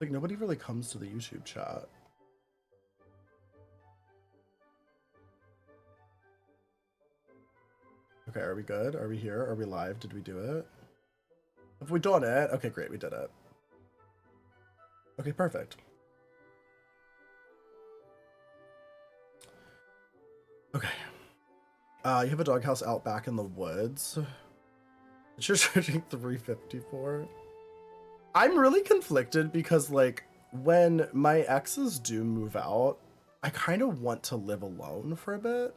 Like, nobody really comes to the YouTube chat. Okay, are we good? Are we here? Are we live? Did we do it? Have we done it? Okay, great, we did it. Okay, perfect. Okay. You have a doghouse out back in the woods. You're charging $350 for it. I'm really conflicted because, like, when my exes do move out, I kind of want to live alone for a bit.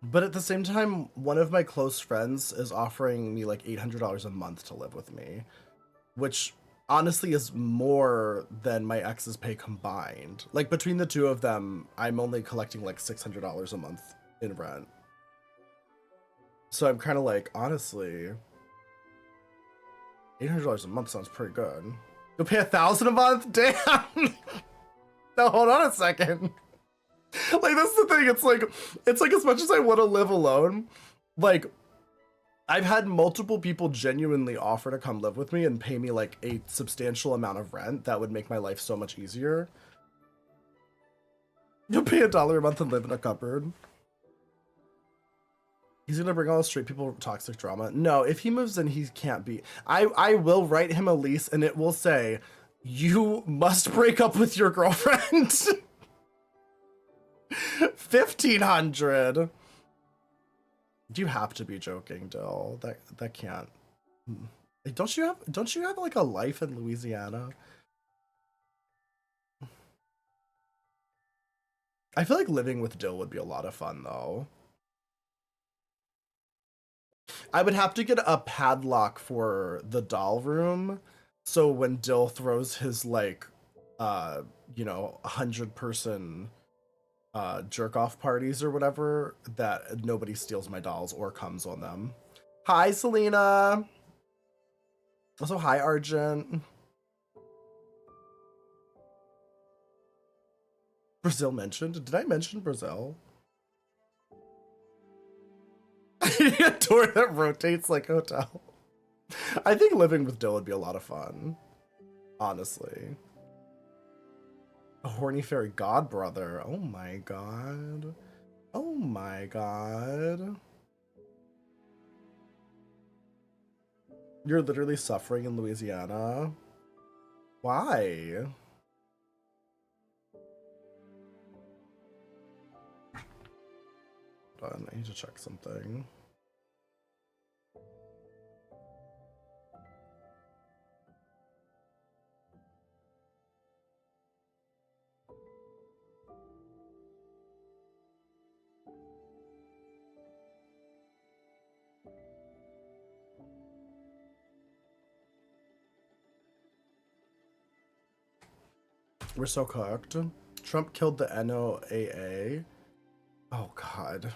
But at the same time, one of my close friends is offering me like $800 a month to live with me, which honestly is more than my exes pay combined. Like, between the two of them, I'm only collecting like $600 a month in rent. So I'm kind of like, honestly, $800 a month sounds pretty good. You'll pay $1,000 a month? Damn! Now hold on a second. Like, that's the thing. It's like as much as I want to live alone, like, I've had multiple people genuinely offer to come live with me and pay me like a substantial amount of rent that would make my life so much easier. You'll pay $1 a month and live in a cupboard. He's gonna bring all the straight people toxic drama. No, if he moves in, he can't be. I will write him a lease and it will say, you must break up with your girlfriend. 1,500. You have to be joking, Dill. That can't. Don't you have like a life in Louisiana? I feel like living with Dill would be a lot of fun though. I would have to get a padlock for the doll room, so when Dill throws his like 100-person jerk off parties or whatever, that nobody steals my dolls or comes on them. Hi, Selena. Also, hi, Argent. Brazil mentioned? Did I mention Brazil? A door that rotates like a hotel. I think living with Dill would be a lot of fun. Honestly. A horny fairy god brother. Oh my god. Oh my god. You're literally suffering in Louisiana. Why? Hold on, I need to check something. We're so cooked. Trump killed the NOAA. Oh god.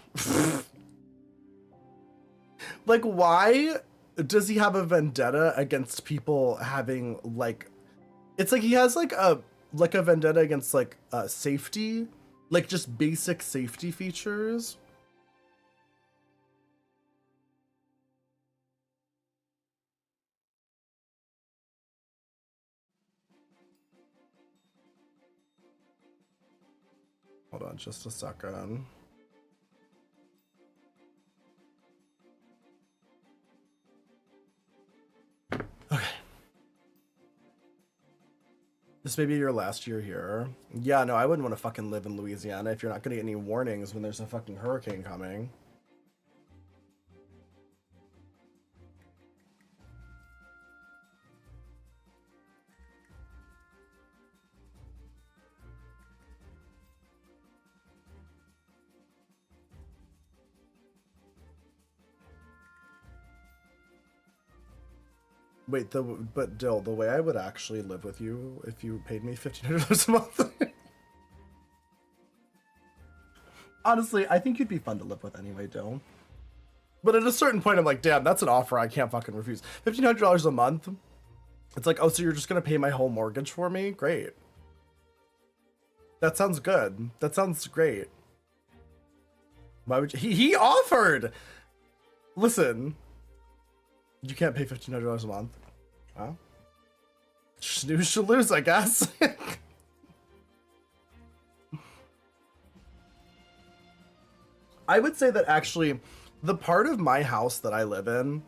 Like, why does he have a vendetta against people having like, it's like he has like a vendetta against like safety, like just basic safety features. Hold on just a second. Okay. This may be your last year here. Yeah, no, I wouldn't want to fucking live in Louisiana if you're not gonna get any warnings when there's a fucking hurricane coming. Wait, but Dill, the way I would actually live with you if you paid me $1,500 a month. Honestly, I think you'd be fun to live with anyway, Dill. But at a certain point, I'm like, damn, that's an offer I can't fucking refuse. $1,500 a month? It's like, oh, so you're just gonna pay my whole mortgage for me? Great. That sounds good. That sounds great. Why would you? He offered! Listen. You can't pay $1,500 a month. Wow. Snooze should lose, I guess. I would say that actually, the part of my house that I live in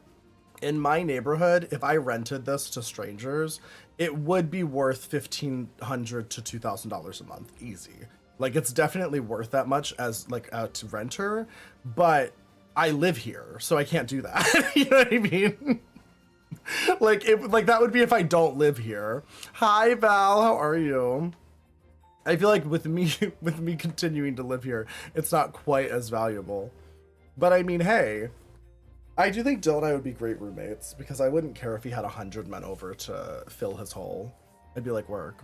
my neighborhood, if I rented this to strangers, it would be worth $1,500 to $2,000 a month, easy. Like, it's definitely worth that much as like to renter, but I live here, so I can't do that. You know what I mean? Like, that would be if I don't live here. Hi, Val, how are you? I feel like with me continuing to live here, it's not quite as valuable. But I mean, hey, I do think Dylan and I would be great roommates because I wouldn't care if he had 100 men over to fill his hole. It'd be like work.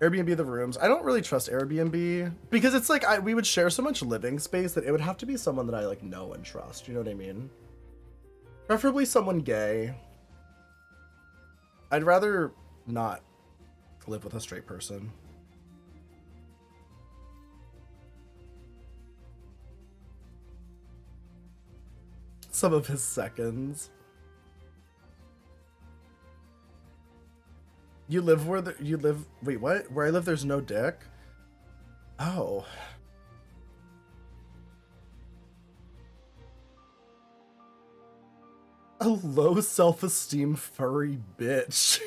Airbnb the rooms. I don't really trust Airbnb because it's like we would share so much living space that it would have to be someone that I like know and trust. You know what I mean? Preferably someone gay. I'd rather not live with a straight person. Some of his seconds. You live where you live. Wait, what? Where I live, there's no dick. Oh. A low self-esteem furry bitch.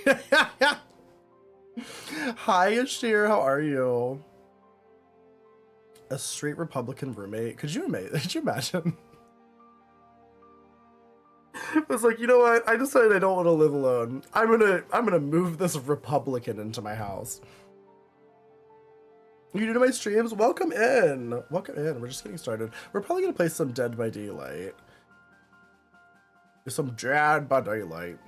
Hi, Ashir. How are you? A straight Republican roommate. Could you imagine? I was like, you know what? I decided I don't want to live alone. I'm gonna move this Republican into my house. You new to my streams? Welcome in. Welcome in. We're just getting started. We're probably gonna play some Dead by Daylight. Some Dead by Daylight.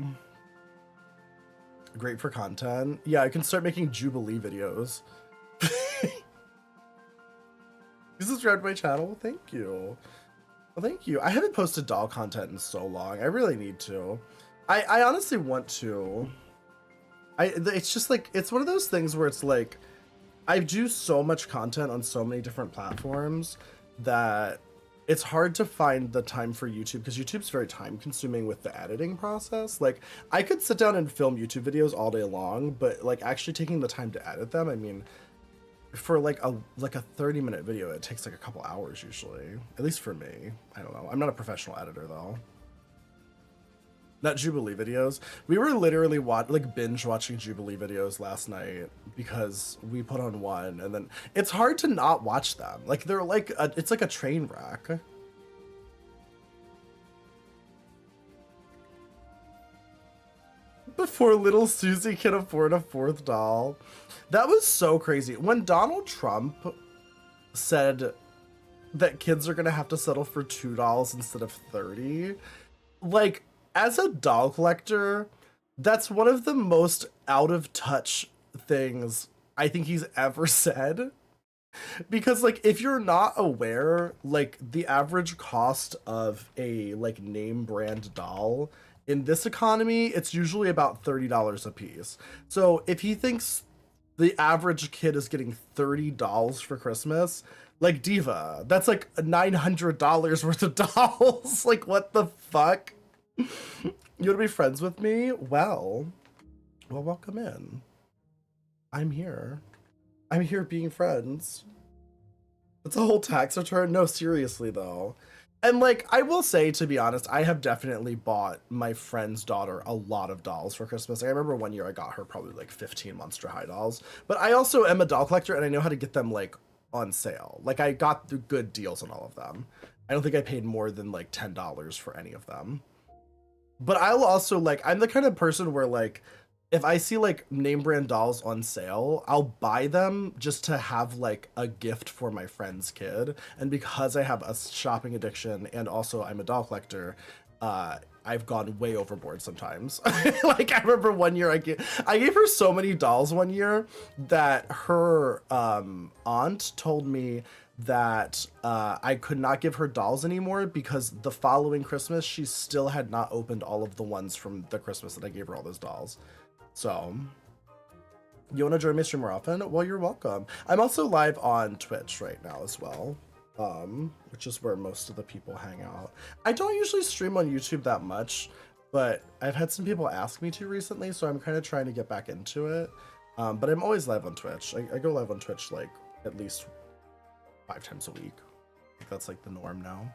Great for content. Yeah, I can start making Jubilee videos. You subscribed to my channel? Thank you. Well, thank you. I haven't posted doll content in so long. I really need to. I honestly want to. It's just like, it's one of those things where it's like, I do so much content on so many different platforms that it's hard to find the time for YouTube because YouTube's very time consuming with the editing process. Like, I could sit down and film YouTube videos all day long, but like actually taking the time to edit them, I mean, for like a 30-minute video, it takes like a couple hours usually, at least for me. I don't know. I'm not a professional editor though. Not Jubilee videos. We were literally binge watching Jubilee videos last night because we put on one, and then it's hard to not watch them. Like, they're like it's like a train wreck. Before little Susie can afford a fourth doll. That was so crazy. When Donald Trump said that kids are gonna have to settle for $2 instead of 30, like, as a doll collector, that's one of the most out of touch things I think he's ever said. Because, like, if you're not aware, like, the average cost of a, like, name brand doll in this economy, it's usually about $30 a piece. So if he thinks the average kid is getting 30 dolls for Christmas, like, Diva, that's like $900 worth of dolls. Like, what the fuck? You want to be friends with me? Well, welcome in. I'm here. I'm here being friends. It's a whole tax return. No, seriously though. And like, I will say, to be honest, I have definitely bought my friend's daughter a lot of dolls for Christmas. I remember one year I got her probably like 15 Monster High dolls. But I also am a doll collector and I know how to get them like on sale. Like, I got the good deals on all of them. I don't think I paid more than like $10 for any of them. But I'll also, like, I'm the kind of person where, like, if I see like name brand dolls on sale, I'll buy them just to have like a gift for my friend's kid. And because I have a shopping addiction and also I'm a doll collector, I've gone way overboard sometimes. Like, I remember one year I gave her so many dolls one year that her aunt told me that I could not give her dolls anymore because the following Christmas she still had not opened all of the ones from the Christmas that I gave her all those dolls. So, you want to join my stream more often? Well, you're welcome. I'm also live on Twitch right now as well. which is where most of the people hang out. I don't usually stream on YouTube that much, but I've had some people ask me to recently, so I'm kind of trying to get back into it. But I'm always live on Twitch. I go live on Twitch like at least 5 times a week. That's like the norm now.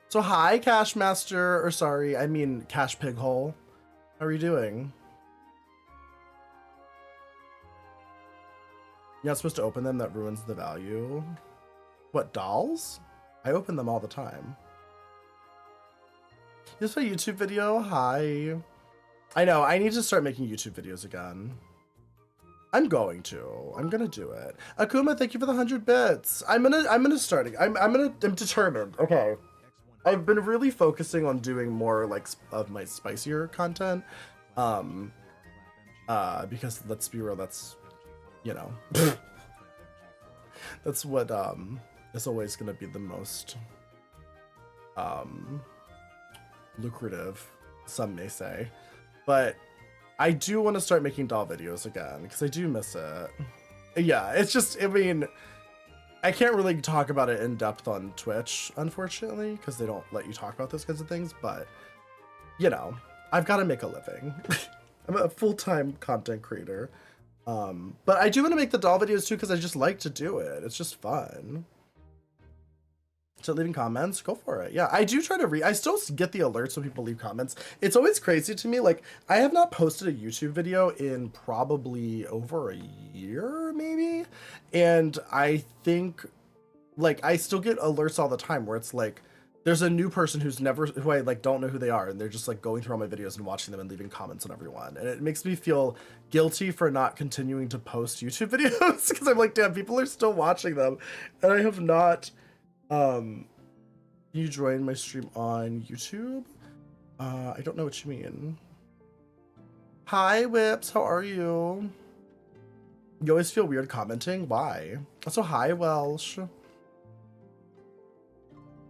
So hi, Cash Master, or sorry, I mean Cash Pighole. How are you doing? You're not supposed to open them, that ruins the value. What, dolls? I open them all the time. Here's my YouTube video. Hi. I know, I need to start making YouTube videos again. I'm going to. I'm gonna do it. Akuma, thank you for the 100 bits. I'm determined. Okay. I've been really focusing on doing more like of my spicier content. Because let's be real, that's, you know, that's what is always gonna be the most lucrative, some may say. But I do want to start making doll videos again because I do miss it. Yeah, it's just, I mean, I can't really talk about it in depth on Twitch, unfortunately, because they don't let you talk about those kinds of things. But, you know, I've got to make a living. I'm a full-time content creator. But I do want to make the doll videos too because I just like to do it. It's just fun. So leaving comments, go for it. Yeah, I do try to read. I still get the alerts when people leave comments. It's always crazy to me. Like, I have not posted a YouTube video in probably over a year, maybe. And I think, like, I still get alerts all the time where it's like, there's a new person who I like don't know who they are, and they're just like going through all my videos and watching them and leaving comments on everyone. And it makes me feel guilty for not continuing to post YouTube videos because I'm like, damn, people are still watching them. And I have not. You join my stream on YouTube? I don't know what you mean. Hi, Whips, how are you? You always feel weird commenting? Why? Also, hi, Welsh. Why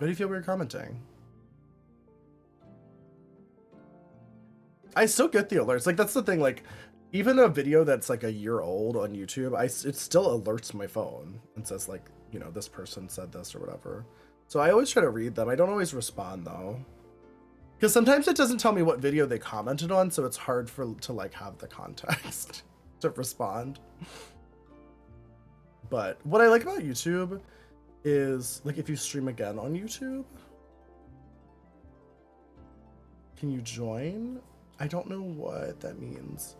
do you feel weird commenting? I still get the alerts. Like, that's the thing, like, even a video that's like a year old on YouTube, it still alerts my phone and says like, you know, this person said this or whatever. So I always try to read them. I don't always respond though, because sometimes it doesn't tell me what video they commented on, so it's hard to like have the context to respond. But what I like about YouTube is, like, if you stream again on YouTube, can you join? I don't know what that means.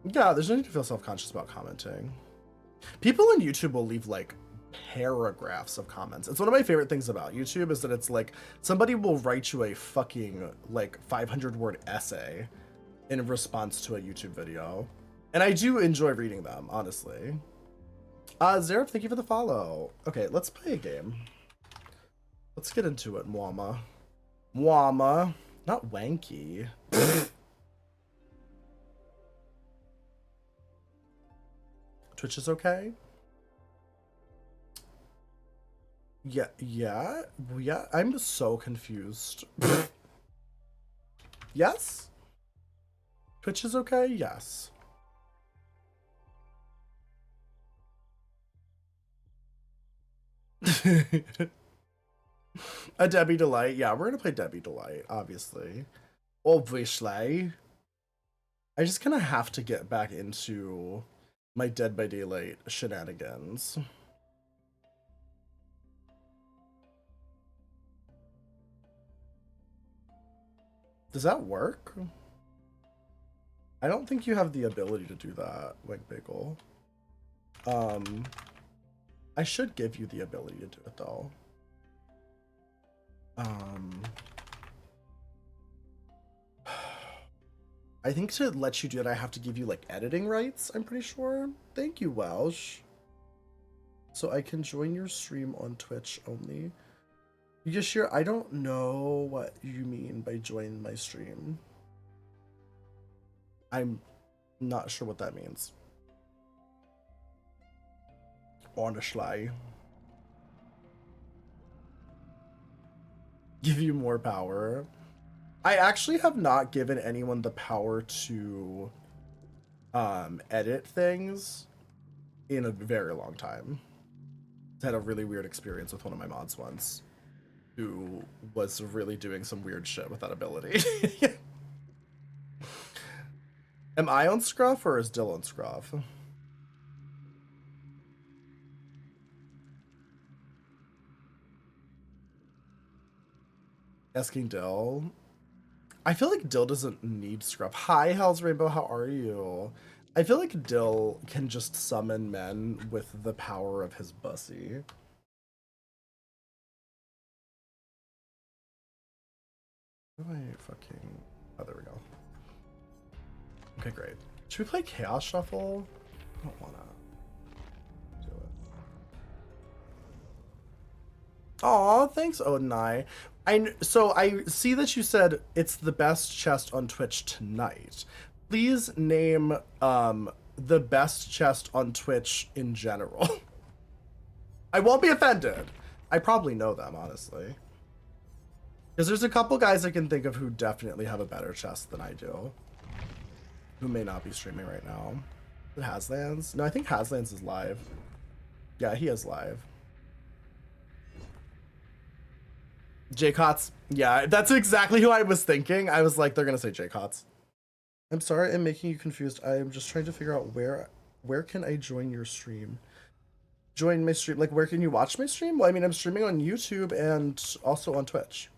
Yeah, there's no need to feel self-conscious about commenting. People on YouTube will leave like paragraphs of comments. It's one of my favorite things about YouTube is that it's like somebody will write you a fucking like 500-word essay in response to a YouTube video. And I do enjoy reading them, honestly. Zarif, thank you for the follow. Okay, let's play a game. Let's get into it, Mwama. Mwama. Not wanky. Twitch is okay? Yeah, I'm so confused. Yes? Twitch is okay? Yes. A Debbie Delight. Yeah, we're gonna play Debbie Delight, obviously. Obviously. I just kind of have to get back into my Dead by Daylight shenanigans. Does that work? I don't think you have the ability to do that, like Bagel. I should give you the ability to do it though. I think to let you do it, I have to give you like editing rights, I'm pretty sure. Thank you, Welsh. So I can join your stream on Twitch only. Yashir, I don't know what you mean by join my stream. I'm not sure what that means. Honestly. Give you more power. I actually have not given anyone the power to edit things. in a very long time. I had a really weird experience with one of my mods once, who was really doing some weird shit with that ability. Am I on Scruff or is Dill on Scruff? Asking Dill. I feel like Dill doesn't need Scruff. Hi, Hell's Rainbow, how are you? I feel like Dill can just summon men with the power of his bussy. What am I fucking... Oh, there we go. Okay, great. Should we play Chaos Shuffle? I don't wanna do it. Aw, thanks, Odinai. So I see that you said it's the best chest on Twitch tonight. Please name the best chest on Twitch in general. I won't be offended. I probably know them, honestly. Because there's a couple guys I can think of who definitely have a better chest than I do. Who may not be streaming right now. Is it Haslands? No, I think Haslands is live. Yeah, he is live. J-Cots. Yeah, that's exactly who I was thinking. I was like, they're gonna say J-Cots. I'm sorry I'm making you confused. I am just trying to figure out where can I join your stream? Join my stream, like where can you watch my stream? Well, I mean, I'm streaming on YouTube and also on Twitch.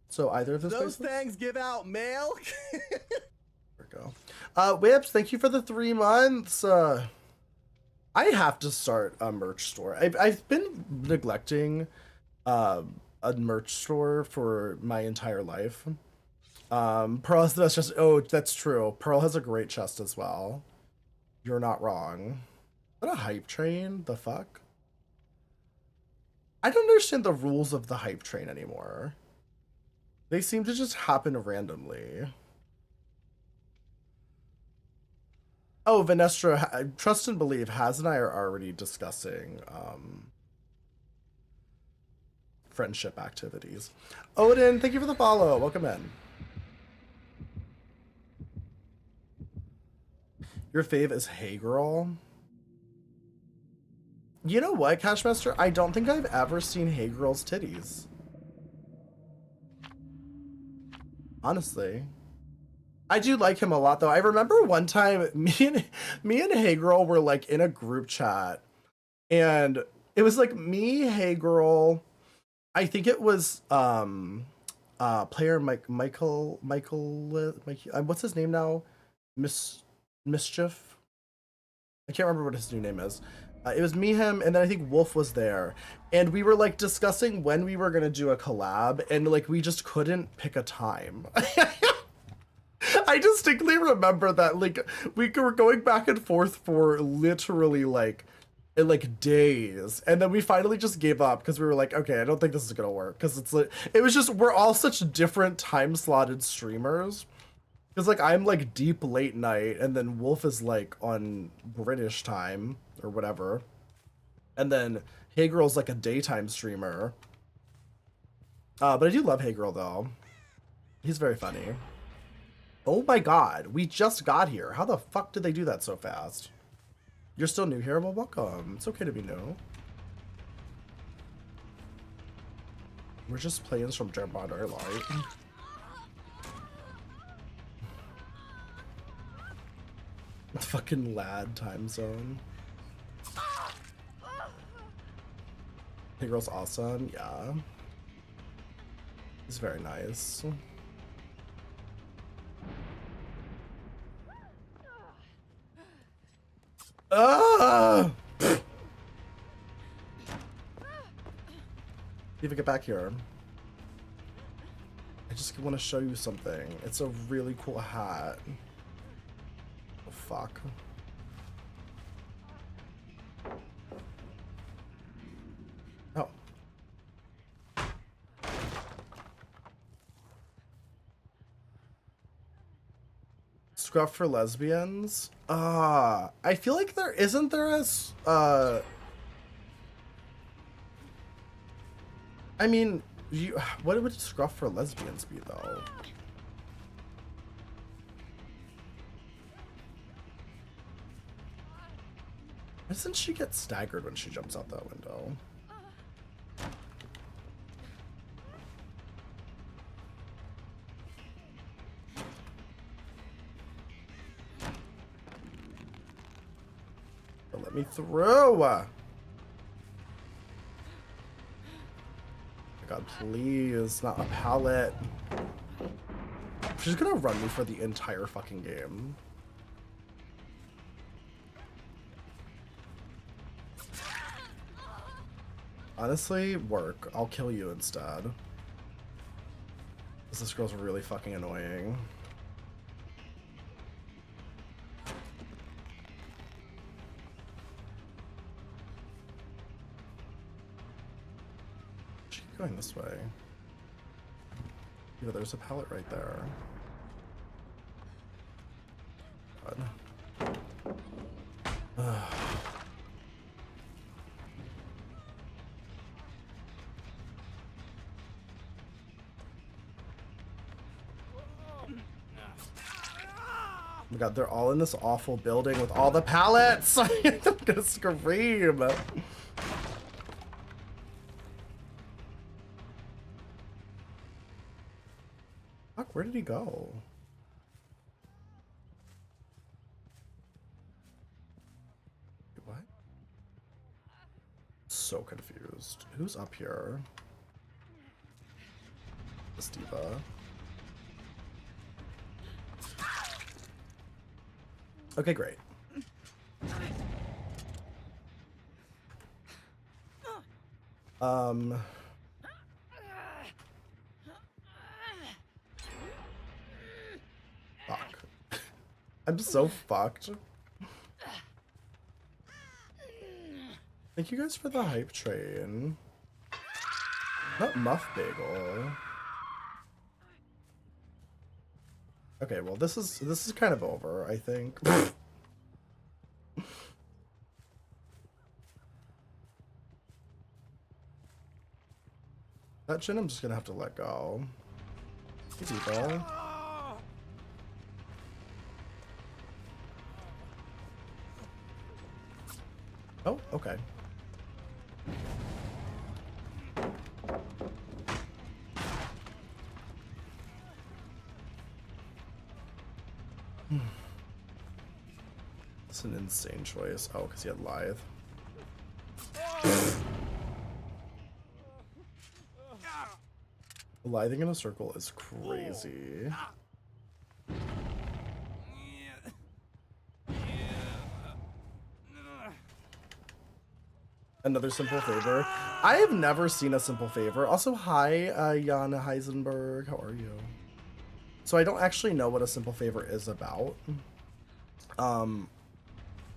So either of those things give out mail. There we go. Whips, thank you for the 3 months. I have to start a merch store. I've been neglecting a merch store for my entire life. Pearl has the best chest. Oh, that's true. Pearl has a great chest as well. You're not wrong. What a hype train. The fuck? I don't understand the rules of the hype train anymore. They seem to just happen randomly. Oh, Vanestra, trust and believe, Haz and I are already discussing friendship activities. Odin, thank you for the follow. Welcome in. Your fave is Hey Girl. You know what, Cashmaster? I don't think I've ever seen Hey Girl's titties. Honestly. I do like him a lot though. I remember one time me and Hey Girl were like in a group chat and it was like me, Hey Girl, I think it was player Michael, what's his name now? Mischief? I can't remember what his new name is. It was me, him, and then I think Wolf was there. And we were like discussing when we were gonna do a collab, and like we just couldn't pick a time. I distinctly remember that like we were going back and forth for literally like days, and then we finally just gave up because we were like, okay, I don't think this is gonna work, because it's like it was just we're all such different time slotted streamers. Because like I'm like deep late night, and then Wolf is like on British time or whatever, and then Hey Girl's like a daytime streamer. But I do love Hey Girl though. He's very funny. Oh my god, we just got here. How the fuck did they do that so fast? You're still new here? Well, welcome. It's okay to be new. We're just playing some German Airlight. Fucking lad time zone. Hey Girl's awesome, yeah. He's very nice. Ah! Even get back here. I just want to show you something. It's a really cool hat. Oh, fuck. Oh. Scruff for lesbians? I feel like there isn't there as I mean, what would Scruff for lesbians be though? Doesn't she get staggered when she jumps out that window? Don't let me through! Oh my god, please, not a pallet. She's gonna run me for the entire fucking game. Honestly, work. I'll kill you instead. This girl's really fucking annoying. She keep going this way. Yeah, there's a pallet right there. God. Oh my god, they're all in this awful building with all the pallets! I'm gonna scream! Fuck, where did he go? What? So confused. Who's up here? This diva. Okay, great. Fuck. I'm so fucked. Thank you guys for the hype train. Not Muff Bagel. Okay, well this is kind of over, I think. That Jin I'm just gonna have to let go. Easy, bro. Oh, okay. That's an insane choice. Oh, because he had Lithe. Lithing in a circle is crazy. Another Simple Favor. I have never seen a Simple Favor. Also, hi, Jan Heisenberg. How are you? So I don't actually know what a Simple Favor is about.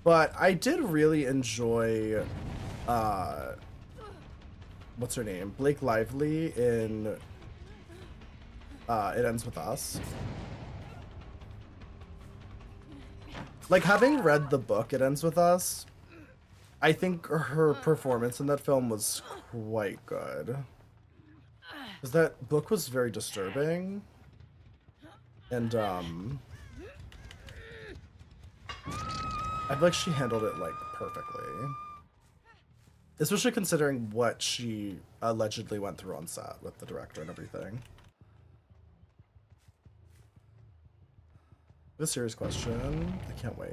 But I did really enjoy, what's her name? Blake Lively in It Ends With Us. Like, having read the book It Ends With Us, I think her performance in that film was quite good. Because that book was very disturbing. And, I feel like she handled it, like, perfectly. Especially considering what she allegedly went through on set with the director and everything. A serious question. I can't wait.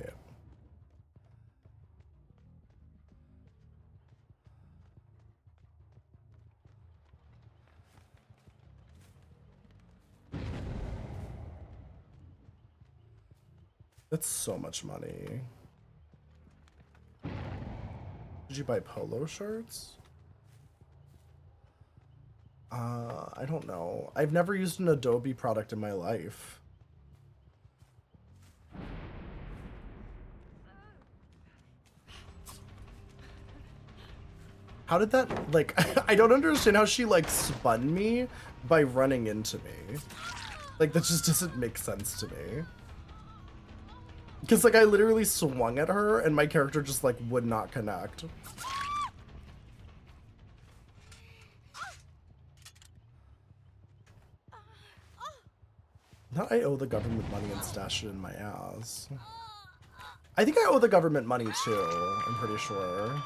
That's so much money. Did you buy polo shirts? I don't know. I've never used an Adobe product in my life. How did that, like, I don't understand how she, like, spun me by running into me. Like, that just doesn't make sense to me. Because, like, I literally swung at her and my character just, like, would not connect. Now I owe the government money and stash it in my ass. I think I owe the government money too, I'm pretty sure.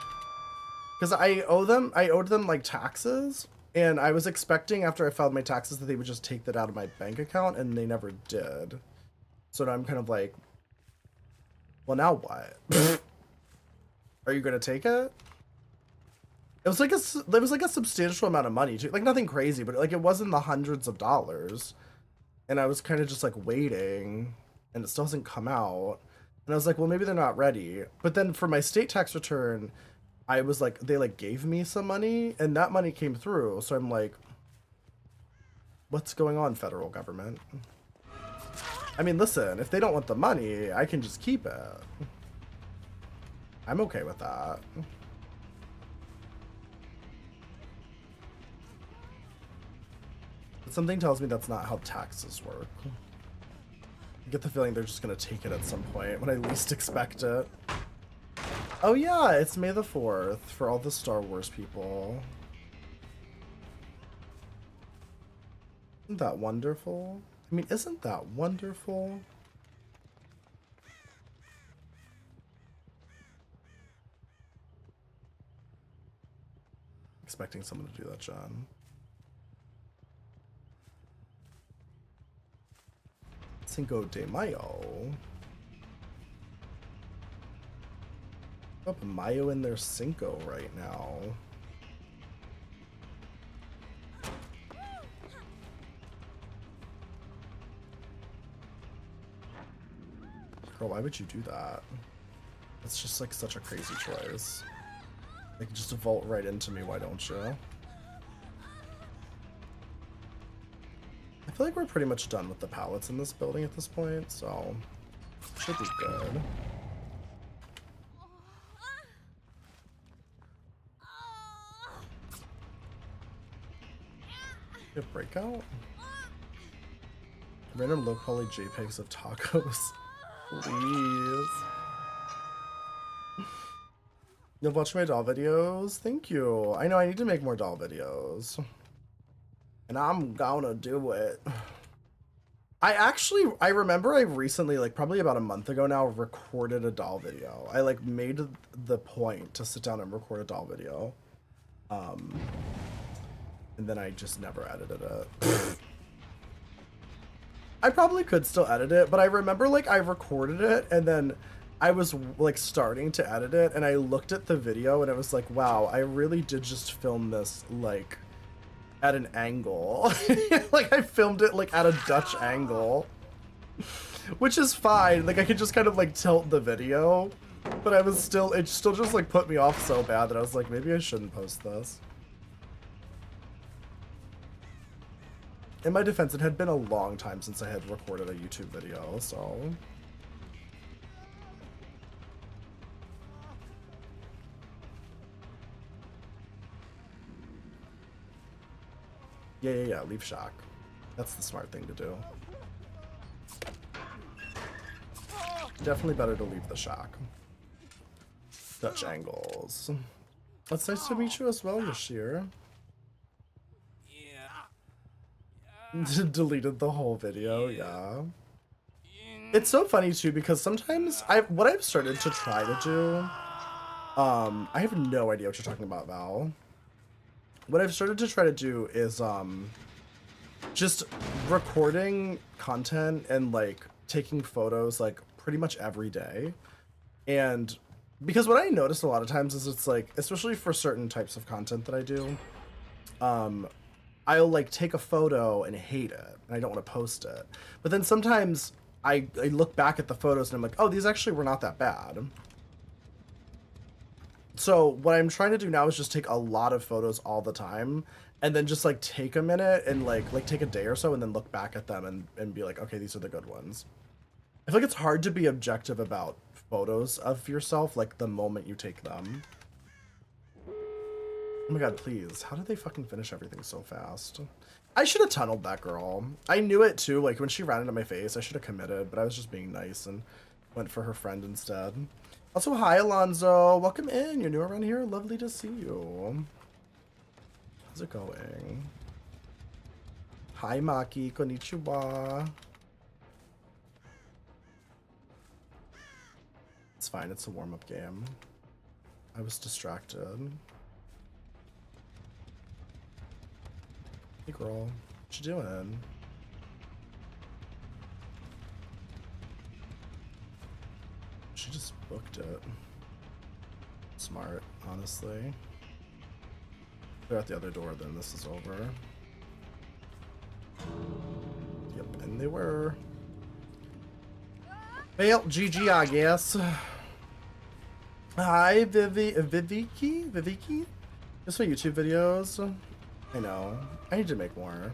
Because I owed them like taxes, and I was expecting after I filed my taxes that they would just take that out of my bank account, and they never did. So now I'm kind of like, well, now what? Are you gonna take it? It was like a substantial amount of money too, like nothing crazy, but like it was in the hundreds of dollars, and I was kind of just like waiting, and it still hasn't come out, and I was like, well, maybe they're not ready. But then for my state tax return, I was like, they like gave me some money, and that money came through, so I'm like, what's going on, federal government? I mean, listen, if they don't want the money, I can just keep it. I'm okay with that. But something tells me that's not how taxes work. I get the feeling they're just gonna take it at some point when I least expect it. Oh yeah, it's May the 4th for all the Star Wars people. Isn't that wonderful? I mean, isn't that wonderful? Expecting someone to do that, John. Cinco de Mayo. Up Mayo in their Cinco right now. Girl, why would you do that? It's just like such a crazy choice. Like just vault right into me, why don't you? I feel like we're pretty much done with the pallets in this building at this point, so should be good. A breakout? Random low quality JPEGs of tacos. Please. You'll watch my doll videos? Thank you. I know I need to make more doll videos. And I'm gonna do it. I remember I recently, like probably about a month ago now, recorded a doll video. I like made the point to sit down and record a doll video. And then I just never edited it. I probably could still edit it, but I remember like I recorded it and then I was like starting to edit it and I looked at the video and I was like, wow, I really did just film this like at an angle. Like I filmed it like at a Dutch angle, which is fine. Like I could just kind of like tilt the video, but I was still, it still just like put me off so bad that I was like, maybe I shouldn't post this. In my defense, it had been a long time since I had recorded a YouTube video, so... Yeah, leave shack. That's the smart thing to do. Definitely better to leave the shack. Dutch angles. It's nice to meet you as well, Yashir. Deleted the whole video, yeah. It's so funny too because sometimes what I've started to try to do, I have no idea what you're talking about, Val. What I've started to try to do is just recording content and like taking photos like pretty much every day. And because what I notice a lot of times is it's like, especially for certain types of content that I do, I'll like take a photo and hate it and I don't want to post it. But then sometimes I look back at the photos and I'm like, oh, these actually were not that bad. So what I'm trying to do now is just take a lot of photos all the time and then just like take a minute and like take a day or so and then look back at them and be like, okay, these are the good ones. I feel like it's hard to be objective about photos of yourself like the moment you take them. Oh my god, please. How did they fucking finish everything so fast? I should have tunneled that girl. I knew it too, like when she ran into my face, I should have committed, but I was just being nice and went for her friend instead. Also, hi Alonzo. Welcome in. You're new around here. Lovely to see you. How's it going? Hi Maki. Konnichiwa. It's fine, it's a warm-up game. I was distracted. Hey girl, what you doing? She just booked it. Smart, honestly. They're at the other door, then this is over. Yep, and they were. Well, GG, I guess. Hi, Viviki? Just my YouTube videos. I know. I need to make more.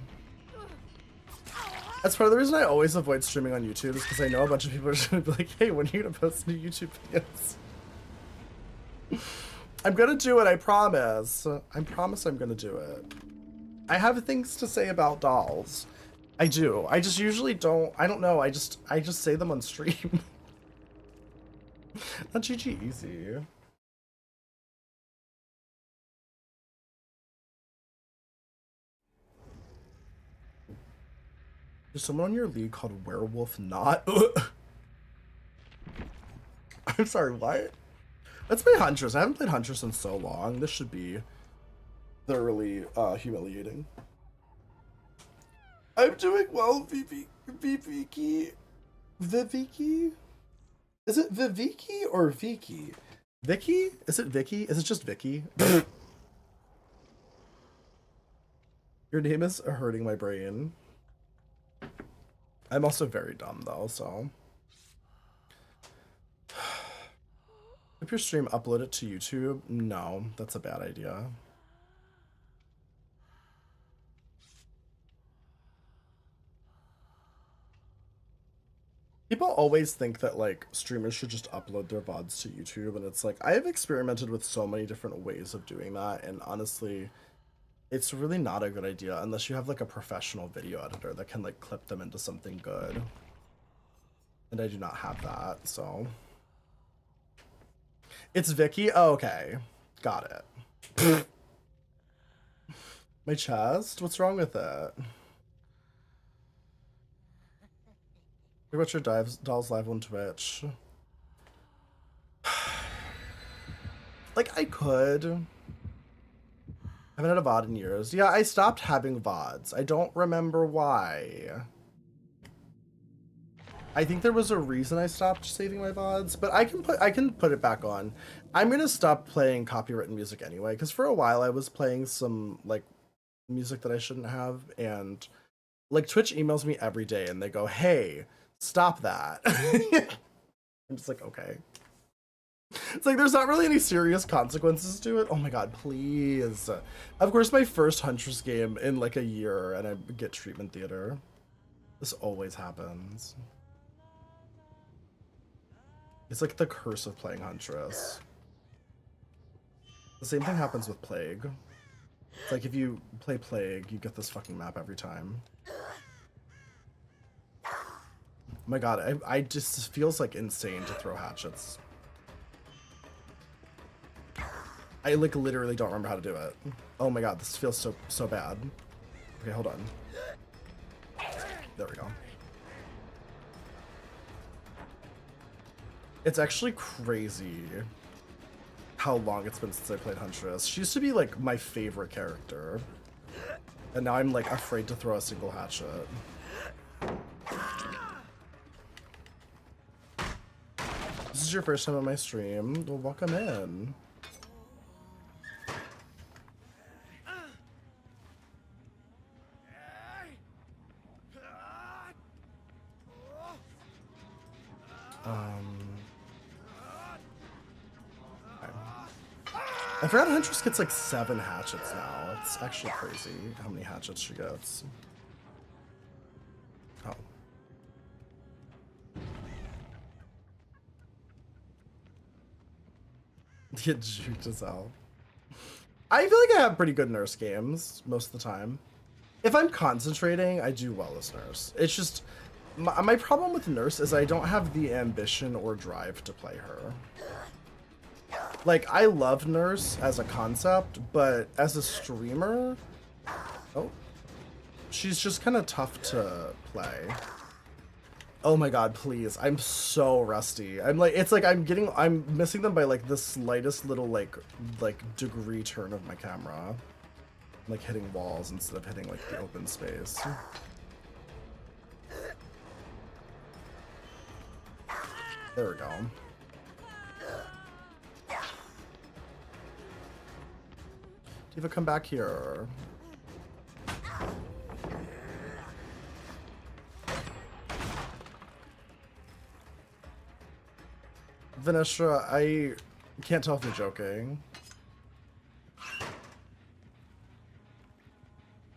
That's part of the reason I always avoid streaming on YouTube, is because I know a bunch of people are just gonna be like, hey, when are you gonna post new YouTube videos? I'm gonna do it, I promise. I promise I'm gonna do it. I have things to say about dolls. I do. I just usually don't. I don't know. I just say them on stream. Not GG easy. There's someone on your league called Werewolf Not. I'm sorry, what? Let's play Huntress. I haven't played Huntress in so long. This should be thoroughly humiliating. I'm doing well, Viviki. Viviki? Is it Viviki or Viki? Vicky? Is it Vicky? Is it just Vicky? Your name is hurting my brain. I'm also very dumb though, so. If your stream, upload it to YouTube? No, that's a bad idea. People always think that like streamers should just upload their VODs to YouTube, and it's like, I have experimented with so many different ways of doing that, and honestly, it's really not a good idea unless you have like a professional video editor that can like clip them into something good. And I do not have that, so. It's Vicky? Oh, okay. Got it. My chest? What's wrong with it? What about your dolls live on Twitch? Like, I could. I haven't had a VOD in years. Yeah, I stopped having VODs. I don't remember why. I think there was a reason I stopped saving my VODs, but I can put it back on. I'm gonna stop playing copywritten music anyway, because for a while I was playing some like music that I shouldn't have, and like Twitch emails me every day and they go, hey, stop that. I'm just like, okay. It's like there's not really any serious consequences to it. Oh my god, please. Of course, my first Huntress game in like a year and I get treatment theater. This always happens. It's like the curse of playing Huntress. The same thing happens with Plague. It's like if you play Plague, you get this fucking map every time. Oh my god, I just feels like insane to throw hatchets. I like literally don't remember how to do it. Oh my god, this feels so bad. Okay, hold on. There we go. It's actually crazy how long it's been since I played Huntress. She used to be like my favorite character. And now I'm like afraid to throw a single hatchet. This is your first time on my stream. Well, welcome in. I forgot Huntress gets like 7 hatchets now. It's actually crazy how many hatchets she gets. Oh. Get juked as hell. I feel like I have pretty good nurse games most of the time. If I'm concentrating, I do well as nurse. It's just, my problem with nurse is I don't have the ambition or drive to play her. Like, I love nurse as a concept, but as a streamer, oh, she's just kind of tough to play. Oh my god, please. I'm so rusty. I'm like, it's like I'm missing them by like the slightest little like degree turn of my camera. I'm like hitting walls instead of hitting like the open space. There we go. Diva, come back here. Vanessa, I can't tell if you're joking.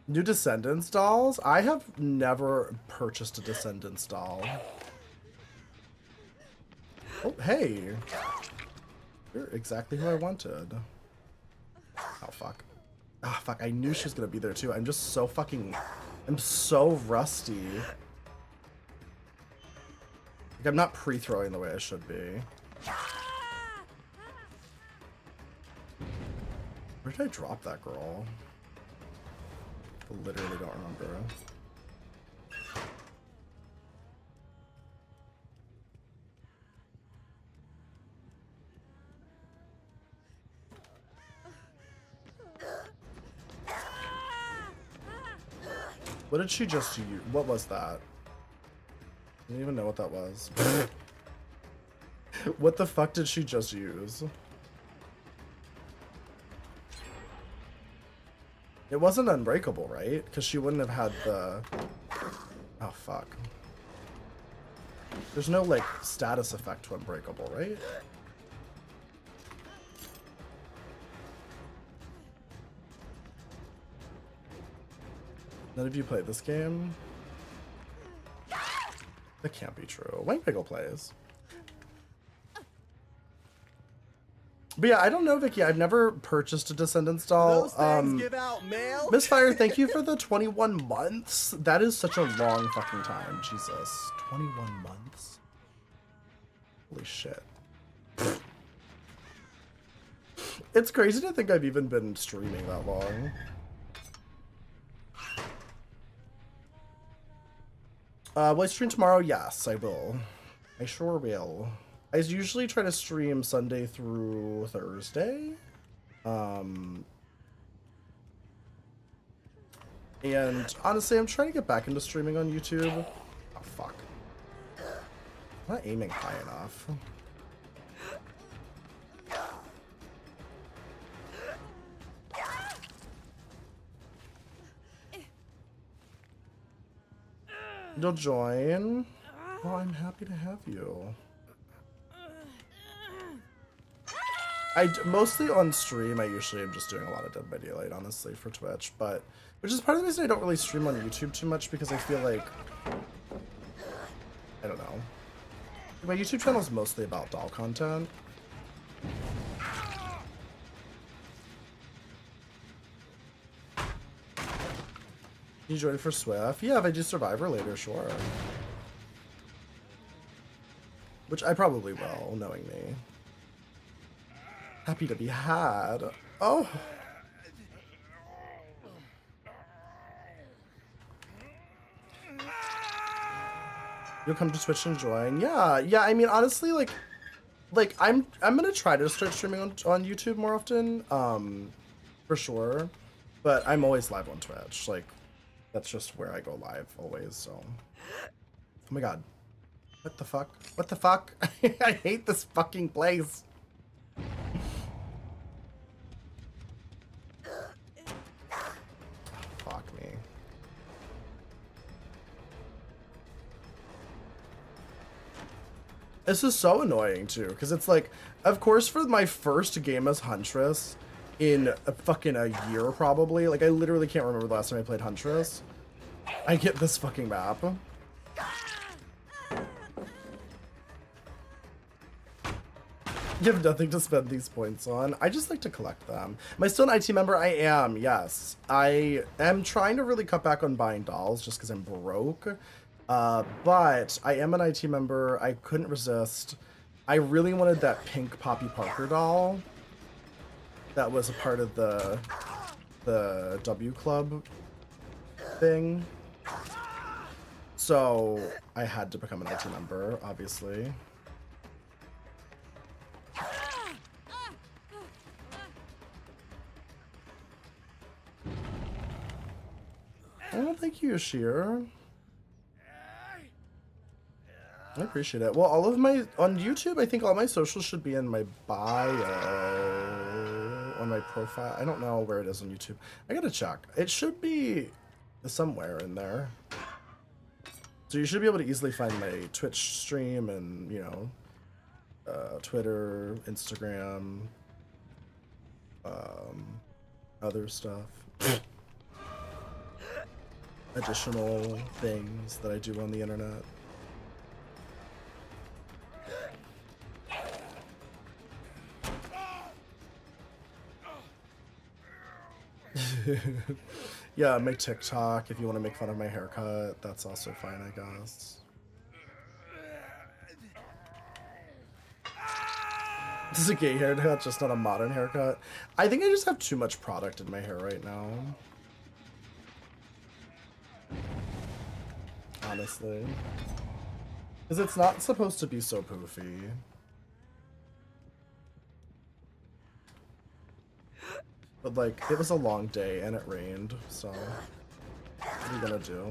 New Descendants dolls? I have never purchased a Descendants doll. Oh, hey. You're exactly who I wanted. Oh, fuck. Ah, oh, fuck. I knew she was gonna be there, too. I'm just so fucking... I'm so rusty. Like, I'm not pre-throwing the way I should be. Where did I drop that girl? I literally don't remember. What did she just use? What was that? I don't even know what that was. What the fuck did she just use? It wasn't unbreakable, right? Because she wouldn't have had the... Oh, fuck. There's no, like, status effect to unbreakable, right? None of you played this game? That can't be true. Wayne Pickle plays. But yeah, I don't know, Vicky. I've never purchased a Descendants doll. Those things give out mail. Missfire, thank you for the 21 months. That is such a long fucking time. Jesus. 21 months? Holy shit. It's crazy to think I've even been streaming that long. Will I stream tomorrow? Yes, I will. I sure will. I usually try to stream Sunday through Thursday. And honestly, I'm trying to get back into streaming on YouTube. Oh, fuck. I'm not aiming high enough. You'll join? Well, I'm happy to have you. Mostly on stream, I usually am just doing a lot of Dead by Daylight, honestly, for Twitch, but which is part of the reason I don't really stream on YouTube too much, because I feel like, I don't know. My YouTube channel is mostly about doll content. You join for Swift? Yeah, if I do Survivor later, sure. Which I probably will, knowing me. Happy to be had. Oh. You'll come to Twitch and join. Yeah, I mean, honestly, like I'm gonna try to start streaming on YouTube more often, for sure. But I'm always live on Twitch. Like, that's just where I go live always. So, oh my god, what the fuck? What the fuck? I hate this fucking place. Fuck me. This is so annoying too, because it's like, of course, for my first game as Huntress in a year probably, like I literally can't remember the last time I played Huntress, I get this fucking map. You have nothing to spend these points on. I just like to collect them. Am I still an IT member? I am, yes. I am trying to really cut back on buying dolls just because I'm broke. But I am an IT member. I couldn't resist. I really wanted that pink Poppy Parker doll that was a part of the W Club thing. So I had to become an IT member, obviously. Oh, thank you, Ashir. I appreciate it. Well, all of my, on YouTube, I think all my socials should be in my bio, on my profile. I don't know where it is on YouTube. I gotta check. It should be somewhere in there. So you should be able to easily find my Twitch stream and, you know, Twitter, Instagram, other stuff. Additional things that I do on the internet. Yeah, make TikTok if you want to make fun of my haircut. That's also fine, I guess. This is a gay haircut, just not a modern haircut. I think I just have too much product in my hair right now. Honestly. Because it's not supposed to be so poofy. But, like, it was a long day and it rained, so what are you gonna do?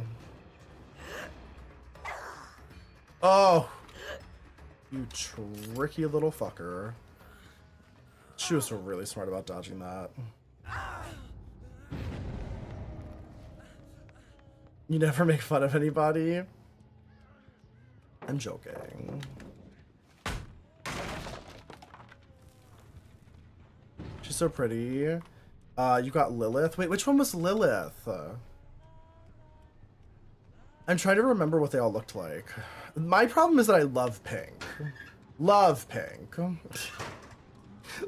Oh! You tricky little fucker. She was really smart about dodging that. You never make fun of anybody? I'm joking. She's so pretty. You got Lilith. Wait, which one was Lilith? I'm trying to remember what they all looked like. My problem is that I love pink. Love pink.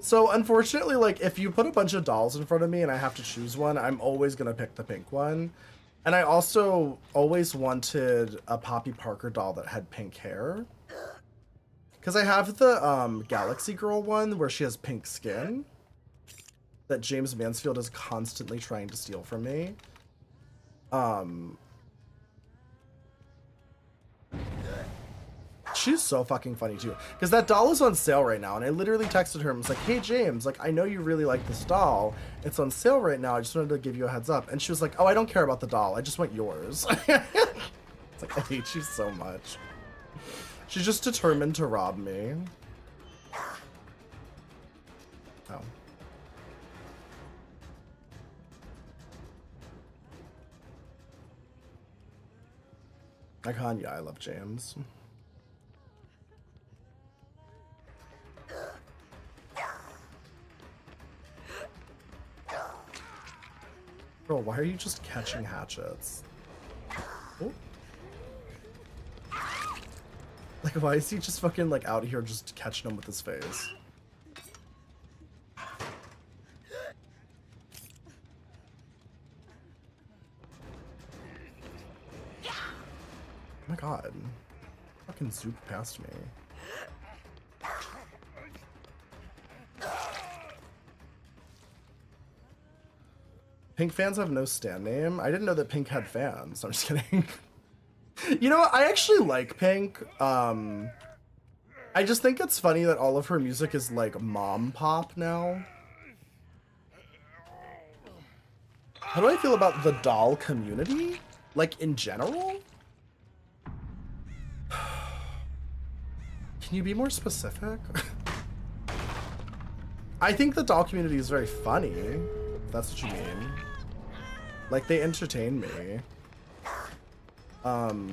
So unfortunately, like, if you put a bunch of dolls in front of me and I have to choose one, I'm always gonna pick the pink one. And I also always wanted a Poppy Parker doll that had pink hair. Because I have the Galaxy Girl one where she has pink skin that James Mansfield is constantly trying to steal from me. She's so fucking funny too. Because that doll is on sale right now, and I literally texted her and was like, hey James, like, I know you really like this doll. It's on sale right now. I just wanted to give you a heads up. And she was like, oh, I don't care about the doll. I just want yours. It's like, I hate you so much. She's just determined to rob me. Oh. Icon, yeah, I love James. Bro, why are you just catching hatchets? Oh. Like, why is he just fucking, like, out here just catching them with his face? Oh my god. Fucking zooped past me. Pink fans have no stan name? I didn't know that Pink had fans. I'm just kidding. You know what? I actually like Pink. I just think it's funny that all of her music is like mom pop now. How do I feel about the doll community? Like, in general? Can you be more specific? I think the doll community is very funny, if that's what you mean. Like, they entertain me. But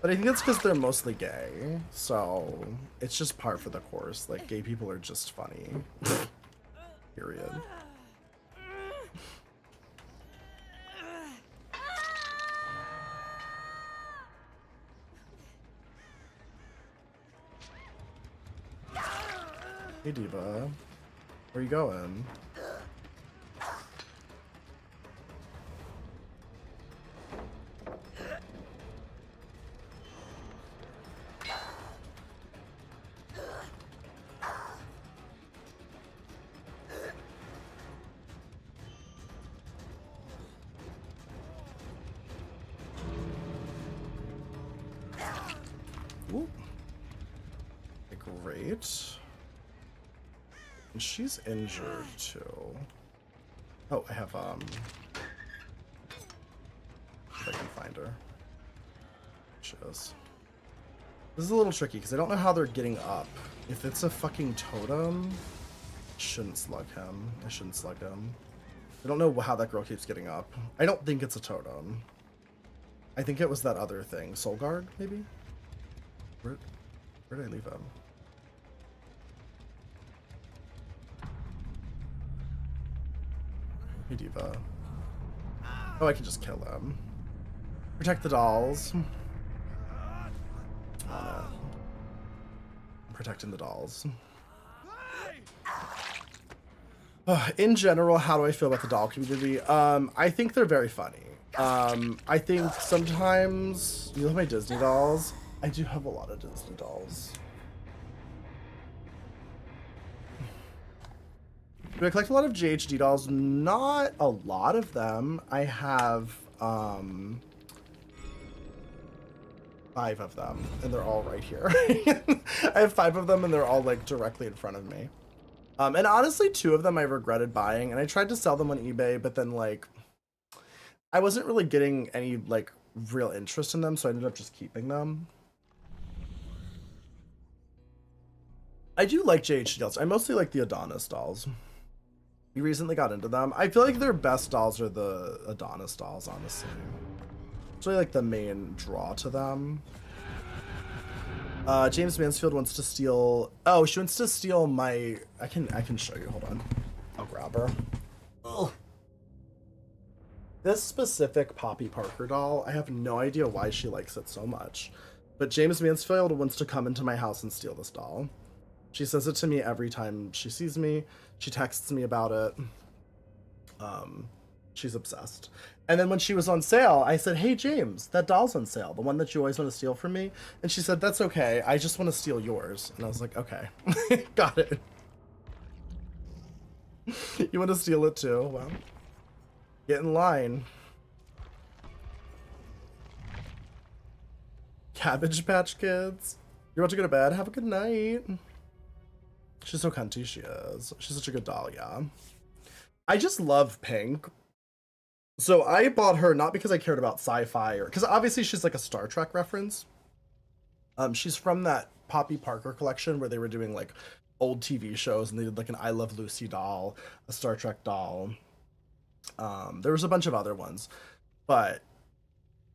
I think it's because they're mostly gay, so it's just par for the course. Like, gay people are just funny. Period. Hey, Diva. Where you going? Ooh. Okay, great. And she's injured too. Oh, I have if I can find her. She is. This is a little tricky because I don't know how they're getting up. If it's a fucking totem, I shouldn't slug him. I shouldn't slug him. I don't know how that girl keeps getting up. I don't think it's a totem. I think it was that other thing. Soul Guard, maybe? Where did I leave him? Hey, Diva. Oh, I can just kill him. Protect the dolls. Oh, no. I'm protecting the dolls. In general, how do I feel about the doll community? I think they're very funny. I think sometimes... You love my Disney dolls? I do have a lot of Disney dolls. Do I collect a lot of JHD dolls? Not a lot of them. I have 5 of them, and they're all right here. I have 5 of them, and they're all like directly in front of me. And honestly, 2 of them I regretted buying, and I tried to sell them on eBay, but then like I wasn't really getting any like real interest in them, so I ended up just keeping them. I do like JHD dolls. I mostly like the Adonis dolls. We recently got into them. I feel like their best dolls are the Adonis dolls, honestly. It's really like the main draw to them. James Mansfield wants to steal... Oh, she wants to steal my... I can show you. Hold on. I'll grab her. Ugh. This specific Poppy Parker doll, I have no idea why she likes it so much. But James Mansfield wants to come into my house and steal this doll. She says it to me every time she sees me. She texts me about it. She's obsessed. And then when she was on sale, I said, hey, James, that doll's on sale. The one that you always want to steal from me. And she said, that's okay. I just want to steal yours. And I was like, okay, got it. You want to steal it too? Well, get in line. Cabbage Patch Kids. You're about to go to bed? Have a good night. She's so cunty, she is. She's such a good doll, yeah. I just love pink. So I bought her not because I cared about sci-fi or... Because obviously she's like a Star Trek reference. She's from that Poppy Parker collection where they were doing like old TV shows and they did like an I Love Lucy doll, a Star Trek doll. There was a bunch of other ones. But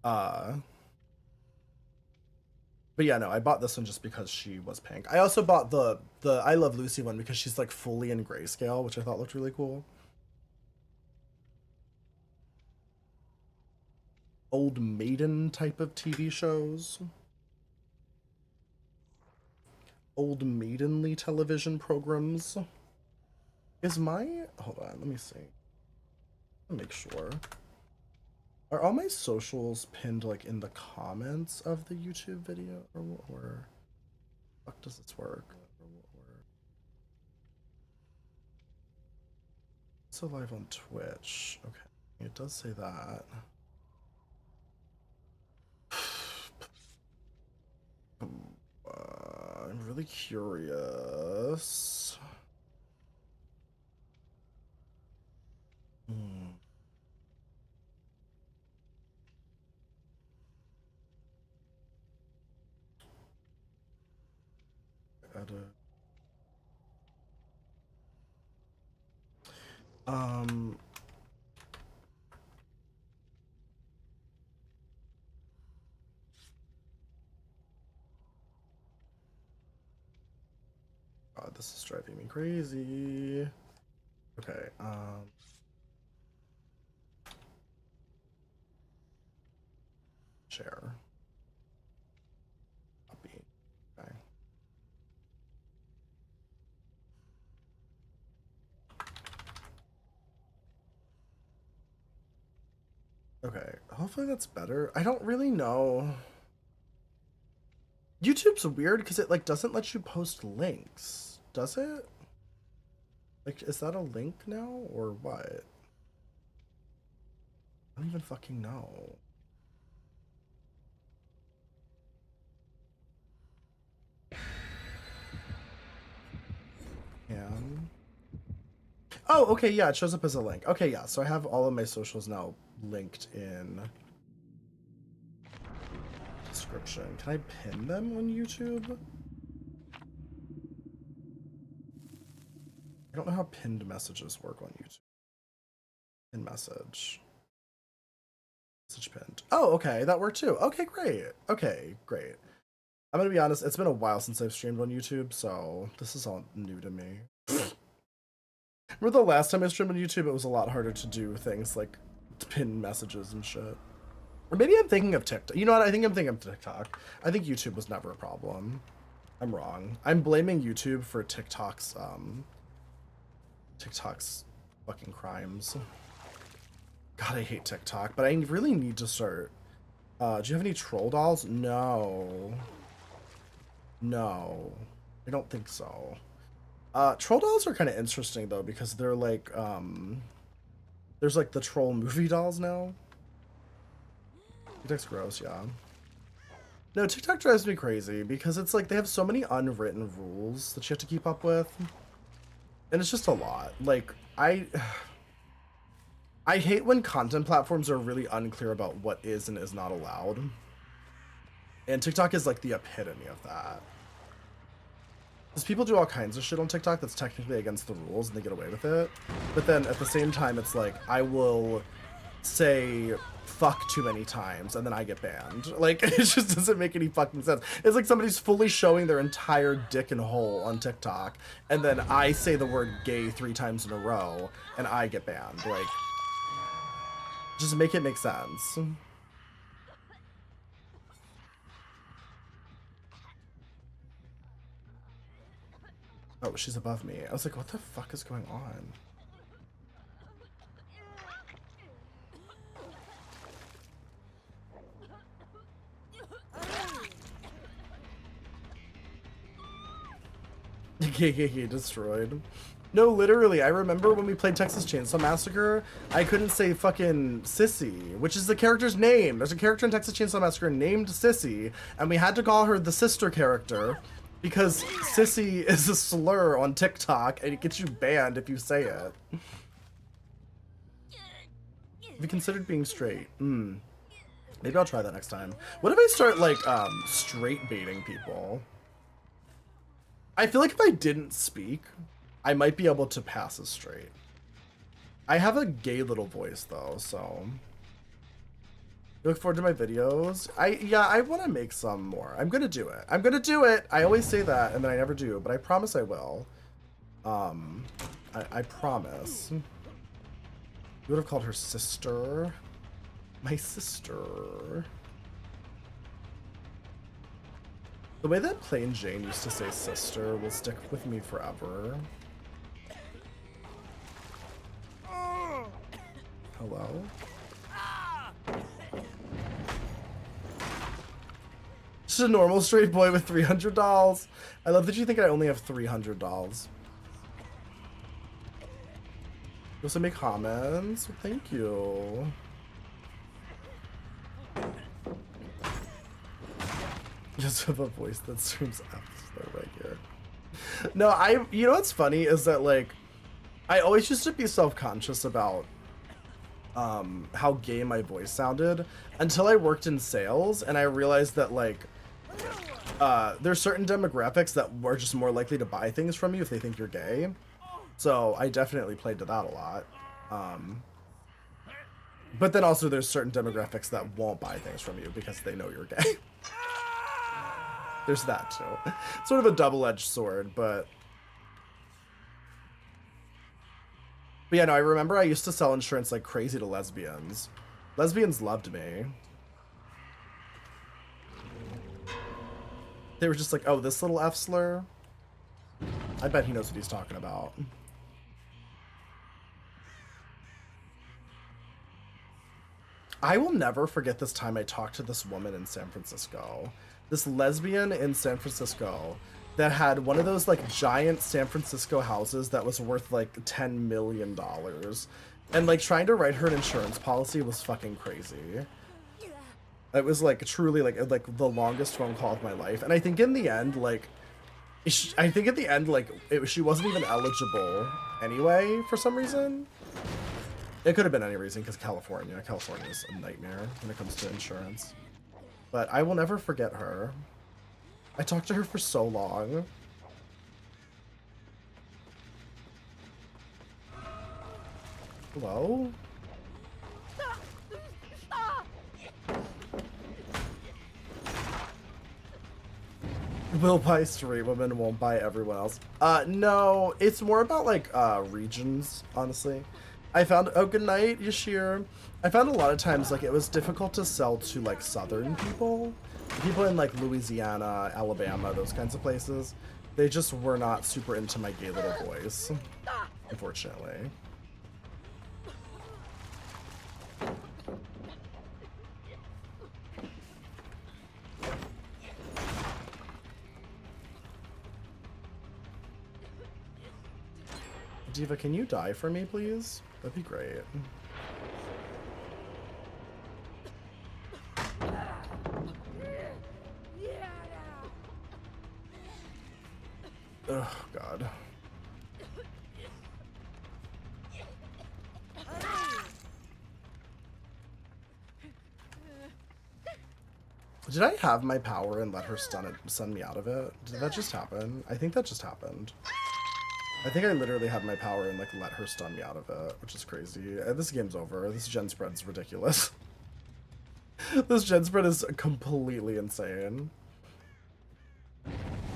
yeah, no, I bought this one just because she was pink. I also bought the I Love Lucy one because she's like fully in grayscale, which I thought looked really cool. Old maiden type of TV shows. Old maidenly television programs. Is my... Hold on, let me see. Let me make sure. Are all my socials pinned like in the comments of the YouTube video? Or fuck does this work? So live on Twitch. Okay, it does say that. I'm really curious. Edit. God, this is driving me crazy. Okay, share. Copy. Okay. Okay, hopefully that's better. I don't really know. YouTube's weird because it like doesn't let you post links, does it? Like, is that a link now or what? I don't even fucking know. can. Oh, okay, yeah, it shows up as a link. Okay, yeah, so I have all of my socials now linked in description. Can I pin them on YouTube? I don't know how pinned messages work on YouTube. Pin message. Message pinned. Oh, okay, that worked too. Okay, great. Okay, great. I'm gonna be honest, it's been a while since I've streamed on YouTube, so this is all new to me. Remember the last time I streamed on YouTube, it was a lot harder to do things like pin messages and shit. Or maybe I'm thinking of TikTok. You know what? I think I'm thinking of TikTok. I think YouTube was never a problem. I'm wrong. I'm blaming YouTube for TikTok's fucking crimes. God, I hate TikTok, but I really need to start. Do you have any troll dolls? No. No. I don't think so. Troll dolls are kind of interesting though, because they're like, there's like the troll movie dolls now. TikTok's gross, yeah. No, TikTok drives me crazy because it's like they have so many unwritten rules that you have to keep up with. And it's just a lot. Like, I hate when content platforms are really unclear about what is and is not allowed. And TikTok is like the epitome of that. Because people do all kinds of shit on TikTok that's technically against the rules and they get away with it. But then at the same time, it's like, I will say fuck too many times and then I get banned. Like, it just doesn't make any fucking sense. It's like somebody's fully showing their entire dick and hole on TikTok and then I say the word gay 3 times in a row and I get banned. Like, just make it make sense. Oh, she's above me. I was like, what the fuck is going on? KKK destroyed. No, literally, I remember when we played Texas Chainsaw Massacre, I couldn't say fucking Sissy, which is the character's name. There's a character in Texas Chainsaw Massacre named Sissy, and we had to call her the sister character because Sissy is a slur on TikTok and it gets you banned if you say it. Have you considered being straight? Maybe I'll try that next time. What if I start like straight baiting people? I feel like if I didn't speak, I might be able to pass as straight. I have a gay little voice though, so you look forward to my videos. I want to make some more. I'm gonna do it. I'm gonna do it. I always say that and then I never do, but I promise I will. I promise. You would have called her sister. My sister. The way that Plain Jane used to say sister will stick with me forever. Hello? Just a normal straight boy with 300 dolls. I love that you think I only have 300 dolls. You also make comments. Well, thank you. Just have a voice that screams F's though right here. No, you know what's funny is that like I always used to be self-conscious about how gay my voice sounded until I worked in sales and I realized that like there's certain demographics that were just more likely to buy things from you if they think you're gay. So I definitely played to that a lot. But then also there's certain demographics that won't buy things from you because they know you're gay. There's that too. Sort of a double-edged sword, but yeah, no, I remember I used to sell insurance like crazy to lesbians. Lesbians loved me. They were just like, oh, this little F slur? I bet he knows what he's talking about. I will never forget this time I talked to this woman in San Francisco. This lesbian in San Francisco that had one of those like giant San Francisco houses that was worth like $10 million. And like trying to write her an insurance policy was fucking crazy. It was like truly like the longest phone call of my life. And I think in the end, like I think at the end, like, she wasn't even eligible anyway for some reason. It could have been any reason because California is a nightmare when it comes to insurance. But I will never forget her. I talked to her for so long. Hello? Will buy straight women, won't buy everyone else. No, it's more about like regions, honestly. I found, oh, good night, Yashir. I found a lot of times like it was difficult to sell to like southern people. People in like Louisiana, Alabama, those kinds of places. They just were not super into my gay little voice, unfortunately. Diva, can you die for me, please? That'd be great. Oh, God. Did I have my power and let her stun me out of it? Did that just happen? I think that just happened. I think I literally had my power and like let her stun me out of it, which is crazy. This game's over. This gen spread's ridiculous. This gen spread is completely insane.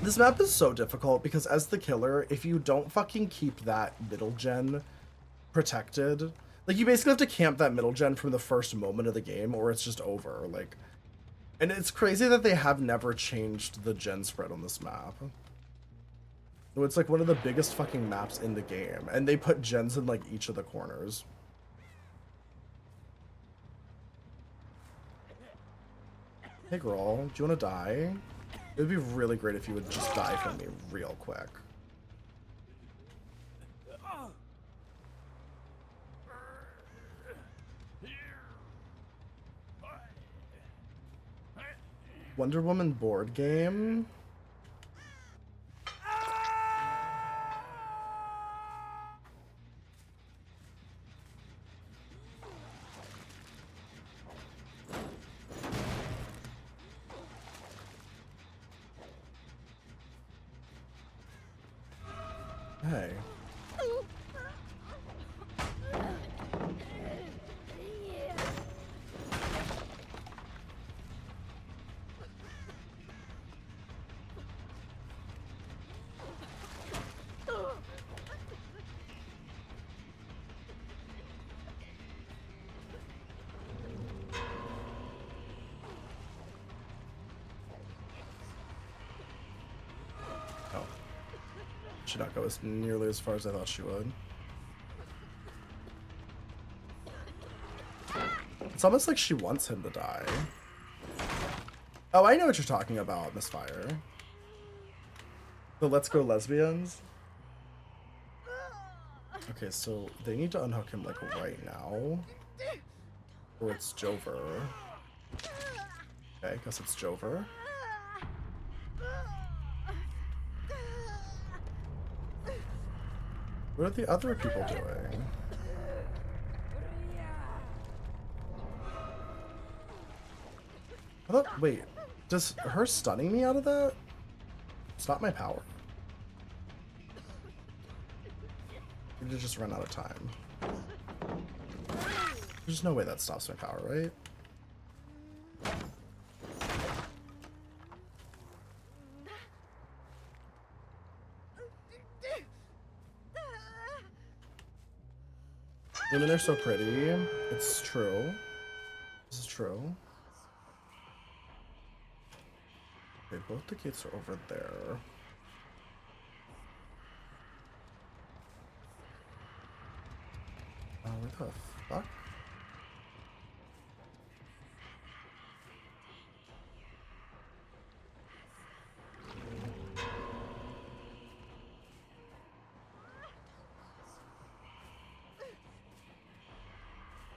This map is so difficult because as the killer, if you don't fucking keep that middle gen protected, like you basically have to camp that middle gen from the first moment of the game or it's just over. Like, and it's crazy that they have never changed the gen spread on this map. It's like one of the biggest fucking maps in the game, and they put gens in like each of the corners. Hey girl, do you want to die? It would be really great if you would just die from me real quick. Wonder Woman board game? Hey. Should not go as nearly as far as I thought she would. It's almost like she wants him to die. Oh, I know what you're talking about, Miss Fire. The Let's Go Lesbians? Okay, so they need to unhook him like right now. Or it's Jover. Okay, I guess it's Jover. What are the other people doing? I thought, wait, does her stunning me out of that? It's not my power. We did just run out of time. There's no way that stops my power, right? Women are so pretty. It's true. This is true. Okay, both the gates are over there. Oh, what the fuck?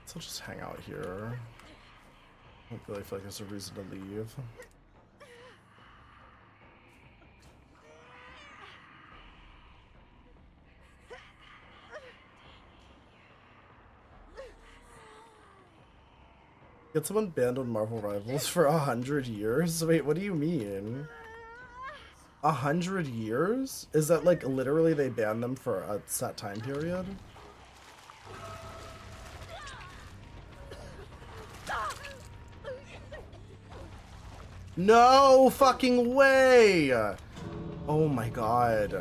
So I'll just hang out here. I don't really feel like there's a reason to leave. Get someone banned on Marvel Rivals for 100 years? Wait, what do you mean? 100 years? Is that like literally they banned them for a set time period? No fucking way! Oh my god.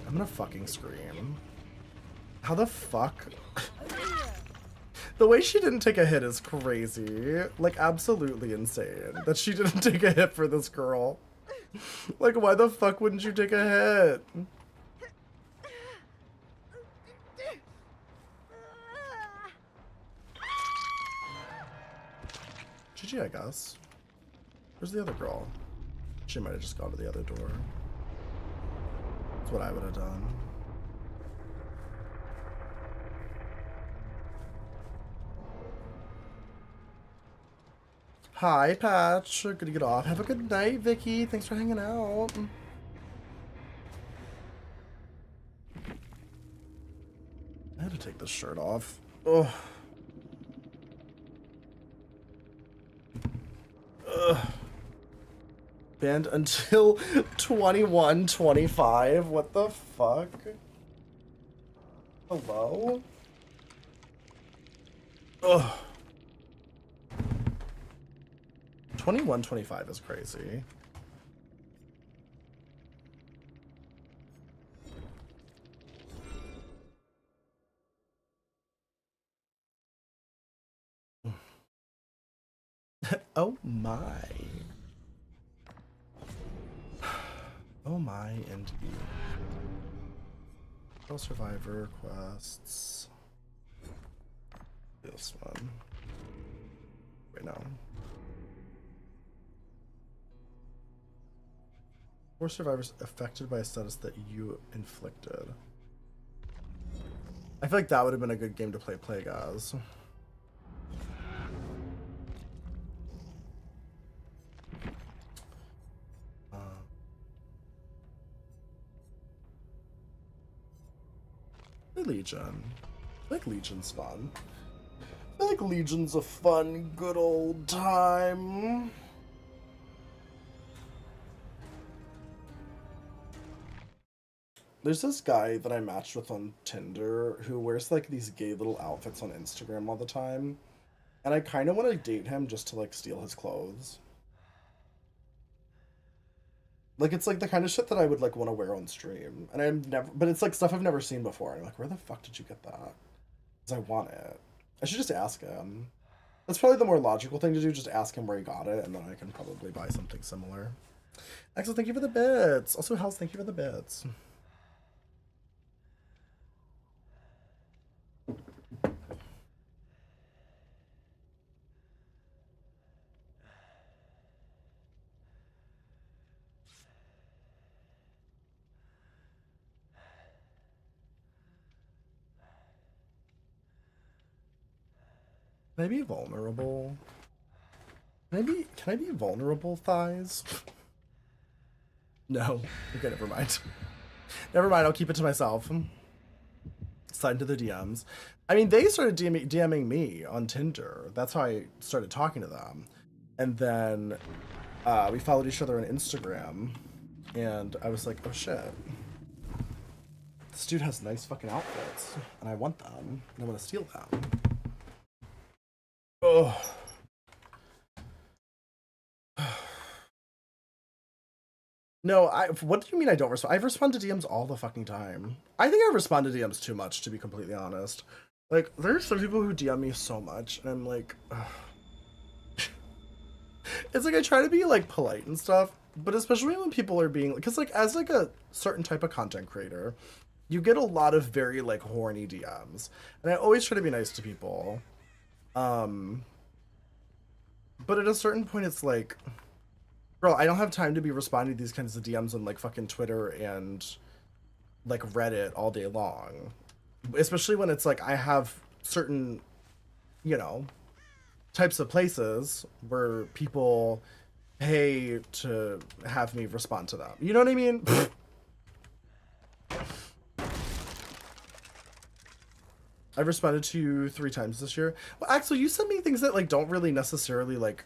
I'm gonna fucking scream. How the fuck? The way she didn't take a hit is crazy. Like, absolutely insane. That she didn't take a hit for this girl. Like, why the fuck wouldn't you take a hit? GG, I guess. Where's the other girl? She might have just gone to the other door. That's what I would have done. Hi, Patch. Good to get off. Have a good night, Vicky. Thanks for hanging out. I had to take this shirt off. Ugh. Ugh. Banned until 21-25. What the fuck? Hello? Ugh. 21-25 is crazy. Oh my. Oh my indeed. All survivor quests. This one. Wait, no. 4 survivors affected by a status that you inflicted. I feel like that would have been a good game to play Plague as. Legion. I think Legion's fun. I think Legion's a fun, good old time. There's this guy that I matched with on Tinder who wears like these gay little outfits on Instagram all the time. And I kind of want to date him just to like steal his clothes. Like, it's like the kind of shit that I would like want to wear on stream. And I'm never, but it's like stuff I've never seen before. And I'm like, where the fuck did you get that? Because I want it. I should just ask him. That's probably the more logical thing to do, just ask him where he got it, and then I can probably buy something similar. Axel, thank you for the bits. Also, House, thank you for the bits. Can I be vulnerable? Can I be vulnerable, Thighs? No. Okay, never mind. Never mind, I'll keep it to myself. Slide into the DMs. I mean, they started DMing me on Tinder. That's how I started talking to them. And then we followed each other on Instagram. And I was like, oh shit. This dude has nice fucking outfits. And I want them. And I want to steal them. Oh. No, what do you mean I don't respond? I respond to DMs all the fucking time. I think I respond to DMs too much, to be completely honest. Like, there's some people who DM me so much, and I'm like, ugh. It's like I try to be like polite and stuff, but especially when people are being, because like as like a certain type of content creator, you get a lot of very like horny DMs, and I always try to be nice to people. But at a certain point, it's like, bro, I don't have time to be responding to these kinds of DMs on like fucking Twitter and like Reddit all day long. Especially when it's like I have certain, you know, types of places where people pay to have me respond to them. You know what I mean? I've responded to you 3 times this year. Well, Axel, you send me things that like don't really necessarily like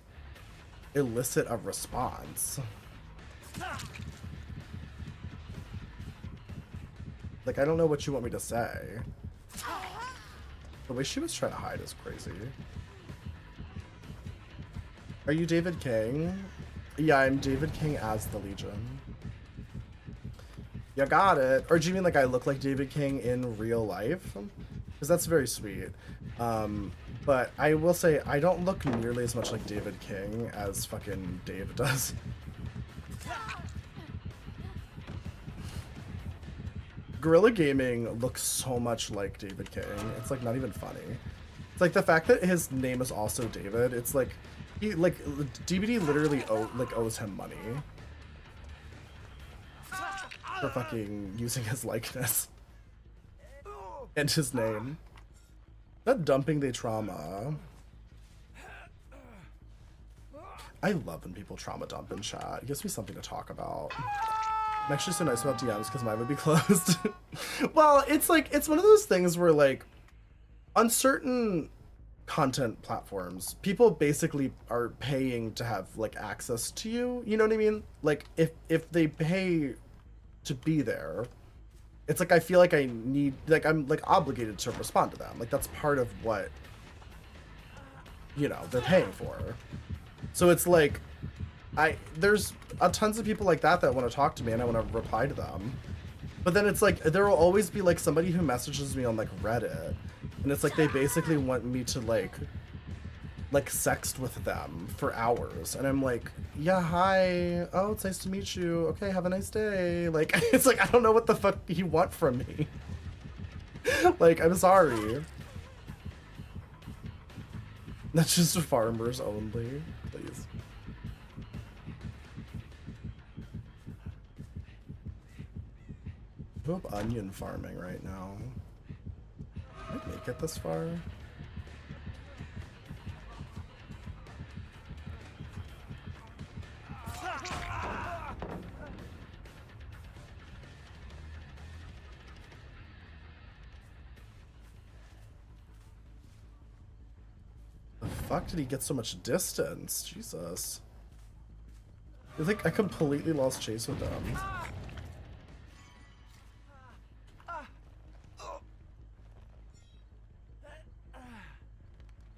elicit a response. Like, I don't know what you want me to say. The way she was trying to hide is crazy. Are you David King? Yeah, I'm David King as the Legion. You got it. Or do you mean like I look like David King in real life? Because that's very sweet. But I will say I don't look nearly as much like David King as fucking Dave does. Guerrilla Gaming looks so much like David King. It's like not even funny. It's like the fact that his name is also David. It's like he like DBD literally owes him money for fucking using his likeness and his name. That dumping the trauma. I love when people trauma dump in chat. It gives me something to talk about. I'm actually so nice about DMs because mine would be closed. Well, it's like, it's one of those things where like on certain content platforms, people basically are paying to have like access to you. You know what I mean? Like if they pay to be there, it's like I feel like I need, like I'm like obligated to respond to them. Like that's part of what, you know, they're paying for. So it's like there's tons of people like that want to talk to me and I want to reply to them. But then it's like there will always be like somebody who messages me on like Reddit, and it's like they basically want me to like sext with them for hours, and I'm like, yeah, hi, oh, it's nice to meet you, okay, have a nice day. Like it's like I don't know what the fuck you want from me. Like, I'm sorry. That's just farmers only, please. I hope onion farming right now. Can I make it this far? The fuck did he get so much distance? Jesus. I think I completely lost chase with them.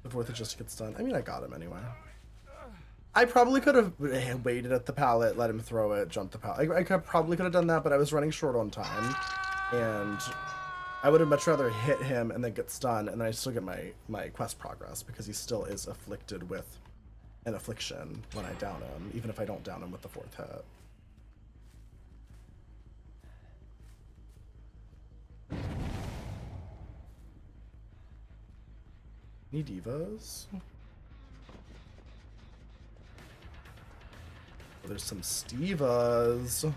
Before it just gets done. I mean, I got him anyway. I probably could have waited at the pallet, let him throw it, jump the pallet. I probably could have done that, but I was running short on time. And I would have much rather hit him and then get stunned, and then I still get my quest progress, because he still is afflicted with an affliction when I down him, even if I don't down him with the 4th hit. Any divas? Oh, there's some Stevas.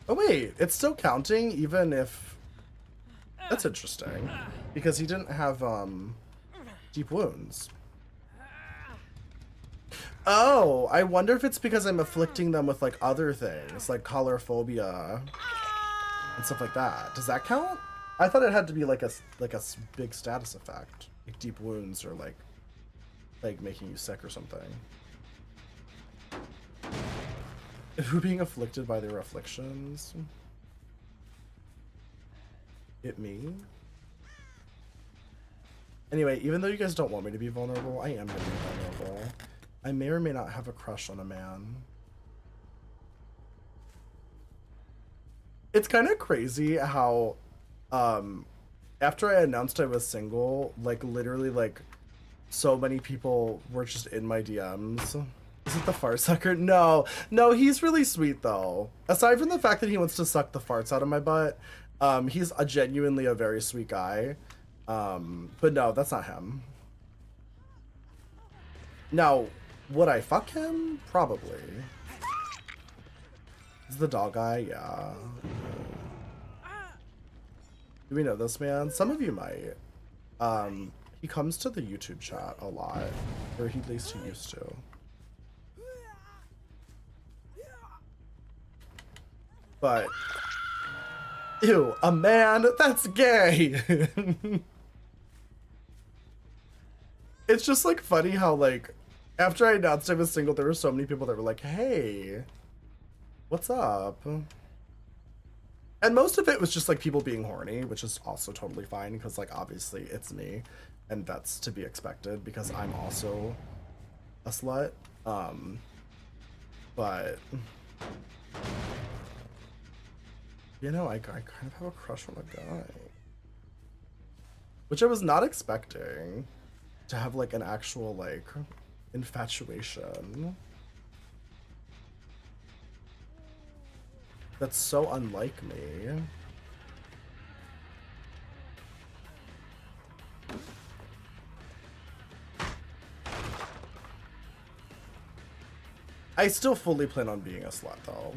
Oh wait, it's still counting even if... That's interesting. Because he didn't have deep wounds. Oh, I wonder if it's because I'm afflicting them with like other things, like colorophobia and stuff like that. Does that count? I thought it had to be like a big status effect, like deep wounds or like making you sick or something. Who being afflicted by their afflictions? It me? Anyway, even though you guys don't want me to be vulnerable, I am gonna be vulnerable. I may or may not have a crush on a man. It's kind of crazy how, after I announced I was single, like literally like so many people were just in my DMs. Is it the fart sucker? No, he's really sweet though. Aside from the fact that he wants to suck the farts out of my butt, he's genuinely a very sweet guy. But no, that's not him. Now, would I fuck him? Probably. Is the dog guy? Yeah. Do we know this man? Some of you might. He comes to the YouTube chat a lot, or at least he used to. But ew, a man? That's gay. It's just like funny how like after I announced I was single, there were so many people that were like, hey, what's up? And most of it was just like people being horny, which is also totally fine because like obviously it's me and that's to be expected because I'm also a slut. But you know, I kind of have a crush on a guy, which I was not expecting to have like an actual like infatuation. That's so unlike me. I still fully plan on being a slut though.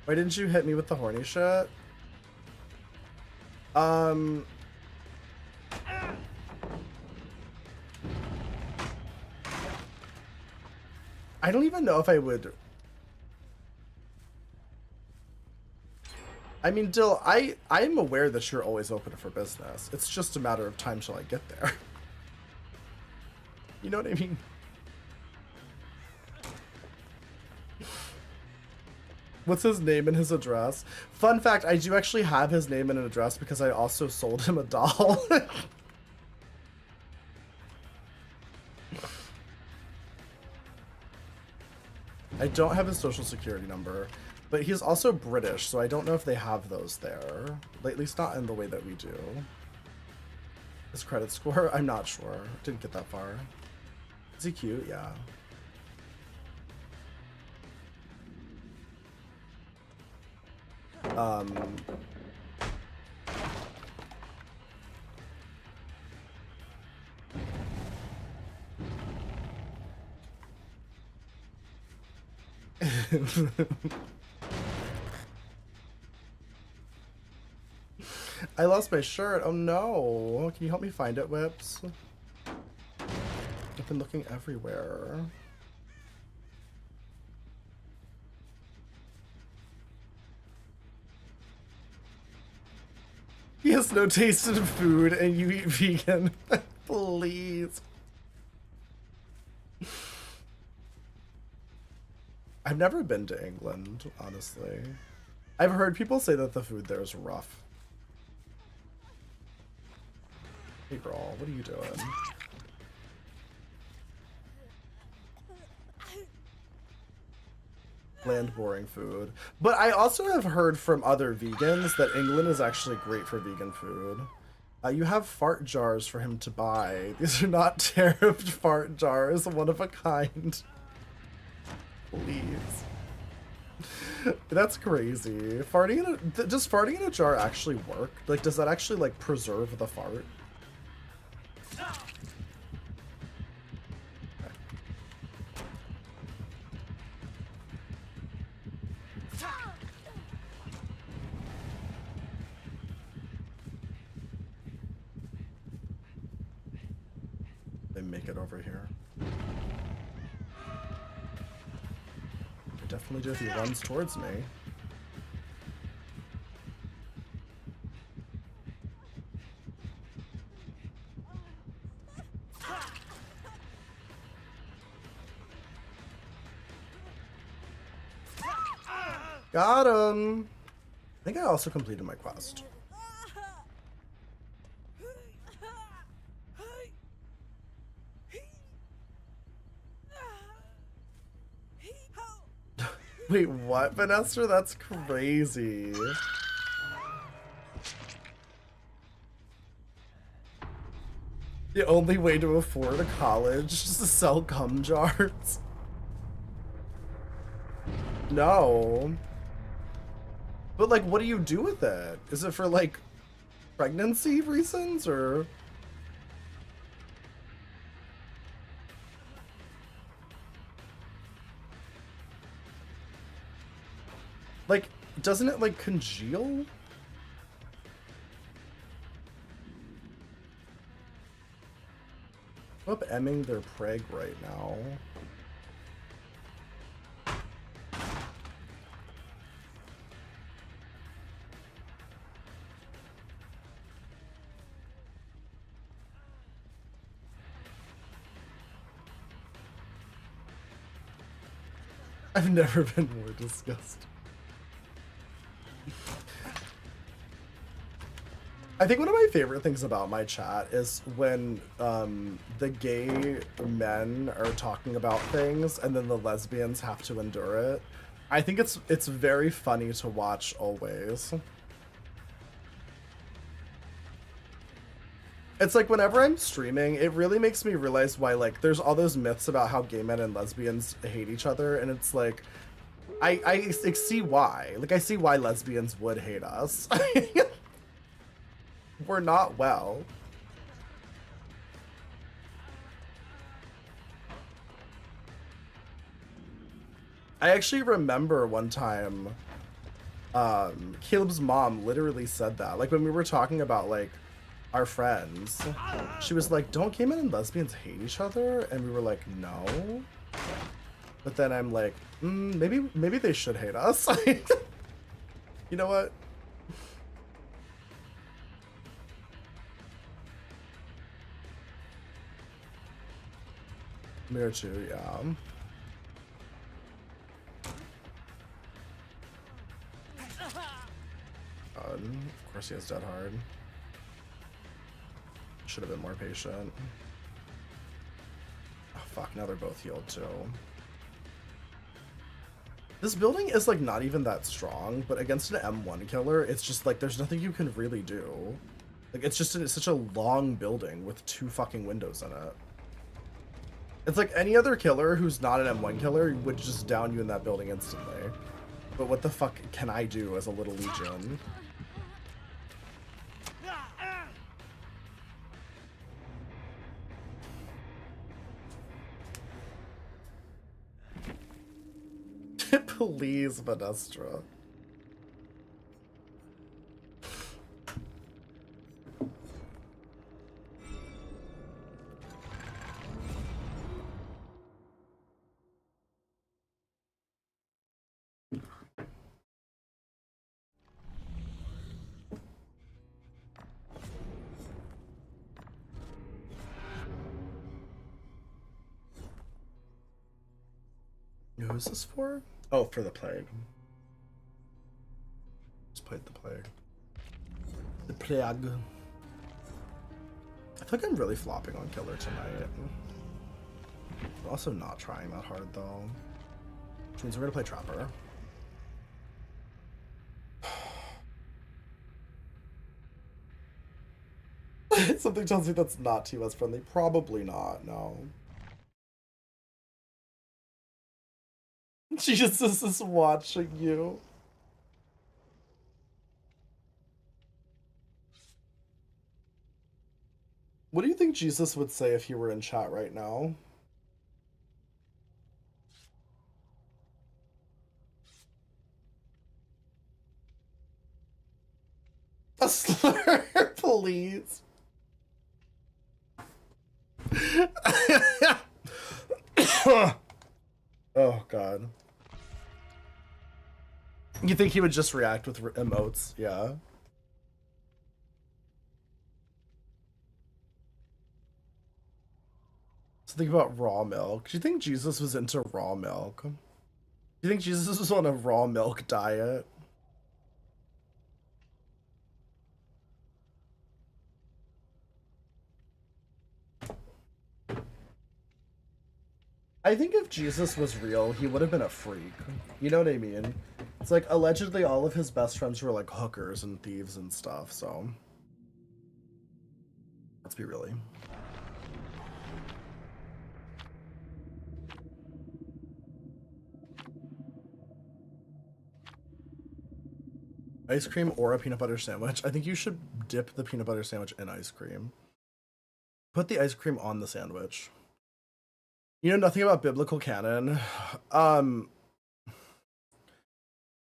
Why didn't you hit me with the horny shit? I don't even know if I would. I mean, Dill, I'm aware that you're always open for business. It's just a matter of time till I get there. You know what I mean? What's his name and his address? Fun fact, I do actually have his name and an address because I also sold him a doll. I don't have his social security number, but he's also British, so I don't know if they have those there. At least not in the way that we do. His credit score? I'm not sure. Didn't get that far. Is he cute? Yeah. I lost my shirt. Oh no. Can you help me find it, Whips? I've been looking everywhere. He has no taste in food and you eat vegan. Please. I've never been to England, honestly. I've heard people say that the food there is rough. Hey girl, what are you doing? Bland, boring food. But I also have heard from other vegans that England is actually great for vegan food. You have fart jars for him to buy. These are not tariffed fart jars, one of a kind. Please. That's crazy. Farting in a, does farting in a jar actually work? Like, does that actually like preserve the fart? They make it over here. I definitely do if he runs towards me. Got him! I think I also completed my quest. Wait, what, Vanessa? That's crazy. The only way to afford a college is to sell cum jars. No. But like, what do you do with it? Is it for like pregnancy reasons or? Like, doesn't it like congeal? I'm up emming their preg right now. I've never been more disgusted. I think one of my favorite things about my chat is when the gay men are talking about things and then the lesbians have to endure it. I think it's very funny to watch always. It's like whenever I'm streaming, it really makes me realize why like there's all those myths about how gay men and lesbians hate each other, and it's like I see why. Like I see why lesbians would hate us. We're not well. I actually remember one time Caleb's mom literally said that. Like when we were talking about like our friends, she was like, don't gay men and lesbians hate each other? And we were like, no. But then I'm like, maybe they should hate us. You know what? Mirror 2, yeah. Of course he has dead hard. Should have been more patient. Oh, fuck, now they're both healed too. This building is like not even that strong, but against an M1 killer, it's just like there's nothing you can really do. Like it's just such a long building with 2 fucking windows in it. It's like any other killer who's not an M1 killer would just down you in that building instantly. But what the fuck can I do as a little legion? Please, Vanestra. Who is this for? Oh, for the plague. Just played the plague. The plague. I feel like I'm really flopping on killer tonight. I'm also not trying that hard though. Which means we're gonna play Trapper. Something tells me that's not TOS friendly. Probably not, no. Jesus is watching you. What do you think Jesus would say if he were in chat right now? A slur, please. Oh, God. You think he would just react with emotes? Yeah. So think about raw milk. Do you think Jesus was into raw milk? Do you think Jesus was on a raw milk diet? I think if Jesus was real, he would have been a freak. You know what I mean? It's like, allegedly all of his best friends were like hookers and thieves and stuff, so. Let's be really. Ice cream or a peanut butter sandwich? I think you should dip the peanut butter sandwich in ice cream. Put the ice cream on the sandwich. You know nothing about biblical canon.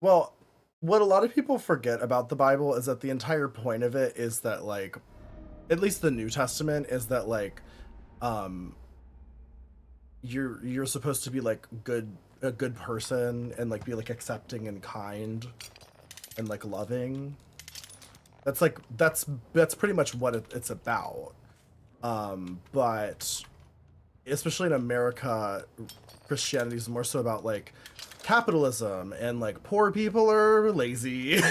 Well, what a lot of people forget about the Bible is that the entire point of it is that, like, at least the New Testament is that, like, you're supposed to be like a good person and like be like accepting and kind and like loving. That's like that's pretty much what it's about. But especially in America, Christianity is more so about like capitalism and like poor people are lazy.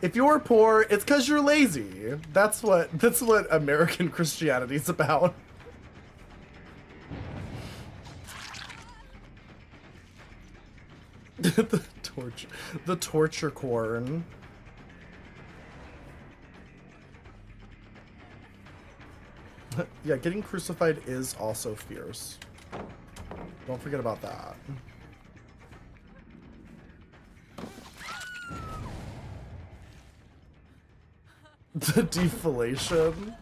If you're poor, it's because you're lazy. That's what American Christianity is about. the torture corn. Yeah, getting crucified is also fierce. Don't forget about that. The deflation.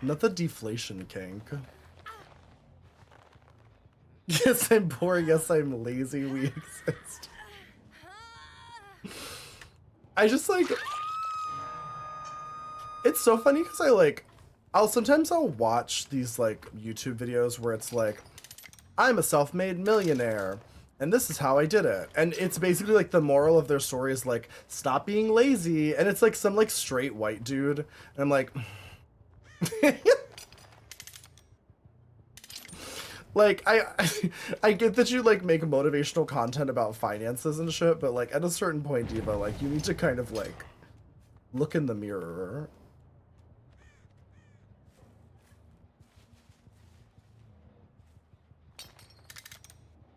Not the deflation kink. Yes, I'm poor. Yes, I'm lazy. We exist. I just like... It's so funny because I'll watch these like YouTube videos where it's like, I'm a self-made millionaire and this is how I did it. And it's basically like the moral of their story is like, stop being lazy. And it's like some like straight white dude. And I'm like, like, I get that you like make motivational content about finances and shit, but like at a certain point, Diva, like you need to kind of like look in the mirror.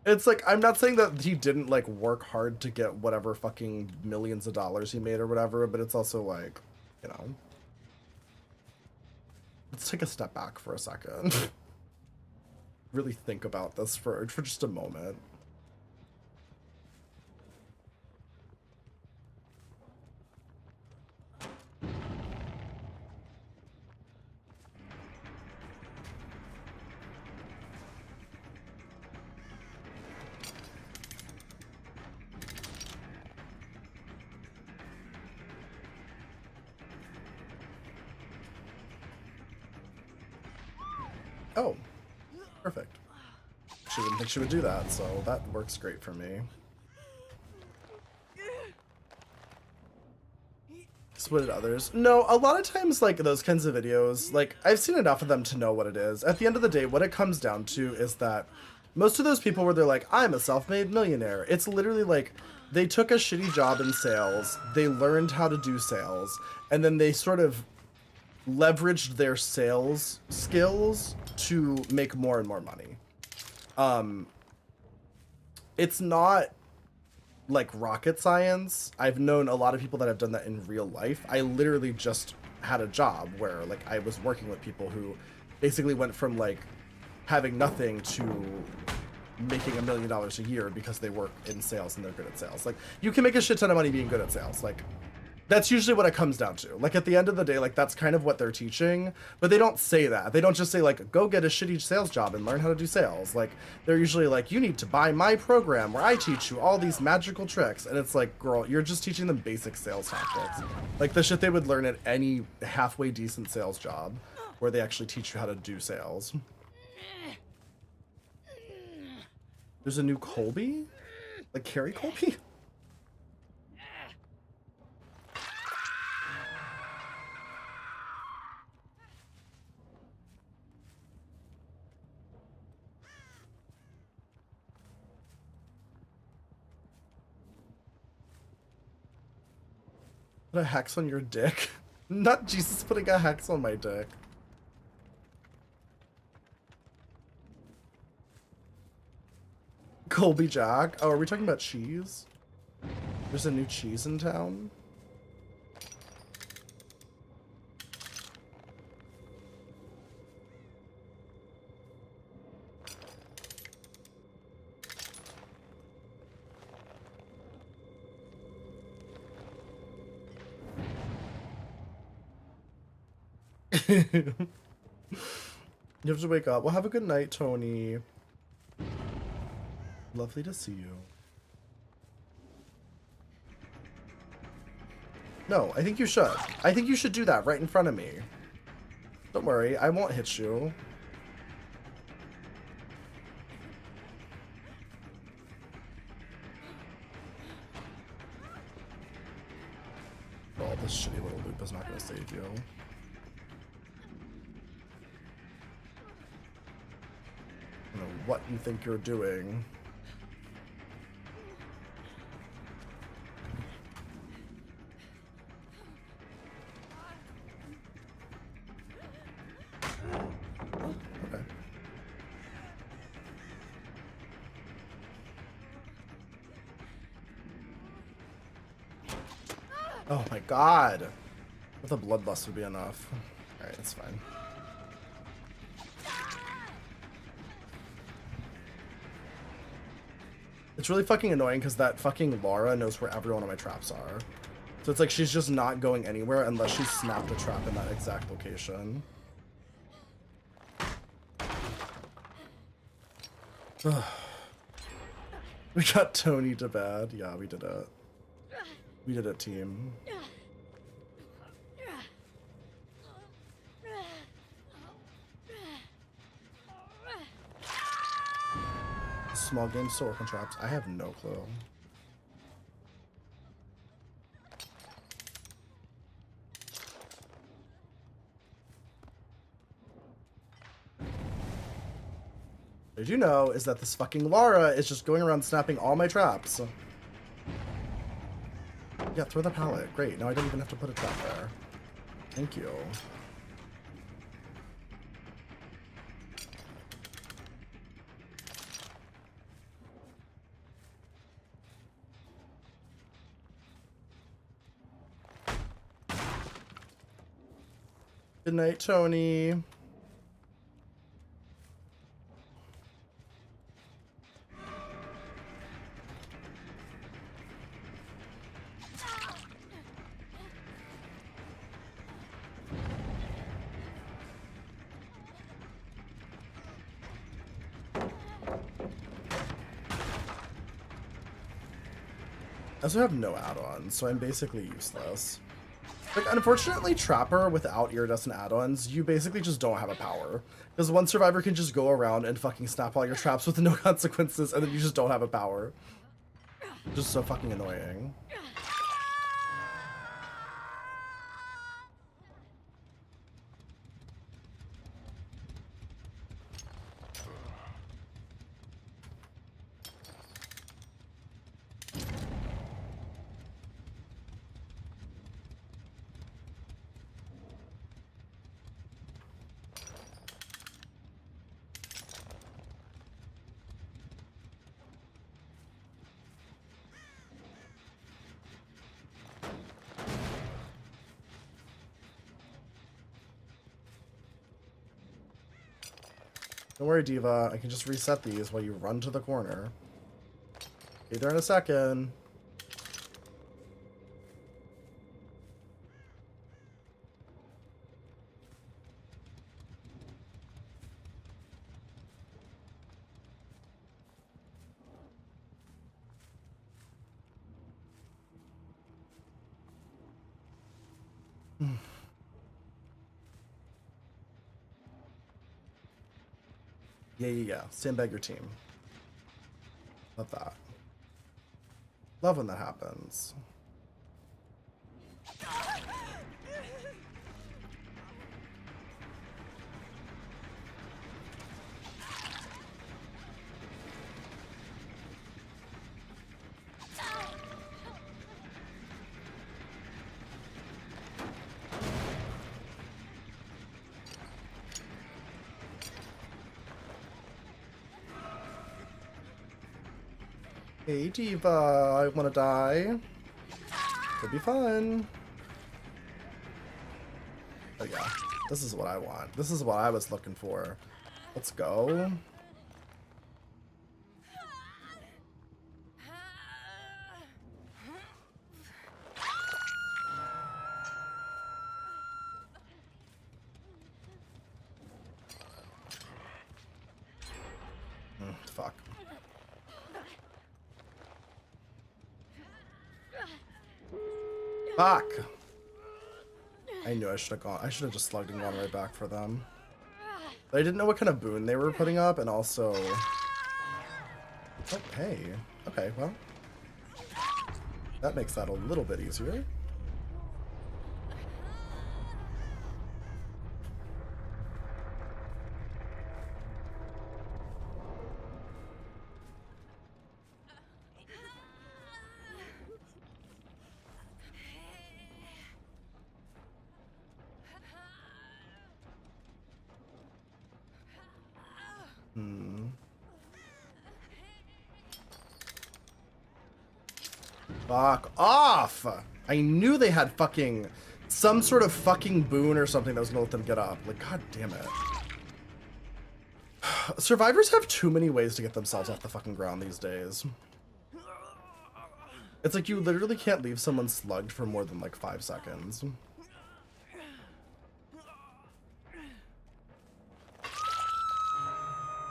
It's like, I'm not saying that he didn't like work hard to get whatever fucking millions of dollars he made or whatever, but it's also like, you know, let's take a step back for a second. Really think about this for just a moment. Oh, perfect. She didn't think she would do that, so that works great for me. Split others. No, a lot of times, like, those kinds of videos, like, I've seen enough of them to know what it is. At the end of the day, what it comes down to is that most of those people where they're like, I'm a self-made millionaire, it's literally like, they took a shitty job in sales, they learned how to do sales, and then they sort of leveraged their sales skills to make more and more money. It's not like rocket science. I've known a lot of people that have done that in real life. I literally just had a job where like I was working with people who basically went from like having nothing to making $1 million a year because they work in sales and they're good at sales. Like, you can make a shit ton of money being good at sales. Like, that's usually what it comes down to. Like, at the end of the day, like, that's kind of what they're teaching, but they don't say that. They don't just say, like, go get a shitty sales job and learn how to do sales. Like, they're usually like, you need to buy my program where I teach you all these magical tricks. And it's like, girl, you're just teaching them basic sales tactics. Like, the shit they would learn at any halfway decent sales job where they actually teach you how to do sales. There's a new Colby? Like, Carrie Colby? Put a hex on your dick? Not Jesus putting a hex on my dick. Colby Jack? Oh, are we talking about cheese? There's a new cheese in town? You have to wake up. Well, have a good night, Tony. Lovely to see you. No, I think you should. I think you should do that right in front of me. Don't worry, I won't hit you. Oh, this shitty little loop is not going to save you. what you think you're doing. Okay. Oh my god. With a bloodlust would be enough. Alright, it's fine. It's really fucking annoying because that fucking Laura knows where every one of my traps are. So it's like she's just not going anywhere unless she snapped a trap in that exact location. We got Tony to bed. Yeah, we did it. We did it, team. Small games still work on traps. I have no clue. What I do know is that this fucking Lara is just going around snapping all my traps. Yeah, throw the pallet. Great. Now I don't even have to put a trap there. Thank you. Good night, Tony. I also have no add-ons, so I'm basically useless. Like, unfortunately, Trapper without iridescent add-ons, you basically just don't have a power. Because one survivor can just go around and fucking snap all your traps with no consequences, and then you just don't have a power. Just so fucking annoying. Don't worry, Diva. I can just reset these while you run to the corner. Be there in a second. Yeah. Sandbag your team. Love that. Love when that happens. Hey, Diva, I wanna die. Could be fun. Oh yeah, this is what I want. This is what I was looking for. Let's go. Fuck. Fuck! I knew I should have gone. I should have just slugged and gone right back for them. But I didn't know what kind of boon they were putting up, and also... Oh, hey. Okay, well. That makes that a little bit easier. Hmm. Fuck off! I knew they had fucking some sort of fucking boon or something that was gonna let them get up. Like, god damn it. Survivors have too many ways to get themselves off the fucking ground these days. It's like you literally can't leave someone slugged for more than like 5 seconds.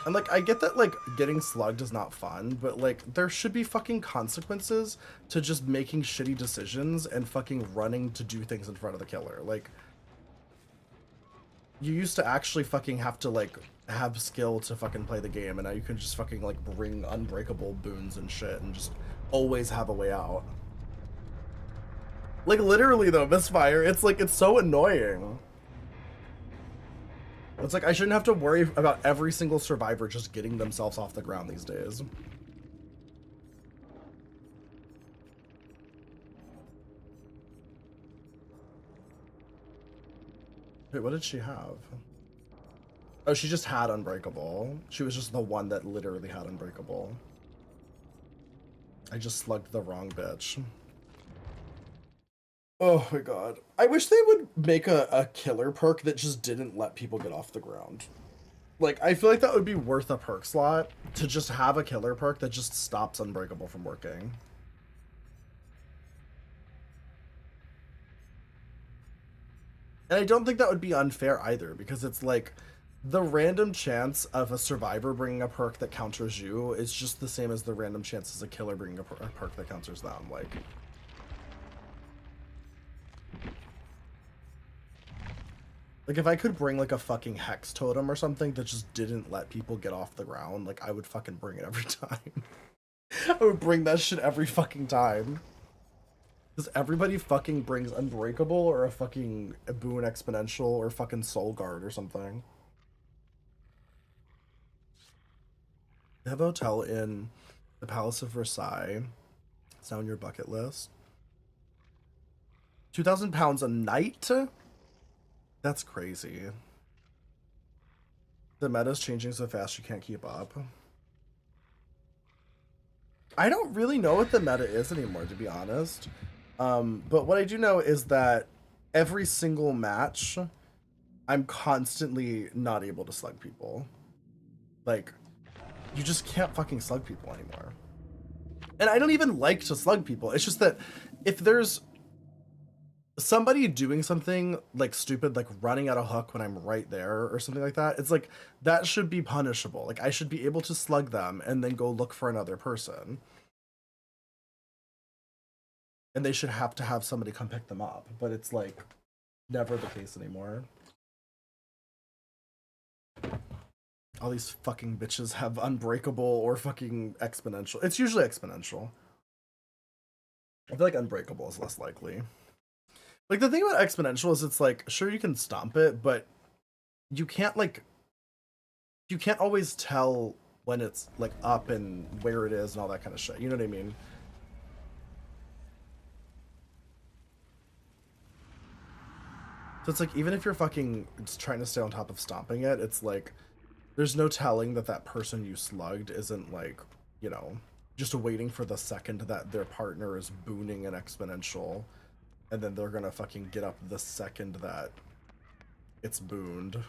And like, I get that like getting slugged is not fun, but like there should be fucking consequences to just making shitty decisions and fucking running to do things in front of the killer. Like, you used to actually fucking have to like have skill to fucking play the game, and now you can just fucking like bring unbreakable boons and shit and just always have a way out. Like literally though, Misfire, it's like, it's so annoying. It's like I shouldn't have to worry about every single survivor just getting themselves off the ground these days. Wait, what did she have? Oh, she just had Unbreakable. She was just the one that literally had Unbreakable. I just slugged the wrong bitch. Oh my god. I wish they would make a killer perk that just didn't let people get off the ground. Like, I feel like that would be worth a perk slot, to just have a killer perk that just stops Unbreakable from working. And I don't think that would be unfair either, because it's like, the random chance of a survivor bringing a perk that counters you is just the same as the random chance as a killer bringing a perk that counters them. Like, if I could bring like a fucking hex totem or something that just didn't let people get off the ground, like, I would fucking bring it every time. I would bring that shit every fucking time. Because everybody fucking brings Unbreakable or a fucking Boon Exponential or fucking Soul Guard or something. They have a hotel in the Palace of Versailles. It's now on your bucket list. 2,000 pounds a night? That's crazy. The meta's changing so fast you can't keep up. I don't really know what the meta is anymore, to be honest. But what I do know is that every single match, I'm constantly not able to slug people. Like, you just can't fucking slug people anymore. And I don't even like to slug people. It's just that if there's somebody doing something like stupid, like running at a hook when I'm right there or something like that, it's like, that should be punishable. Like, I should be able to slug them and then go look for another person. And they should have to have somebody come pick them up. But it's like never the case anymore. All these fucking bitches have Unbreakable or fucking Exponential. It's usually Exponential. I feel like Unbreakable is less likely. Like, the thing about Exponential is it's like, sure, you can stomp it, but you can't, like, you can't always tell when it's, like, up and where it is and all that kind of shit. You know what I mean? So it's like, even if you're fucking just trying to stay on top of stomping it, it's like, there's no telling that that person you slugged isn't, like, you know, just waiting for the second that their partner is booning an Exponential, and then they're gonna fucking get up the second that it's booned.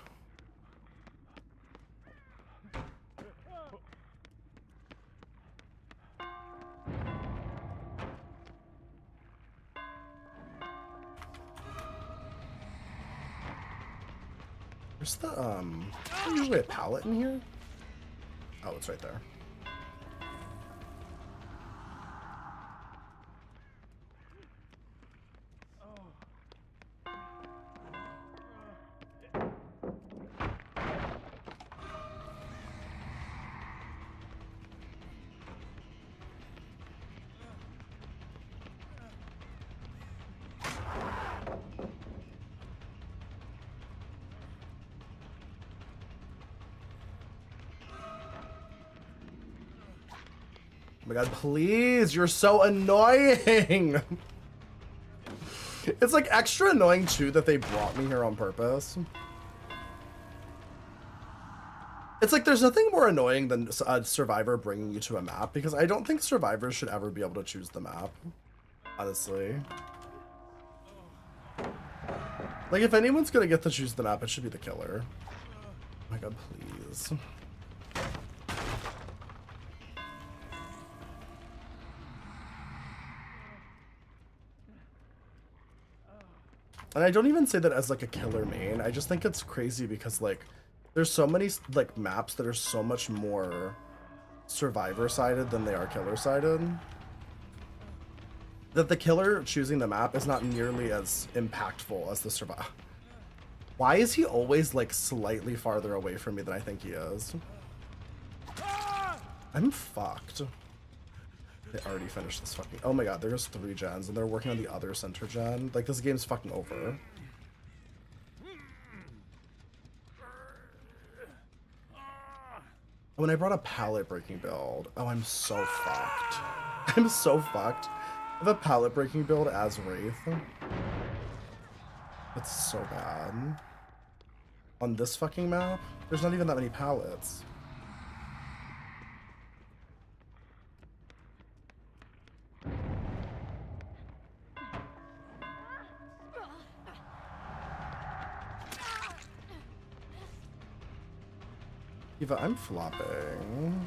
There's the, there's usually a pallet in here? Oh, it's right there. Oh my god, please, you're so annoying! It's like extra annoying too that they brought me here on purpose. It's like there's nothing more annoying than a survivor bringing you to a map, because I don't think survivors should ever be able to choose the map, honestly. Like, if anyone's gonna get to choose the map, it should be the killer. Oh my god, please. And I don't even say that as like a killer main. I just think it's crazy because like there's so many like maps that are so much more survivor sided than they are killer sided, that the killer choosing the map is not nearly as impactful as the survivor. Why is he always like slightly farther away from me than I think he is? I'm fucked. They already finished this fucking... Oh my god, there's 3 gens, and they're working on the other center gen. Like, this game's fucking over. When I brought a pallet breaking build... Oh, I'm so fucked. I'm so fucked. I have a pallet breaking build as Wraith. It's so bad. On this fucking map, there's not even that many pallets. Eva, I'm flopping.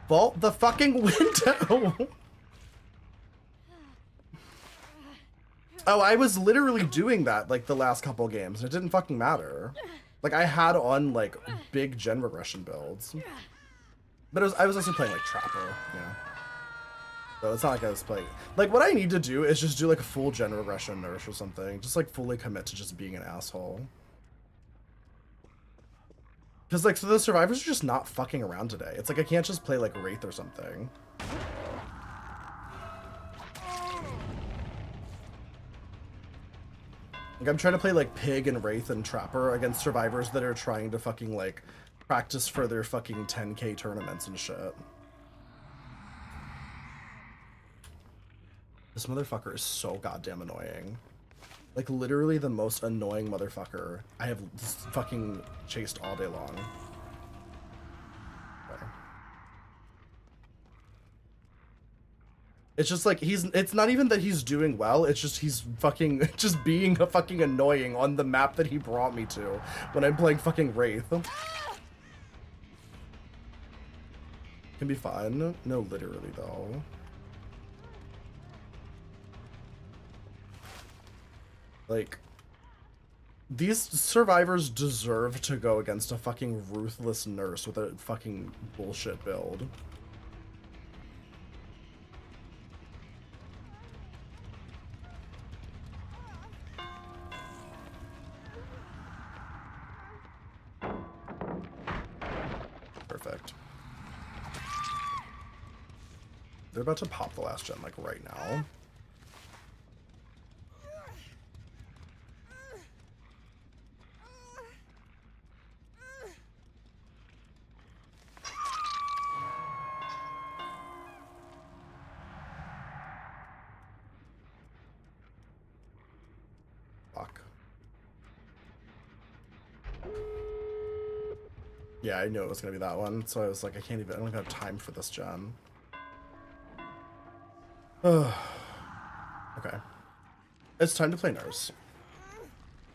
Vault the fucking window! Oh, I was literally doing that like the last couple games, and it didn't fucking matter. Like, I had on like big gen regression builds. But I was also playing like Trapper, you know. So it's not like I was playing... Like, what I need to do is just do like a full gen regression nurse or something. Just like fully commit to just being an asshole. Because like, so the survivors are just not fucking around today. It's like I can't just play like Wraith or something. Like, I'm trying to play like Pig and Wraith and Trapper against survivors that are trying to fucking like practice for their fucking 10k tournaments and shit. This motherfucker is so goddamn annoying. Like, literally the most annoying motherfucker I have fucking chased all day long. Okay. It's just like, it's not even that he's doing well, it's just he's fucking, just being a fucking annoying on the map that he brought me to when I'm playing fucking Wraith. Can be fun. No, literally though. Like, these survivors deserve to go against a fucking ruthless nurse with a fucking bullshit build. Perfect. They're about to pop the last gen, like, right now. Fuck. Yeah, I knew it was gonna be that one, so I was like, I don't even have time for this gen. Okay. It's time to play nurse.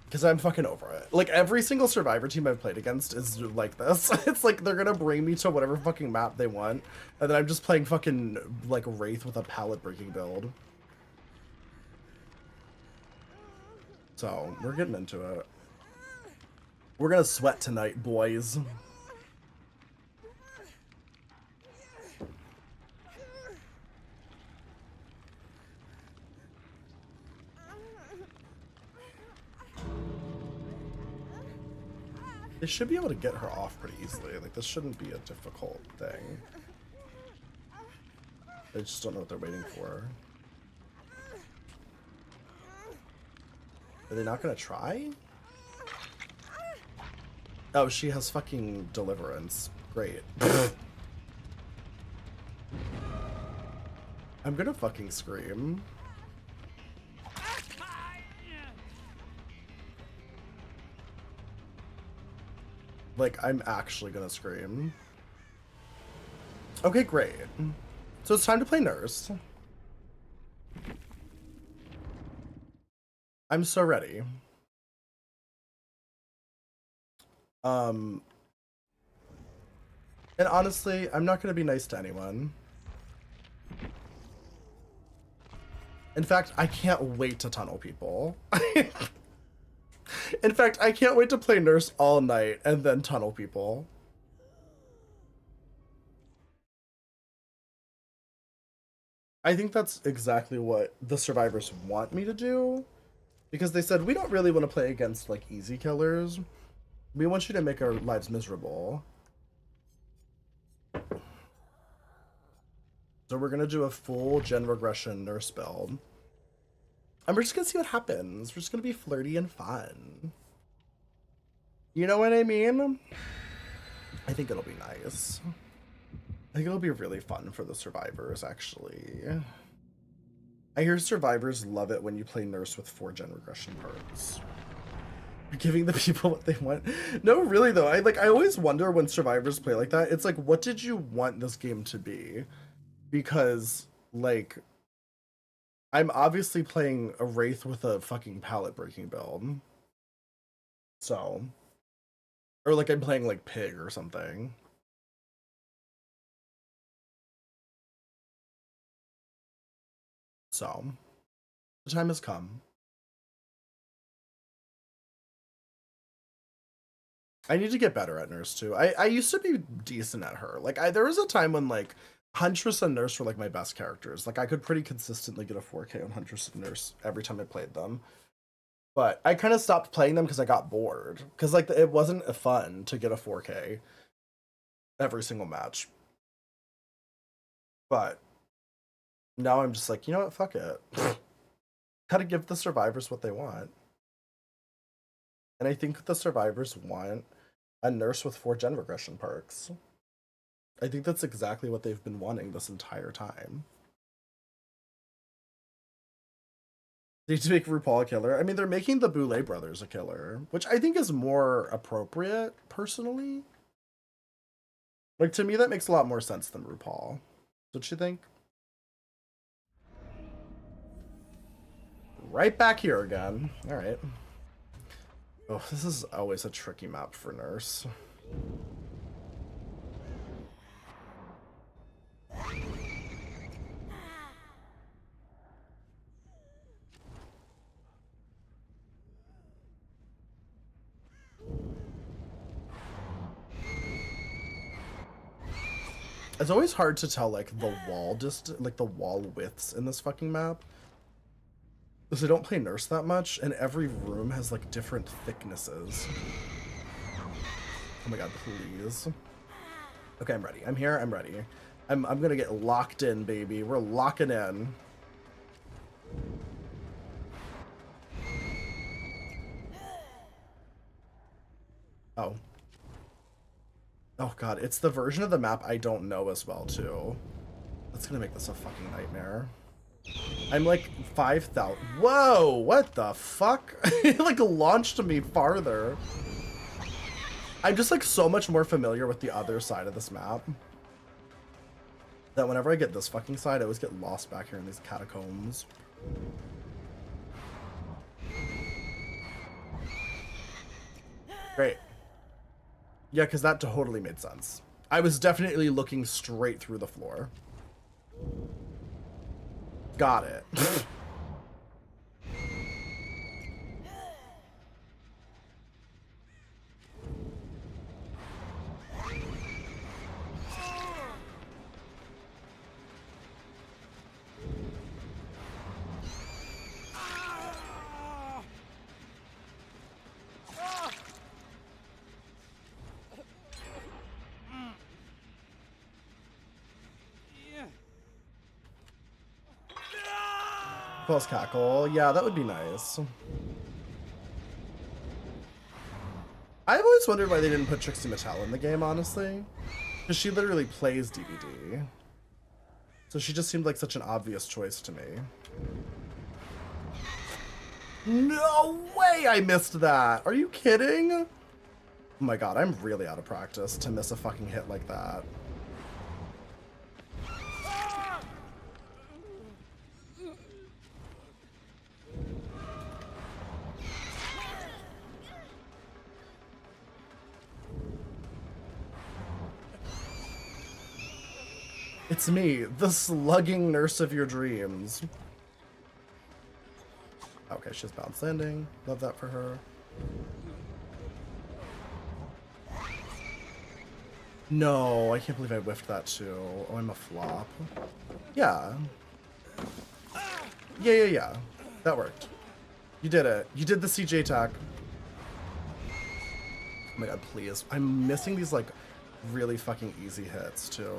Because I'm fucking over it. Like, every single survivor team I've played against is like this. It's like, they're gonna bring me to whatever fucking map they want, and then I'm just playing fucking, like, Wraith with a pallet breaking build. So, we're getting into it. We're gonna sweat tonight, boys. They should be able to get her off pretty easily. Like, this shouldn't be a difficult thing. I just don't know what they're waiting for. Are they not gonna try? Oh, she has fucking deliverance. Great. I'm gonna fucking scream. Like, I'm actually gonna scream. Okay, great. So it's time to play nurse. I'm so ready. And honestly, I'm not gonna be nice to anyone. In fact, I can't wait to tunnel people. In fact, I can't wait to play nurse all night and then tunnel people. I think that's exactly what the survivors want me to do. Because they said, we don't really want to play against, like, easy killers. We want you to make our lives miserable. So we're going to do a full gen regression nurse build. And we're just going to see what happens. We're just going to be flirty and fun. You know what I mean? I think it'll be nice. I think it'll be really fun for the survivors, actually. I hear survivors love it when you play nurse with 4 gen regression parts. You're giving the people what they want. No, really though. I always wonder when survivors play like that. It's like, what did you want this game to be? Because, like, I'm obviously playing a Wraith with a fucking palette breaking build. So. Or like I'm playing like Pig or something. So. The time has come. I need to get better at Nurse too. I used to be decent at her. Like there was a time when like Huntress and Nurse were like my best characters. Like I could pretty consistently get a 4K on Huntress and Nurse every time I played them. But I kind of stopped playing them because I got bored. Because like it wasn't fun to get a 4K every single match. But now I'm just like, you know what? Fuck it. Gotta give the survivors what they want. And I think the survivors want a nurse with 4 gen regression perks. I think that's exactly what they've been wanting this entire time. They need to make RuPaul a killer. I mean, they're making the Boulay brothers a killer, which I think is more appropriate, personally. Like, to me, that makes a lot more sense than RuPaul. Don't you think? Right back here again. All right. Oh, this is always a tricky map for Nurse. It's always hard to tell like the wall widths in this fucking map. Because I don't play Nurse that much, and every room has like different thicknesses. Oh my god, please. Okay, I'm ready. I'm here, I'm ready. I'm gonna get locked in, baby. We're locking in. Oh. Oh god, it's the version of the map I don't know as well, too. That's gonna make this a fucking nightmare. I'm like 5,000. Whoa, what the fuck? It like launched me farther. I'm just like so much more familiar with the other side of this map that whenever I get this fucking side, I always get lost back here in these catacombs. Great. Yeah, because that totally made sense. I was definitely looking straight through the floor. Got it. Close cackle. Yeah, that would be nice. I've always wondered why they didn't put Trixie Mattel in the game, honestly. Because she literally plays DVD. So she just seemed like such an obvious choice to me. No way I missed that! Are you kidding? Oh my god, I'm really out of practice to miss a fucking hit like that. It's me, the slugging nurse of your dreams. Okay, she's bounce landing. Love that for her. No, I can't believe I whiffed that too. Oh, I'm a flop. Yeah. Yeah. That worked. You did it. You did the CJ attack. Oh my god, please. I'm missing these, like, really fucking easy hits, too.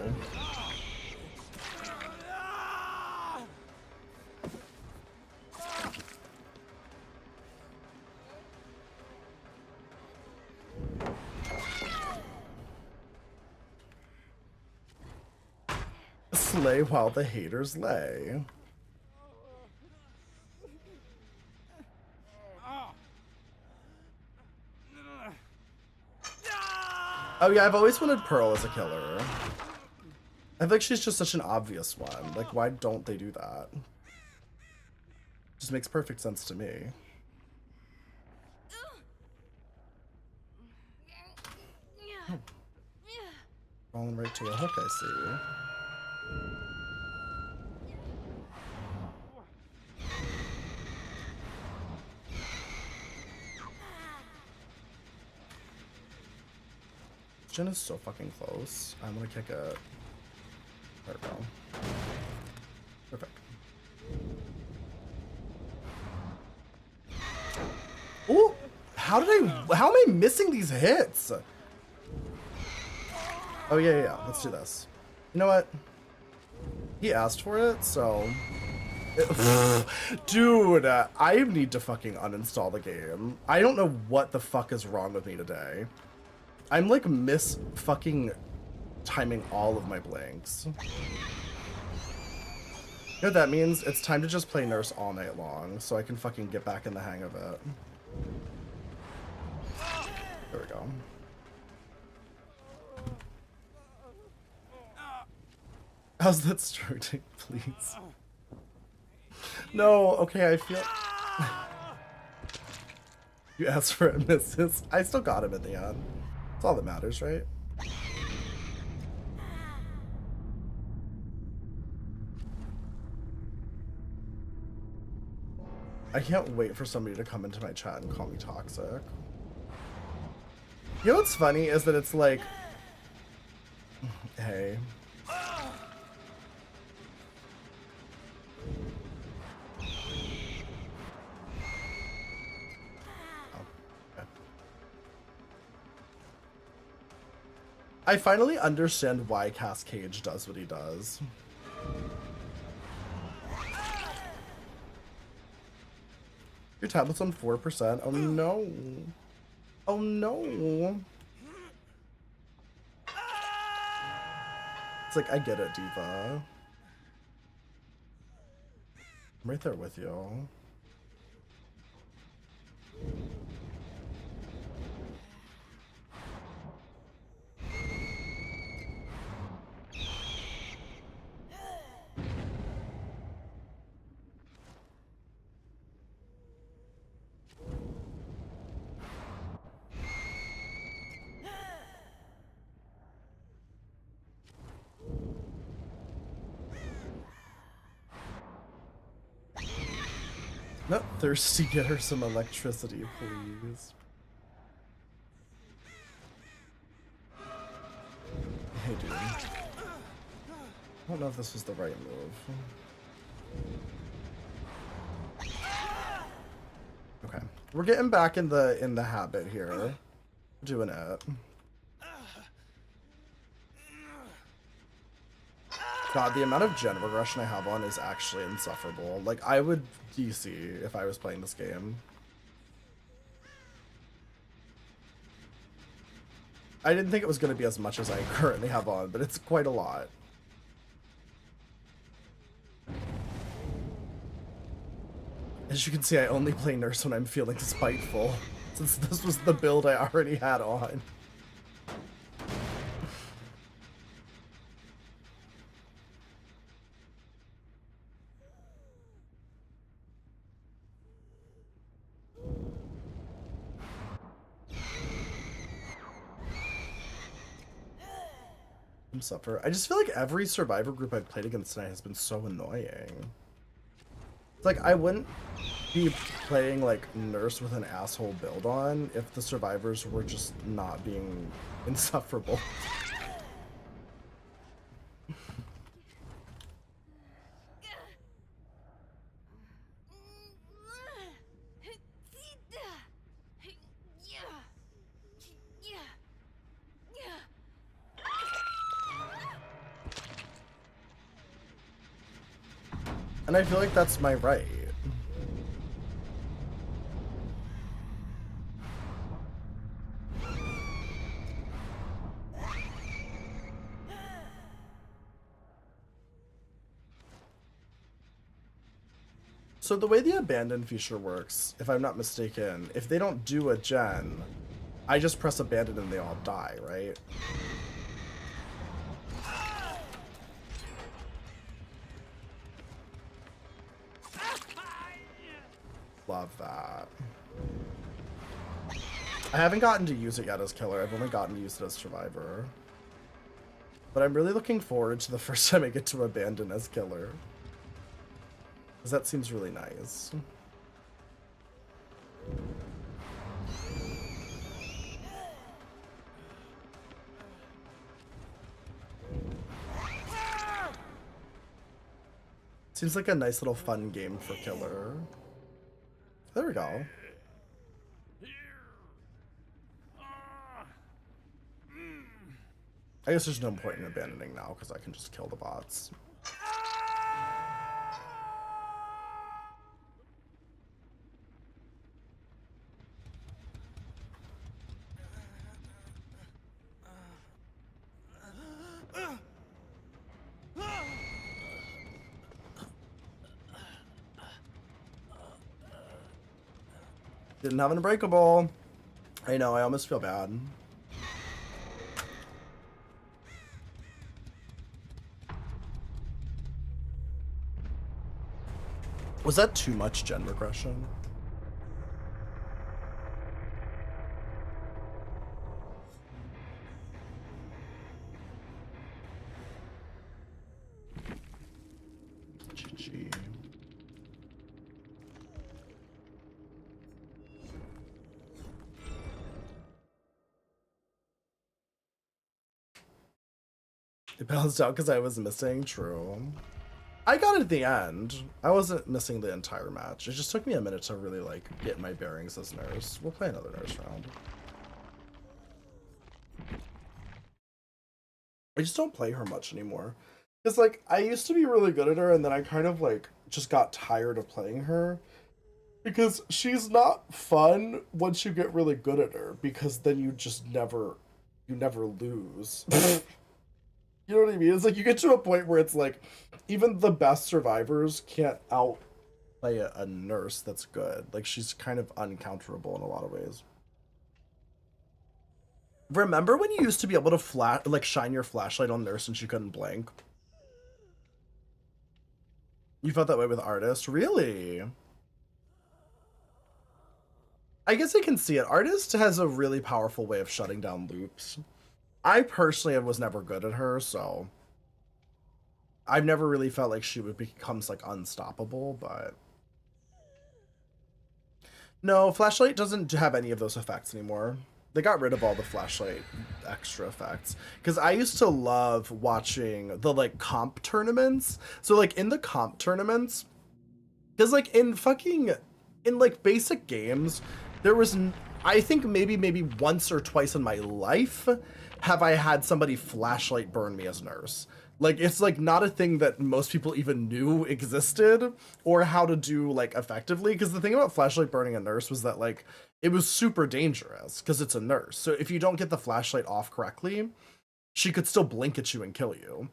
Slay while the haters lay. Oh yeah, I've always wanted Pearl as a killer. I feel like she's just such an obvious one. Like, why don't they do that? Just makes perfect sense to me. Oh. Falling right to a hook, I see. Jen is so fucking close. I'm gonna kick it. There we go. Perfect. Ooh! How am I missing these hits? Oh yeah. Let's do this. You know what? He asked for it, so... Dude, I need to fucking uninstall the game. I don't know what the fuck is wrong with me today. I'm like fucking timing all of my blanks. You know what that means? It's time to just play nurse all night long so I can fucking get back in the hang of it. There we go. How's that starting, please? No, okay, I feel... You asked for it, misses. I still got him at the end. That's all that matters, right? I can't wait for somebody to come into my chat and call me toxic. You know what's funny is that it's like... Hey. I finally understand why Cascade does what he does. Your tablet's on 4%. Oh no. Oh no. It's like, I get it, Diva. I'm right there with you. Not thirsty, get her some electricity, please. Hey, dude. I don't know if this was the right move. Okay. We're getting back in the habit here. We're doing it. God, the amount of gen regression I have on is actually insufferable. Like, I would DC if I was playing this game. I didn't think it was going to be as much as I currently have on, but it's quite a lot. you can see, I only play nurse when I'm feeling spiteful, since this was the build I already had on. Suffer. I just feel like every survivor group I've played against tonight has been so annoying. It's like I wouldn't be playing like nurse with an asshole build on if the survivors were just not being insufferable. And I feel like that's my right. So the way the abandon feature works, if I'm not mistaken, if they don't do a gen, I just press abandon and they all die, right? Love that. I haven't gotten to use it yet as killer. I've only gotten to use it as survivor. But I'm really looking forward to the first time I get to abandon as killer. Because that seems really nice. Seems like a nice little fun game for killer. There we go. I guess there's no point in abandoning now because I can just kill the bots. Didn't have an unbreakable. I know, I almost feel bad. Was that too much gen regression? GG. It balanced out because I was missing. True. I got it at the end. I wasn't missing the entire match. It just took me a minute to really like get my bearings as nurse. We'll play another nurse round. I just don't play her much anymore. Because like I used to be really good at her and then I kind of like just got tired of playing her. Because she's not fun once you get really good at her, because then you just never lose. You know what I mean? It's like you get to a point where it's like even the best survivors can't outplay a nurse that's good. Like she's kind of uncounterable in a lot of ways. Remember when you used to be able to shine your flashlight on nurse and she couldn't blink? You felt that way with Artist? Really? I guess I can see it. Artist has a really powerful way of shutting down loops. I personally was never good at her, so I've never really felt like she would become like unstoppable, but no, flashlight doesn't have any of those effects anymore. They got rid of all the flashlight extra effects because I used to love watching the like comp tournaments. So like in the comp tournaments, because like in like basic games, there was I think maybe once or twice in my life have I had somebody flashlight burn me as nurse. Like it's like not a thing that most people even knew existed or how to do like effectively, because the thing about flashlight burning a nurse was that like it was super dangerous because it's a nurse. So if you don't get the flashlight off correctly, she could still blink at you and kill you.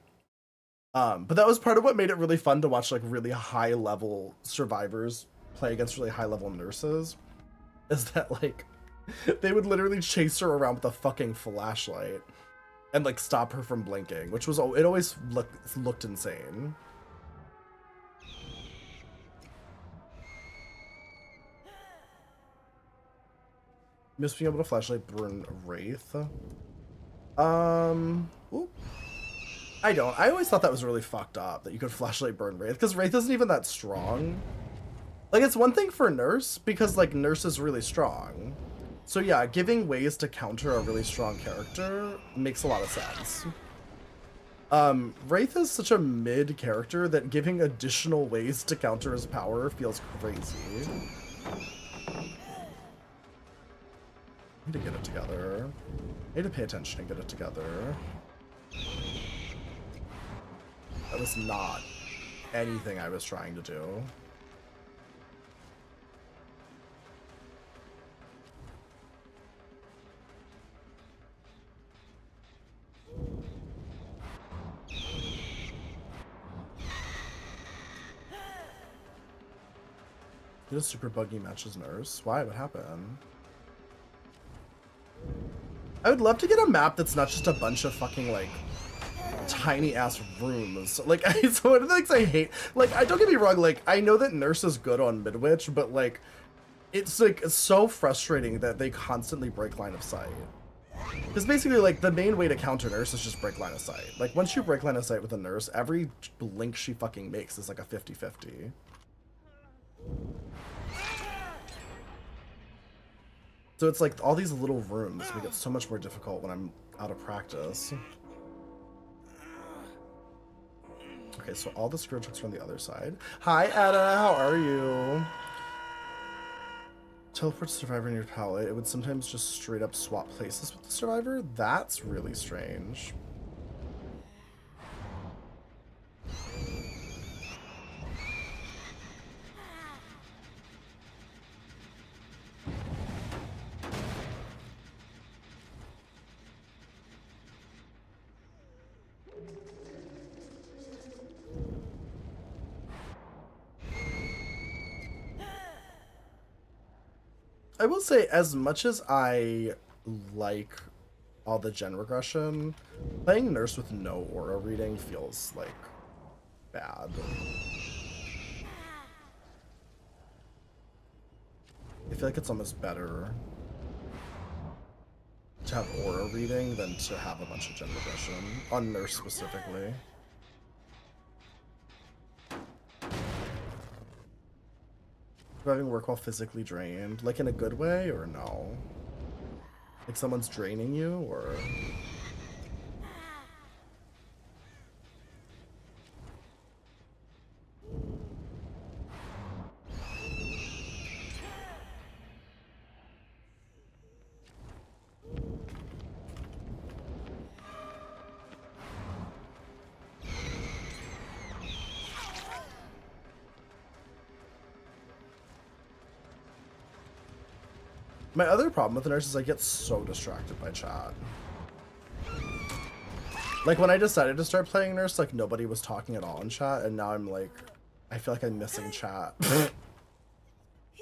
But that was part of what made it really fun to watch like really high level survivors play against really high level nurses is that like they would literally chase her around with a fucking flashlight and like stop her from blinking, which was it always looked insane. Miss being able to flashlight burn Wraith. Ooh. I don't. I always thought that was really fucked up that you could flashlight burn Wraith, because Wraith isn't even that strong. Like, it's one thing for Nurse, because, like, Nurse is really strong. So, yeah, giving ways to counter a really strong character makes a lot of sense. Wraith is such a mid character that giving additional ways to counter his power feels crazy. I need to get it together. I need to pay attention and get it together. That was not anything I was trying to do. Did a super buggy matches Nurse? Why? What happened? I would love to get a map that's not just a bunch of fucking, like, tiny ass rooms. Like, it's one of the things I hate. Like, don't get me wrong, like, I know that Nurse is good on Midwich, but, like, it's, like, so frustrating that they constantly break line of sight. Because basically, like, the main way to counter Nurse is just break line of sight. Like, once you break line of sight with a Nurse, every blink she fucking makes is, like, a 50-50. So it's like all these little rooms make it so much more difficult when I'm out of practice. Okay, so all the scourge hooks are on the other side. Hi, Ada, how are you? Teleport survivor in your palette. It would sometimes just straight up swap places with the survivor. That's really strange. I will say, as much as I like all the gen regression, playing Nurse with no aura reading feels, like, bad. I feel like it's almost better to have aura reading than to have a bunch of gen regression, on Nurse specifically. Having work while physically drained, like in a good way or no? Like someone's draining you or? My other problem with the Nurse is I get so distracted by chat. Like when I decided to start playing Nurse, like nobody was talking at all in chat, and now I'm like, I feel like I'm missing chat.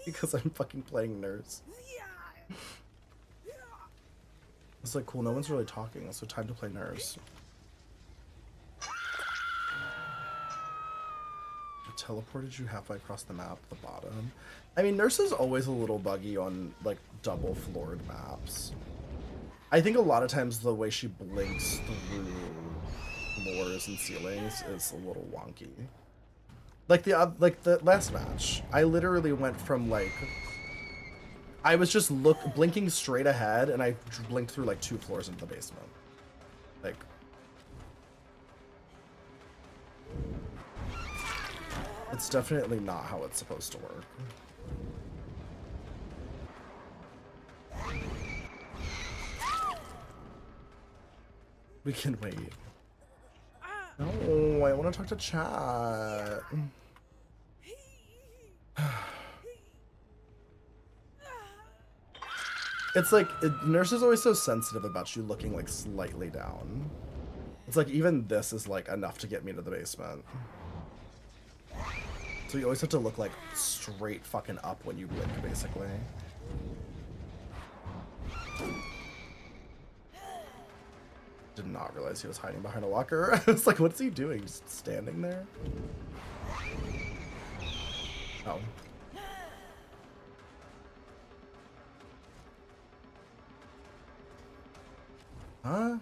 Because I'm fucking playing Nurse. It's like, cool, no one's really talking, so time to play Nurse. Teleported you halfway across the map at the bottom. I mean, Nurse is always a little buggy on, like, double floored maps. I think a lot of times the way she blinks through floors and ceilings is a little wonky. Like the last match, I literally went from, like, I was just blinking straight ahead, and I blinked through, like, 2 floors into the basement. Like, it's definitely not how it's supposed to work. We can wait. No, I want to talk to chat. It's like, Nurse is always so sensitive about you looking, like, slightly down. It's like, even this is, like, enough to get me to the basement. So you always have to look like straight fucking up when you blink, basically. Did not realize he was hiding behind a locker. I was like, what's he doing? Just standing there? Oh. Huh?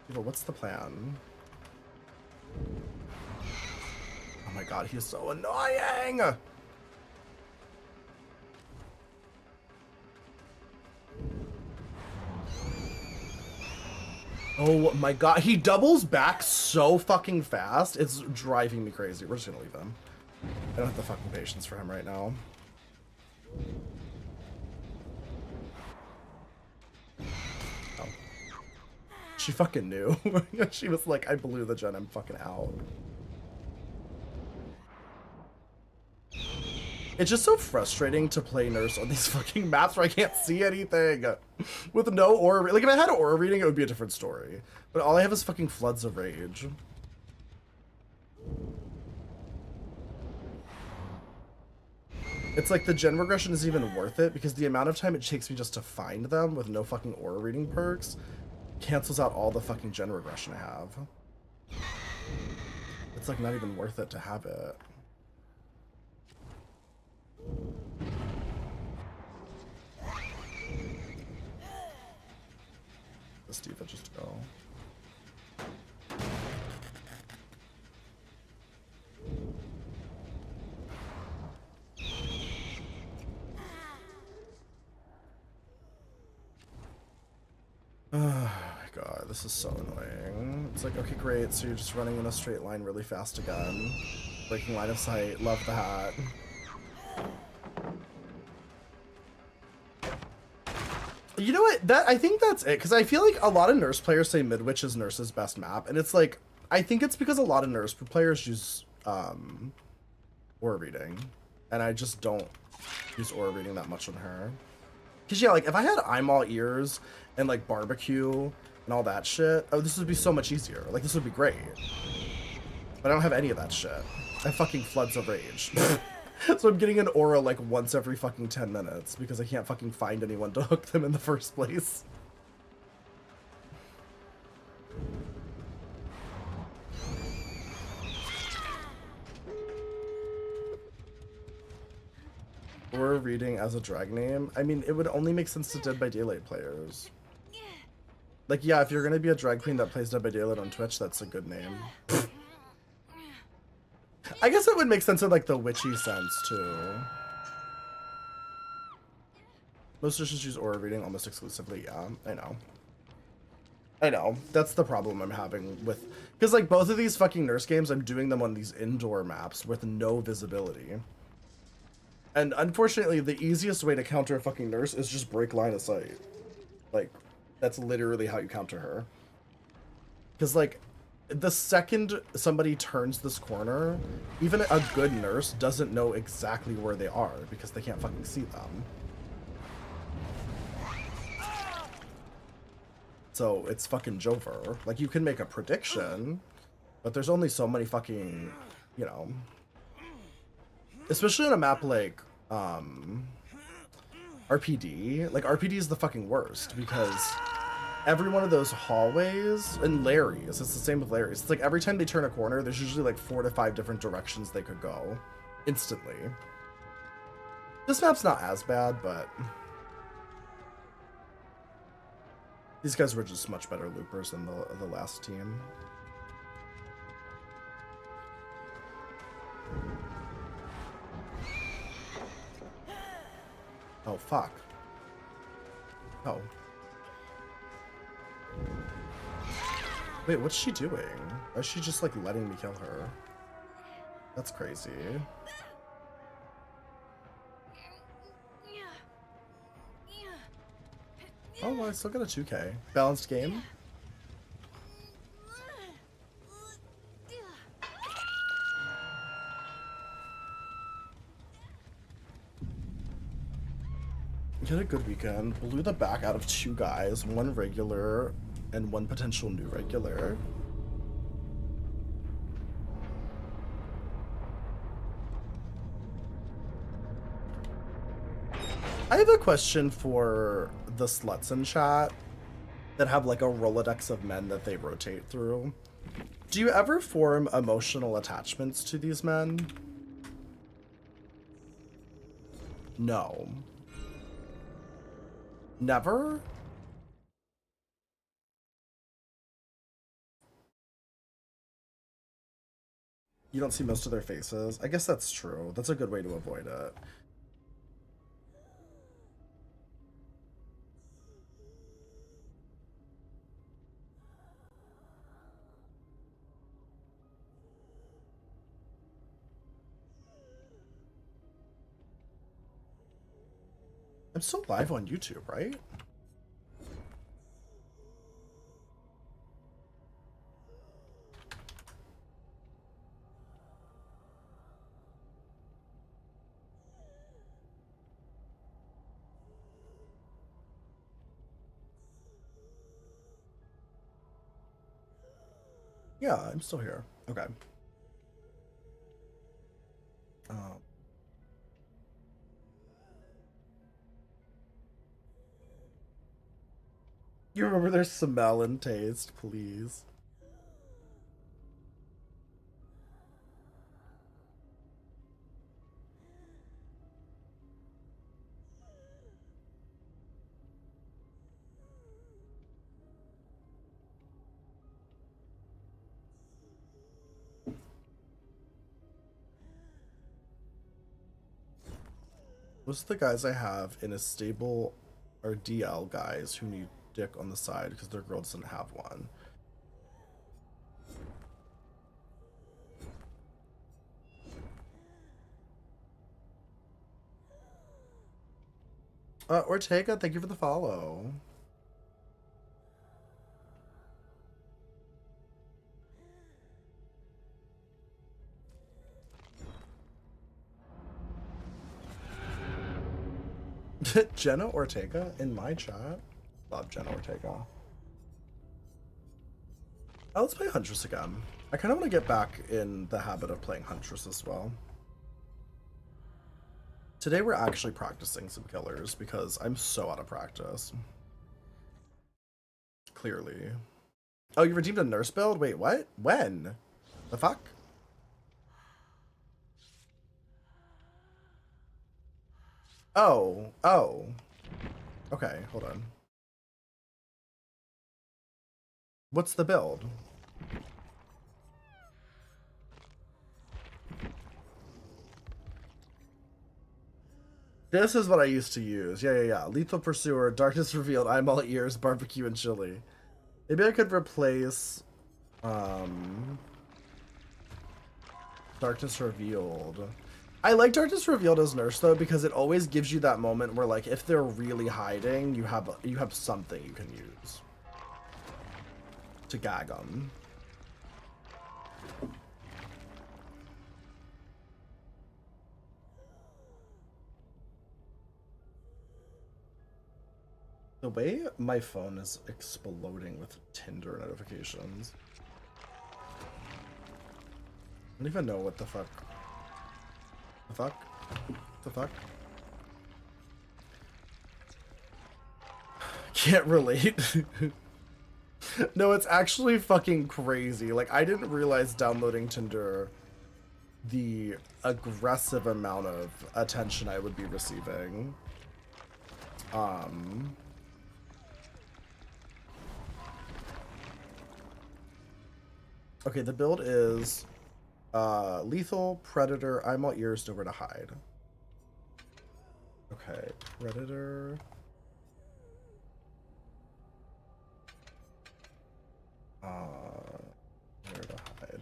But what's the plan? Oh my god, he's so annoying! Oh my god, he doubles back so fucking fast. It's driving me crazy. We're just gonna leave him. I don't have the fucking patience for him right now. Oh. She fucking knew. She was like, I blew the gen, I'm fucking out. It's just so frustrating to play nurse on these fucking maps where I can't see anything. With no aura. Like, if I had aura reading, it would be a different story. But all I have is fucking floods of rage. It's like the gen regression isn't even worth it because the amount of time it takes me just to find them with no fucking aura reading perks cancels out all the fucking gen regression I have. It's like not even worth it to have it. This diva just go. Oh my god, this is so annoying. It's like, okay, great, so you're just running in a straight line really fast again. Breaking line of sight, love that. You know what? I think that's it, because I feel like a lot of nurse players say Midwich is nurse's best map, and it's like, I think it's because a lot of nurse players use aura reading, and I just don't use aura reading that much on her. Because yeah, like if I had I'm all ears and like barbecue and all that shit, oh, this would be so much easier. Like this would be great. But I don't have any of that shit. I have fucking floods of rage. So I'm getting an aura like once every fucking 10 minutes because I can't fucking find anyone to hook them in the first place. Aura reading as a drag name? I mean, it would only make sense to Dead by Daylight players. Like, yeah, if you're gonna be a drag queen that plays Dead by Daylight on Twitch, that's a good name. I guess it would make sense in, like, the witchy sense, too. Most dishes use aura reading almost exclusively, yeah, I know. I know, that's the problem I'm having with... Because, like, both of these fucking nurse games, I'm doing them on these indoor maps with no visibility. And unfortunately, the easiest way to counter a fucking nurse is just break line of sight. Like, that's literally how you counter her. Because, like, the second somebody turns this corner, even a good nurse doesn't know exactly where they are because they can't fucking see them. So it's fucking Jover. Like, you can make a prediction, but there's only so many fucking, you know... Especially on a map like, RPD. Like, RPD is the fucking worst, because every one of those hallways, and Larry's, it's the same with Larry's. It's like every time they turn a corner, there's usually like 4 to 5 different directions they could go. Instantly. This map's not as bad, but... These guys were just much better loopers than the last team. Oh, fuck. Oh. Wait, what's she doing? Or is she just, like, letting me kill her? That's crazy. Oh, well, I still got a 2K. Balanced game? Had a good weekend. Blew the back out of 2 guys, 1 regular and 1 potential new regular. I have a question for the sluts in chat that have like a Rolodex of men that they rotate through. Do you ever form emotional attachments to these men? No. Never? You don't see most of their faces? I guess that's true. That's a good way to avoid it. I'm still live on YouTube, right? Yeah, I'm still here. Okay. Um, you remember their smell and taste, please. Most of the guys I have in a stable are DL guys who need dick on the side because their girl doesn't have one. Ortega, thank you for the follow. Jenna Ortega in my chat? Love Jenna Ortega. Oh, let's play Huntress again. I kind of want to get back in the habit of playing Huntress as well. Today we're actually practicing some killers because I'm so out of practice. Clearly. Oh, you redeemed a nurse build? Wait, what? When? The fuck? Oh. Okay, hold on. What's the build? This is what I used to use. Yeah. Lethal Pursuer, Darkness Revealed, I'm All Ears, Barbecue and Chili. Maybe I could replace Darkness Revealed. I like Darkness Revealed as nurse though because it always gives you that moment where like if they're really hiding, you have something you can use to gag them. The way my phone is exploding with Tinder notifications. I don't even know what the fuck. The fuck? The fuck? Can't relate. No, it's actually fucking crazy. Like, I didn't realize downloading Tinder the aggressive amount of attention I would be receiving. Okay, the build is Lethal, Predator, I'm All Ears, Nowhere to Hide. Okay, Predator. Nowhere to Hide.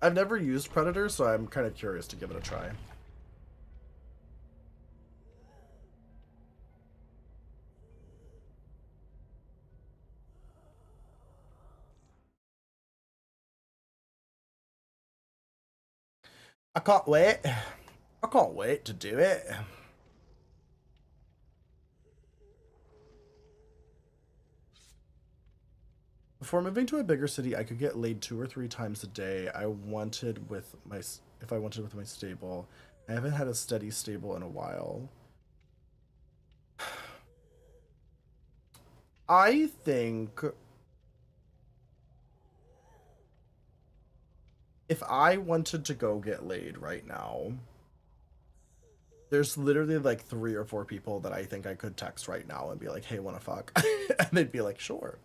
I've never used Predator, so I'm kind of curious to give it a try. I can't wait. I can't wait to do it. Before moving to a bigger city, I could get laid 2 or 3 times a day. If I wanted with my stable. I haven't had a steady stable in a while. I think if I wanted to go get laid right now, there's literally like 3 or 4 people that I think I could text right now and be like, hey, wanna fuck? And they'd be like, sure.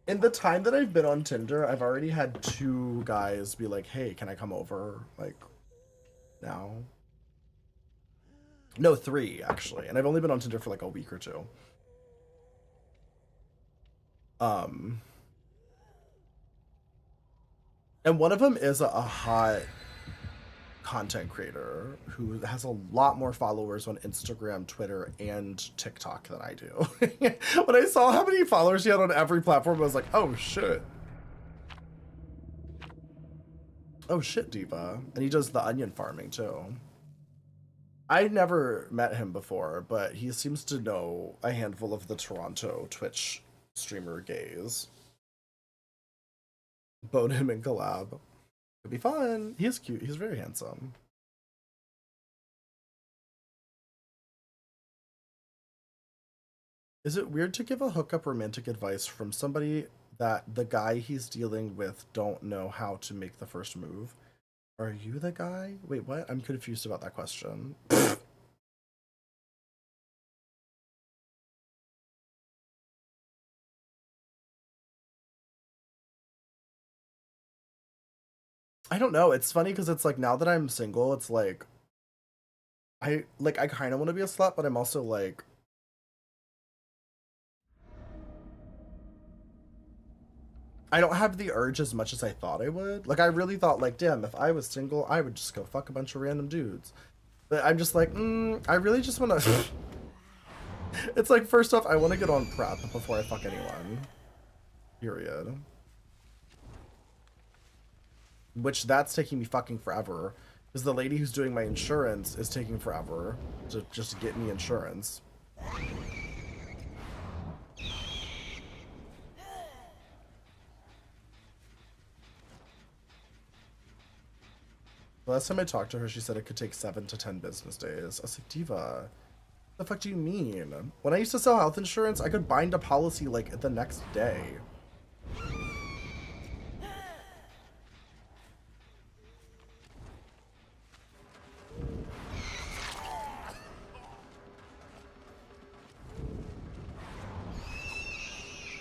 In the time that I've been on Tinder, I've already had 2 guys be like, hey, can I come over? Like, now? No, 3, actually. And I've only been on Tinder for like a week or 2. And one of them is a hot content creator who has a lot more followers on Instagram, Twitter, and TikTok than I do. When I saw how many followers he had on every platform, I was like, oh shit. Oh shit, Diva. And he does the onion farming too. I never met him before, but he seems to know a handful of the Toronto Twitch streamer gays. Bone him and collab. Could be fun. He is cute. He's very handsome. Is it weird to give a hookup romantic advice from somebody that the guy he's dealing with don't know how to make the first move? Are you the guy? Wait, what? I'm confused about that question. I don't know. It's funny because it's like now that I'm single, it's like I kind of want to be a slut, but I'm also like I don't have the urge as much as I thought I would. Like I really thought like, damn, if I was single, I would just go fuck a bunch of random dudes. But I'm just like, I really just want to. It's like first off, I want to get on prep before I fuck anyone. Period. Which that's taking me fucking forever. Because the lady who's doing my insurance is taking forever to just get me insurance. The last time I talked to her, she said it could take 7 to 10 business days. I was like, Diva, what the fuck do you mean? When I used to sell health insurance, I could bind a policy like the next day.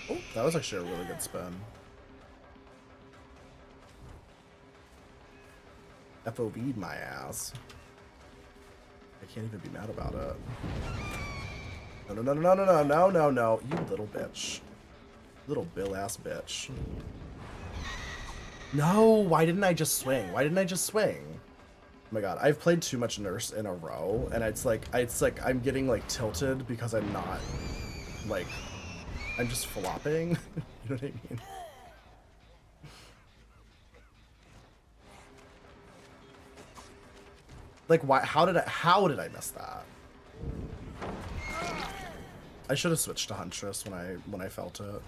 Oh, that was actually a really good spin. FOB'd my ass. I can't even be mad about it. No, no, no, no, no, no, no, no, no. You little bitch. Little Bill-ass bitch. No, why didn't I just swing? Why didn't I just swing? Oh my god, I've played too much Nurse in a row, and it's like I'm getting like tilted because I'm not like I'm just flopping. You know what I mean? Like why how did I miss that? I should have switched to Huntress when I felt it.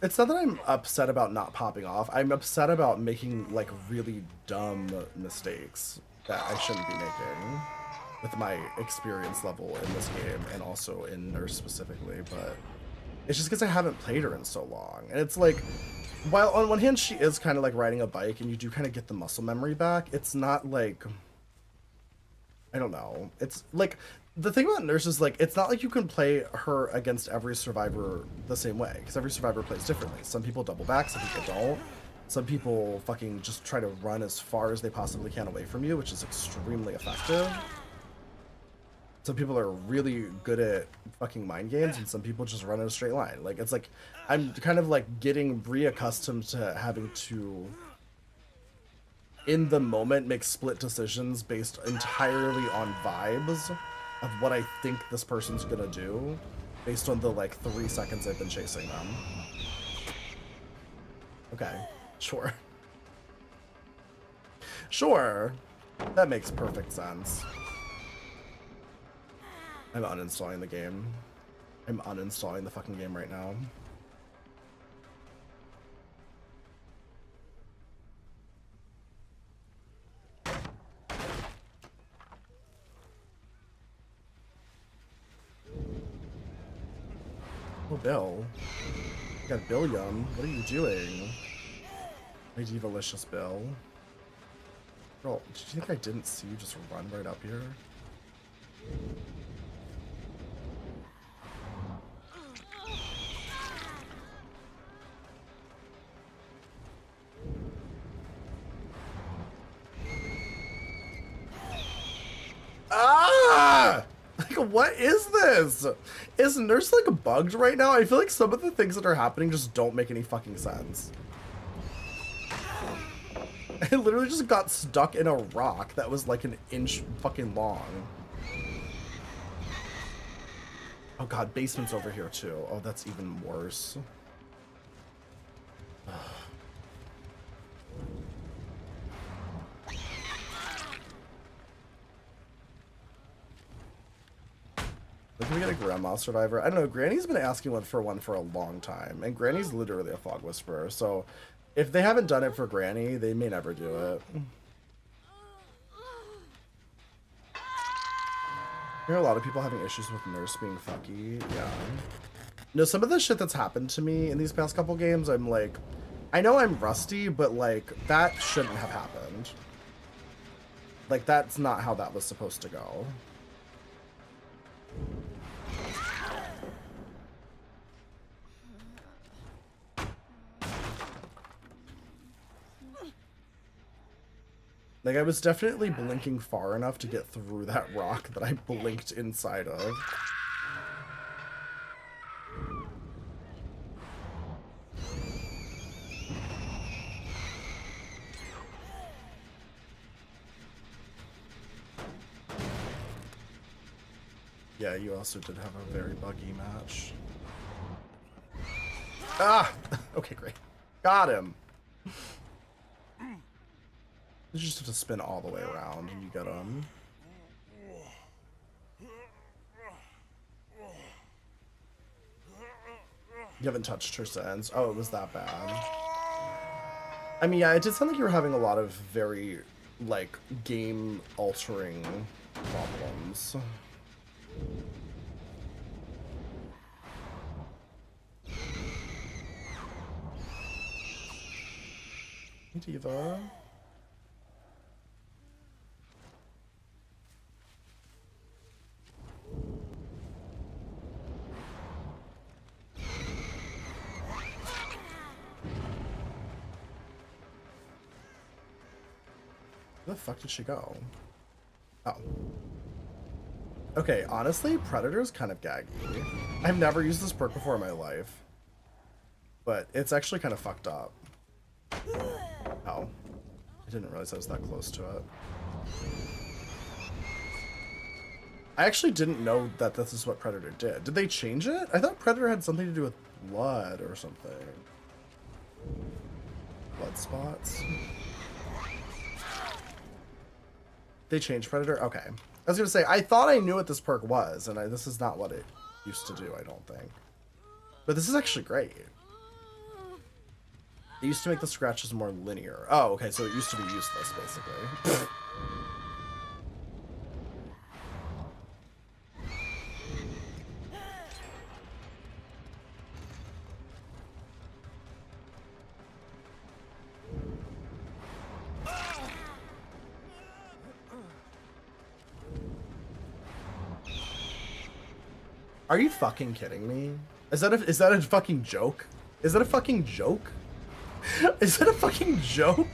It's not that I'm upset about not popping off. I'm upset about making like really dumb mistakes that I shouldn't be making with my experience level in this game and also in Nurse specifically, but it's just because I haven't played her in so long. And it's like, while on one hand she is kind of like riding a bike and you do kind of get the muscle memory back, it's not like, I don't know. It's like, the thing about Nurse is like, it's not like you can play her against every survivor the same way, because every survivor plays differently. Some people double back, some people don't. Some people fucking just try to run as far as they possibly can away from you, which is extremely effective. Some people are really good at fucking mind games, and some people just run in a straight line. Like, it's like, I'm kind of like getting reaccustomed to having to, in the moment, make split decisions based entirely on vibes of what I think this person's gonna do, based on the like 3 seconds I've been chasing them. Okay, sure. Sure. That makes perfect sense. I'm uninstalling the game. I'm uninstalling the fucking game right now. Oh, Bill. You got Billiam. What are you doing? My divalicious Bill. Girl, did you think I didn't see you just run right up here? Ah! Like, what is this? Is Nurse, like, bugged right now? I feel like some of the things that are happening just don't make any fucking sense. I literally just got stuck in a rock that was, like, an inch fucking long. Oh god, basement's over here, too. Oh, that's even worse. Can we get a grandma survivor? I don't know. Granny's been asking one for a long time, and Granny's literally a fog whisperer. So, if they haven't done it for Granny, they may never do it. I hear a lot of people having issues with Nurse being fucky. Yeah. No, some of the shit that's happened to me in these past couple games, I'm like, I know I'm rusty, but like that shouldn't have happened. Like that's not how that was supposed to go. Like, I was definitely blinking far enough to get through that rock that I blinked inside of. Yeah, you also did have a very buggy match. Ah! Okay, great. Got him. You just have to spin all the way around and you get him. You haven't touched her since. Oh, it was that bad. I mean, yeah, it did sound like you were having a lot of very, like, game-altering problems. Hey, Diva. Where the fuck did she go? Oh. Okay, honestly, Predator's kind of gaggy. I've never used this perk before in my life. But it's actually kind of fucked up. Oh. I didn't realize I was that close to it. I actually didn't know that this is what Predator did. Did they change it? I thought Predator had something to do with blood or something. Blood spots? They changed Predator? Okay. I was gonna say, I thought I knew what this perk was, and this is not what it used to do, I don't think. But this is actually great. It used to make the scratches more linear. Oh, okay, so it used to be useless, basically. Are you fucking kidding me? Is that a fucking joke? Is that a fucking joke? Is that a fucking joke?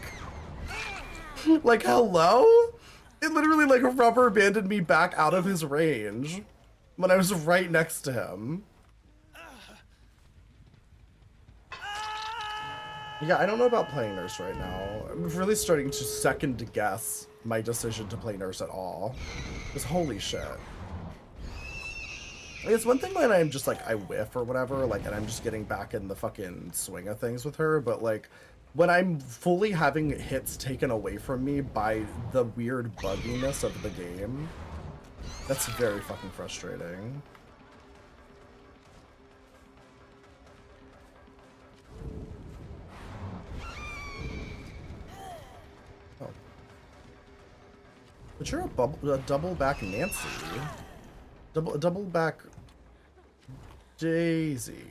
Like, hello? It literally, like, rubber banded me back out of his range when I was right next to him. Yeah, I don't know about playing Nurse right now. I'm really starting to second guess my decision to play Nurse at all. Because holy shit. Like, it's one thing when I'm just like I whiff or whatever, like, and I'm just getting back in the fucking swing of things with her, but like when I'm fully having hits taken away from me by the weird bugginess of the game, that's very fucking frustrating. Oh. But you're a double back Nancy. Double back Daisy.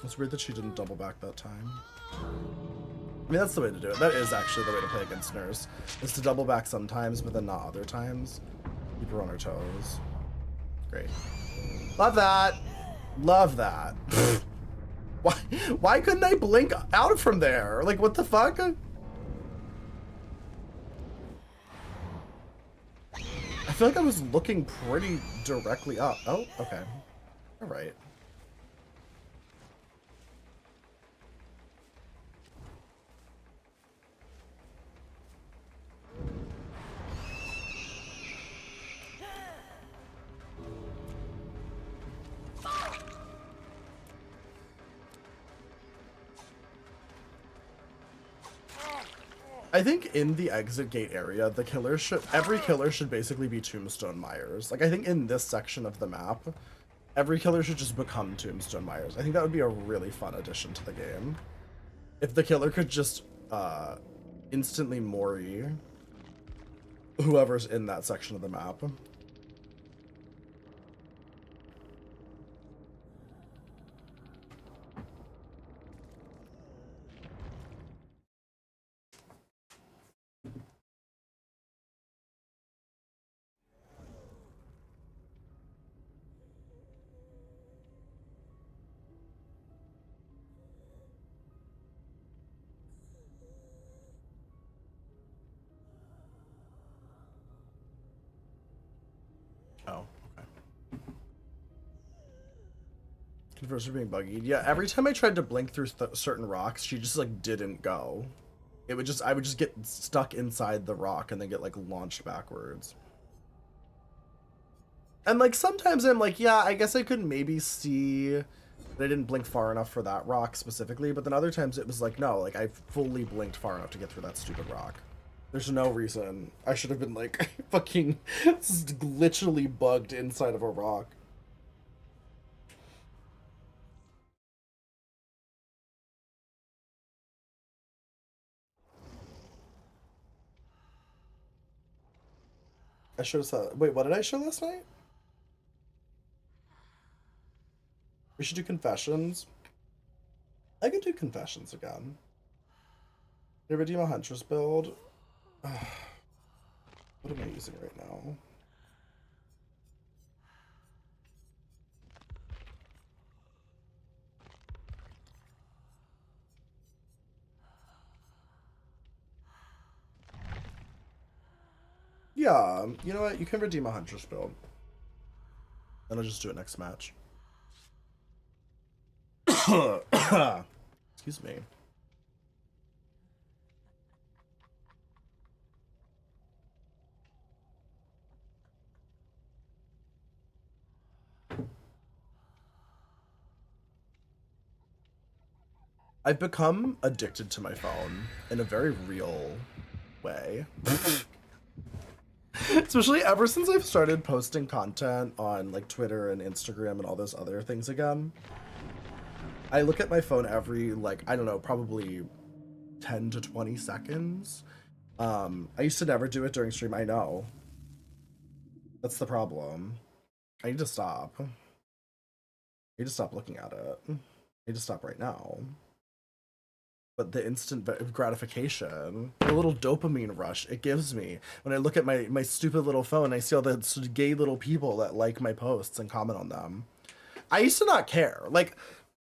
It's weird that she didn't double back that time. I mean, that's the way to do it. That is actually the way to play against Nurse, is to double back sometimes, but then not other times. Keep her on her toes. Great. Love that. Love that. Why couldn't I blink out from there? Like, what the fuck? I feel like I was looking pretty directly up. Oh, okay. All right. I think in the exit gate area, every killer should basically be Tombstone Myers. Like, I think in this section of the map, every killer should just become Tombstone Myers. I think that would be a really fun addition to the game. If the killer could just instantly Mori whoever's in that section of the map. Oh, okay. Confirms for being buggied. Yeah, every time I tried to blink through certain rocks, she just like didn't go. I would just get stuck inside the rock and then get like launched backwards. And like sometimes I'm like, yeah, I guess I could maybe see that I didn't blink far enough for that rock specifically, but then other times it was like, no, like I fully blinked far enough to get through that stupid rock. There's no reason I should have been like fucking glitchily bugged inside of a rock. I should have said, wait, what did I show last night? We should do confessions. I could do confessions again. Your redeem a Huntress build. What am I using right now? Yeah, you know what? You can redeem a Huntress build. Then I'll just do it next match. Excuse me. I've become addicted to my phone in a very real way. Especially ever since I've started posting content on like Twitter and Instagram and all those other things again. I look at my phone every, like, I don't know, probably 10 to 20 seconds. I used to never do it during stream, I know. That's the problem. I need to stop. I need to stop looking at it. I need to stop right now. But the instant gratification, the little dopamine rush it gives me when I look at my stupid little phone, I see all the gay little people that like my posts and comment on them. I used to not care. Like,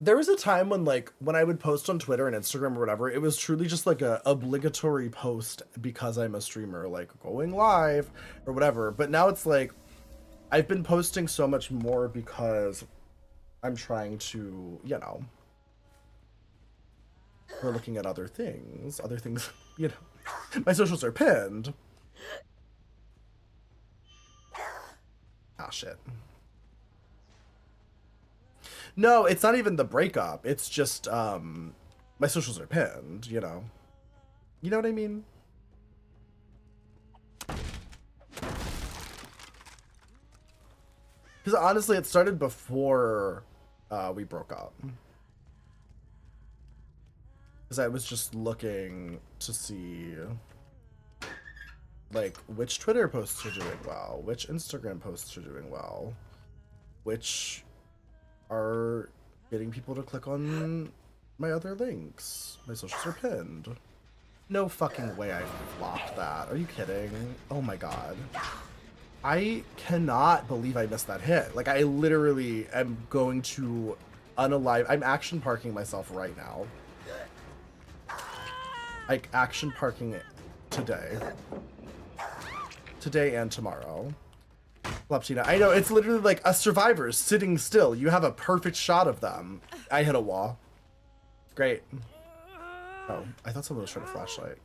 there was a time when I would post on Twitter and Instagram or whatever, it was truly just like a obligatory post because I'm a streamer, like going live or whatever. But now it's like I've been posting so much more because I'm trying to, you know, we're looking at other things, you know. My socials are pinned, Ah, shit. No, it's not even the breakup. It's just, my socials are pinned, you know. You know what I mean? Because honestly, it started before we broke up. Because I was just looking to see, like, which Twitter posts are doing well, which Instagram posts are doing well, which are getting people to click on my other links. My socials are pinned. No fucking way I flopped that. Are you kidding? Oh my god. I cannot believe I missed that hit. Like, I literally am going to unalive. I'm action parking myself right now. Like, action parking it today. Today and tomorrow. Leptina, I know, it's literally like a survivor sitting still. You have a perfect shot of them. I hit a wall. Great. Oh, I thought someone was trying to flashlight.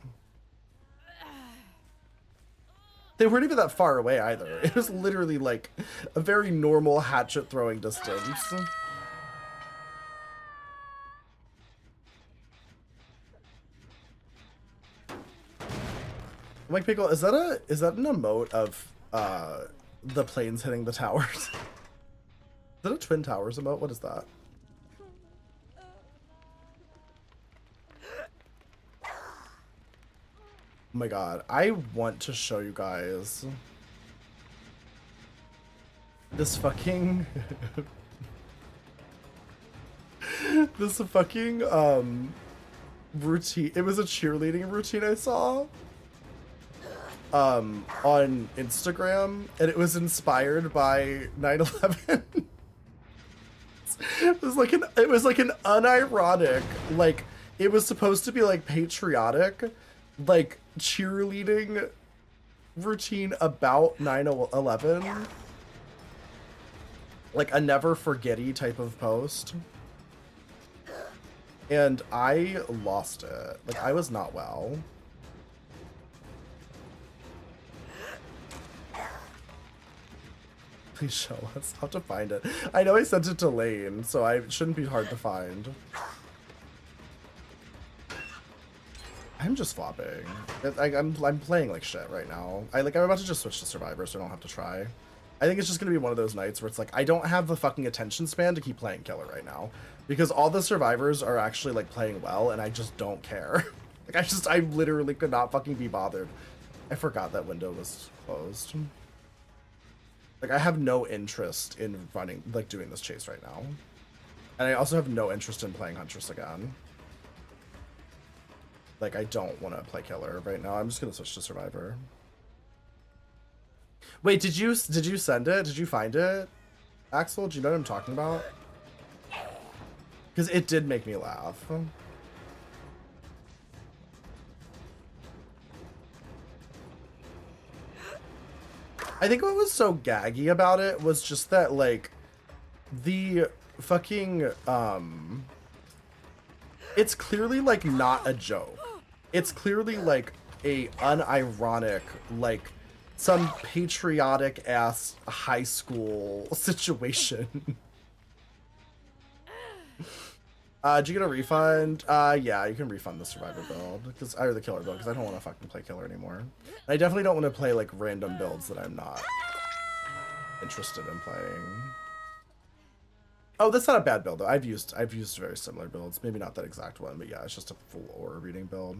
They weren't even that far away either. It was literally like a very normal hatchet throwing distance. Mike Pickle, is that an emote of the planes hitting the towers? Is that a Twin Towers emote? What is that? Oh my god, I want to show you guys this fucking this fucking routine. It was a cheerleading routine I saw on Instagram, and it was inspired by 9/11. It was like an unironic, like, it was supposed to be like patriotic, like cheerleading routine about 9/11, like a never forgetty type of post, and I lost it. Like, I was not well. Please show us how to find it. I know I sent it to Lane, so it shouldn't be hard to find. I'm just flopping. I'm playing like shit right now. I'm about to just switch to Survivor so I don't have to try. I think it's just gonna be one of those nights where it's like, I don't have the fucking attention span to keep playing Killer right now. Because all the Survivors are actually like playing well, and I just don't care. Like, I literally could not fucking be bothered. I forgot that window was closed. Like, I have no interest in running, like, doing this chase right now. And I also have no interest in playing Huntress again. Like, I don't want to play Killer right now. I'm just gonna switch to Survivor. Wait, did you send it? Did you find it? Axel, do you know what I'm talking about? Because it did make me laugh. I think what was so gaggy about it was just that, like, the fucking, it's clearly, like, not a joke. It's clearly, like, a unironic, like, some patriotic-ass high school situation. Did you get a refund? Yeah, you can refund the Survivor build, or the Killer build, because I don't want to fucking play Killer anymore. I definitely don't want to play, like, random builds that I'm not interested in playing. Oh, that's not a bad build, though. I've used very similar builds. Maybe not that exact one, but yeah, it's just a full aura reading build.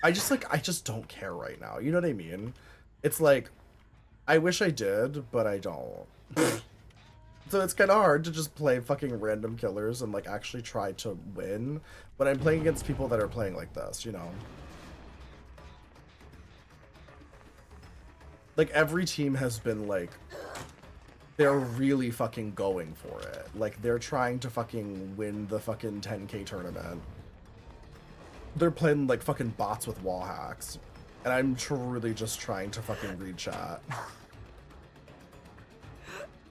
I just don't care right now. You know what I mean? It's like, I wish I did, but I don't. So it's kind of hard to just play fucking random killers and, like, actually try to win when I'm playing against people that are playing like this, you know? Like, every team has been, like, they're really fucking going for it. Like, they're trying to fucking win the fucking 10K tournament. They're playing, like, fucking bots with wall hacks. And I'm truly just trying to fucking read chat.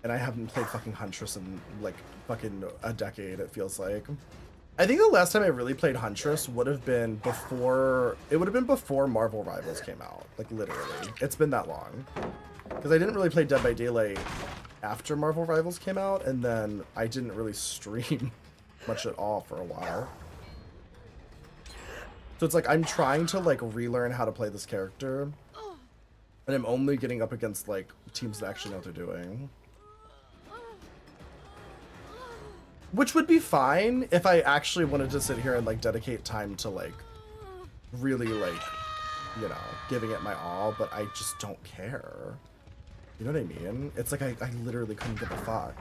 And I haven't played fucking Huntress in, like, fucking a decade, it feels like. I think the last time I really played Huntress would have been before, it would have been before Marvel Rivals came out. Like, literally. It's been that long. Because I didn't really play Dead by Daylight after Marvel Rivals came out, and then I didn't really stream much at all for a while. So it's like, I'm trying to, like, relearn how to play this character. And I'm only getting up against, like, teams that actually know what they're doing. Which would be fine if I actually wanted to sit here and, like, dedicate time to, like, really, like, you know, giving it my all, but I just don't care. You know what I mean? It's like I literally couldn't give a fuck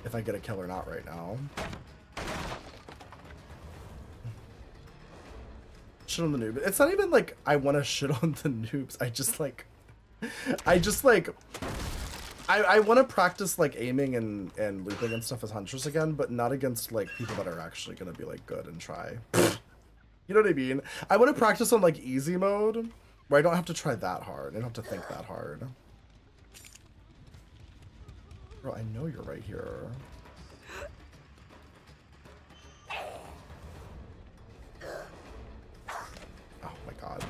if I get a kill or not right now. Shit on the noob. It's not even like I want to shit on the noobs. I want to practice like aiming and looping and stuff as Huntress again, but not against like people that are actually going to be like good and try. You know what I mean? I want to practice on like easy mode where I don't have to try that hard. I don't have to think that hard. Bro, I know you're right here. Oh my god.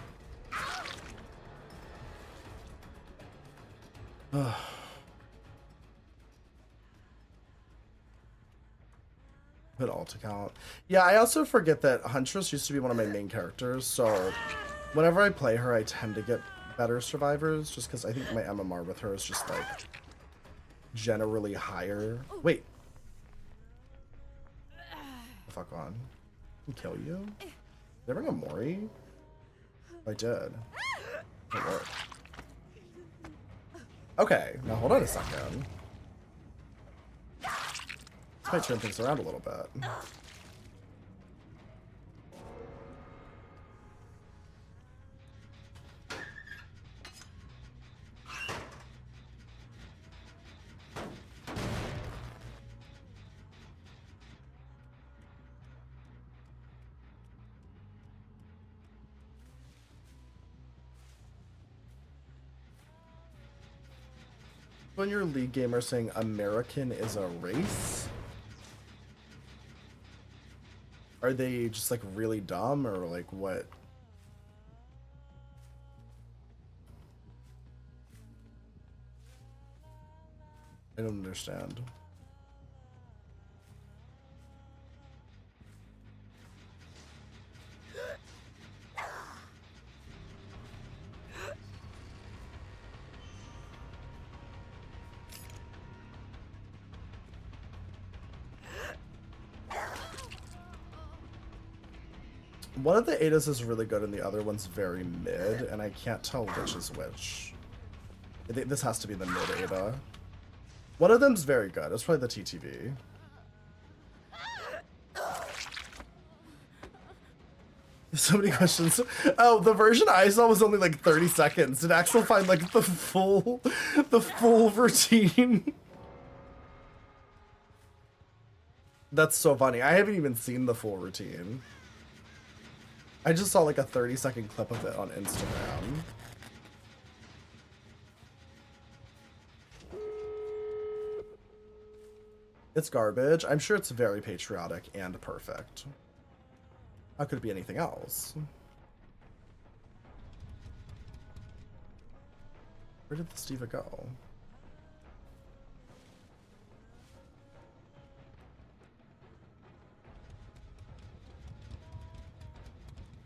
Put alt account. Yeah, I also forget that Huntress used to be one of my main characters, so whenever I play her, I tend to get better survivors, just because I think my MMR with her is just like generally higher. Wait. The fuck on. I can kill you? Did I bring a Mori? I did. It worked. Okay, now hold on a second. This might turn things around a little bit. When your League gamer saying American is a race? Are they just like really dumb or like what? I don't understand. One of the Adas is really good and the other one's very mid, and I can't tell which is which. I think this has to be the mid Ada. One of them's very good. It's probably the TTV. So many questions. Oh, the version I saw was only like 30 seconds. Did Axel find like the full routine? That's so funny. I haven't even seen the full routine. I just saw like a 30-second clip of it on Instagram. It's garbage. I'm sure it's very patriotic and perfect. How could it be anything else? Where did the Steva go?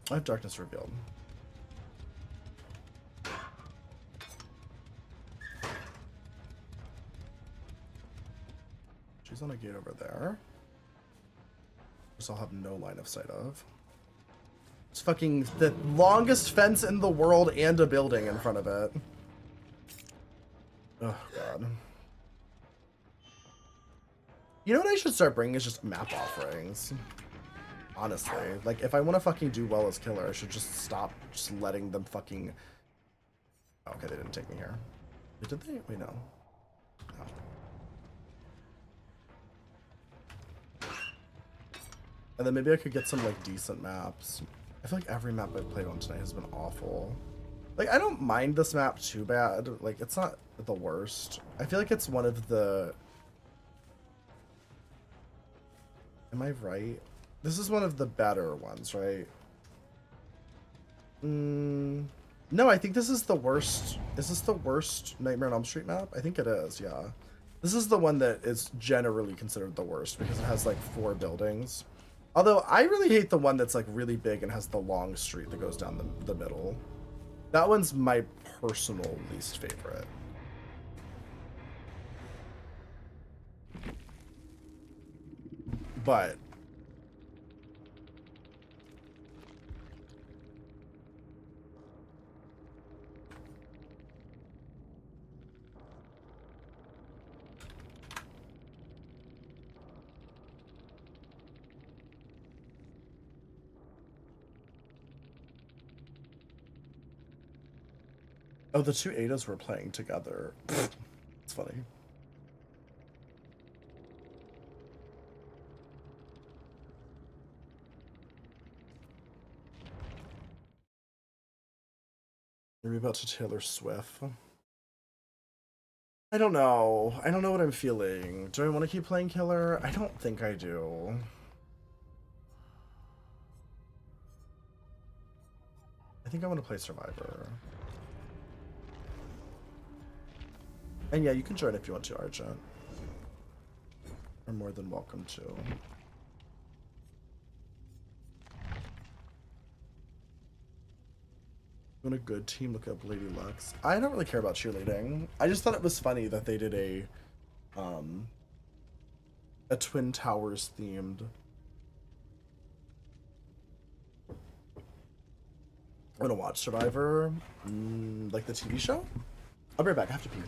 I have Darkness Revealed. She's on a gate over there. This I'll have no line of sight of. It's fucking the longest fence in the world and a building in front of it. Oh, God. You know what I should start bringing is just map offerings. Honestly, like, if I want to fucking do well as killer, I should just stop just letting them fucking... Oh, okay, they didn't take me here. Wait, did they? Wait, no. No. And then maybe I could get some, like, decent maps. I feel like every map I've played on tonight has been awful. Like, I don't mind this map too bad. Like, it's not the worst. I feel like it's one of the... Am I right? This is one of the better ones, right? No, I think this is the worst. Is this the worst Nightmare on Elm Street map? I think it is, yeah. This is the one that is generally considered the worst because it has like 4 buildings. Although I really hate the one that's like really big and has the long street that goes down the middle. That one's my personal least favorite. But oh, the 2 Adas were playing together. It's funny. Are we about to Taylor Swift? I don't know. I don't know what I'm feeling. Do I want to keep playing Killer? I don't think I do. I think I want to play Survivor. And yeah, you can join if you want to, Argent. You're more than welcome to. On a good team, look up Lady Lux. I don't really care about cheerleading. I just thought it was funny that they did a Twin Towers themed. I'm gonna watch Survivor, like the TV show. I'll be right back. I have to pee.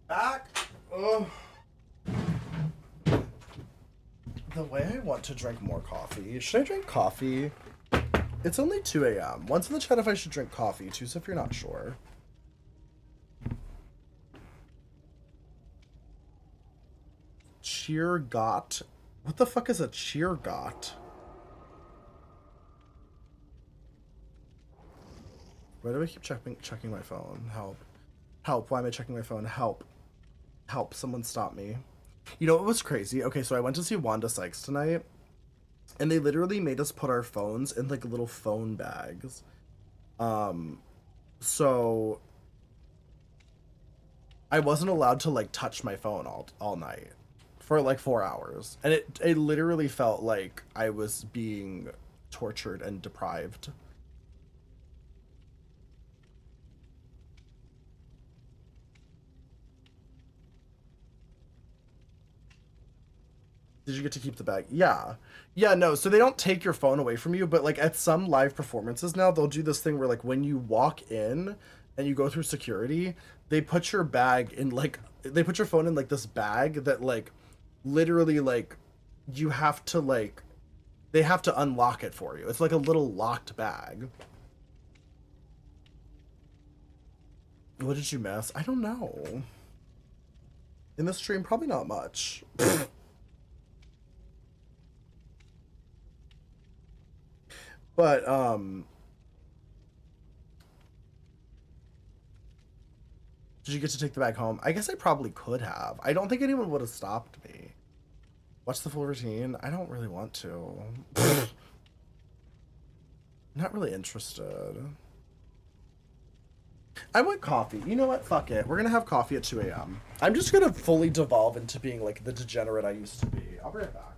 Back. Oh. The way I want to drink more coffee. Should I drink coffee? It's only 2 a.m. Once in the chat if I should drink coffee. Choose if you're not sure. Cheer got. What the fuck is a cheer got? Why do I keep checking my phone? Help. Help. Why am I checking my phone? Help. Help. Someone stop me. You know what was crazy? Okay, so I went to see Wanda Sykes tonight. And they literally made us put our phones in like little phone bags. So I wasn't allowed to like touch my phone all night for like 4 hours. And it literally felt like I was being tortured and deprived. Did you get to keep the bag? Yeah. Yeah, no, so they don't take your phone away from you, but like at some live performances now, they'll do this thing where like when you walk in and you go through security, they put your bag in like they put your phone in like this bag that like literally like you have to like they have to unlock it for you. It's like a little locked bag. What did you miss? I don't know. In the stream, probably not much. But, did you get to take the bag home? I guess I probably could have. I don't think anyone would have stopped me. Watch the full routine? I don't really want to. Not really interested. I want coffee. You know what? Fuck it. We're gonna have coffee at 2 a.m. I'm just gonna fully devolve into being like the degenerate I used to be. I'll be right back.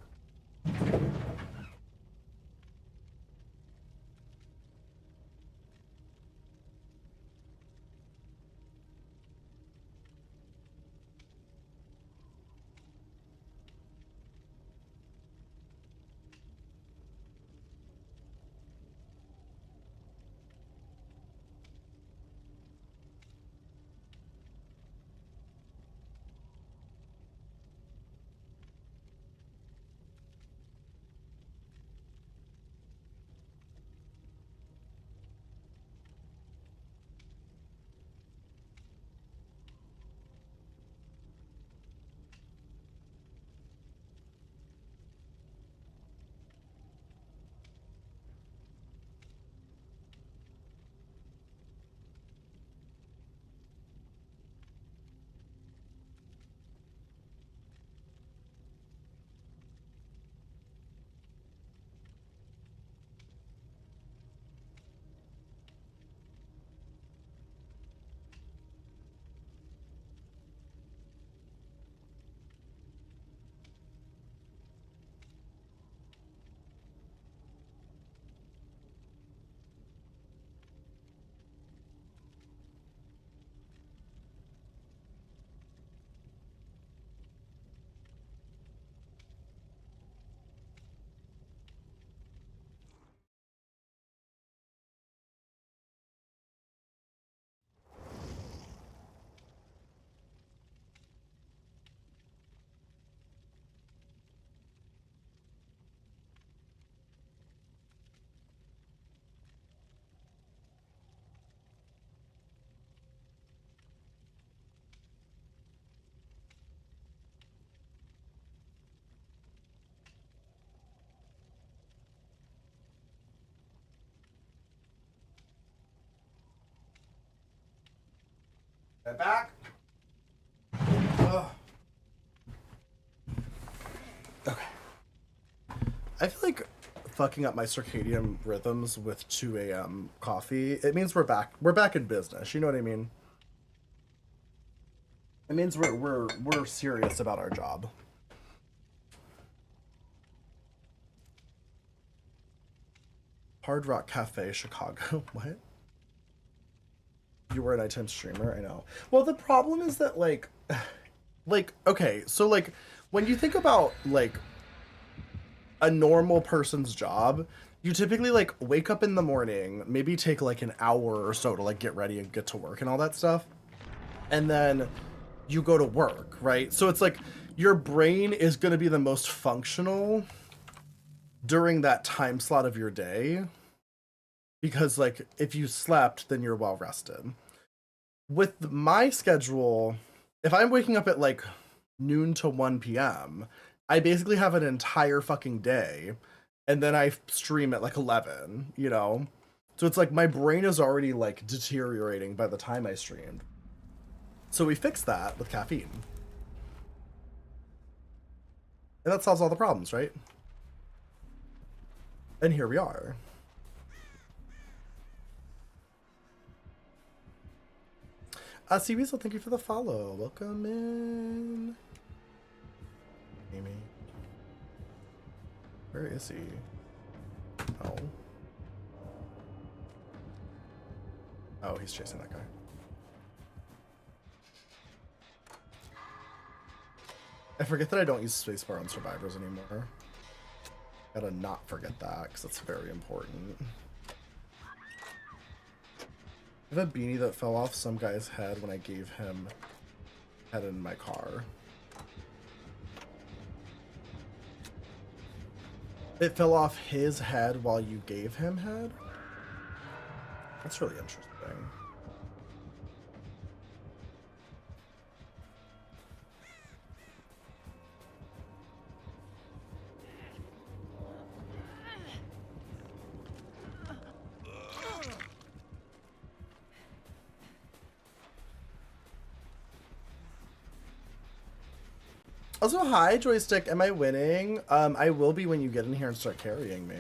Get back. Ugh. Okay. I feel like fucking up my circadian rhythms with 2 a.m. coffee. It means we're back. We're back in business. You know what I mean? It means we're serious about our job. Hard Rock Cafe, Chicago. What? You were a nighttime streamer? I know. Well, the problem is that like okay, so like when you think about like a normal person's job, you typically like wake up in the morning, maybe take like an hour or so to like get ready and get to work and all that stuff. And then you go to work, right? So it's like your brain is going to be the most functional during that time slot of your day, because like if you slept, then you're well rested. With my schedule, if I'm waking up at like noon to 1 p.m., I basically have an entire fucking day, and then I stream at like 11, you know? So it's like my brain is already like deteriorating by the time I streamed. So we fixed that with caffeine. And that solves all the problems, right? And here we are. C Weasel, thank you for the follow. Welcome in. Amy. Where is he? Oh. Oh, he's chasing that guy. I forget that I don't use spacebar on survivors anymore. Gotta not forget that, because that's very important. I have a beanie that fell off some guy's head when I gave him head in my car. It fell off his head while you gave him head? That's really interesting. Also, hi, Joystick. Am I winning? I will be when you get in here and start carrying me.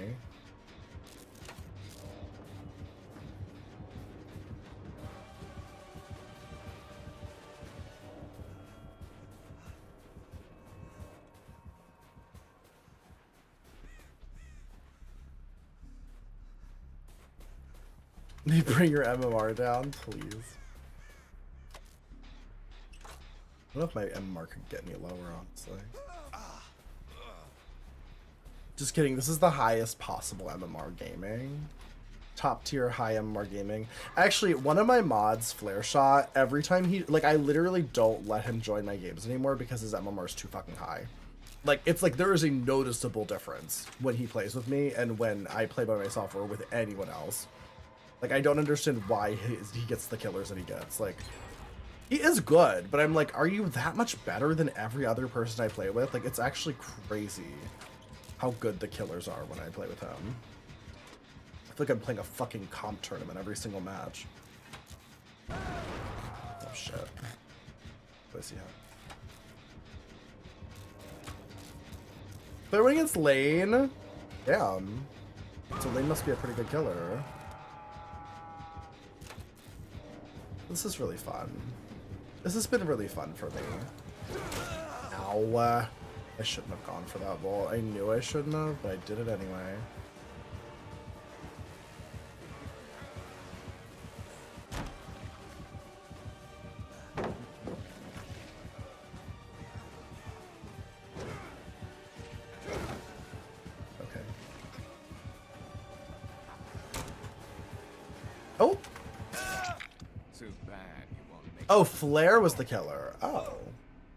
You bring your MMR down, please. I don't know if my MMR could get any lower, honestly. Just kidding, this is the highest possible MMR gaming. Top tier high MMR gaming. Actually, one of my mods, Flare Shot, every time he, like, I literally don't let him join my games anymore because his MMR is too fucking high. Like, it's like there is a noticeable difference when he plays with me and when I play by myself or with anyone else. Like, I don't understand why he gets the killers that he gets. Like, he is good, but I'm like, are you that much better than every other person I play with? Like, it's actually crazy how good the killers are when I play with him. I feel like I'm playing a fucking comp tournament every single match. Oh, shit. What does he have? Playing against Lane? Damn. So Lane must be a pretty good killer. This is really fun. This has been really fun for me. Ow. I shouldn't have gone for that ball. I knew I shouldn't have, but I did it anyway. Okay. Oh! Oh, Flare was the killer. Oh.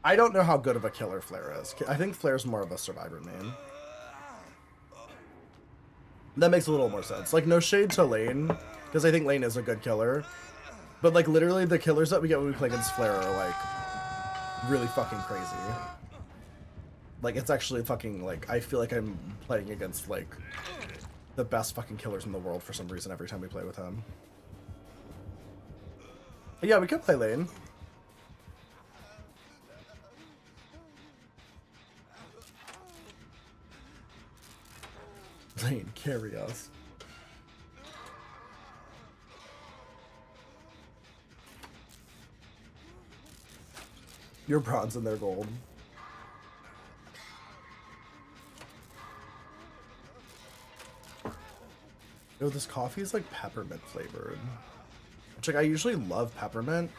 I don't know how good of a killer Flare is. I think Flare's more of a survivor main. That makes a little more sense. Like, no shade to Lane, because I think Lane is a good killer. But, like, literally the killers that we get when we play against Flare are, like, really fucking crazy. Like, it's actually fucking, like, I feel like I'm playing against, like, the best fucking killers in the world for some reason every time we play with him. But yeah, we could play Lane. Lane, carry us. You're bronze and they're gold. Yo, this coffee is like peppermint flavored. Which, like, I usually love peppermint,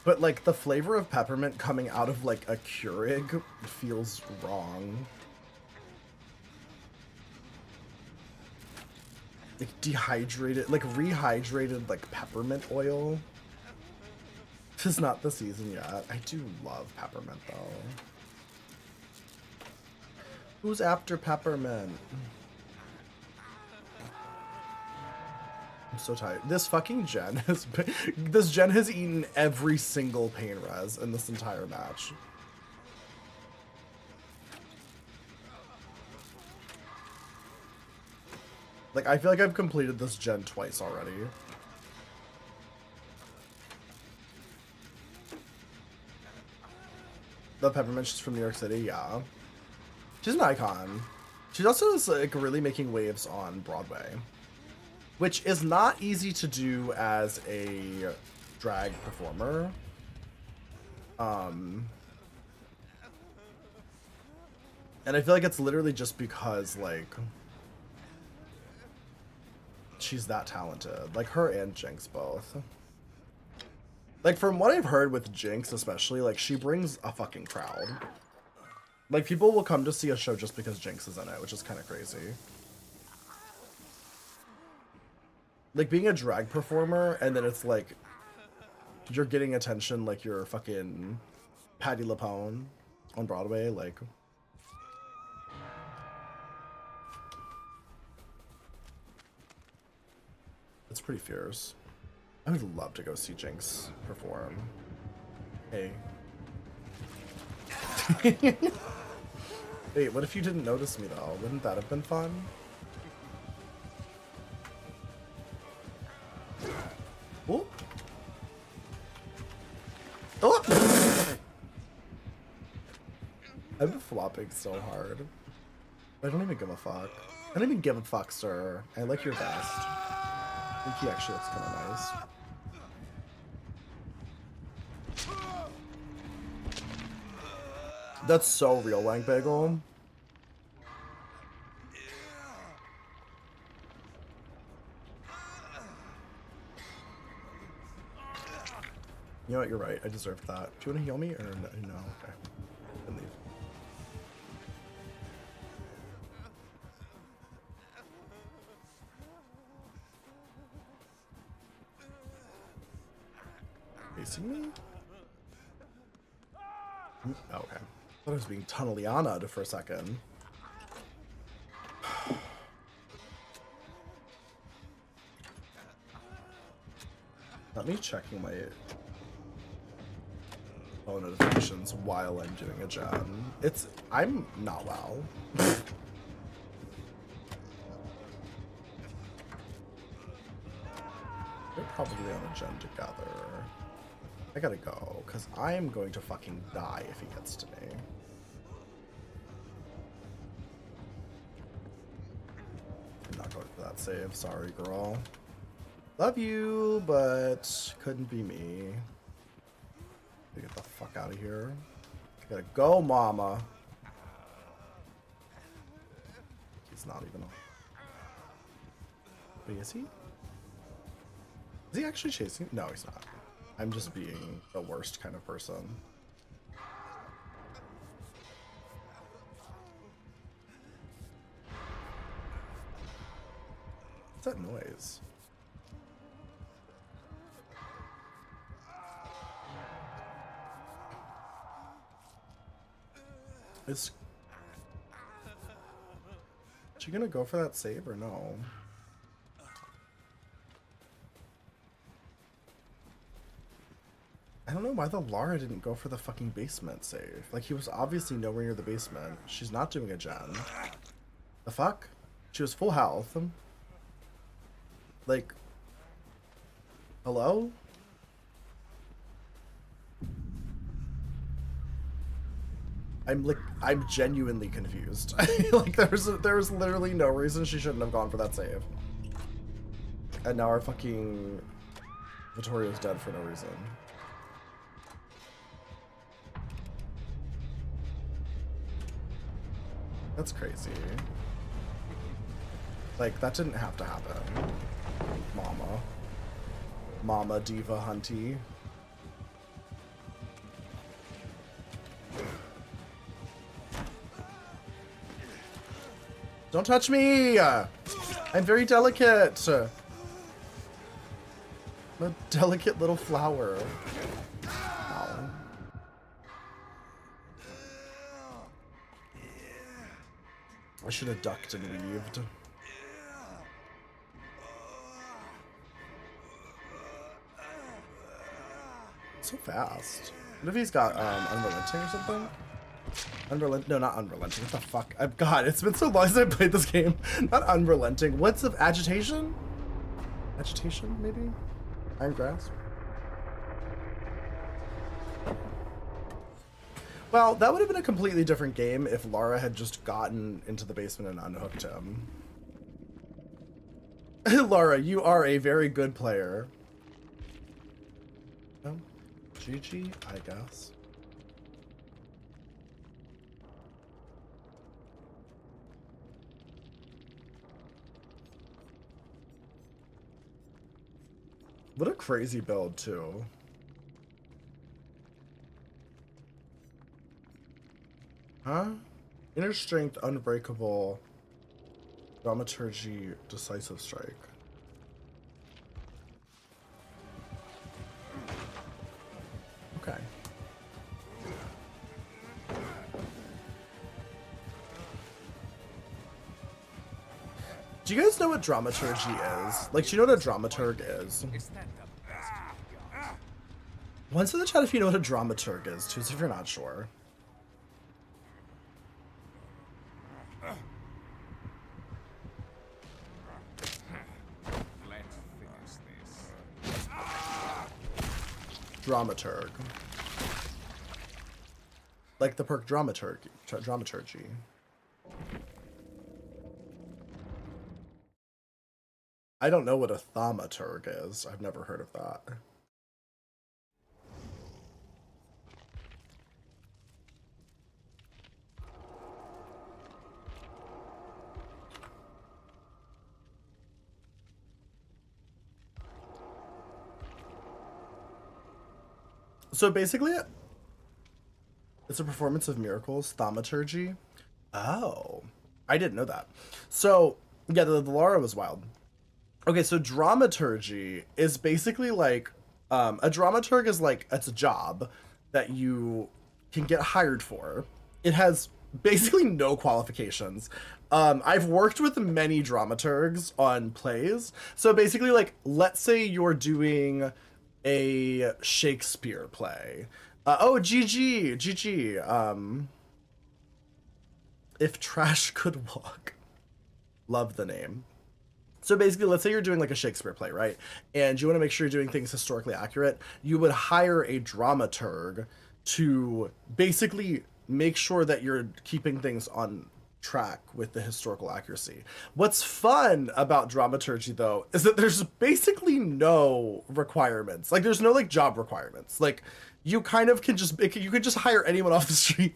but like the flavor of peppermint coming out of like a Keurig feels wrong. Like dehydrated, like rehydrated, like peppermint oil. This is not the season yet. I do love peppermint though. Who's after peppermint? I'm so tired. This fucking gen has been, this gen has eaten every single pain res in this entire match. Like, I feel like I've completed this gen twice already. The peppermint, she's from New York City, yeah. She's an icon. She also is like really making waves on Broadway, which is not easy to do as a drag performer. And I feel like it's literally just because, like, she's that talented. Like, her and Jinx both. Like, from what I've heard with Jinx especially, like, she brings a fucking crowd. Like, people will come to see a show just because Jinx is in it, which is kind of crazy. Like, being a drag performer, and then it's like, you're getting attention like you're fucking Patti LuPone on Broadway, like... It's pretty fierce. I would love to go see Jinx perform. Hey. Wait, what if you didn't notice me though? Wouldn't that have been fun? Oh! Oh! I've been flopping so hard. I don't even give a fuck. I don't even give a fuck, sir. I like your vest. I think he actually looks kind of nice. That's so real, Wang Bagel. You know what? You're right. I deserved that. Do you want to heal me or no? No. Okay. Then leave. Facing me? Oh, okay. I thought I was being Tunneliana'd for a second. Not me checking my phone notifications while I'm doing a gen. I'm not well. They're probably on a gen together. I gotta go, because I am going to fucking die if he gets to me. I'm not going for that save. Sorry, girl. Love you, but couldn't be me. Get the fuck out of here. I gotta go, mama. He's not even on. Wait, is he? Is he actually chasing? No, he's not. I'm just being the worst kind of person. What's that noise? Is she gonna go for that save or no? I don't know why the Lara didn't go for the fucking basement save. Like, he was obviously nowhere near the basement. She's not doing a gen. The fuck? She was full health. Like, hello? I'm genuinely confused. Like, there was literally no reason she shouldn't have gone for that save. And now our fucking Vittorio's dead for no reason. That's crazy. Like, that didn't have to happen. Mama Diva Hunty. Don't touch me! I'm very delicate. I'm a delicate little flower. Ow. I should have ducked and weaved. So fast. What if he's got Unrelenting or something? No, not Unrelenting. What the fuck? God, it's been so long since I played this game. Not Unrelenting. What's of Agitation? Agitation, maybe? Iron Grasp? Well, that would have been a completely different game if Lara had just gotten into the basement and unhooked him. Lara, you are a very good player. Oh, GG, I guess. What a crazy build, too. Huh? Inner Strength, Unbreakable, Dramaturgy, Decisive Strike. Okay. Do you guys know what Dramaturgy is? Like, do you know what a Dramaturg is? Once in the chat if you know what a Dramaturg is, too, if you're not sure. Dramaturg. Like the perk dramaturgy. Dramaturgy. I don't know what a thaumaturg is. I've never heard of that. So basically, it's a performance of miracles, thaumaturgy. Oh, I didn't know that. So, yeah, the Lara was wild. Okay, so dramaturgy is basically like a dramaturg is like it's a job that you can get hired for. It has basically no qualifications. I've worked with many dramaturgs on plays. So basically, like, let's say you're doing a Shakespeare play. Oh, GG. If trash could walk. Love the name. So basically, let's say you're doing like a Shakespeare play, right? And you want to make sure you're doing things historically accurate. You would hire a dramaturg to basically make sure that you're keeping things on track with the historical accuracy. What's fun about dramaturgy though is that there's basically no requirements. Like there's no like job requirements. Like you kind of can just you could just hire anyone off the street.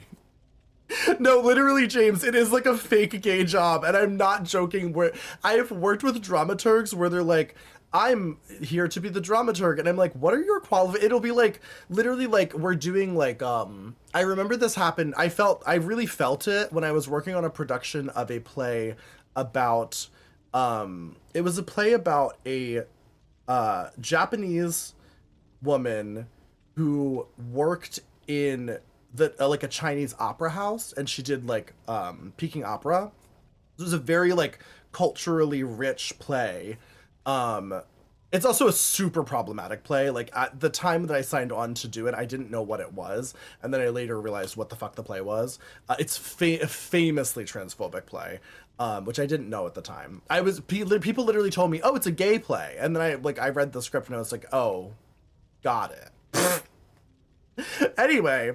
No, literally, James, it is like a fake gay job, and I'm not joking. Where I've worked with dramaturgs where they're like, I'm here to be the dramaturg, and I'm like, what are your qualifications? It'll be like literally like we're doing like I remember this happened. I really felt it when I was working on a production of a play about it was a play about a Japanese woman who worked in the like a Chinese opera house, and she did like Peking opera. It was a very like culturally rich play. It's also a super problematic play. Like at the time that I signed on to do it, I didn't know what it was, and then I later realized what the fuck the play was. It's a famously transphobic play, which I didn't know at the time. People literally told me, "Oh, it's a gay play," and then I read the script and I was like, "Oh, got it." Anyway.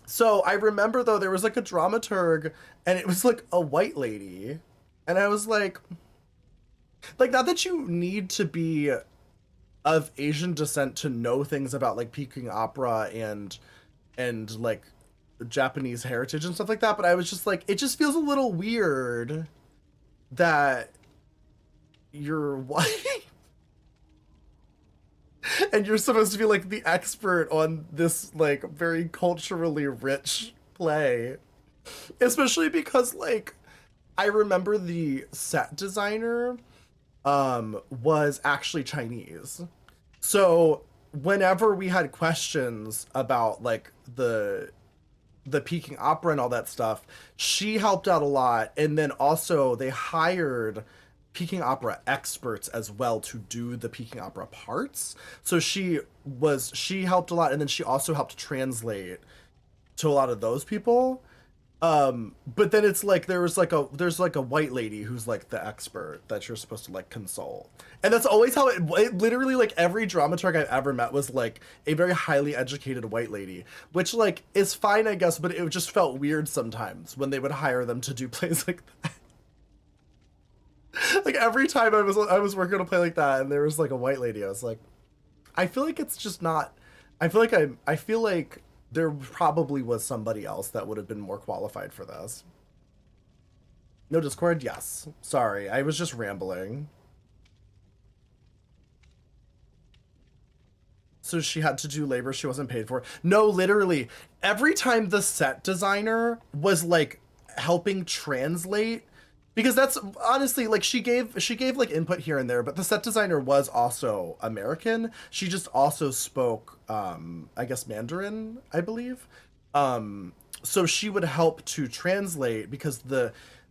So I remember though there was like a dramaturg and it was like a white lady. And I was like not that you need to be of Asian descent to know things about like Peking opera and like Japanese heritage and stuff like that, but I was just like it just feels a little weird that you're white and you're supposed to be like the expert on this like very culturally rich play, especially because like I remember the set designer was actually Chinese. So whenever we had questions about like the Peking opera and all that stuff, she helped out a lot. And then also they hired Peking opera experts as well to do the Peking opera parts. So she helped a lot, and then she also helped translate to a lot of those people. But then it's like there's like a white lady who's like the expert that you're supposed to like consult. And that's always how it literally like every dramaturg I've ever met was like a very highly educated white lady, which like is fine, I guess, but it just felt weird sometimes when they would hire them to do plays like that. Like every time I was working on a play like that and there was like a white lady, I was like, I feel like it's just not. I feel like there probably was somebody else that would have been more qualified for this. No Discord? Yes. Sorry, I was just rambling. So she had to do labor she wasn't paid for. No, literally, every time the set designer was like helping translate, because that's honestly like she gave like input here and there, but the set designer was also American. She just also spoke I guess Mandarin, I believe. So she would help to translate because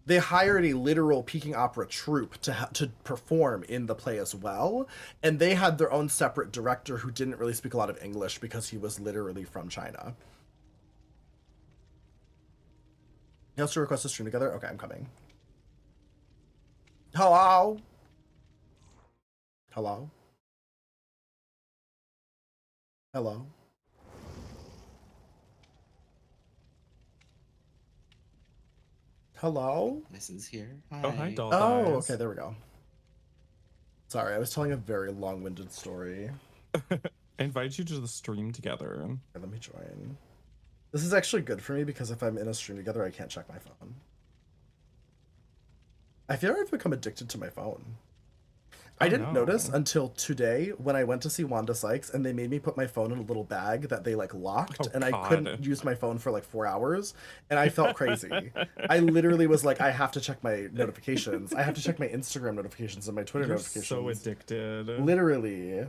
they hired a literal Peking opera troupe to perform in the play as well, and they had their own separate director who didn't really speak a lot of English because he was literally from China. He has to request a stream together. Okay, I'm coming. Hello. Hello. Hello. Hello? This is here. Oh, hi, Hi. doll Oh, thighs. okay, there we go. Sorry, I was telling a very long-winded story. I invited you to the stream together. Okay, let me join. This is actually good for me because if I'm in a stream together, I can't check my phone. I feel like I've become addicted to my phone. I didn't notice until today when I went to see Wanda Sykes and they made me put my phone in a little bag that they like locked and I couldn't use my phone for like 4 hours and I felt crazy. I literally was like, I have to check my notifications. I have to check my Instagram notifications and my Twitter notifications. So addicted. Literally.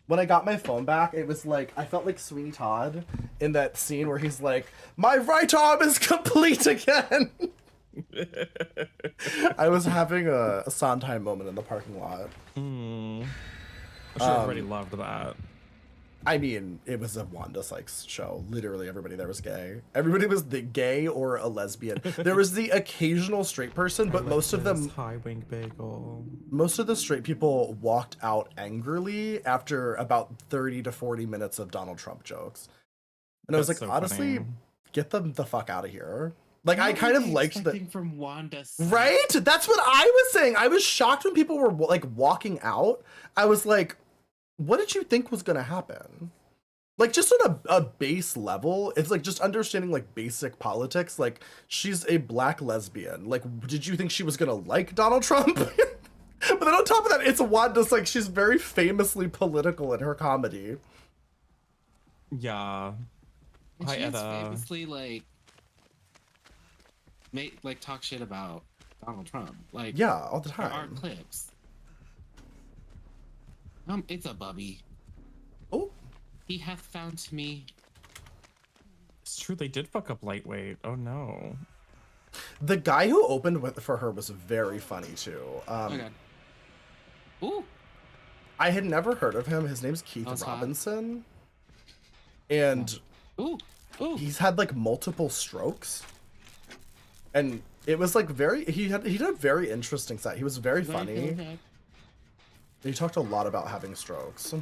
When I got my phone back, it was like, I felt like Sweeney Todd in that scene where he's like, my right arm is complete again. I was having a Sondheim moment in the parking lot. I'm sure everybody loved that. I mean, it was a Wanda Sykes show. Literally everybody there was gay. Everybody was the gay or a lesbian. There was the occasional straight person, but most of them... High wing bagel. Most of the straight people walked out angrily after about 30 to 40 minutes of Donald Trump jokes. And I was like, so honestly, funny. get them the fuck out of here. Like, I kind of liked that. From Wanda Sykes. Right? That's what I was saying. I was shocked when people were like walking out. I was like, what did you think was going to happen? Like, just on a base level, it's like just understanding like basic politics. Like, she's a black lesbian. Like, did you think she was going to like Donald Trump? But then on top of that, it's Wanda's like, she's very famously political in her comedy. Yeah. And Hi, she is Edda. famously like talk shit about Donald Trump. Like, Yeah, all the there are time. clips. It's a bubby. Oh, He hath found me. It's true, they did fuck up Lightweight. Oh no. the guy who opened for her was very funny too. Okay. Ooh. I had never heard of him. His name's Keith That's hot. Robinson. And Ooh. Ooh. he's had like multiple strokes. And it was like he did a very interesting set. He was very funny. Okay. He talked a lot about having strokes.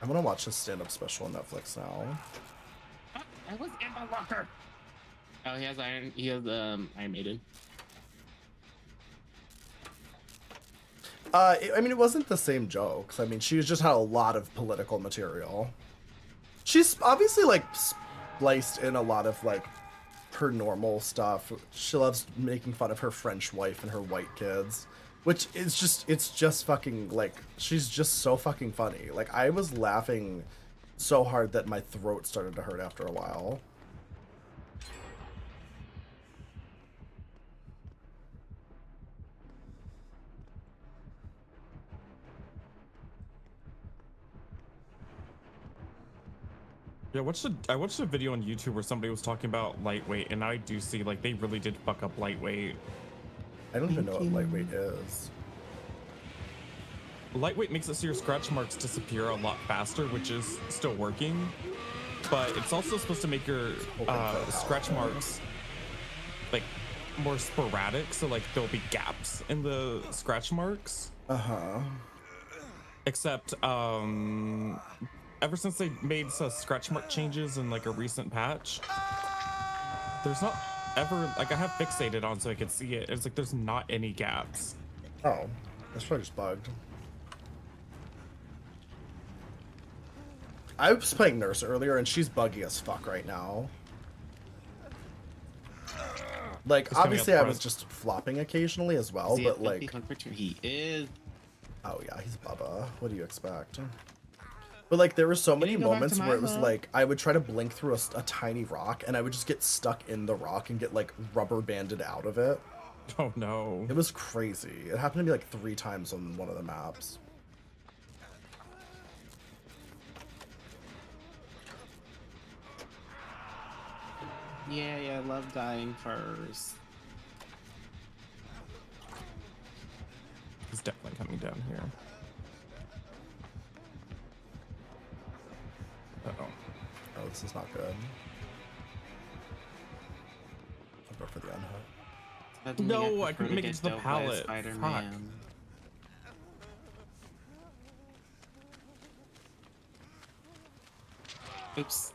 I want to watch his stand-up special on Netflix now. I was in the locker. Oh, he has Iron. He has Iron Maiden. I mean, it wasn't the same jokes. I mean, she just had a lot of political material. She's obviously like spliced in a lot of like her normal stuff. She loves making fun of her French wife and her white kids, which is it's just fucking like, she's just so fucking funny. Like, I was laughing so hard that my throat started to hurt after a while. Yeah, I watched a video on YouTube where somebody was talking about Lightweight, and I do see like they really did fuck up Lightweight. I don't even know what lightweight is. Lightweight makes it so your scratch marks disappear a lot faster, which is still working, but it's also supposed to make your scratch marks like more sporadic, so like there'll be gaps in the scratch marks. Except ever since they made scratch mark changes in like a recent patch, there's not ever, like, I have fixated on so I could see it. It's like there's not any gaps. Oh, that's probably just bugged. I was playing Nurse earlier and she's buggy as fuck right now. Like, obviously I was just flopping occasionally as well, but like... He is. Oh yeah, he's Bubba. What do you expect? But like, there were so many moments where it was like, I would try to blink through a tiny rock and I would just get stuck in the rock and get like rubber banded out of it. Oh no. It was crazy. It happened to me like 3 times on one of the maps. Yeah, I love dying first. He's definitely coming down here. Uh-oh. Oh, this is not good. I'll go for the unhook. Suddenly No, I prefer couldn't make it get to the doped by a pallet. Spider-Man. Oops.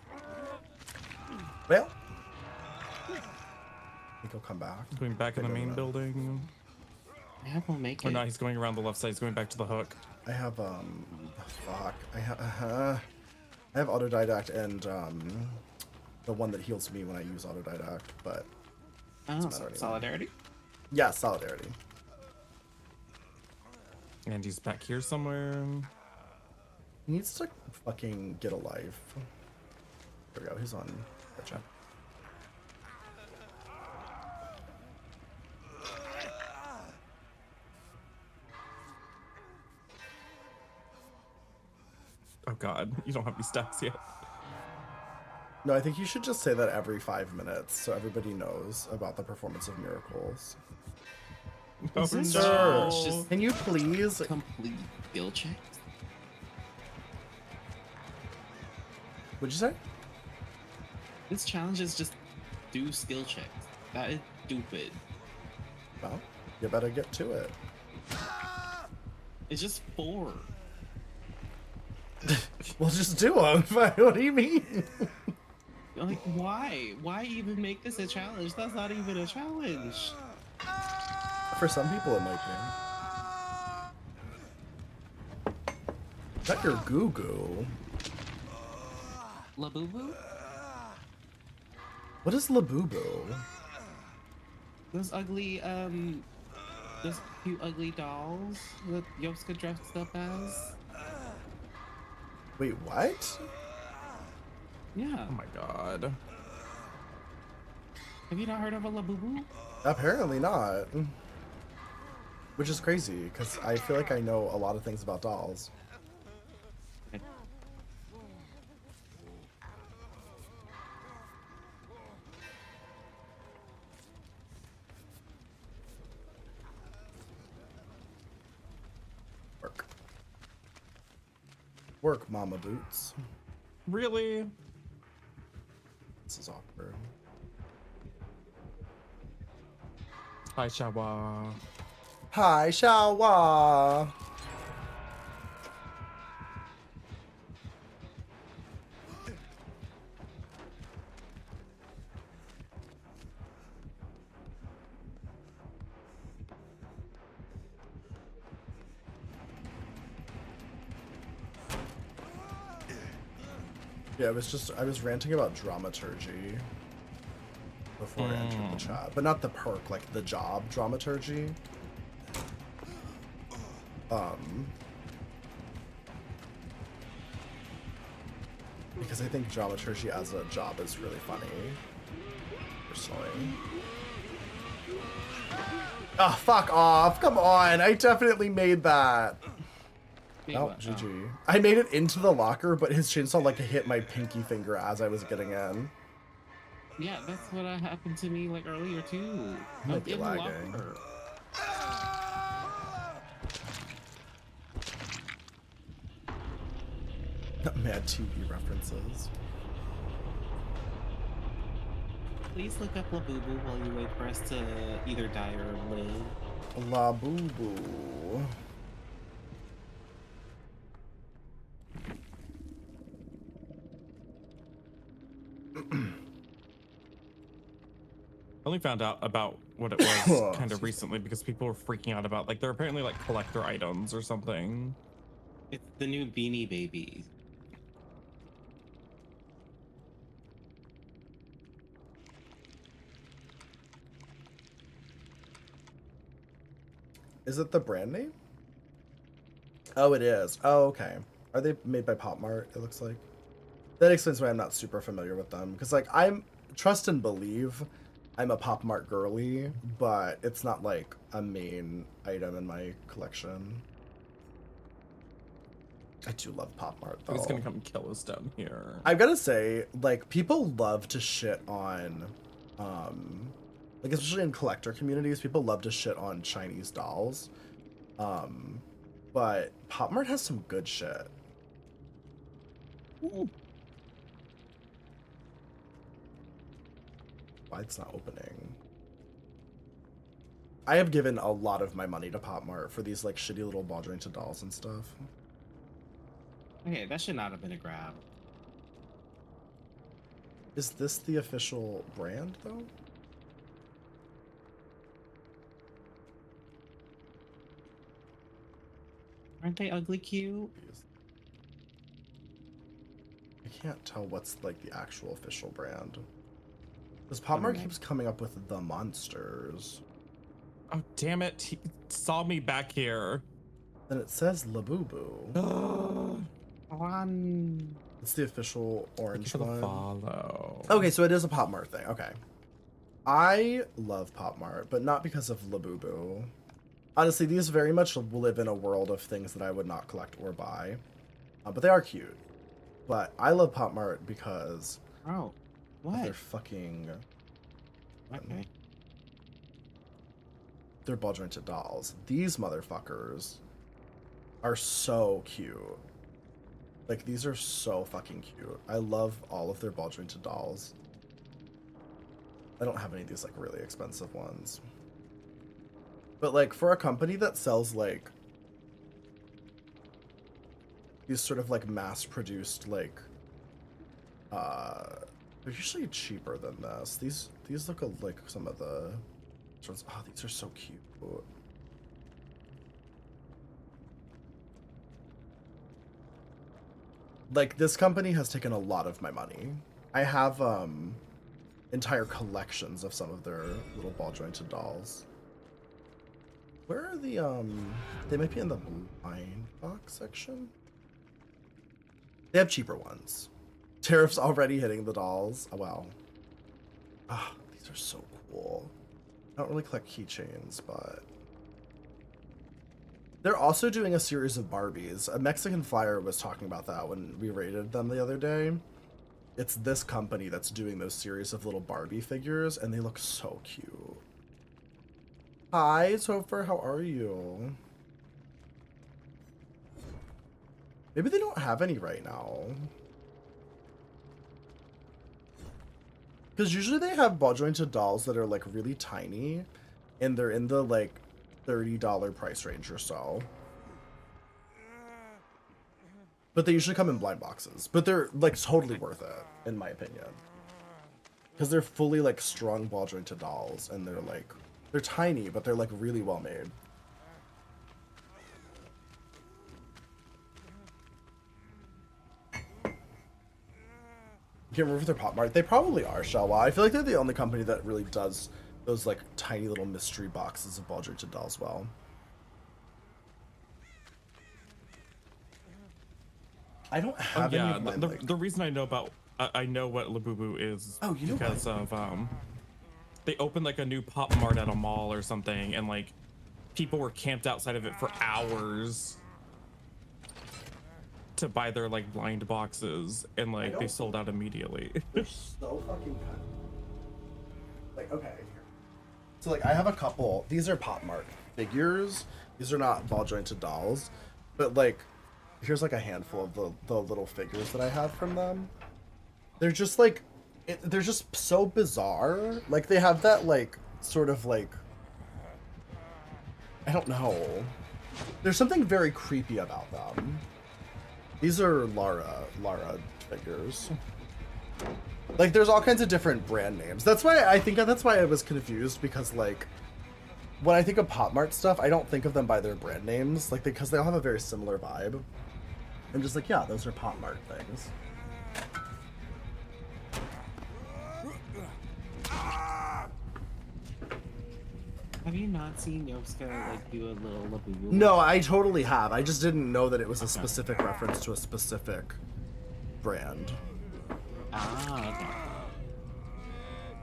Well, I think he'll come back. He's going back in the main building. Yeah, we'll make Or it. not, he's going around the left side. He's going back to the hook. I have fuck. I have autodidact and the one that heals me when I use autodidact, but Oh, doesn't matter anymore. solidarity. Yeah, solidarity. And he's back here somewhere. He needs to fucking get a life. There we go. He's on. Gotcha. Oh god, you don't have any stacks yet. No, I think you should just say that every 5 minutes so everybody knows about the performance of miracles. Oh, Is this Sir, challenge just can you please? complete skill checks? What'd you say? This challenge is just do skill checks. That is stupid. Well, you better get to it. It's just 4. We'll just do them. What do you mean? Like, why? Why even make this a challenge? That's not even a challenge. For some people, it might be. Is that your goo goo? La Boo Boo? What is Labubu? Those ugly, those cute ugly dolls that Yoska dressed up as? Wait, what? Yeah. Oh my god. Have you not heard of a La Boo Boo? Apparently not. Which is crazy, because I feel like I know a lot of things about dolls. Work. Work, Mama Boots. Really? This is awkward. Hi, Shawa. Hi, Shawa. Yeah, I was ranting about dramaturgy before I entered the chat, but not the perk, like the job dramaturgy. Because I think dramaturgy as a job is really funny, personally. Oh, fuck off. Come on. I definitely made that. Wait, Oh, what? GG. I made it into the locker, but his chainsaw like hit my pinky finger as I was getting in. Yeah, that's what happened to me like earlier too. I Might was be in the lagging. locker. Mad TV references. Please look up La Boo Boo while you wait for us to either die or live. La Boo Boo. I only found out about what it was kind of recently because people were freaking out about, like, they're apparently like collector items or something. It's the new Beanie Babies. Is it the brand name? Oh, it is. Oh, okay. Are they made by Pop Mart, it looks like? That explains why I'm not super familiar with them. Because, like, I'm trust and believe I'm a Pop Mart girly, but it's not, like, a main item in my collection. I do love Pop Mart, though. He's gonna come kill us down here. I've got to say, like, people love to shit on, like, especially in collector communities, people love to shit on Chinese dolls. But Pop Mart has some good shit. Ooh. Why it's not opening? I have given a lot of my money to Pop Mart for these, like, shitty little ball jointed dolls and stuff. Okay, that should not have been a grab. Is this the official brand though? Aren't they ugly cute? I can't tell what's like the actual official brand. This Pop Mart keeps coming up with the monsters. Oh, damn it. He saw me back here. Then it says Labubu. One. It's the official orange For the one. follow. Okay, so it is a Pop Mart thing. Okay. I love Pop Mart, but not because of Labubu. Honestly, these very much live in a world of things that I would not collect or buy. But they are cute. But I love Pop Mart because Oh, of their what? fucking... Okay. They're ball jointed dolls. These motherfuckers are so cute. Like, these are so fucking cute. I love all of their ball jointed dolls. I don't have any of these, like, really expensive ones. But, like, for a company that sells, like, these sort of, like, mass-produced, like, they're usually cheaper than this. These look like some of the... Oh, these are so cute. Like, this company has taken a lot of my money. I have entire collections of some of their little ball jointed dolls. Where are the they might be in the blind box section. They have cheaper ones. Tariffs already hitting the dolls. Oh wow. Ah, these are so cool. I don't really collect keychains, but they're also doing a series of Barbies. A Mexican flyer was talking about that when we rated them the other day. It's this company that's doing those series of little Barbie figures, and they look so cute. Hi, Topher, how are you? Maybe they don't have any right now. Because usually they have ball jointed dolls that are like really tiny, and they're in the like $30 price range or so. But they usually come in blind boxes. But they're like totally worth it, in my opinion. Because they're fully like strong ball jointed dolls, and they're tiny, but they're like really well made. Can't remember if they're Pop Mart. They probably are, Shalwa. I feel like they're the only company that really does those like tiny little mystery boxes of ball jointed dolls well. I don't have any of mine, the reason I know about I know what Labubu is because of they opened like a new Pop Mart at a mall or something, and like people were camped outside of it for hours to buy their like blind boxes, and like they sold out immediately. They're so fucking good. Like, okay. So like I have a couple. These are Pop Mart figures. These are not ball jointed dolls, but like here's like a handful of the little figures that I have from them. They're just like they're just so bizarre. Like they have that like sort of like I don't know. There's something very creepy about them. These are Lara figures. Like there's all kinds of different brand names. That's why I was confused, because like when I think of Pop Mart stuff, I don't think of them by their brand names, like because they all have a very similar vibe. I'm just like, yeah, those are Pop Mart things. Have you not seen Yoska like do a little Labubu? No, I totally have. I just didn't know that it was a specific reference to a specific brand. Ah, okay.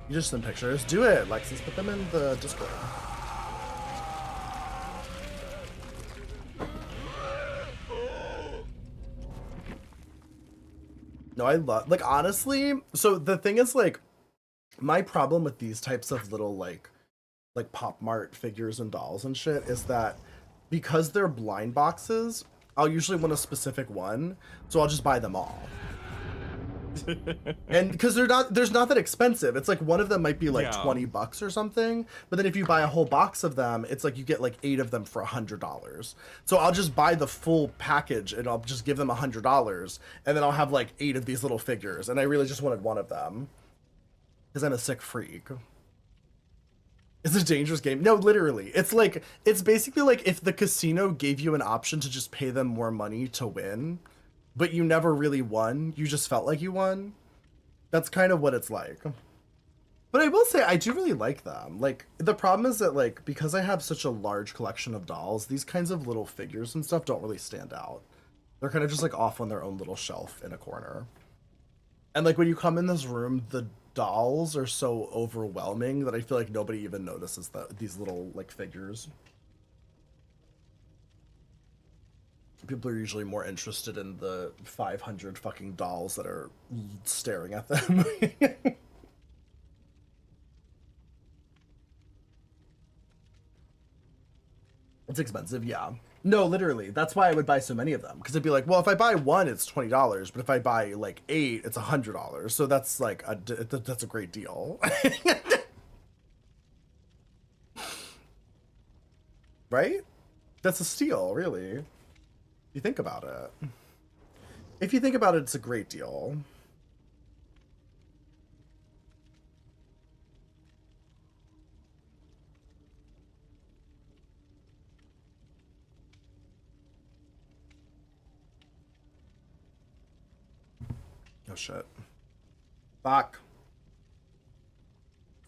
You just send pictures. Do it, Lexus. Put them in the Discord. No, I love, like, honestly, so the thing is, like, my problem with these types of little, like Pop Mart figures and dolls and shit is that because they're blind boxes, I'll usually want a specific one, so I'll just buy them all. And because they're not that expensive. It's like one of them might be like $20 or something, but then if you buy a whole box of them, it's like you get like 8 of them for $100. So I'll just buy the full package and I'll just give them $100, and then I'll have like 8 of these little figures, and I really just wanted one of them. Because I'm a sick freak. It's a dangerous game. No, literally. It's like, it's basically like if the casino gave you an option to just pay them more money to win, but you never really won. You just felt like you won. That's kind of what it's like. But I will say, I do really like them. Like, the problem is that, like, because I have such a large collection of dolls, these kinds of little figures and stuff don't really stand out. They're kind of just, like, off on their own little shelf in a corner. And, like, when you come in this room, the dolls are so overwhelming that I feel like nobody even notices these little, like, figures. People are usually more interested in the 500 fucking dolls that are staring at them. It's expensive, yeah. No, literally. That's why I would buy so many of them. Because it'd be like, well, if I buy one, it's $20. But if I buy, like, 8, it's $100. So that's, like, that's a great deal. Right? That's a steal, really. If you think about it. If you think about it, it's a great deal. Oh shit. Fuck.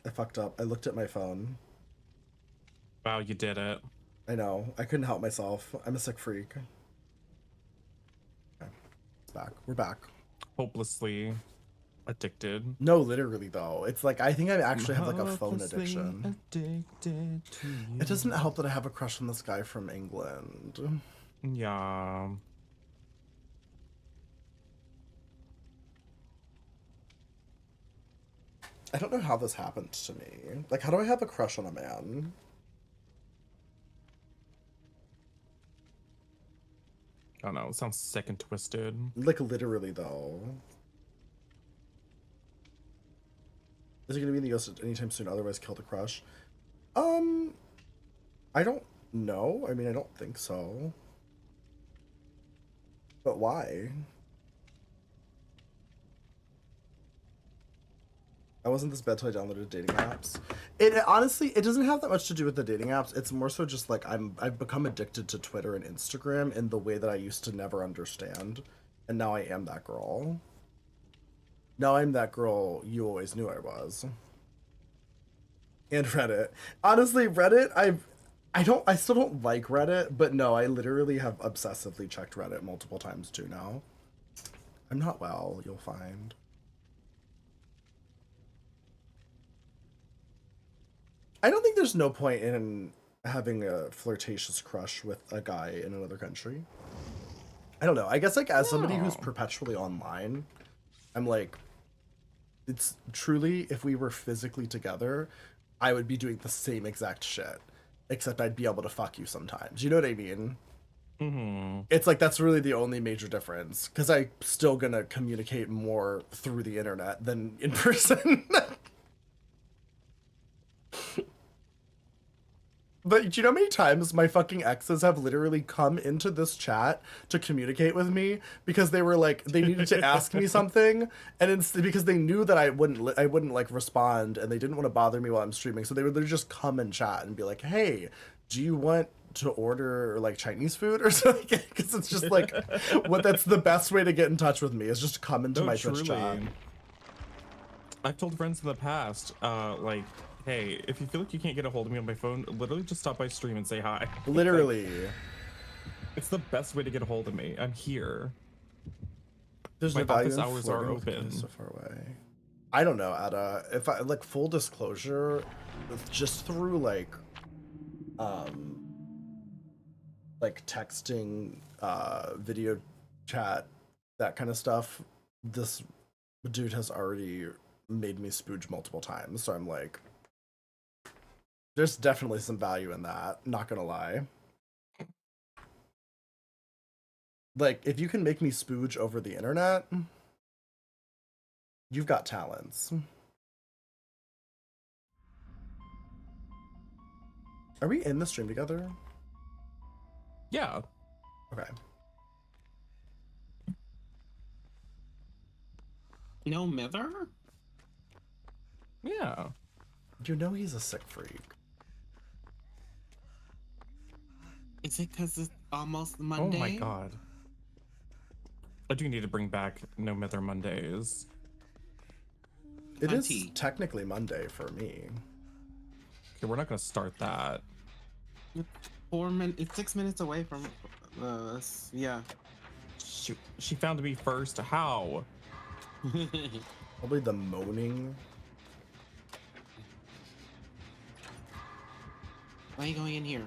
I fucked up. I looked at my phone. Wow, you did it. I know. I couldn't help myself. I'm a sick freak. Okay. It's back. We're back. Hopelessly addicted. No, literally though. It's like I think I actually have like a phone addiction. It doesn't help that I have a crush on this guy from England. Yeah. I don't know how this happened to me. Like, how do I have a crush on a man? I don't know. It sounds sick and twisted. Like, literally, though. Is he gonna be in the US anytime soon? Otherwise, kill the crush. I don't know. I mean, I don't think so. But why? I wasn't this bad till I downloaded dating apps. It honestly, it doesn't have that much to do with the dating apps. It's more so just like I've become addicted to Twitter and Instagram in the way that I used to never understand, and now I am that girl. Now I'm that girl you always knew I was. And Reddit. Honestly, Reddit, I still don't like Reddit, but no, I literally have obsessively checked Reddit multiple times too now. I'm not well, you'll find. I don't think there's no point in having a flirtatious crush with a guy in another country. I don't know. I guess like as somebody who's perpetually online, I'm like, it's truly, if we were physically together, I would be doing the same exact shit, except I'd be able to fuck you sometimes. You know what I mean? Mm-hmm. It's like, that's really the only major difference, because I'm still gonna communicate more through the internet than in person. But do you know how many times my fucking exes have literally come into this chat to communicate with me because they were like, they needed to ask me something, and it's because they knew that I wouldn't like respond, and they didn't want to bother me while I'm streaming, so they would just come and chat and be like, hey, do you want to order like Chinese food or something? Because it's just like, that's the best way to get in touch with me is just come into my Twitch chat. I've told friends in the past, like, hey, if you feel like you can't get a hold of me on my phone, literally just stop by stream and say hi. Literally. It's the best way to get a hold of me. I'm here. There's my no value office in hours are flirting with open. guys so far away. I don't know, Ada. If I like full disclosure, just through like texting, video chat, that kind of stuff, this dude has already made me spooge multiple times, so I'm like, there's definitely some value in that, not gonna lie. Like, if you can make me spooge over the internet, you've got talents. Are we in the stream together? Yeah. Okay. No mither? Yeah. You know he's a sick freak. Is it because it's almost Oh Monday? my god. I do need to bring back No Mither Mondays. It is Tea. technically Monday for me. Okay, we're not gonna start that. It's 4 minutes. It's 6 minutes away from us. Yeah. Shoot, she found me first. How? Probably the moaning. Why are you going in here?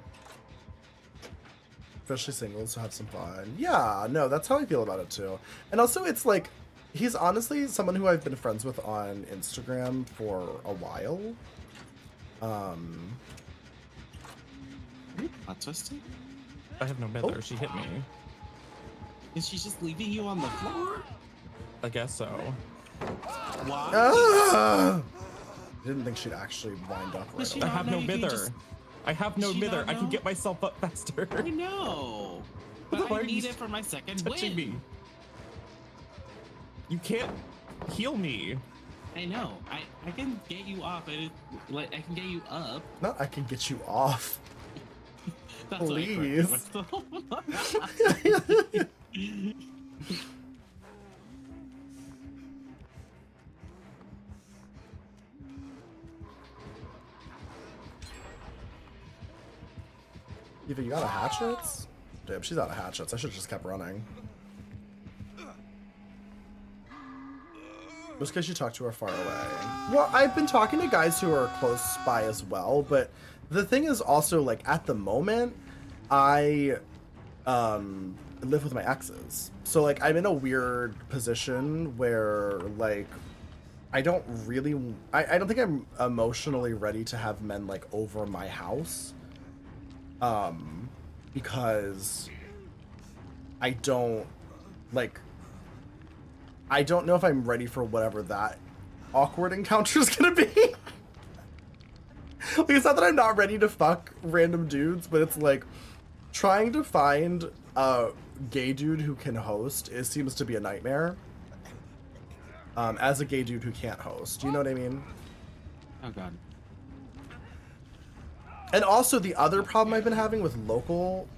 Especially singles to have some fun. Yeah, no, that's how I feel about it too. And also, it's like, he's honestly someone who I've been friends with on Instagram for a while. Not twisted? I have no Mither. She hit me. Is she just leaving you on the floor? I guess so. Why? Ah! Didn't think she'd actually wind up Does right she away. I have know no you can Mither. just- I have no Does she Mither. not I can know? get myself up faster. I know. But Why I are you need it for my second touching win. me? You can't heal me. I know. I can get you off. Like I can get you up. No, I can get you off. That's what I Please. corrected myself. Eva, you got a hatchets? Damn, she's out of hatchets. I should have just kept running. Just because you talk to her far away. Well, I've been talking to guys who are close by as well, but the thing is also, like, at the moment, I live with my exes. So, like, I'm in a weird position where, like, I don't really... I don't think I'm emotionally ready to have men, like, over my house. Because I don't, like, I don't know if I'm ready for whatever that awkward encounter is gonna be. Like, it's not that I'm not ready to fuck random dudes, but it's like trying to find a gay dude who can host seems to be a nightmare. As a gay dude who can't host, you know what I mean? Oh god. And also the other problem I've been having with local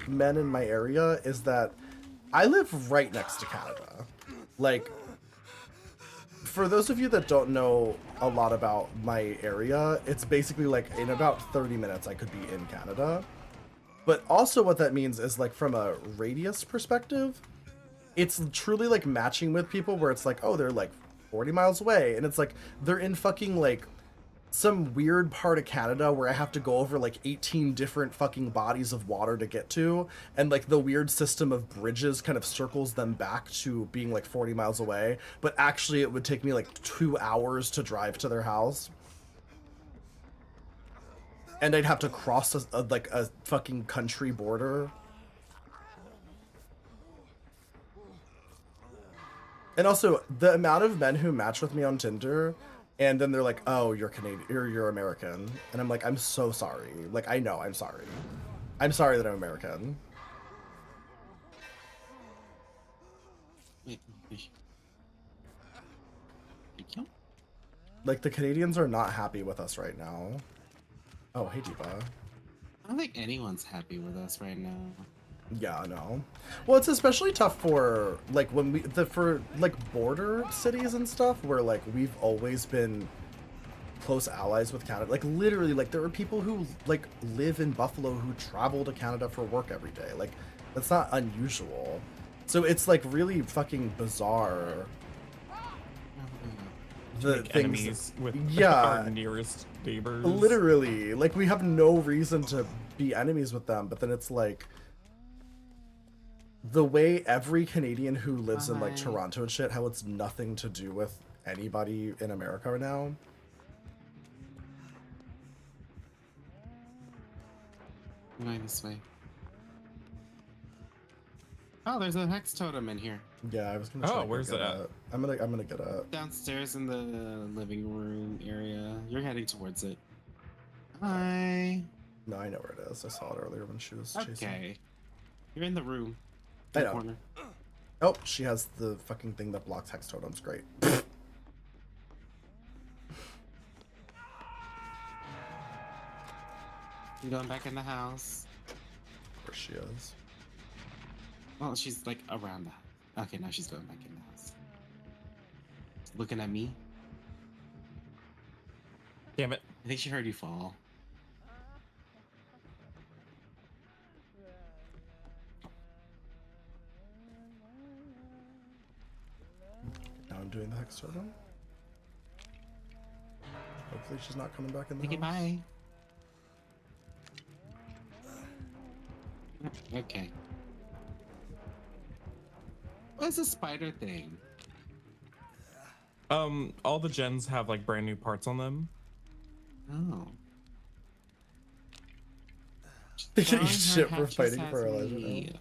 men in my area is that I live right next to Canada. Like, for those of you that don't know a lot about my area, it's basically like in about 30 minutes I could be in Canada. But also what that means is, like, from a radius perspective, it's truly like matching with people where it's like, oh, they're like 40 miles away, and it's like they're in fucking like some weird part of Canada where I have to go over like 18 different fucking bodies of water to get to, and like the weird system of bridges kind of circles them back to being like 40 miles away, but actually it would take me like 2 hours to drive to their house. And I'd have to cross like a fucking country border. And also, the amount of men who match with me on Tinder, and then they're like, oh, you're Canadian, or you're American. And I'm like, I'm so sorry. Like, I know, I'm sorry. I'm sorry that I'm American. Wait. Thank you. Like, the Canadians are not happy with us right now. Oh, hey, Diva. I don't think anyone's happy with us right now. Yeah, I know. Well, it's especially tough for, like, when for, like, border cities and stuff, where, like, we've always been close allies with Canada. Like, literally, like, there are people who, like, live in Buffalo who travel to Canada for work every day. Like, that's not unusual. So it's, like, really fucking bizarre. The Make things, enemies with yeah, our nearest neighbors. literally, like, we have no reason to be enemies with them, but then it's like, the way every Canadian who lives in, like, Toronto and shit, how it's nothing to do with anybody in America right now. I'm going this way. Oh, there's a hex totem in here. Yeah, I was gonna. Oh, try to where's get that? it. I'm gonna get it. Downstairs in the living room area. You're heading towards it. Hi. No, I know where it is. I saw it earlier when she was chasing. Okay. You're in the room. I In the know. corner. Oh, she has the fucking thing that blocks hex totems. Great. I'm going back in the house. Where she is. Well, she's like around the house. Okay, now she's going back in the house. Looking at me. Damn it. I think she heard you fall. Now I'm doing the hex totem. Hopefully she's not coming back in the Okay, house. bye. Okay. What's a spider thing? All the gens have like brand new parts on them. Oh. They get Drawing eat her shit for hat just fighting has for a me- legend.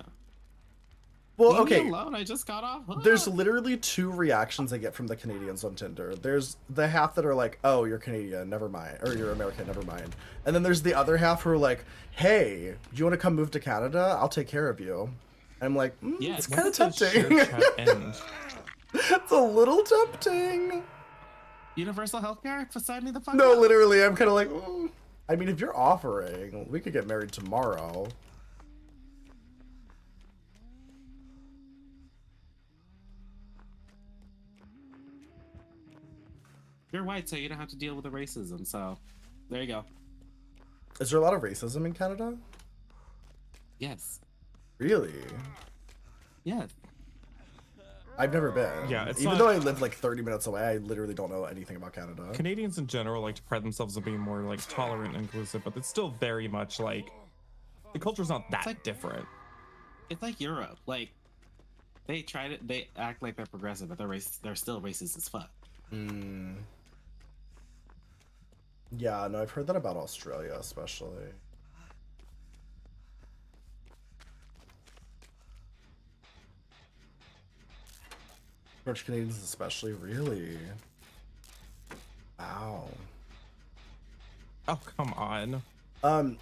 Well, Leave me okay. alone, I just got off. There's literally two reactions I get from the Canadians on Tinder. There's the half that are like, "Oh, you're Canadian, never mind," or "You're American, never mind," and then there's the other half who are like, "Hey, do you want to come move to Canada? I'll take care of you." And I'm like, Yes. "It's kind of When did the tempting. share chat end? It's a little tempting." Universal healthcare? Beside me the fuck No, up. literally, I'm kind of like, I mean, if you're offering, we could get married tomorrow. You're white, so you don't have to deal with the racism. So, there you go. Is there a lot of racism in Canada? Yes. Really? Yes. I've never been. Yeah, it's even not- though I live like 30 minutes away, I literally don't know anything about Canada. Canadians in general like to pride themselves on being more like tolerant and inclusive, but it's still very much like the culture's not that like- different. It's like Europe. Like, they act like they're progressive, but they're still racist as fuck. Yeah, no, I've heard that about Australia, especially. French Canadians, especially, really. Wow. Oh, come on.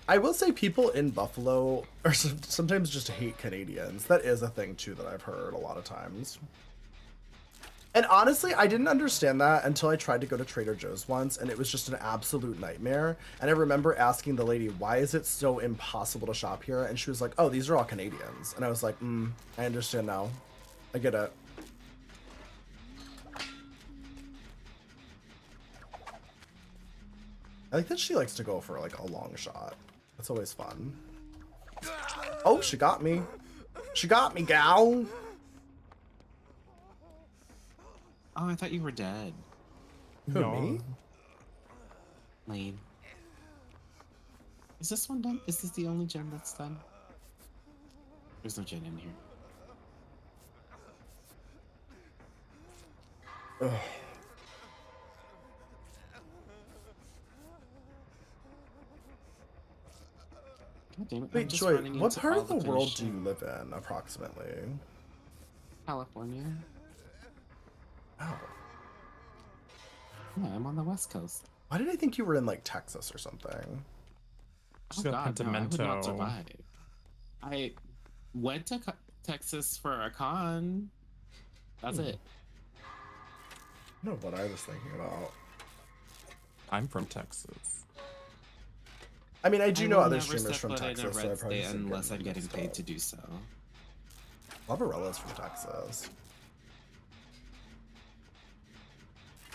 I will say people in Buffalo are sometimes just hate Canadians. That is a thing too that I've heard a lot of times. And honestly, I didn't understand that until I tried to go to Trader Joe's once, and it was just an absolute nightmare. And I remember asking the lady, "Why is it so impossible to shop here?" And she was like, "Oh, these are all Canadians." And I was like, I understand now. I get it. I think that she likes to go for like a long shot. That's always fun. Oh, she got me. She got me, gal. Oh, I thought you were dead. Who, No. me? Lane. Is this one done? Is this the only gem that's done? There's no gem in here. Ugh. God damn it, I'm Wait, just Joy, running what into part all of the world do finished you live in, approximately? California. Oh. Yeah, I'm on the West Coast. Why did I think you were in, like, Texas or something? She's Oh got God, no, I would Pentimento. not survive. I went to Texas for a con. That's it. I don't know what I was thinking about. I'm from Texas. I mean, I do know will other never streamers step from foot in a Texas, so I red probably state just didn't unless get I'm getting mixed paid up. to do so. Barbarella's from Texas.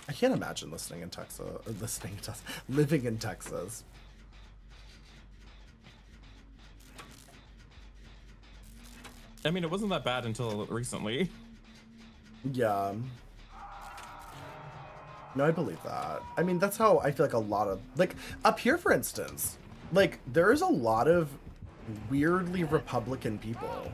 I can't imagine listening in Texas, or living in Texas. I mean, it wasn't that bad until recently. Yeah. No, I believe that. I mean, that's how I feel like a lot of, like, up here, for instance, like, there's a lot of weirdly Republican people.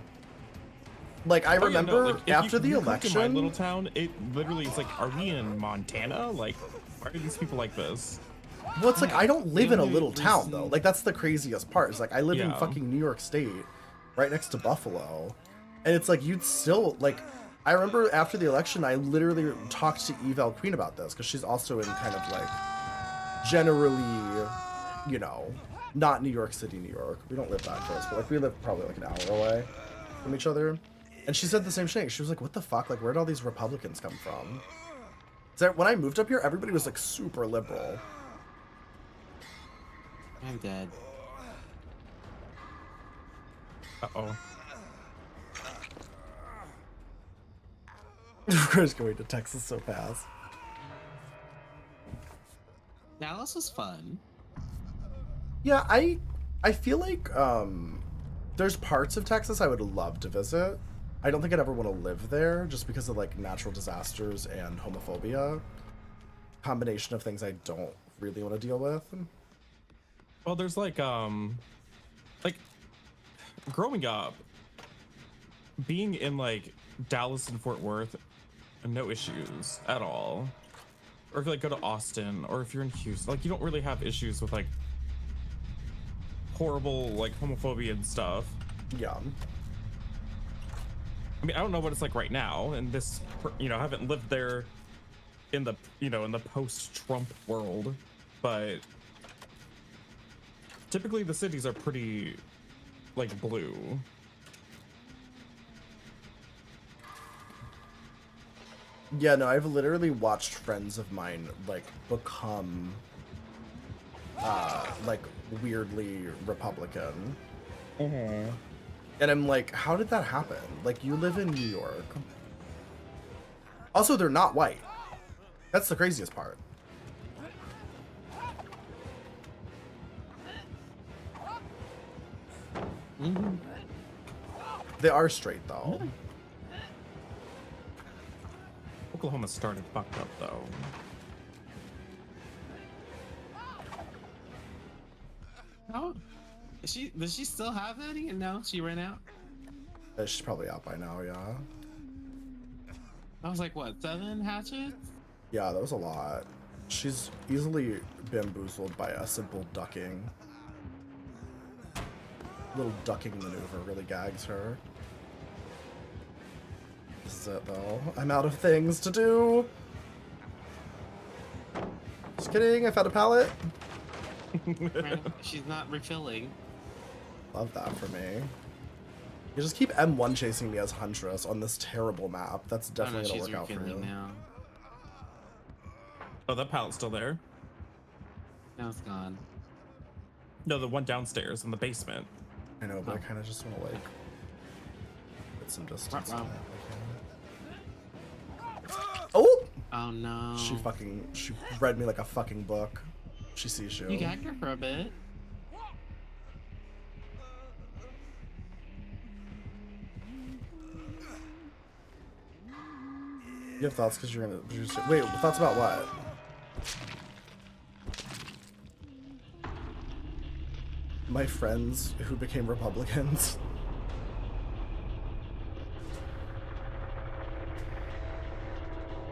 Like, I Oh, yeah, no, remember like, if after the you come election. to my little town, it literally is like, are we in Montana? Like, why are these people like this? Well, it's like I don't live in a only little town reason- though. Like that's the craziest part. Is like I live in Yeah. fucking New York State, right next to Buffalo, and it's like you'd still like. I remember after the election, I literally talked to Eval Queen about this because she's also in kind of like generally, you know, not New York City, New York. We don't live that close, but like we live probably like an hour away from each other. And she said the same thing. She was like, "What the fuck? Like, where'd all these Republicans come from?" So when I moved up here, everybody was like super liberal. I'm dead. Uh-oh. Of course, going to Texas so fast. Dallas was fun. Yeah, I feel like there's parts of Texas I would love to visit. I don't think I'd ever want to live there just because of like natural disasters and homophobia. Combination of things I don't really want to deal with. Well, there's like growing up, being in like Dallas and Fort Worth, no issues at all. Or if you like go to Austin, or if you're in Houston, like you don't really have issues with like horrible like homophobia and stuff. Yeah. I mean, I don't know what it's like right now, and this, I haven't lived there in the, in the post-Trump world, but typically the cities are pretty, like, blue. Yeah, no, I've literally watched friends of mine, like, become, like, weirdly Republican. Mm-hmm. And I'm like, how did that happen? Like, you live in New York. Also, they're not white. That's the craziest part. Mm-hmm. They are straight, though. Oklahoma started fucked up, though. Oh, does she still have any? No, she ran out. She's probably out by now, yeah. I was like, what, 7 hatchets? Yeah, that was a lot. She's easily bamboozled by a simple ducking. Little ducking maneuver really gags her. This is it, though. I'm out of things to do. Just kidding, I found a pallet. She's not refilling. Love that for me. You just keep M1 chasing me as Huntress on this terrible map. That's definitely gonna work out for you. Now. Oh, that pallet's still there? Now it's gone. No, the one downstairs in the basement. I know, but I kind of just want to like put some distance on it. Oh! Oh no. She read me like a fucking book. She sees you. You gagged her for a bit. You have thoughts because you're gonna wait. Thoughts about what? My friends who became Republicans.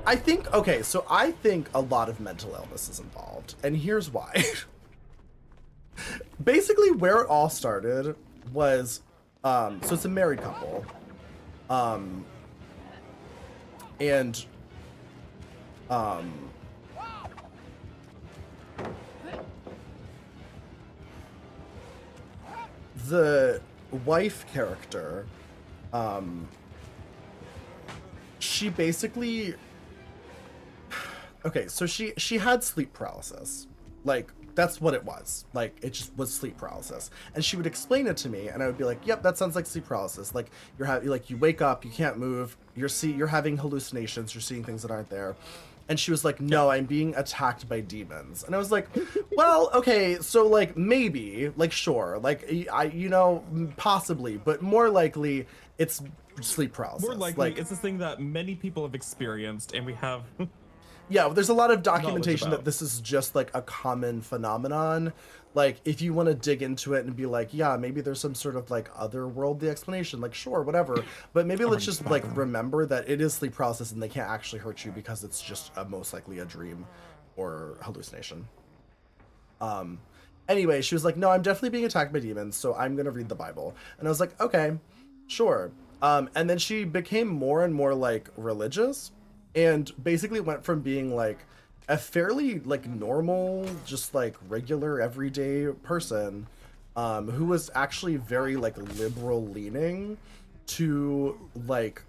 I think so I think a lot of mental illness is involved, and here's why. Basically, where it all started was, so it's a married couple, and the wife character, she basically, so she had sleep paralysis. Like, that's what it was. Like, it just was sleep paralysis. And she would explain it to me, and I would be like, yep, that sounds like sleep paralysis. Like, you wake up, you can't move, you're having hallucinations, you're seeing things that aren't there. And she was like, no, I'm being attacked by demons. And I was like, well, okay, so, like, maybe, like, sure, like, possibly, but more likely, it's sleep paralysis. More likely, like, it's this thing that many people have experienced, and we have... Yeah, there's a lot of documentation that this is just like a common phenomenon. Like, if you want to dig into it and be like, yeah, maybe there's some sort of like otherworldly explanation, like, sure, whatever. But maybe let's just like remember that it is sleep paralysis and they can't actually hurt you because it's just most likely a dream or hallucination. Anyway, she was like, no, I'm definitely being attacked by demons, so I'm going to read the Bible. And I was like, okay, sure. And then she became more and more like religious. And basically went from being like a fairly like normal, just like regular everyday person, who was actually very like liberal leaning, to like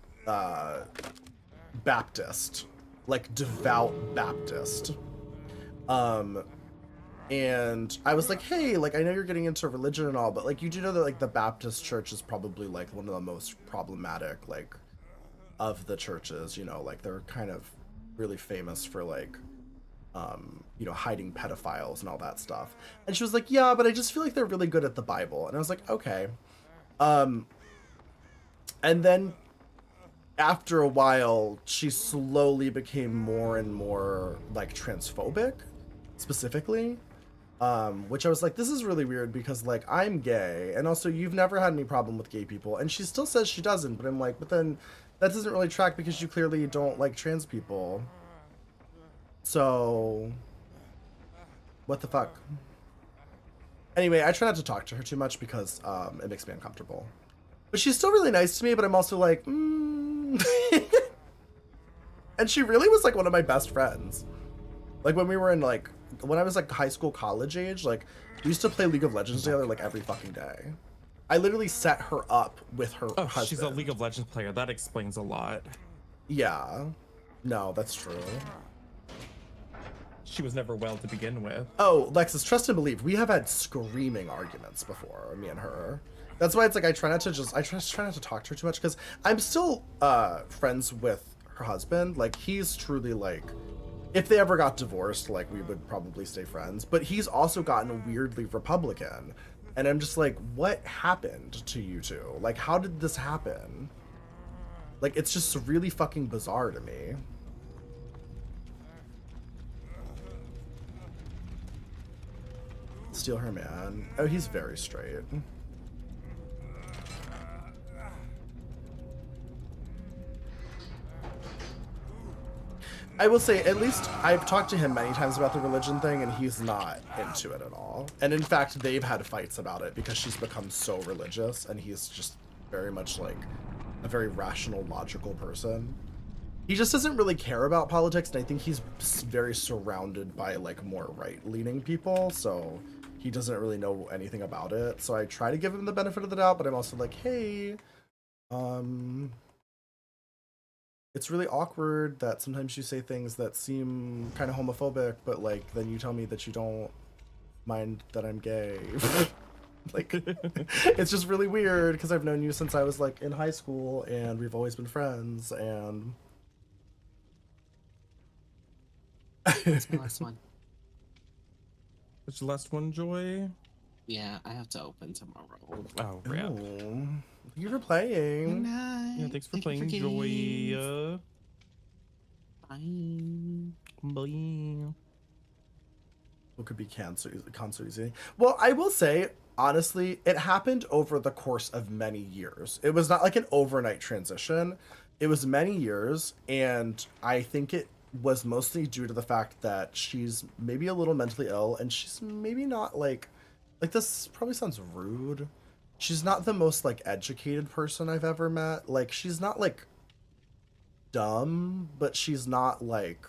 Baptist, like devout Baptist. And I was like, hey, like, I know you're getting into religion and all, but like, you do know that like the Baptist church is probably like one of the most problematic, like, of the churches, you know, like they're kind of really famous for like, you know, hiding pedophiles and all that stuff. And she was like, yeah, but I just feel like they're really good at the Bible. And I was like, okay. And then after a while, she slowly became more and more like transphobic, specifically. Which I was like, this is really weird because like I'm gay, and also you've never had any problem with gay people, and she still says she doesn't. But I'm like, but then that doesn't really track because you clearly don't like trans people. So what the fuck? Anyway, I try not to talk to her too much because it makes me uncomfortable. But she's still really nice to me, but I'm also like, And she really was like one of my best friends. Like when we were in like, when I was like high school, college age, like we used to play League of Legends together like every fucking day. I literally set her up with her husband. She's a League of Legends player. That explains a lot. Yeah. No, that's true. She was never well to begin with. Oh, Lexus, trust and believe. We have had screaming arguments before, me and her. That's why it's like I try not to talk to her too much because I'm still friends with her husband. Like he's truly like, if they ever got divorced, like we would probably stay friends. But he's also gotten weirdly Republican. And I'm just like, what happened to you two? Like, how did this happen? Like, it's just really fucking bizarre to me. Steal her man. Oh, he's very straight. I will say, at least I've talked to him many times about the religion thing, and he's not into it at all. And in fact, they've had fights about it because she's become so religious, and he's just very much like a very rational, logical person. He just doesn't really care about politics, and I think he's very surrounded by like more right-leaning people, so he doesn't really know anything about it. So I try to give him the benefit of the doubt, but I'm also like, hey, it's really awkward that sometimes you say things that seem kind of homophobic, but like then you tell me that you don't mind that I'm gay. Like, it's just really weird because I've known you since I was like in high school and we've always been friends. And That's my last one. What's the last one, Joy? Yeah, I have to open tomorrow. Oh, rip. oh, thank you for playing. Yeah, thanks for playing, Joy. Bye. Bye. What could be console easy? Well, I will say, honestly, it happened over the course of many years. It was not like an overnight transition. It was many years, and I think it was mostly due to the fact that she's maybe a little mentally ill, and she's maybe not like this probably sounds rude. She's not the most like educated person I've ever met. Like she's not like dumb, but she's not like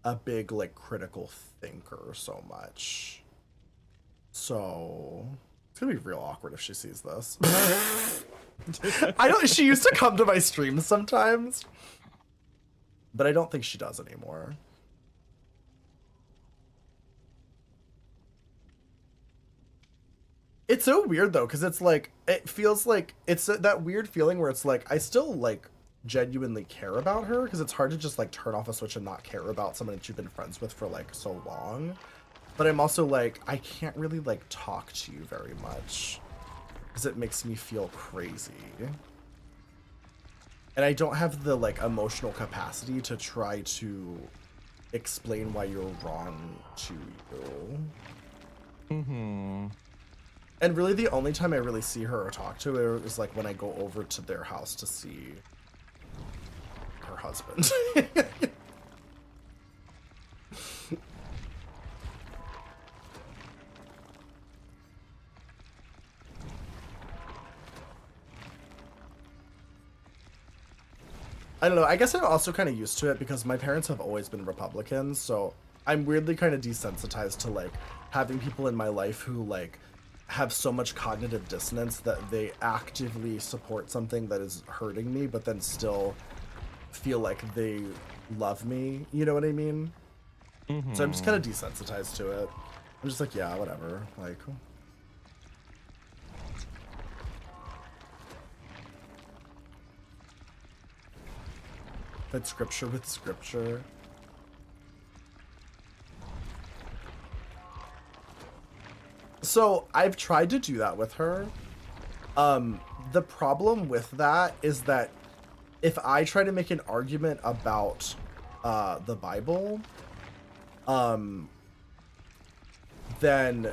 a big like critical thinker so much. So it's gonna be real awkward if she sees this. She used to come to my streams sometimes, but I don't think she does anymore. It's so weird though, because it's like, it feels like it's that weird feeling where it's like, I still like genuinely care about her, because it's hard to just like turn off a switch and not care about someone that you've been friends with for like so long. But I'm also like, I can't really like talk to you very much because it makes me feel crazy. And I don't have the like emotional capacity to try to explain why you're wrong to you. Mm-hmm. And really the only time I really see her or talk to her is like when I go over to their house to see her husband. I don't know, I guess I'm also kind of used to it because my parents have always been Republicans, so I'm weirdly kind of desensitized to like having people in my life who like have so much cognitive dissonance that they actively support something that is hurting me, but then still feel like they love me. You know what I mean? Mm-hmm. So I'm just kind of desensitized to it. I'm just like, yeah, whatever. Like, but scripture with scripture. So I've tried to do that with her. The problem with that is that if I try to make an argument about the Bible, then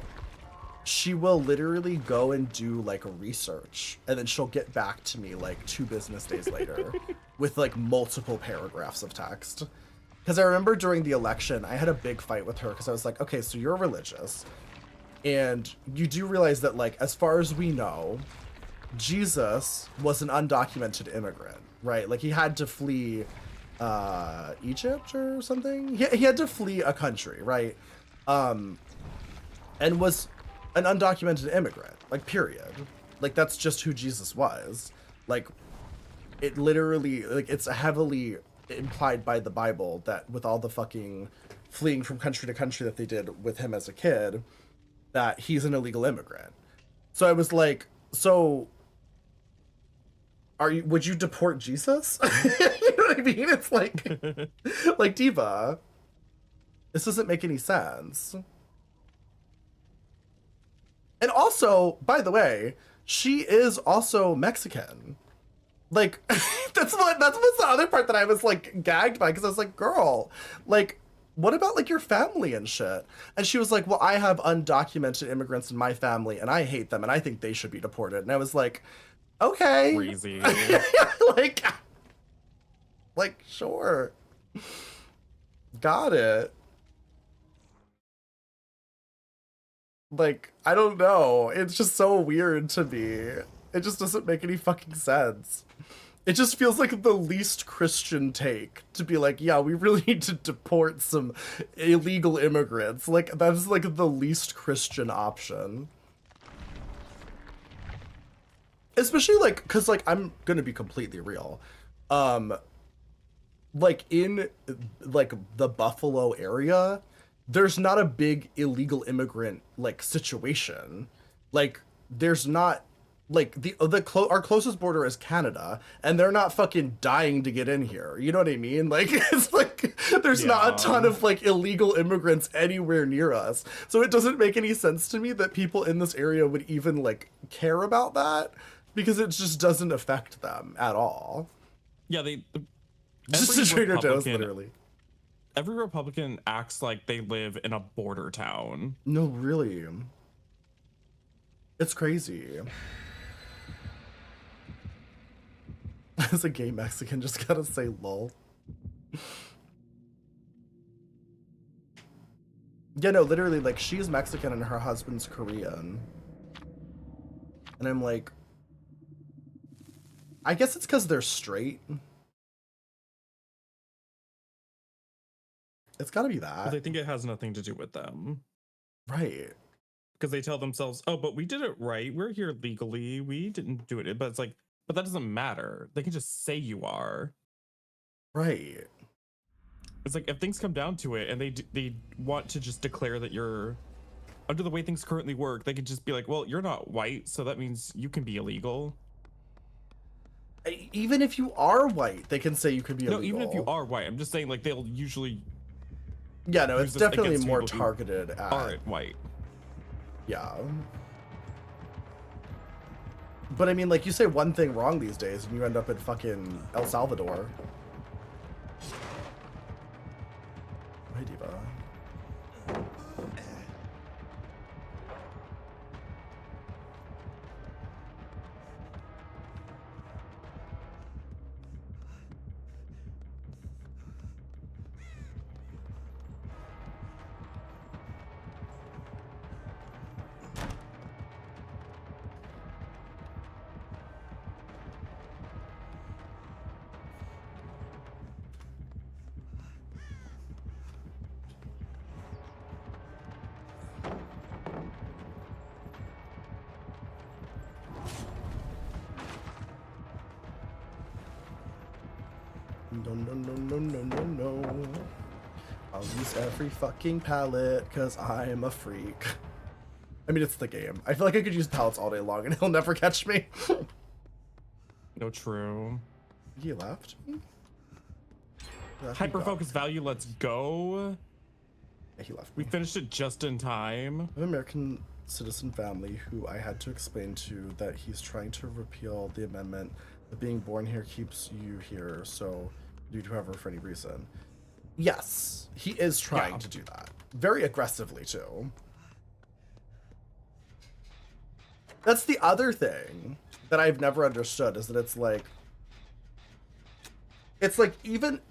she will literally go and do like research, and then she'll get back to me like 2 business days later with like multiple paragraphs of text. Because I remember during the election, I had a big fight with her because I was like, okay, so you're religious, and you do realize that, like, as far as we know, Jesus was an undocumented immigrant, right? Like, he had to flee Egypt or something. He had to flee a country, right? And was an undocumented immigrant, like, period. Like, that's just who Jesus was. Like, it literally, like, it's heavily implied by the Bible that with all the fucking fleeing from country to country that they did with him as a kid, that he's an illegal immigrant. So I was like, so would you deport Jesus? You know what I mean? It's like Diva, this doesn't make any sense. And also, by the way, she is also Mexican. Like, that's what's the other part that I was like gagged by, because I was like, girl, like, what about like your family and shit? And she was like, well, I have undocumented immigrants in my family and I hate them and I think they should be deported. And I was like, okay. Crazy. like, sure. Got it. Like, I don't know. It's just so weird to me. It just doesn't make any fucking sense. It just feels like the least Christian take to be like, yeah, we really need to deport some illegal immigrants. Like, that's like the least Christian option. Especially like, cause like, I'm gonna be completely real. Like in like the Buffalo area, there's not a big illegal immigrant like situation. Like, there's not. Like, our closest border is Canada, and they're not fucking dying to get in here. You know what I mean? Like, it's like, there's not a ton of, like, illegal immigrants anywhere near us. So it doesn't make any sense to me that people in this area would even, like, care about that, because it just doesn't affect them at all. Yeah, Just a Trader Joe's, literally. Every Republican acts like they live in a border town. No, really. It's crazy. As a gay Mexican, just gotta say lol. Yeah, no, literally, like, she's Mexican and her husband's Korean. And I'm like, I guess it's because they're straight. It's gotta be that. But they think it has nothing to do with them. Right. Because they tell themselves, oh, but we did it right. We're here legally. We didn't do it. But it's like, but that doesn't matter. They can just say you are. Right. It's like, if things come down to it and they want to just declare that you're, under the way things currently work, they could just be like, well, you're not white, so that means you can be illegal. Even if you are white, they can say you can be illegal. No, even if you are white. I'm just saying, like, they'll usually... Yeah, no, it's definitely more targeted at... aren't white. Yeah. But I mean, like, you say one thing wrong these days and you end up in fucking El Salvador. Hi, Diva. No. I'll use every fucking palette because I'm a freak. I mean, it's the game. I feel like I could use pallets all day long and he'll never catch me. No, true. He left me? Hyper focus value, let's go. Yeah, he left We me. finished it just in time. I have an American citizen family who I had to explain to that he's trying to repeal the amendment that being born here keeps you here, so you do have for any reason. Yes, he is trying to do that. Very aggressively, too. That's the other thing that I've never understood, is that it's like even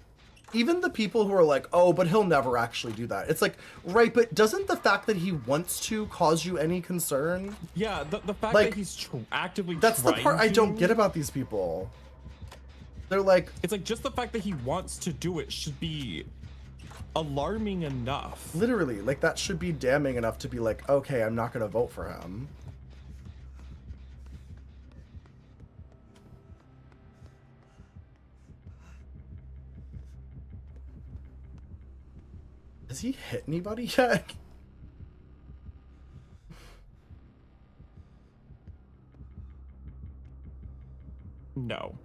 the people who are like, oh, but he'll never actually do that. It's like, right, but doesn't the fact that he wants to cause you any concern? Yeah, the fact Like, that he's actively That's the trying part I don't to- get about these people. They're like, It's like just the fact that he wants to do it should be alarming enough. literally, like that should be damning enough to be like, okay, I'm not gonna vote for him. Has he hit anybody yet? No.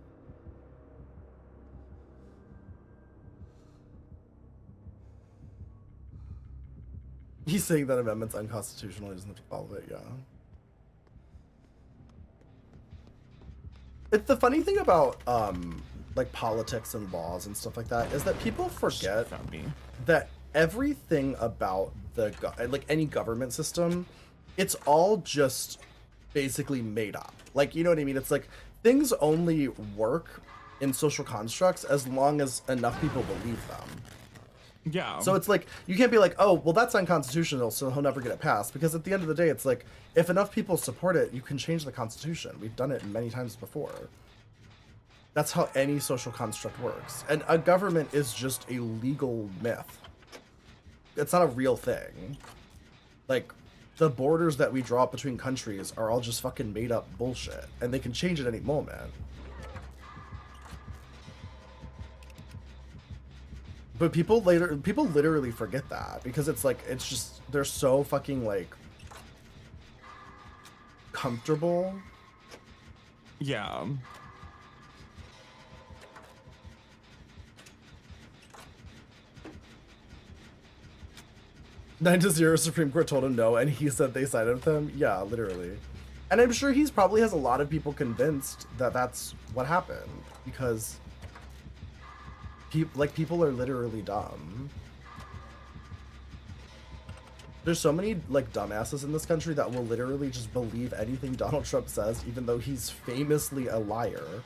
He's saying that amendment's unconstitutional. He doesn't have to follow it. Yeah. It's the funny thing about like politics and laws and stuff like that is that people forget Found me. that everything about like any government system, it's all just basically made up. Like, you know what I mean? It's like things only work in social constructs as long as enough people believe them. Yeah. So it's like, you can't be like, oh, well, that's unconstitutional, so he'll never get it passed. Because at the end of the day, it's like, if enough people support it, you can change the Constitution. We've done it many times before. That's how any social construct works. And a government is just a legal myth. It's not a real thing. Like, the borders that we draw up between countries are all just fucking made up bullshit. And they can change at any moment. But people literally forget that because it's like, it's just, they're so fucking like comfortable. Yeah. 9-0 Supreme Court told him no, and he said they sided with him. Yeah, literally. And I'm sure he's probably has a lot of people convinced that that's what happened because people are literally dumb. There's so many like dumbasses in this country that will literally just believe anything Donald Trump says, even though he's famously a liar.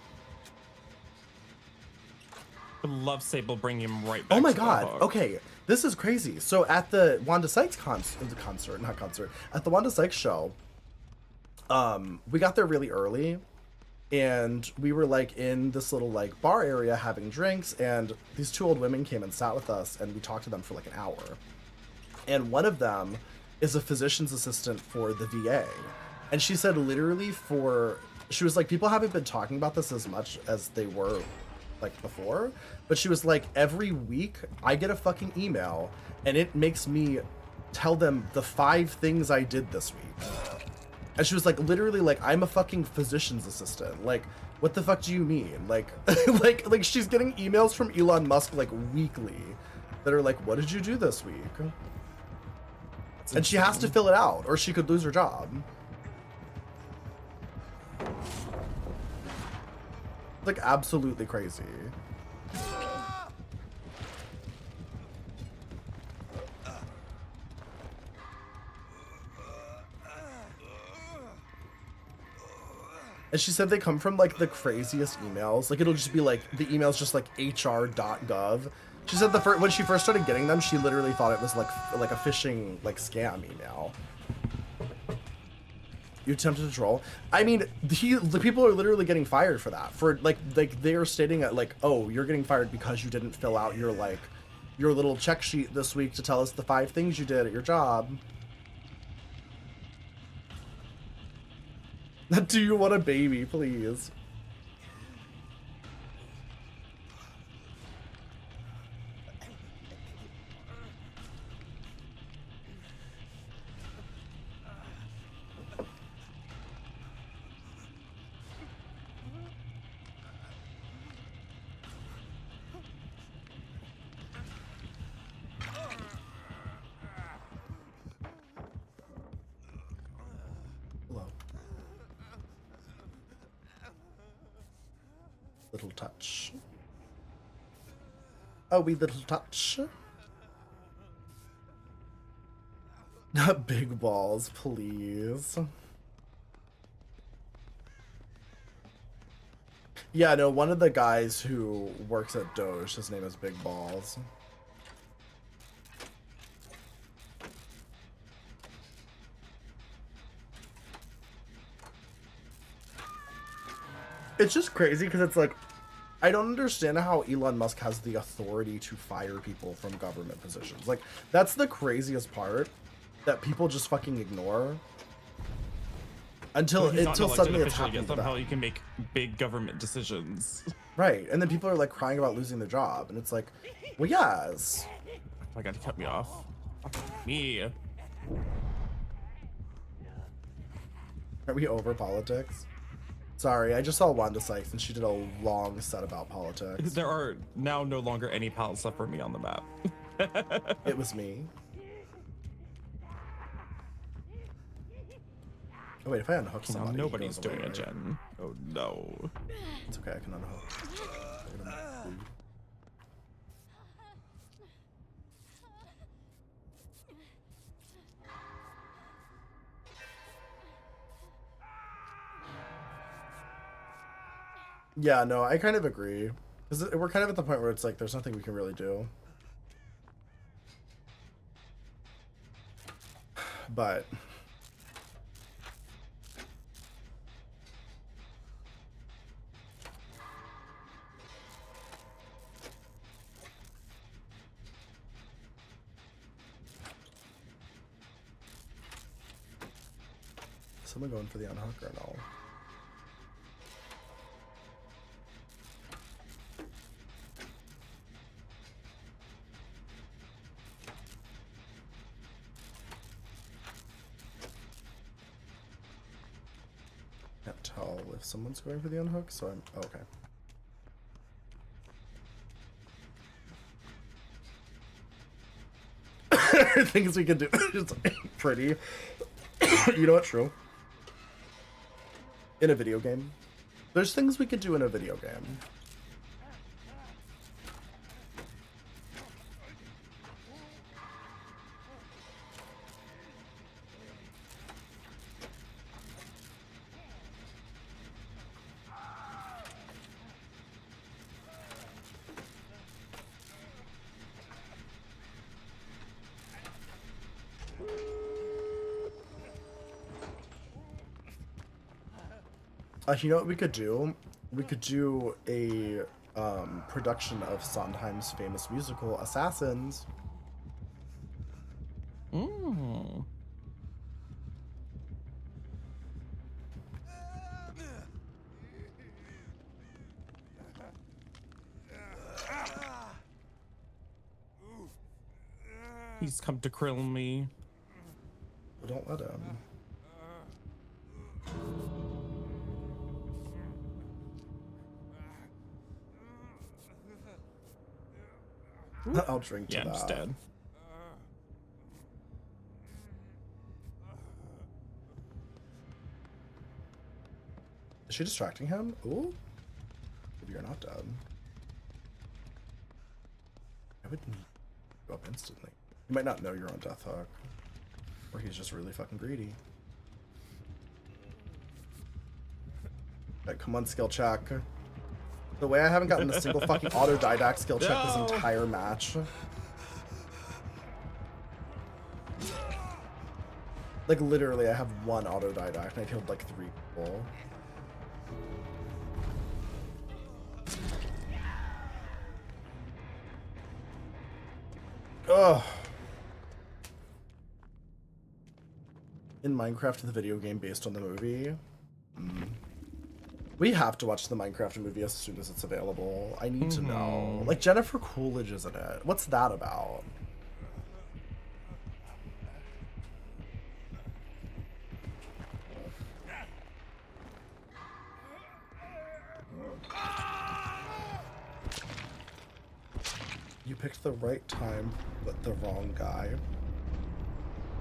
I love Sable bringing him right back. Oh my to the god. hook. Okay, this is crazy. So at the Wanda Sykes at the Wanda Sykes show, we got there really early. And we were like in this little like bar area having drinks, and these two old women came and sat with us, and we talked to them for like an hour. And one of them is a physician's assistant for the VA. And she said literally she was like, people haven't been talking about this as much as they were like before, but she was like, every week I get a fucking email and it makes me tell them the 5 things I did this week. And she was like, literally, like, I'm a fucking physician's assistant. Like, what the fuck do you mean? Like, like she's getting emails from Elon Musk, like, weekly that are like, what did you do this week? And she has to fill it out, or she could lose her job. Like, absolutely crazy. And she said they come from like the craziest emails. Like it'll just be like the email's just like hr.gov. She said when she first started getting them, she literally thought it was like a phishing like scam email. You attempted to troll. I mean, the people are literally getting fired for that. For like they're stating at like, oh, you're getting fired because you didn't fill out your like your little check sheet this week to tell us the 5 things you did at your job. Do you want a baby, please? Little touch. A wee little touch. Not big balls, please. Yeah, no, one of the guys who works at Doge, his name is Big Balls. It's just crazy because it's like, I don't understand how Elon Musk has the authority to fire people from government positions. Like, that's the craziest part that people just fucking ignore. Until suddenly it's happening to somehow them. you can make big government decisions. Right, and then people are like crying about losing their job, and it's like, well, yes. I got to cut me off. Me. Are we over politics? Sorry, I just saw Wanda Sykes, and she did a long set about politics. There are now no longer any pallets left for me on the map. It was me. Oh wait, if I unhook Now somebody, nobody's he goes doing away, a right? gen. Oh no. It's okay, I can unhook. Yeah, no, I kind of agree. Because we're kind of at the point where it's like, there's nothing we can really do. But... someone going for the unhook or no? Can't tell if someone's going for the unhook, so I'm okay. Things we can do. It's pretty. You know what's true? In a video game, there's things we could do in a video game. You know what we could do? We could do a production of Sondheim's famous musical, Assassins. Mm. He's come to krill me. Don't let him. I'll drink to Yeah, I'm that. just dead. Is she distracting him? Ooh. Maybe you're not dead. I would go up instantly. You might not know you're on Death Hook. Or he's just really fucking greedy. Alright, come on, skill check. The way I haven't gotten a single fucking autodidact skill check this entire match. Like, literally, I have one autodidact and I killed like 3 people. Ugh. In Minecraft, the video game based on the movie. We have to watch the Minecraft movie as soon as it's available. I need to know. Like, Jennifer Coolidge is in it. What's that about? You picked the right time, but the wrong guy.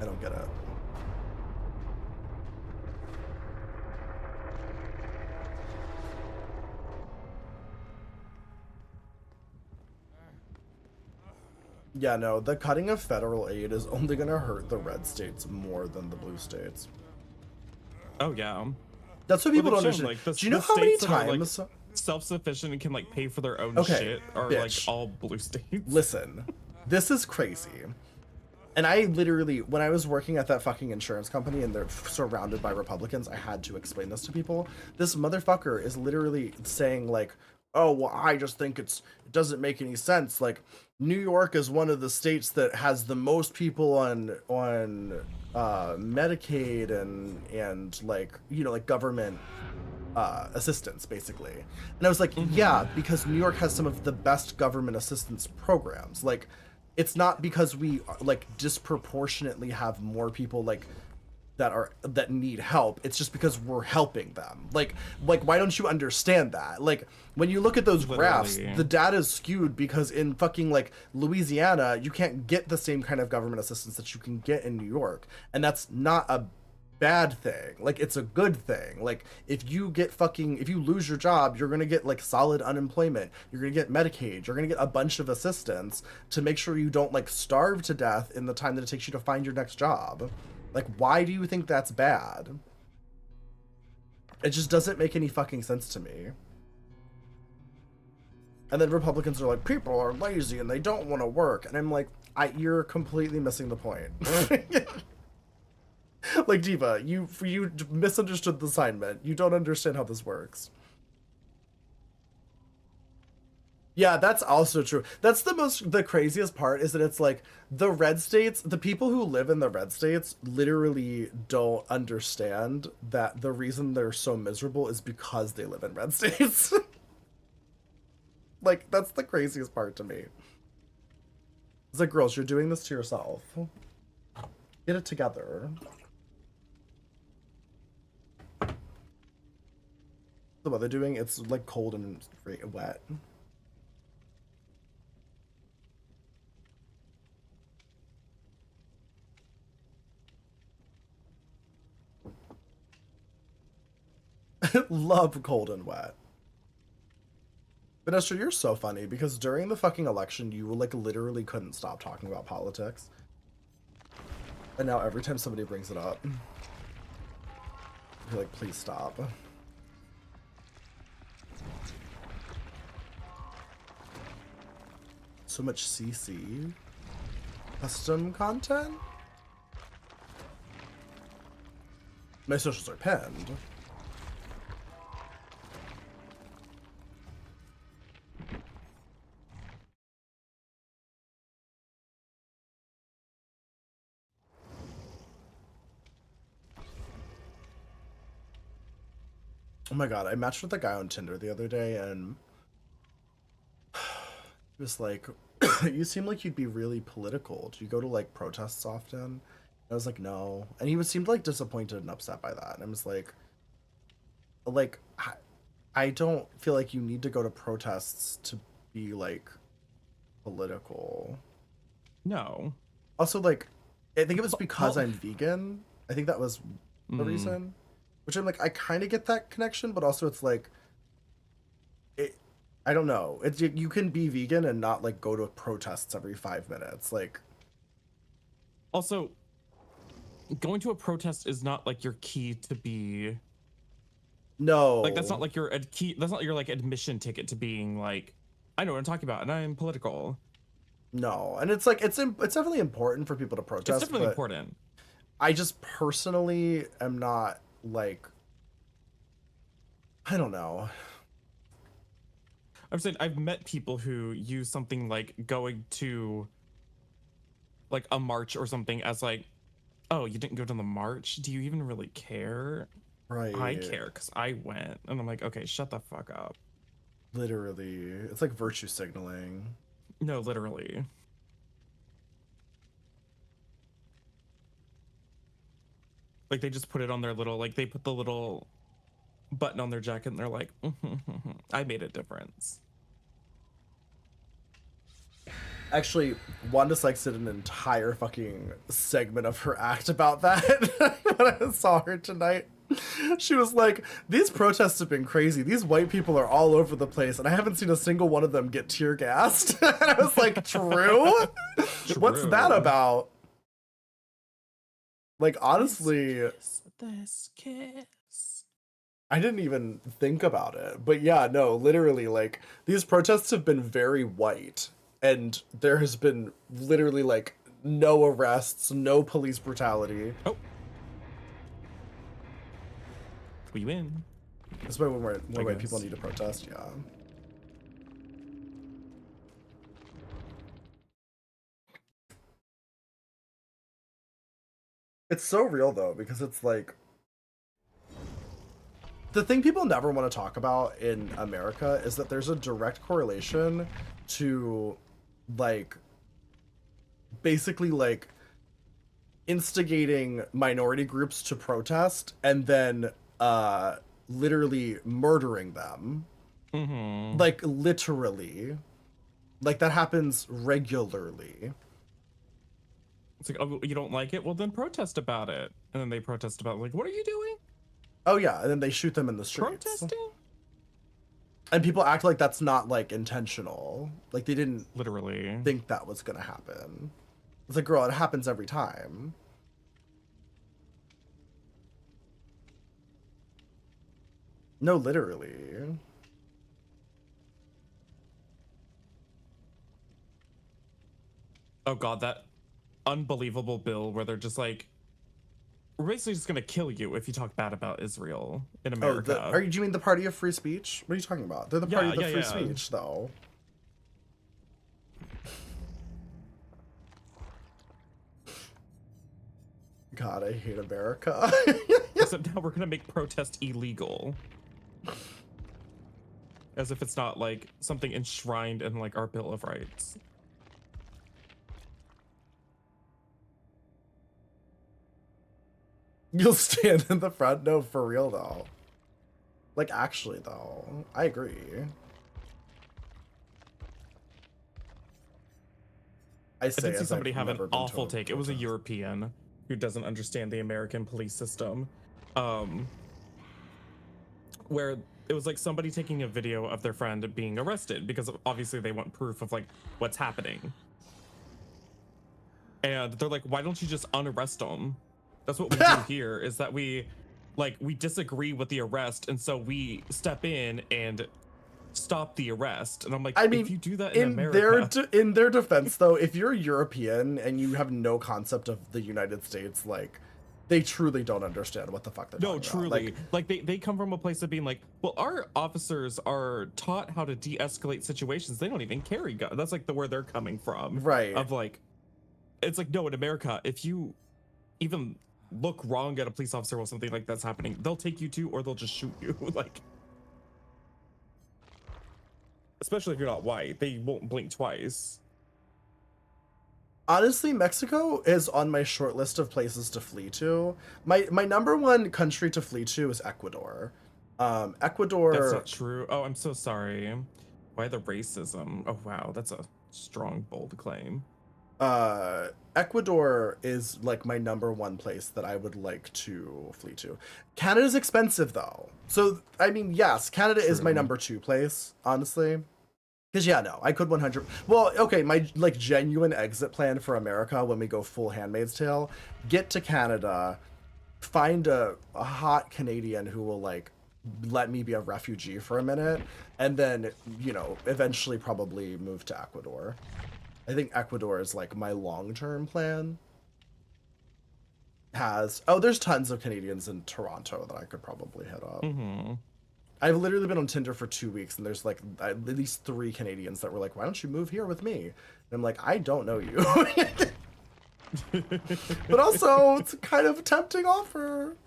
I don't get it. Yeah, no, the cutting of federal aid is only gonna hurt the red states more than the blue states. Oh yeah. That's what people Well, don't they've shown, understand. like, Do you know how many states that are, like, times? self-sufficient and can like pay for their own Okay, shit are like bitch. all blue states. Listen, this is crazy. And I literally, when I was working at that fucking insurance company and they're surrounded by Republicans, I had to explain this to people. This motherfucker is literally saying like, oh, well, I just think it doesn't make any sense. Like, New York is one of the states that has the most people on Medicaid and like, you know, like government assistance basically. And I was like, yeah, because New York has some of the best government assistance programs. Like, it's not because we like disproportionately have more people like that need help. It's just because we're helping them. Like why don't you understand that? Like, when you look at those graphs, Literally. the data is skewed because in fucking like Louisiana, you can't get the same kind of government assistance that you can get in New York. And that's not a bad thing. Like, it's a good thing. Like, if you lose your job, you're gonna get like solid unemployment, you're gonna get Medicaid, you're gonna get a bunch of assistance to make sure you don't like starve to death in the time that it takes you to find your next job. Like, why do you think that's bad? It just doesn't make any fucking sense to me. And then Republicans are like, people are lazy and they don't want to work, and I'm like, you're completely missing the point. Like, Diva, you misunderstood the assignment. You don't understand how this works. Yeah, that's also true. That's the craziest part, is that it's like the red states, the people who live in the red states literally don't understand that the reason they're so miserable is because they live in red states. Like, that's the craziest part to me. It's like, girls, you're doing this to yourself. Get it together. The weather doing? It's like cold and wet. Love cold and wet. Vanessa, you're so funny because during the fucking election, you like literally couldn't stop talking about politics. And now every time somebody brings it up, you're like, please stop. So much CC. Custom content? My socials are pinned. Oh my god, I matched with a guy on Tinder the other day and he was like, you seem like you'd be really political. Do you go to like protests often? And I was like, no. And he seemed like disappointed and upset by that. And I was like, I don't feel like you need to go to protests to be like political. No. Also, like, I think it was because I'm vegan. I think that was the reason. Which I'm like, I kind of get that connection, but also it's like, I don't know. It's, you can be vegan and not like go to protests every 5 minutes. Like, Also, going to a protest is not like your key to be. no. Like, that's not like your key. That's not your like admission ticket to being like, I know what I'm talking about, and I'm political. No, and it's like it's definitely important for people to protest. It's definitely but important. I just personally am not like, I don't know. I'm saying I've met people who use something like going to like a march or something as like, oh, you didn't go to the march? Do you even really care? Right. I care because I went. And I'm like, okay, shut the fuck up. Literally, it's like virtue signaling. No, literally. Like, they just put it on their little, like, they put the little button on their jacket and they're like, I made a difference. Actually, Wanda Sykes did an entire fucking segment of her act about that when I saw her tonight. She was like, these protests have been crazy. These white people are all over the place, and I haven't seen a single one of them get tear gassed. And I was like, true? What's that about? Like, honestly, This kiss. I didn't even think about it. But yeah, no, literally, like, these protests have been very white, and there has been literally, like, no arrests, no police brutality. Oh. We win. That's why when white guess. people need to protest, yeah. It's so real though, because it's like the thing people never want to talk about in America is that there's a direct correlation to like basically like instigating minority groups to protest and then literally murdering them. Mm-hmm. Like literally. Like that happens regularly. It's like, oh, you don't like it? Well, then protest about it. And then they protest about it. Like, what are you doing? Oh yeah, and then they shoot them in the streets. Protesting? And people act like that's not like intentional. Like they didn't Literally think that was gonna happen. It's like, girl, it happens every time. No, literally. Oh god, that unbelievable bill where they're just like, we're basically just gonna kill you if you talk bad about Israel in America. Oh, do you mean the party of free speech? What are you talking about? They're the party of the free yeah. speech, though. God, I hate America. Except now we're gonna make protest illegal. As if it's not like something enshrined in like our Bill of Rights. You'll stand in the front? No, for real though. Like actually though, I agree. I did see as somebody I've have an never been to awful a take. It was a protest. European who doesn't understand the American police system. Where it was like somebody taking a video of their friend being arrested because obviously they want proof of like what's happening. And they're like, why don't you just unarrest them? That's what we do here, is that we disagree with the arrest, and so we step in and stop the arrest. And I'm like, I mean, if you do that in America, in their defense though, if you're European and you have no concept of the United States, like they truly don't understand what the fuck they're talking truly, about. like they come from a place of being like, well, our officers are taught how to de-escalate situations. They don't even carry guns. That's like where they're coming from, Right. Of like, it's like, no, in America, if you even look wrong at a police officer while something like that's happening, they'll take you to, or they'll just shoot you. Like, especially if you're not white, they won't blink twice. Honestly, Mexico is on my short list of places to flee to. My number one country to flee to is Ecuador. Ecuador. That's not true. Oh, I'm so sorry. Why the racism? Oh wow, that's a strong, bold claim. Ecuador is like my number one place that I would like to flee to. Canada's expensive though. So, I mean, yes, Canada is my number two place, honestly. Because, yeah, no, I could 100... Well, okay, my, like, genuine exit plan for America when we go full Handmaid's Tale, get to Canada, find a hot Canadian who will, like, let me be a refugee for a minute, and then, you know, eventually probably move to Ecuador. I think Ecuador is, like, my long-term plan. There's tons of Canadians in Toronto that I could probably hit up. Mm-hmm. I've literally been on Tinder for 2 weeks, and there's like at least 3 Canadians that were like, why don't you move here with me? And I'm like, I don't know you. But also, it's kind of a tempting offer.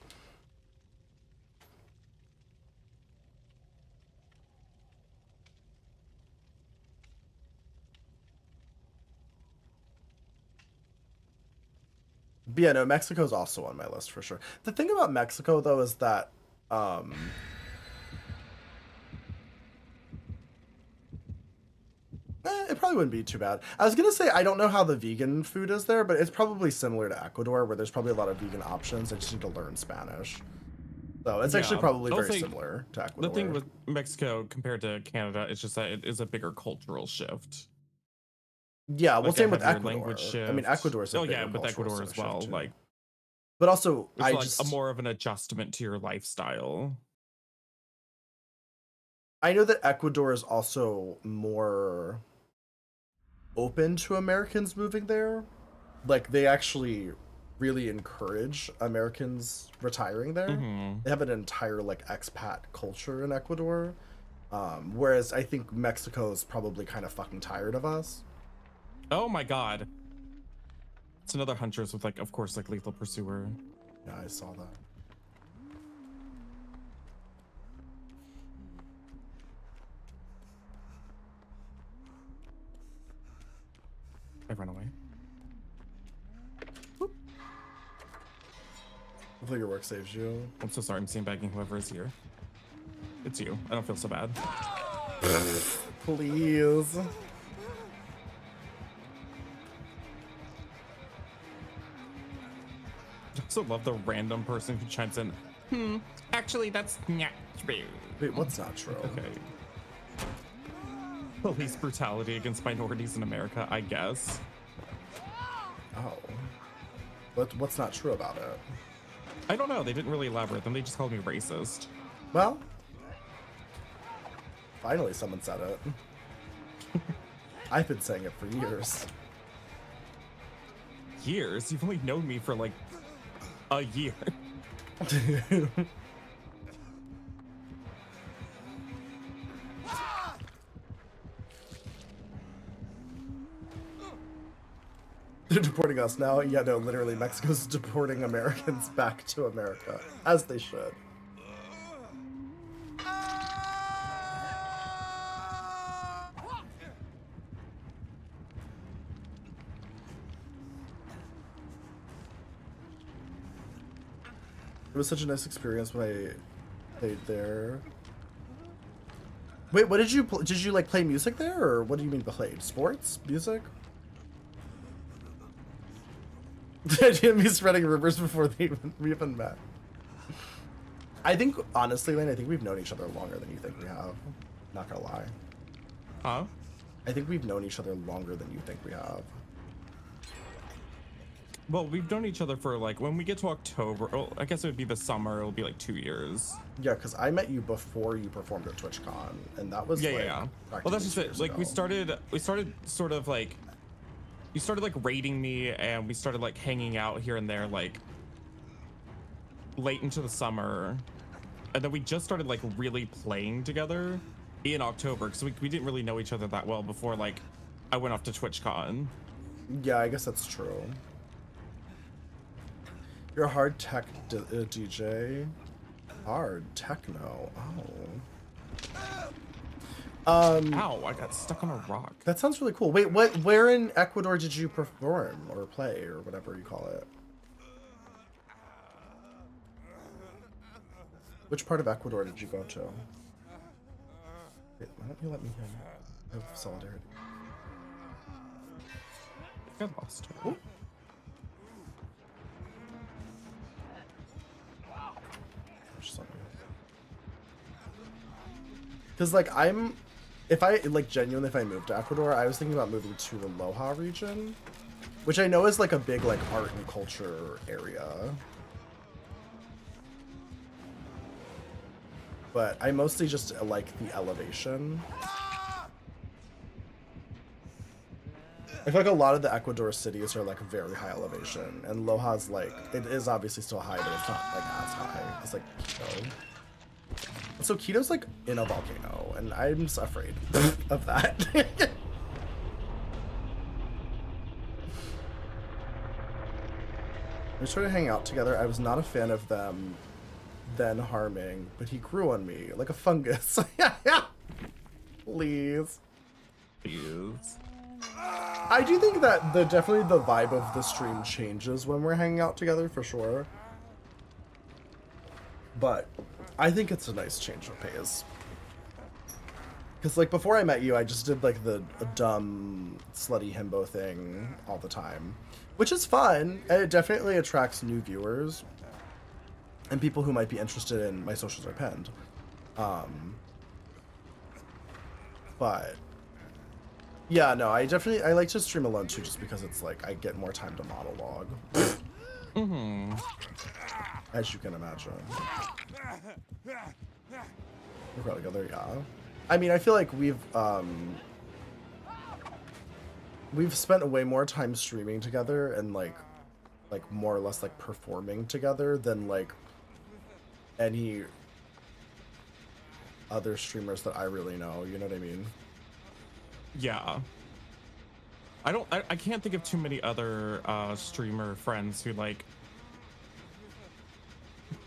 But yeah, no, Mexico's also on my list for sure. The thing about Mexico, though, is that it probably wouldn't be too bad. I was gonna say I don't know how the vegan food is there, but it's probably similar to Ecuador, where there's probably a lot of vegan options. I just need to learn Spanish. So it's actually Yeah. probably I'll very say similar to Ecuador. The thing with Mexico compared to Canada is just that it is a bigger cultural shift. Yeah, well, Like a same with heavier Ecuador. language shift. I mean, Ecuador's a Oh bigger yeah, with cultural Ecuador as shift well. too. Like But also, there's I like just a more of an adjustment to your lifestyle. I know that Ecuador is also more open to Americans moving there. Like they actually really encourage Americans retiring there. Hmm. They have an entire like expat culture in Ecuador. Whereas I think Mexico's probably kind of fucking tired of us. Oh my god. It's another Hunters with like, of course, like Lethal Pursuer. Yeah, I saw that. I run away. Hopefully your work saves you. I'm so sorry. I'm sandbagging whoever is here. It's you. I don't feel so bad. Please. I also love the random person who chimes in. Actually, that's not true. Wait, what's not true? Okay. Police brutality against minorities in America, I guess. Oh. What's not true about it? I don't know. They didn't really elaborate. Then they just called me racist. Well, finally someone said it. I've been saying it for years. Years? You've only known me for like a year. They're deporting us now? Yeah, no, literally, Mexico's deporting Americans back to America, as they should. It was such a nice experience when I played there. Wait, what did you like play music there, or what do you mean played? Sports? Music? The idea of me spreading rumors before we even met. I think, honestly, Lane, I think we've known each other longer than you think we have. Not gonna lie. Huh? I think we've known each other longer than you think we have. Well, we've known each other for like, when we get to October, well, I guess it would be the summer, it'll be like 2 years. Yeah, because I met you before you performed at TwitchCon, and that was Yeah, like, yeah. Well, practically that's just 2 it. years Like, ago. we started sort of like, you started like rating me, and we started like hanging out here and there, like late into the summer. And then we just started like really playing together in October, because we didn't really know each other that well before like I went off to TwitchCon. Yeah, I guess that's true. You're a hard tech DJ. Hard techno. Oh. Ow, I got stuck on a rock. That sounds really cool. Wait, where in Ecuador did you perform or play or whatever you call it? Which part of Ecuador did you go to? Wait, why don't you let me have solidarity? I lost her. Ooh. Because like if I moved to Ecuador, I was thinking about moving to the Loja region, which I know is like a big like art and culture area. But I mostly just like the elevation. I feel like a lot of the Ecuador cities are like very high elevation, and Loja's like, it is obviously still high, but it's not like as high as like Quito. So Quito's like in a volcano, and I'm just afraid of that. We started hanging out together. I was not a fan of them then harming, but he grew on me like a fungus. Please. Please. I do think that definitely the vibe of the stream changes when we're hanging out together, for sure. But I think it's a nice change of pace. Because, like, before I met you, I just did, like, the dumb, slutty himbo thing all the time. Which is fun, and it definitely attracts new viewers. and people who might be interested in my socials are pinned. But yeah, no, I like to stream alone too, just because it's like I get more time to monologue. As you can imagine. We're probably together, yeah. I mean, I feel like we've spent way more time streaming together and like more or less like performing together than like any other streamers that I really know, you know what I mean? Yeah. I can't think of too many other streamer friends who like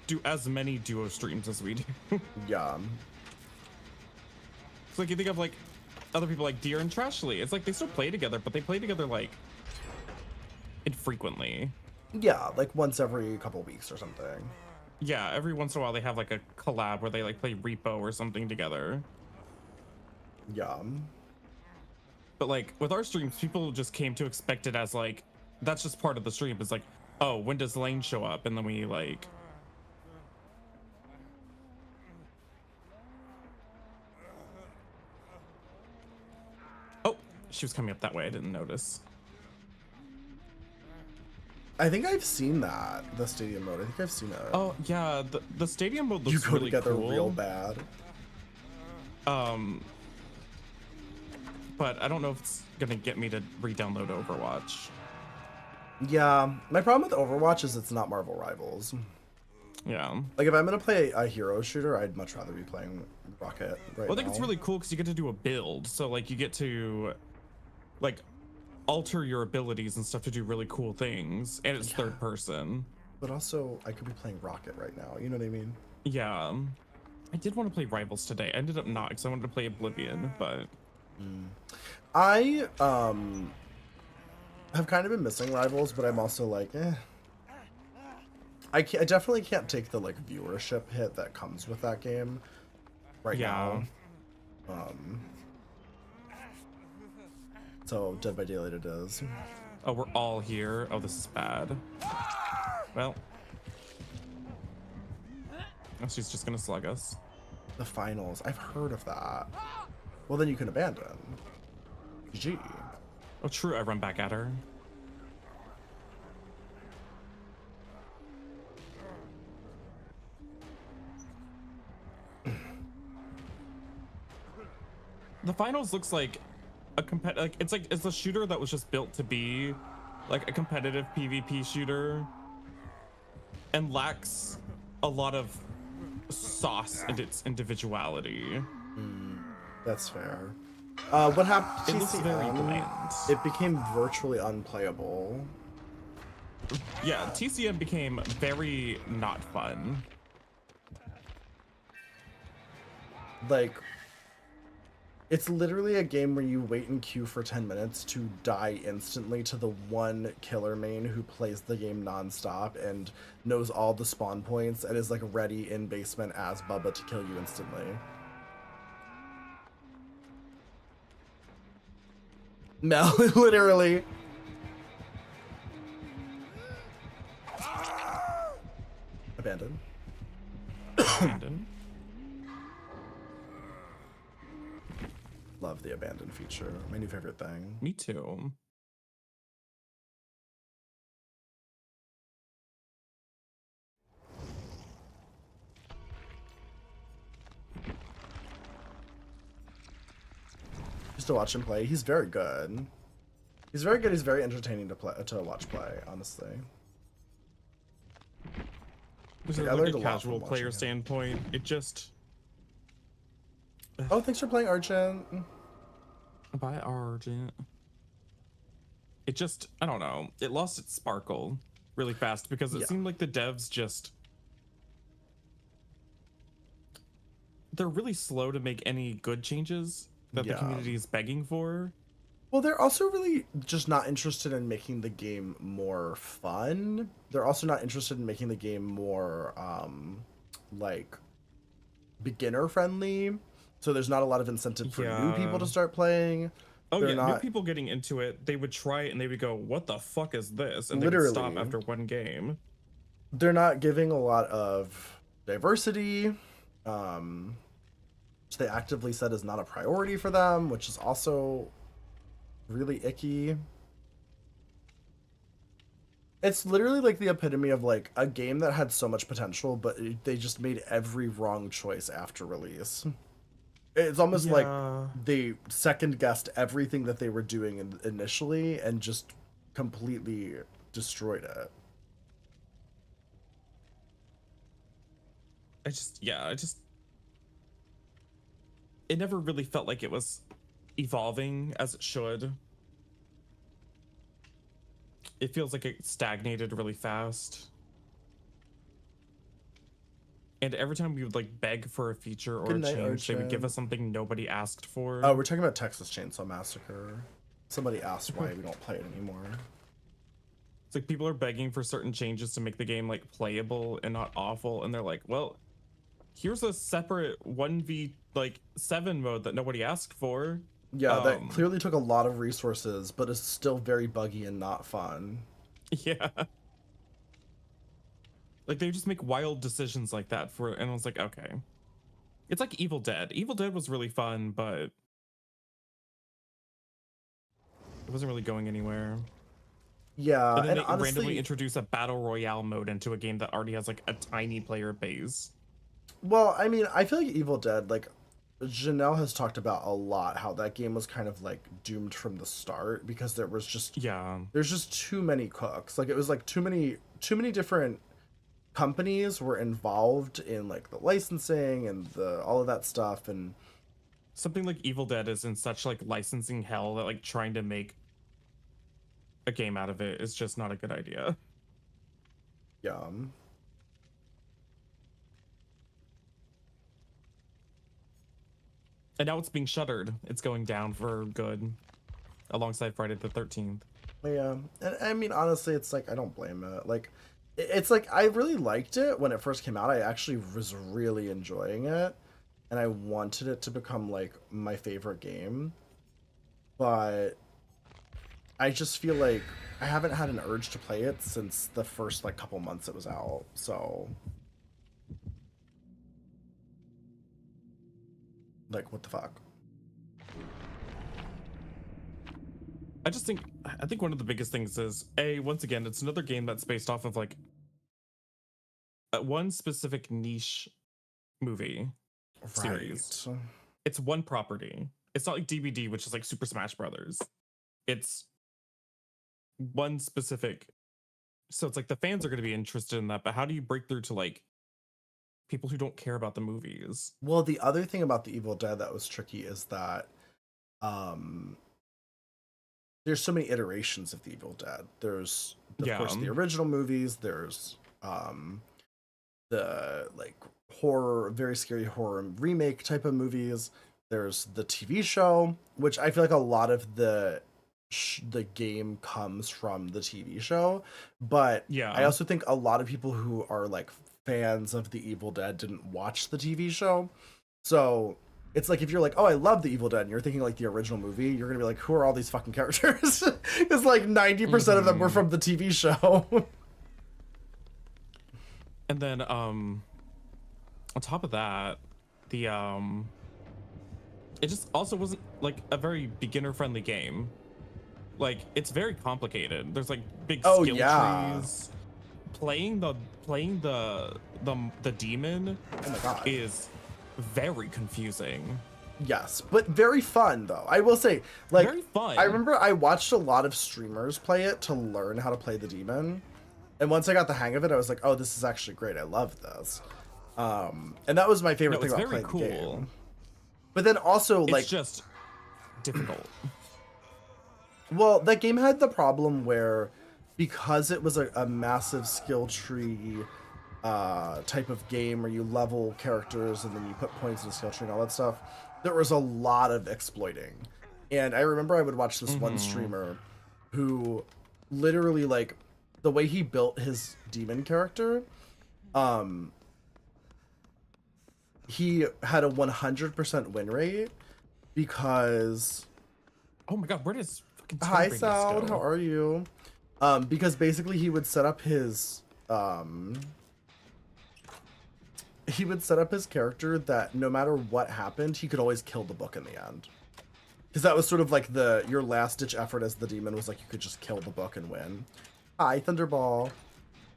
do as many duo streams as we do. Yeah. It's like you think of like other people like Deer and Trashly. It's like they still play together, but they play together like infrequently. Yeah, like once every couple weeks or something. Yeah, every once in a while they have like a collab where they like play Repo or something together. Yeah. But like with our streams, people just came to expect it as like that's just part of the stream. It's like, oh, when does Lane show up? And then we like oh, she was coming up that way. I didn't notice. I think I've seen that, the stadium mode. I think I've seen it. Oh yeah, the stadium mode looks you go really together cool. real bad. But I don't know if it's gonna get me to re-download Overwatch. Yeah, my problem with Overwatch is it's not Marvel Rivals. Yeah. Like if I'm gonna play a hero shooter, I'd much rather be playing Rocket right Well, I think now. it's really cool because you get to do a build. So like you get to like alter your abilities and stuff to do really cool things, and it's third person. But also, I could be playing Rocket right now. You know what I mean? Yeah. I did want to play Rivals today. I ended up not because I wanted to play Oblivion, but I have kind of been missing Rivals, but I'm also like, I definitely can't take the like viewership hit that comes with that game right now. So Dead by Daylight it is. oh, we're all here. Oh, this is bad. Well, oh, she's just gonna slug us. The finals. I've heard of that. Well, then you can abandon. GG. Oh, true. I run back at her. The finals looks like a it's a shooter that was just built to be like a competitive PvP shooter and lacks a lot of sauce and its individuality. That's fair. What happened? It looks very bland. It became virtually unplayable. Yeah, TCM became very not fun. Like, it's literally a game where you wait in queue for 10 minutes to die instantly to the one killer main who plays the game nonstop and knows all the spawn points and is like ready in basement as Bubba to kill you instantly. Mel, literally. Abandoned. Abandon. Love the abandoned feature. My new favorite thing. Me too. Just to watch him play. He's very good. He's very good. He's very entertaining to watch play, honestly. Just I like learned a a lot casual from player watching him. standpoint, it just Oh, thanks for playing Argent. by Argent. It just, I don't know, it lost its sparkle really fast because it seemed like the devs just, they're really slow to make any good changes that the community is begging for. Well, they're also really just not interested in making the game more fun. They're also not interested in making the game more, like, beginner friendly. So there's not a lot of incentive for new people to start playing. Oh They're yeah, new people getting into it, they would try it and they would go, "What the fuck is this?" And they would stop after one game. they're not giving a lot of diversity, which they actively said is not a priority for them, which is also really icky. It's literally like the epitome of like a game that had so much potential, but they just made every wrong choice after release. It's almost like Yeah. they second guessed everything that they were doing initially and just completely destroyed it. I just it never really felt like it was evolving as it should. It feels like it stagnated really fast. And every time we would like beg for a feature or Good a night, change, they would give Archin. us something nobody asked for. Oh, we're talking about Texas Chainsaw Massacre. Somebody asked why we don't play it anymore. It's like people are begging for certain changes to make the game like playable and not awful, and they're like, well, here's a separate 1v like 7 mode that nobody asked for. Yeah, that clearly took a lot of resources, but is still very buggy and not fun. Yeah. Like they just make wild decisions like that for, and I was like, okay. It's like Evil Dead. Evil Dead was really fun, but it wasn't really going anywhere. Yeah, And then and they honestly, randomly introduce a battle royale mode into a game that already has like a tiny player base. well, I mean, I feel like Evil Dead, like Janelle has talked about a lot how that game was kind of like doomed from the start because Yeah. there's just too many cooks. Like it was like too many different companies were involved in like the licensing and the all of that stuff, and Something like Evil Dead is in such like licensing hell that like trying to make a game out of it is just not a good idea. yeah. And now it's being shuttered. It's going down for good alongside Friday the 13th. Yeah, and I mean, honestly, it's like I don't blame it. Like, it's like I really liked it when it first came out. I actually was really enjoying it, and I wanted it to become like my favorite game. But I just feel like I haven't had an urge to play it since the first like couple months it was out. So, like, what the fuck? I think one of the biggest things is once again, it's another game that's based off of like one specific niche movie series. Right. It's one property. It's not like DBD, which is like Super Smash Brothers. It's one specific. So it's like the fans are going to be interested in that, but how do you break through to like people who don't care about the movies? Well, the other thing about the Evil Dead that was tricky is that there's so many iterations of the Evil Dead. There's of course the original movies, there's the like horror, very scary horror remake type of movies. There's the TV show, which I feel like a lot of the game comes from the TV show, but Yeah. I also think a lot of people who are like fans of the Evil Dead didn't watch the TV show. So it's like if you're like, oh, I love the Evil Dead, and you're thinking like the original movie, you're gonna be like, who are all these fucking characters? Because like 90% of them were from the TV show. And then on top of that, the it just also wasn't like a very beginner friendly game. Like it's very complicated. There's like big skill trees. Playing the demon Oh my god. is very confusing. Yes, but very fun though. I will say, like, Very fun. I remember I watched a lot of streamers play it to learn how to play the demon, and once I got the hang of it, I was like, oh, this is actually great. I love this. And that was my favorite thing about playing the game. But then also, like, it's just difficult. well, that game had the problem where because it was a massive skill tree type of game where you level characters and then you put points in the skill tree and all that stuff, there was a lot of exploiting. And I remember I would watch this one streamer who literally, like, the way he built his demon character, he had a 100% win rate because... Oh my god, where does fucking Hi, Skyrim Sound, go? how are you? Because basically he would set up his he would set up his character that no matter what happened, he could always kill the book in the end. Because that was sort of like your last ditch effort as the demon was like you could just kill the book and win. Hi, Thunderball.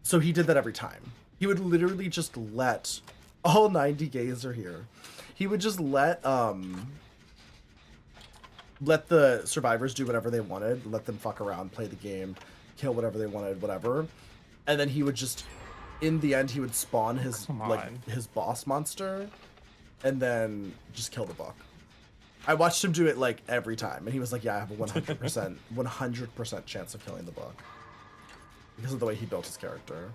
So he did that every time. He would literally just let all 90 gays are here. He would just let the survivors do whatever they wanted, let them fuck around, play the game, kill whatever they wanted, whatever. And then he would just, in the end, he would spawn his his boss monster and then just kill the book. I watched him do it like every time, and he was like, yeah, I have a 100% chance of killing the book because of the way he built his character.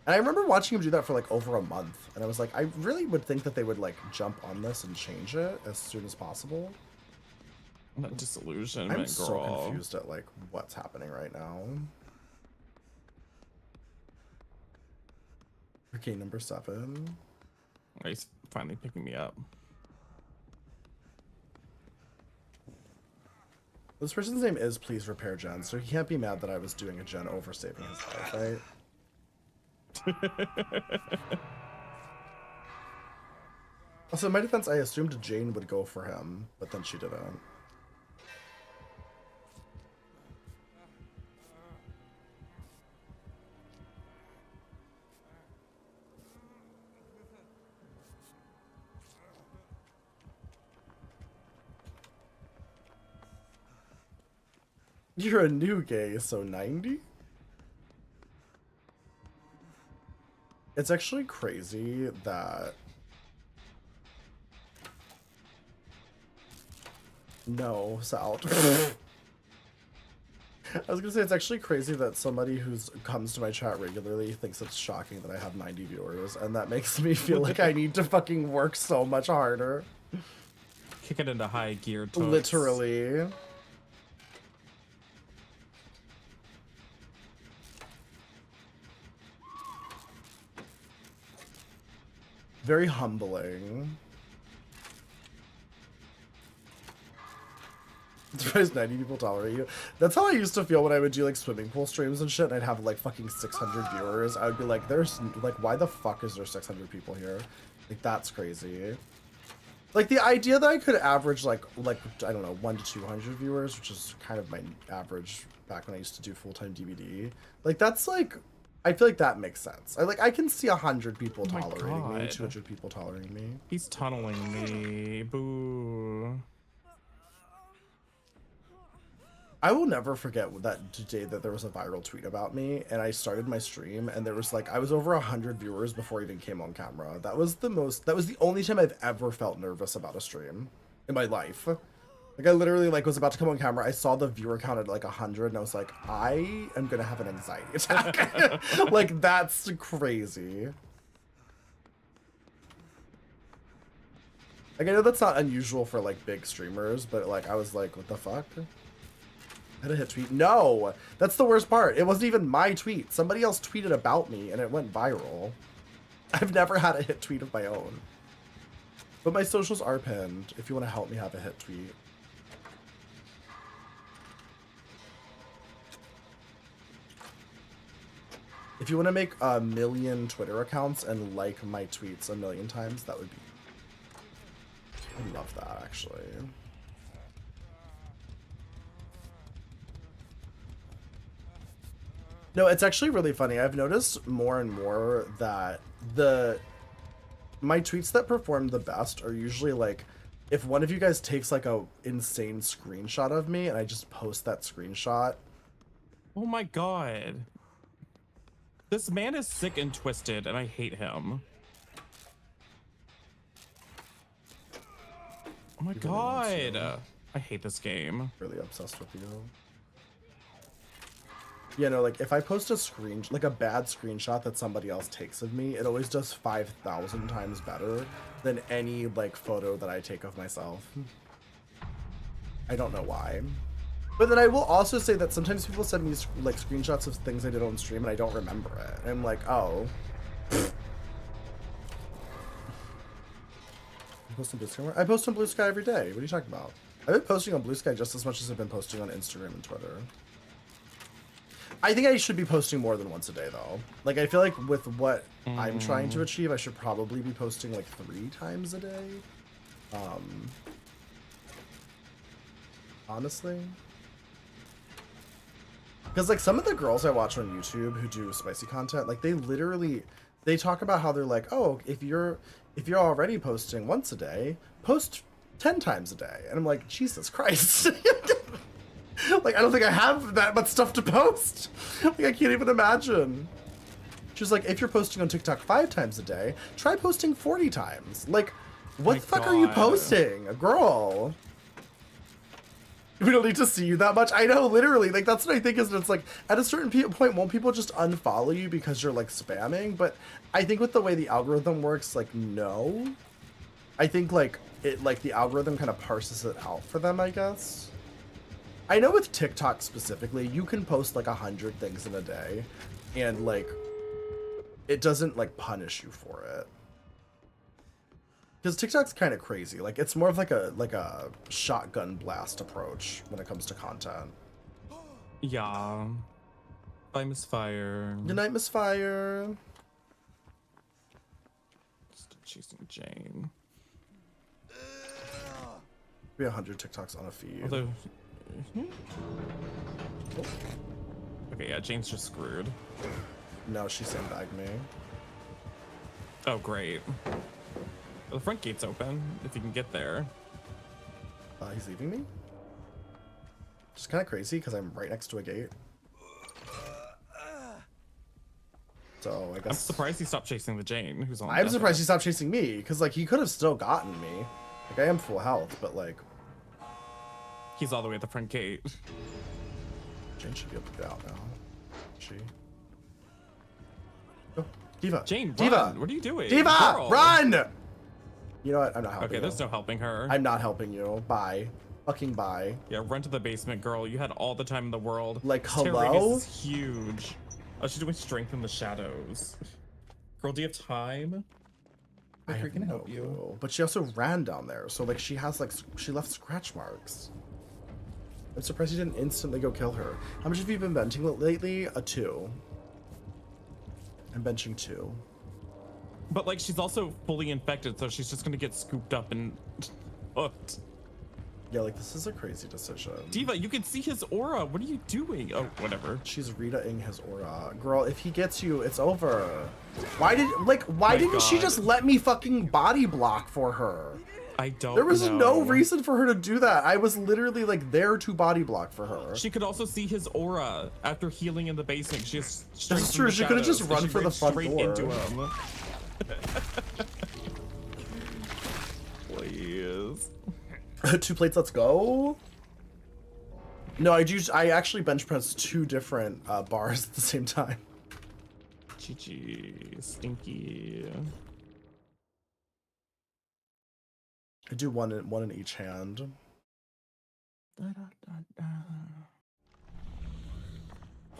And I remember watching him do that for like over a month, and I was like, I really would think that they would like jump on this and change it as soon as possible. That disillusionment, I'm so girl. confused at like what's happening right now. Okay, number 7. He's finally picking me up. This person's name is Please Repair Jen, so he can't be mad that I was doing a Jen over saving his life, right? Also, in my defense, I assumed Jane would go for him, but then she didn't. You're a new gay, so 90? It's actually crazy that... No, Sal. I was gonna say, it's actually crazy that somebody who comes to my chat regularly thinks it's shocking that I have 90 viewers, and that makes me feel like I need to fucking work so much harder. Kick it into high gear. Totes. Literally. Very humbling. I'm surprised 90 people tolerate you. That's how I used to feel when I would do like swimming pool streams and shit, and I'd have like fucking 600 viewers. I would be like, there's like, why the fuck is there 600 people here? Like, that's crazy. Like, the idea that I could average like I don't know, 1 to 200 viewers, which is kind of my average back when I used to do full-time DVD. Like, that's like, I feel like that makes sense. I can see 100 people tolerating me, 200 people tolerating me. He's tunneling me. Boo. I will never forget that day that there was a viral tweet about me, and I started my stream, and there was like, I was over 100 viewers before I even came on camera. That was the only time I've ever felt nervous about a stream in my life. Like, I literally like was about to come on camera, I saw the viewer count at like 100, and I was like, I am gonna have an anxiety attack. Like, that's crazy. Like, I know that's not unusual for like big streamers, but like, I was like, what the fuck? I had a hit tweet. No, that's the worst part. It wasn't even my tweet. Somebody else tweeted about me and it went viral. I've never had a hit tweet of my own. But my socials are pinned if you want to help me have a hit tweet. If you want to make 1 million Twitter accounts and like my tweets 1 million times, that would be... I love that, actually. No, it's actually really funny. I've noticed more and more that my tweets that perform the best are usually like, if one of you guys takes like a insane screenshot of me and I just post that screenshot. Oh my god. This man is sick and twisted, and I hate him. Oh my god. I hate this game. Really obsessed with you. Yeah, no, like, if I post a like a bad screenshot that somebody else takes of me, it always does 5,000 times better than any, like, photo that I take of myself. I don't know why. But then I will also say that sometimes people send me, like, screenshots of things I did on stream and I don't remember it. And I'm like, oh. You post on Blue Sky? I post on Blue Sky every day. What are you talking about? I've been posting on Blue Sky just as much as I've been posting on Instagram and Twitter. I think I should be posting more than once a day though. Like I feel like with what I'm trying to achieve, I should probably be posting like 3 times a day. Honestly. Because like some of the girls I watch on YouTube who do spicy content, like they talk about how they're like, oh, if you're already posting once a day, post 10 times a day. And I'm like, Jesus Christ. Like, I don't think I have that much stuff to post. Like, I can't even imagine. She's like, if you're posting on TikTok 5 times a day, try posting 40 times. Like, what the fuck are you posting? A girl. We don't need to see you that much. I know, literally. Like, that's what I think is, it's like, at a certain point, won't people just unfollow you because you're, like, spamming? But I think with the way the algorithm works, like, no. I think, like, the algorithm kind of parses it out for them, I guess. I know with TikTok specifically, you can post like 100 things in a day and like it doesn't like punish you for it. Because TikTok's kind of crazy. Like it's more of like a shotgun blast approach when it comes to content. Yeah. Bye, Miss Fire. Good night, Miss Fire. Still chasing Jane. Be 100 TikToks on a feed. Although, okay, yeah, Jane's just screwed. No, she sandbagged me. Oh, great. Well, the front gate's open, if you can get there. He's leaving me? Just kind of crazy because I'm right next to a gate. So I guess... I'm surprised he stopped chasing the Jane, who's on I'm surprised he stopped chasing me, because like he could have still gotten me. Like I am full health, but like... He's all the way at the front gate. Jane should be able to get out now. She... Oh, Diva! Jane, Diva! run. What are you doing? Diva! Girl. Run! You know what? I'm not helping Okay, you. there's no helping her. I'm not helping you. Bye. Fucking bye. Yeah, run to the basement, girl. You had all the time in the world. Like, Terra hello? is huge. Oh, she's doing strength in the shadows. Girl, do you have time? I We're have gonna no help you. clue. But she also ran down there, so like she has like she left scratch marks. I'm surprised you didn't instantly go kill her. How much have you been benching lately? A 2. I'm benching 2. But like she's also fully infected, so she's just gonna get scooped up and hooked. Yeah, like this is a crazy decision. Diva, you can see his aura. What are you doing? Oh, whatever. She's Rita-ing his aura. Girl, if he gets you, it's over. Why didn't she just let me fucking body block for her? I don't There was know. no reason for her to do that. I was literally like there to body block for her. She could also see his aura after healing in the basement. She has That's true. She could have just run for the front straight door. into him. Please. 2 plates, let's go. No, I actually bench press 2 different bars at the same time. GG, stinky. I do one in each hand.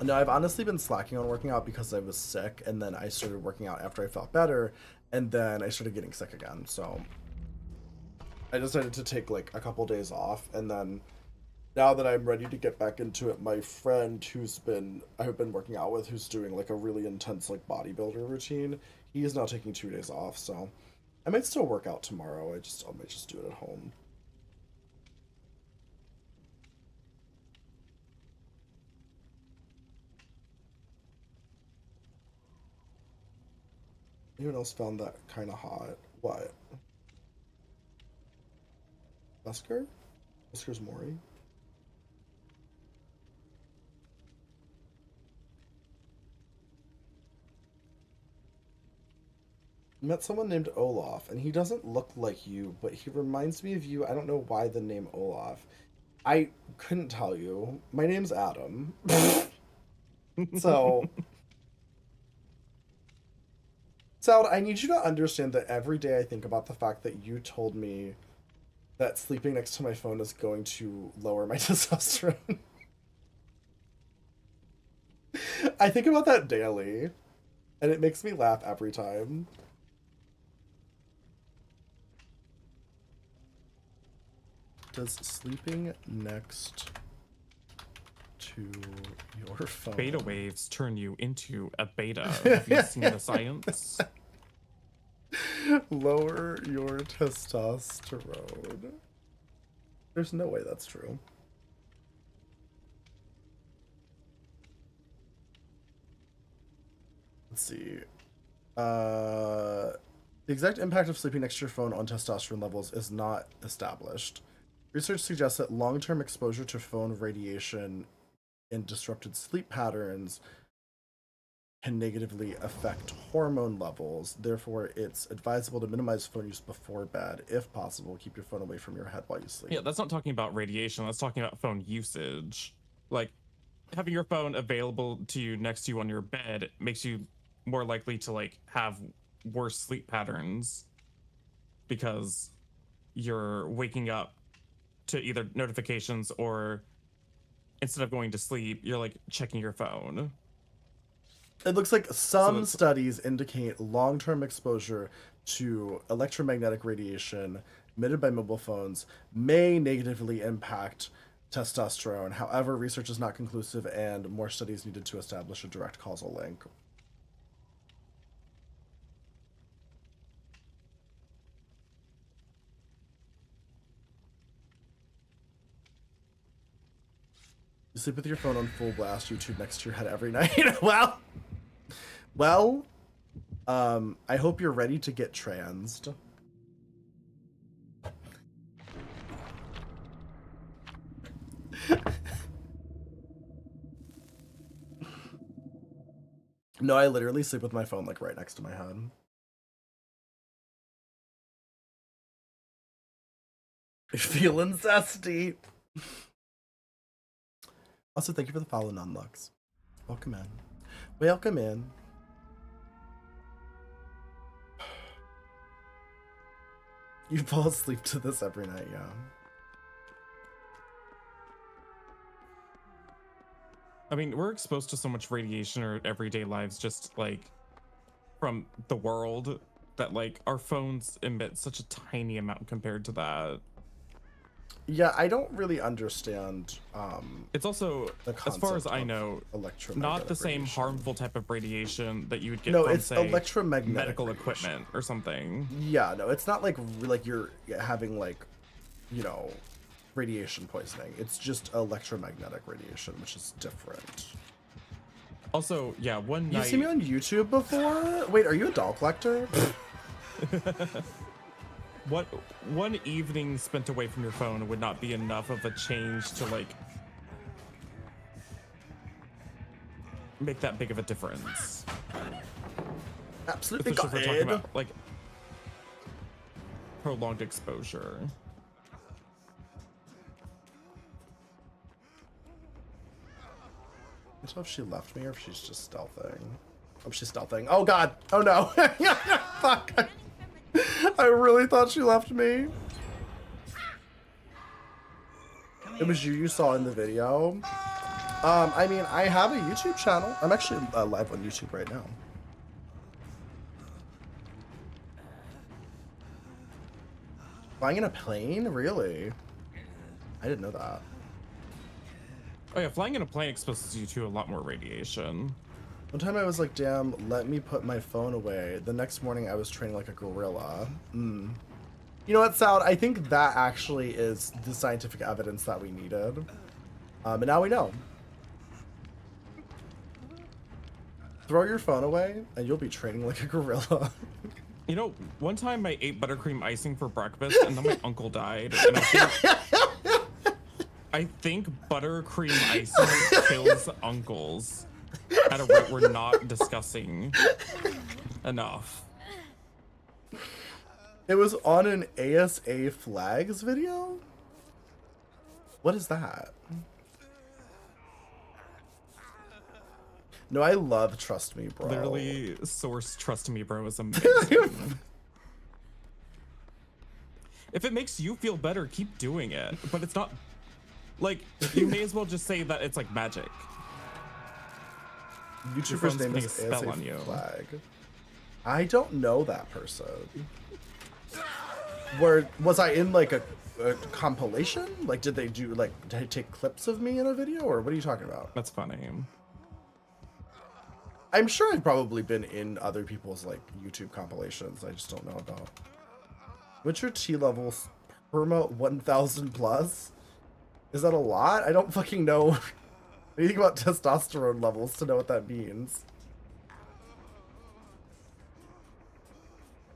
No, I've honestly been slacking on working out because I was sick, and then I started working out after I felt better, and then I started getting sick again. So I decided to take like a couple days off, and then now that I'm ready to get back into it, my friend I've been working out with, who's doing like a really intense like bodybuilder routine, he is now taking 2 days off. So I might still work out tomorrow. I might just do it at home. Anyone else found that kind of hot? What? Wesker? Wesker's Mori? Met someone named Olaf, and he doesn't look like you, but he reminds me of you. I don't know why the name Olaf. I couldn't tell you. My name's Adam. So... Sal, I need you to understand that every day I think about the fact that you told me that sleeping next to my phone is going to lower my testosterone. I think about that daily, and it makes me laugh every time. Does sleeping next to your phone. Beta waves turn you into a beta. Have you seen the science? Lower your testosterone. There's no way that's true. Let's see. The exact impact of sleeping next to your phone on testosterone levels is not established. Research suggests that long-term exposure to phone radiation and disrupted sleep patterns can negatively affect hormone levels. Therefore, it's advisable to minimize phone use before bed. If possible, keep your phone away from your head while you sleep. Yeah, that's not talking about radiation. That's talking about phone usage. Like, having your phone available to you next to you on your bed makes you more likely to, like, have worse sleep patterns because you're waking up to either notifications or instead of going to sleep, you're, like, checking your phone. It looks like some studies indicate long-term exposure to electromagnetic radiation emitted by mobile phones may negatively impact testosterone. However, research is not conclusive and more studies needed to establish a direct causal link. You sleep with your phone on full blast, YouTube next to your head every night. Well, I hope you're ready to get transed. No, I literally sleep with my phone like right next to my head. Feeling zesty. Also, thank you for the follow, Nunlux. Welcome in. Welcome in. You fall asleep to this every night, yeah. I mean, we're exposed to so much radiation in our everyday lives, just like from the world, that like our phones emit such a tiny amount compared to that. Yeah, I don't really understand. It's also, as far as I know, not the same radiation. Harmful type of radiation that you would get No, from, it's say, electromagnetic medical radiation. equipment or something. Yeah, no, it's not like you're having like, you know, radiation poisoning. It's just electromagnetic radiation, which is different. Also, yeah, one night... You've seen me on YouTube before? Wait, are you a doll collector? One evening spent away from your phone would not be enough of a change to like make that big of a difference. Absolutely, Especially if we're talking about like prolonged exposure. I don't know if she left me or if she's just stealthing. Oh, she's stealthing. Oh god! Oh no! Fuck! I really thought she left me. It was you saw in the video. I mean, I have a YouTube channel. I'm actually live on YouTube right now. Flying in a plane? Really? I didn't know that. Oh yeah, flying in a plane exposes you to a lot more radiation. One time I was like, damn, let me put my phone away. The next morning I was training like a gorilla. You know what, Sal? I think that actually is the scientific evidence that we needed. And now we know. Throw your phone away and you'll be training like a gorilla. You know, one time I ate buttercream icing for breakfast and then my uncle died. And I think buttercream icing kills uncles at a rate we're not discussing enough. It was on an ASA Flags video? What is that? No, I love Trust Me, Bro. Literally, source Trust Me, Bro is amazing. If it makes you feel better, keep doing it. But it's not... Like, you may as well just say that it's like magic. YouTuber's name is ASA on you. Flag. I don't know that person. Where was I in like a a compilation? Like, did they take clips of me in a video, or what are you talking about? That's funny. I'm sure I've probably been in other people's like YouTube compilations. I just don't know about. What's your T levels? Perma 1000 plus? Is that a lot? I don't fucking know anything about testosterone levels to know what that means.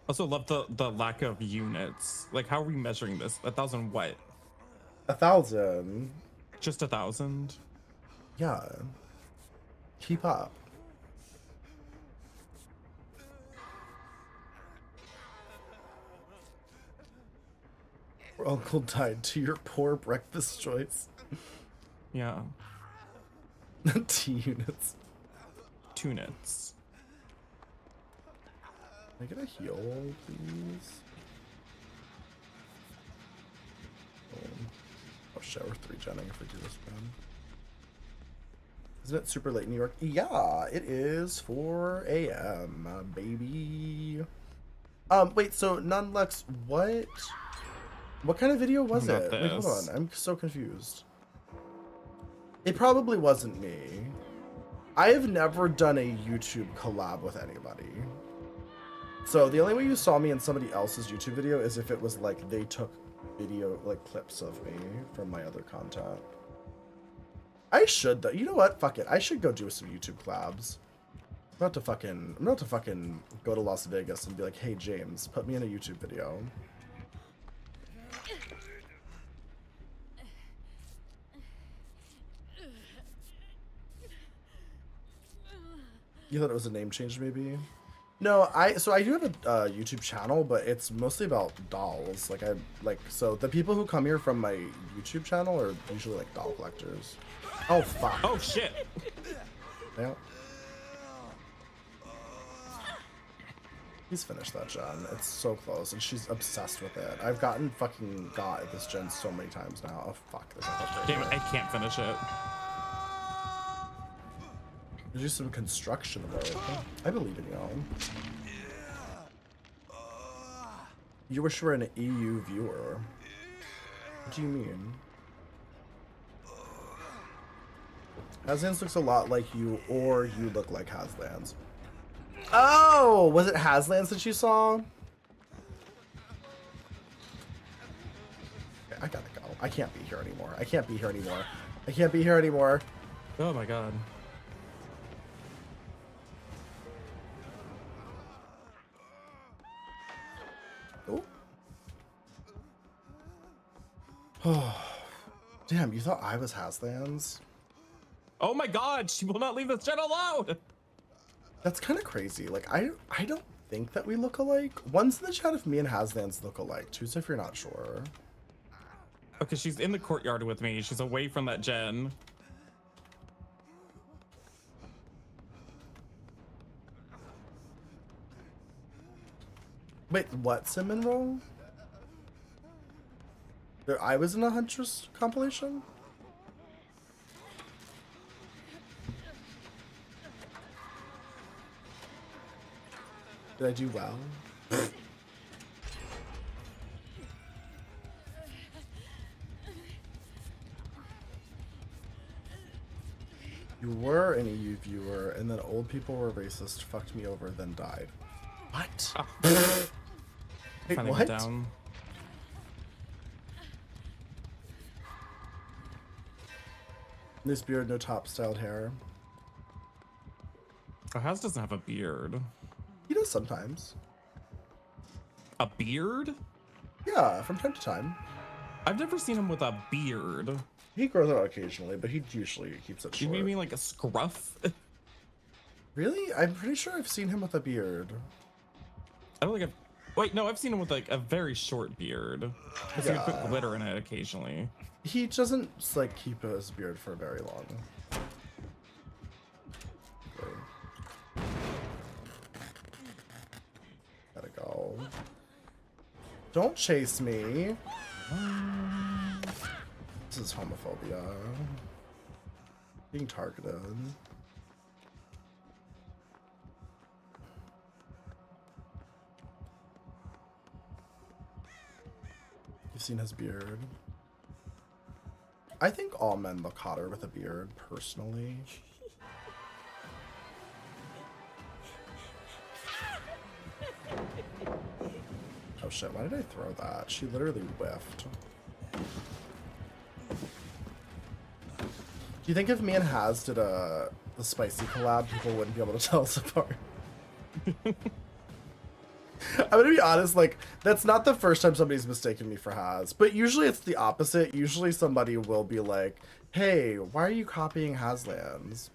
Also love the lack of units. Like, how are we measuring this? 1,000 what? 1,000. Just 1,000? Yeah. Keep up. Your uncle died to your poor breakfast choice. Yeah. T units. 2 nits. Can I get a heal, please? Oh shit, we're 3-genning if we do this again. Isn't it super late in New York? Yeah, it is 4 a.m., baby. Wait, so Nunlux, what kind of video was it? Wait, hold on, I'm so confused. It probably wasn't me. I have never done a YouTube collab with anybody. So the only way you saw me in somebody else's YouTube video is if it was like they took video, like clips of me from my other content. I should though. You know what? Fuck it. I should go do some YouTube collabs. I'm not to fucking go to Las Vegas and be like, hey James, put me in a YouTube video. You thought it was a name change, maybe? No, so I do have a YouTube channel, but it's mostly about dolls. So the people who come here from my YouTube channel are usually like doll collectors. Oh fuck. Oh shit. Yeah. He's finished that gen. It's so close, and she's obsessed with it. I've gotten fucking got at this gen so many times now. Oh fuck. Damn it, I can't finish it. Do some construction work. I believe in y'all. You wish you were an EU viewer. What do you mean? Haslands looks a lot like you, or you look like Haslands. Oh, was it Haslands that you saw? Okay, I gotta go. I can't be here anymore. I can't be here anymore. I can't be here anymore. Oh my god. Oh. Damn, you thought I was Haslands? Oh my god, she will not leave this gen alone! That's kind of crazy. Like, I don't think that we look alike. One's in the chat if me and Haslands look alike. Choose if you're not sure. Okay, she's in the courtyard with me. She's away from that gen. Wait, what Cinnamon Roll? I was in a Huntress compilation? Did I do well? You were an EU viewer, and then old people were racist, fucked me over, then died. What? Oh. Wait, Finally what? went down. This beard, no top styled hair. Oh, Haz doesn't have a beard. He does sometimes. A beard? Yeah, from time to time. I've never seen him with a beard. He grows it out occasionally, but he usually keeps it You short. mean like a scruff? Really? I'm pretty sure I've seen him with a beard. I don't think I've... Wait, no, I've seen him with like a very short beard. I've seen him put glitter in it occasionally. He doesn't like keep his beard for very long. Okay. Gotta go. Don't chase me. This is homophobia. Being targeted. You've seen his beard. I think all men look hotter with a beard, personally. Oh shit, why did I throw that? She literally whiffed. Do you think if me and Haz did the spicy collab, people wouldn't be able to tell us apart? I'm gonna be honest, like, that's not the first time somebody's mistaken me for Haz, but usually it's the opposite. Usually somebody will be like, hey, why are you copying Hazlands?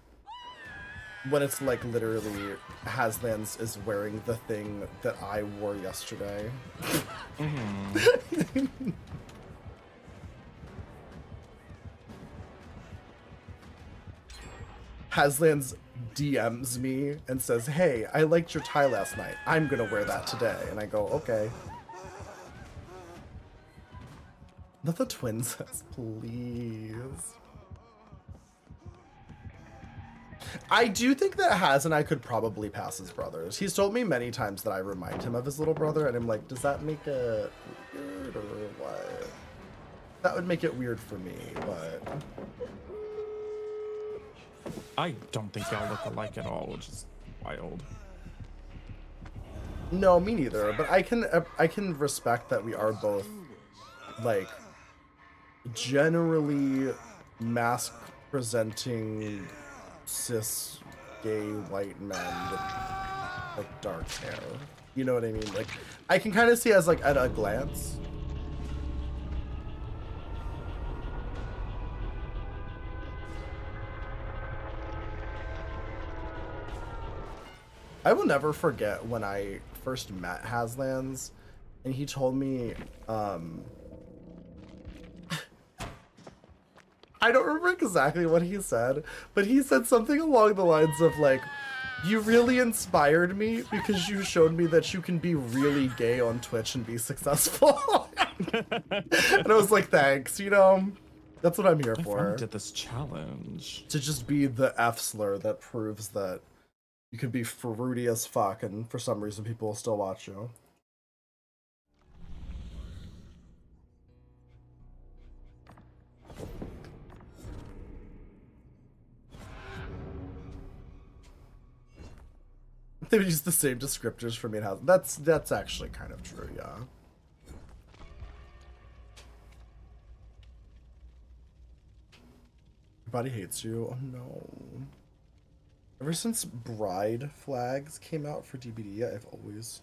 When it's like literally Hazlands is wearing the thing that I wore yesterday. Hazlands DMs me and says, hey, I liked your tie last night. I'm gonna wear that today. And I go, okay. Not the twins, please. I do think that Haz and I could probably pass as brothers. He's told me many times that I remind him of his little brother, and I'm like, does that make it weird or what? That would make it weird for me, but... I don't think y'all look alike at all, which is wild. No, me neither, but I can respect that we are both, like, generally mask-presenting cis gay white men with like dark hair. You know what I mean? Like, I can kind of see as like at a glance. I will never forget when I first met Hazlands and he told me I don't remember exactly what he said, but he said something along the lines of like, you really inspired me because you showed me that you can be really gay on Twitch and be successful. And I was like, thanks, you know, that's what I'm here I for. finally did this challenge. To just be the F slur that proves that you can be fruity as fuck and for some reason people will still watch you. They would use the same descriptors for me and House. That's actually kind of true, yeah. Your body hates you. Oh no. Ever since Bride flags came out for DBD, I've always...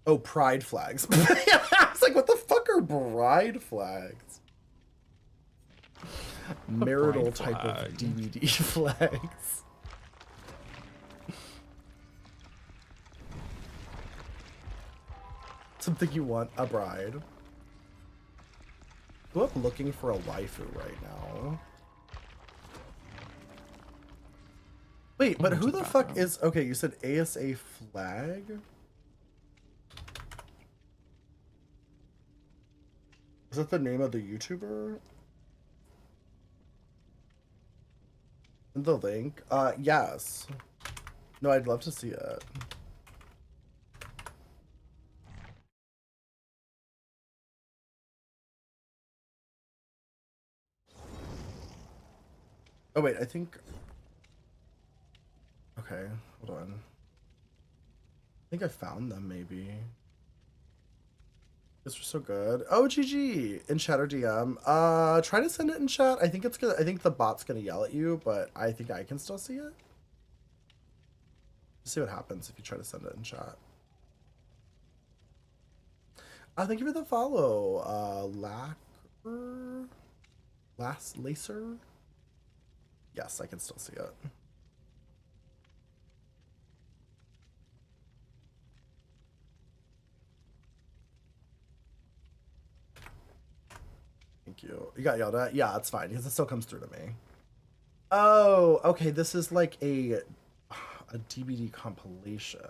Oh, Pride flags. I was like, what the fuck are Bride flags? Marital type of DVD flags. Something you want, a bride. Go up looking for a waifu right now. Wait, but who the fuck is... Okay, you said ASA flag? Is that the name of the YouTuber? The link? Yes. No, I'd love to see it. Oh wait, I think... Okay, hold on. I think I found them, maybe. This was so good. Oh, GG! In chat or DM. Try to send it in chat. I think it's gonna... I think the bot's gonna yell at you, but I think I can still see it. See what happens if you try to send it in chat. Thank you for the follow. Lacer? Yes, I can still see it. Thank you. You got yelled at? Yeah, it's fine because it still comes through to me. Oh, okay. This is like a DVD compilation.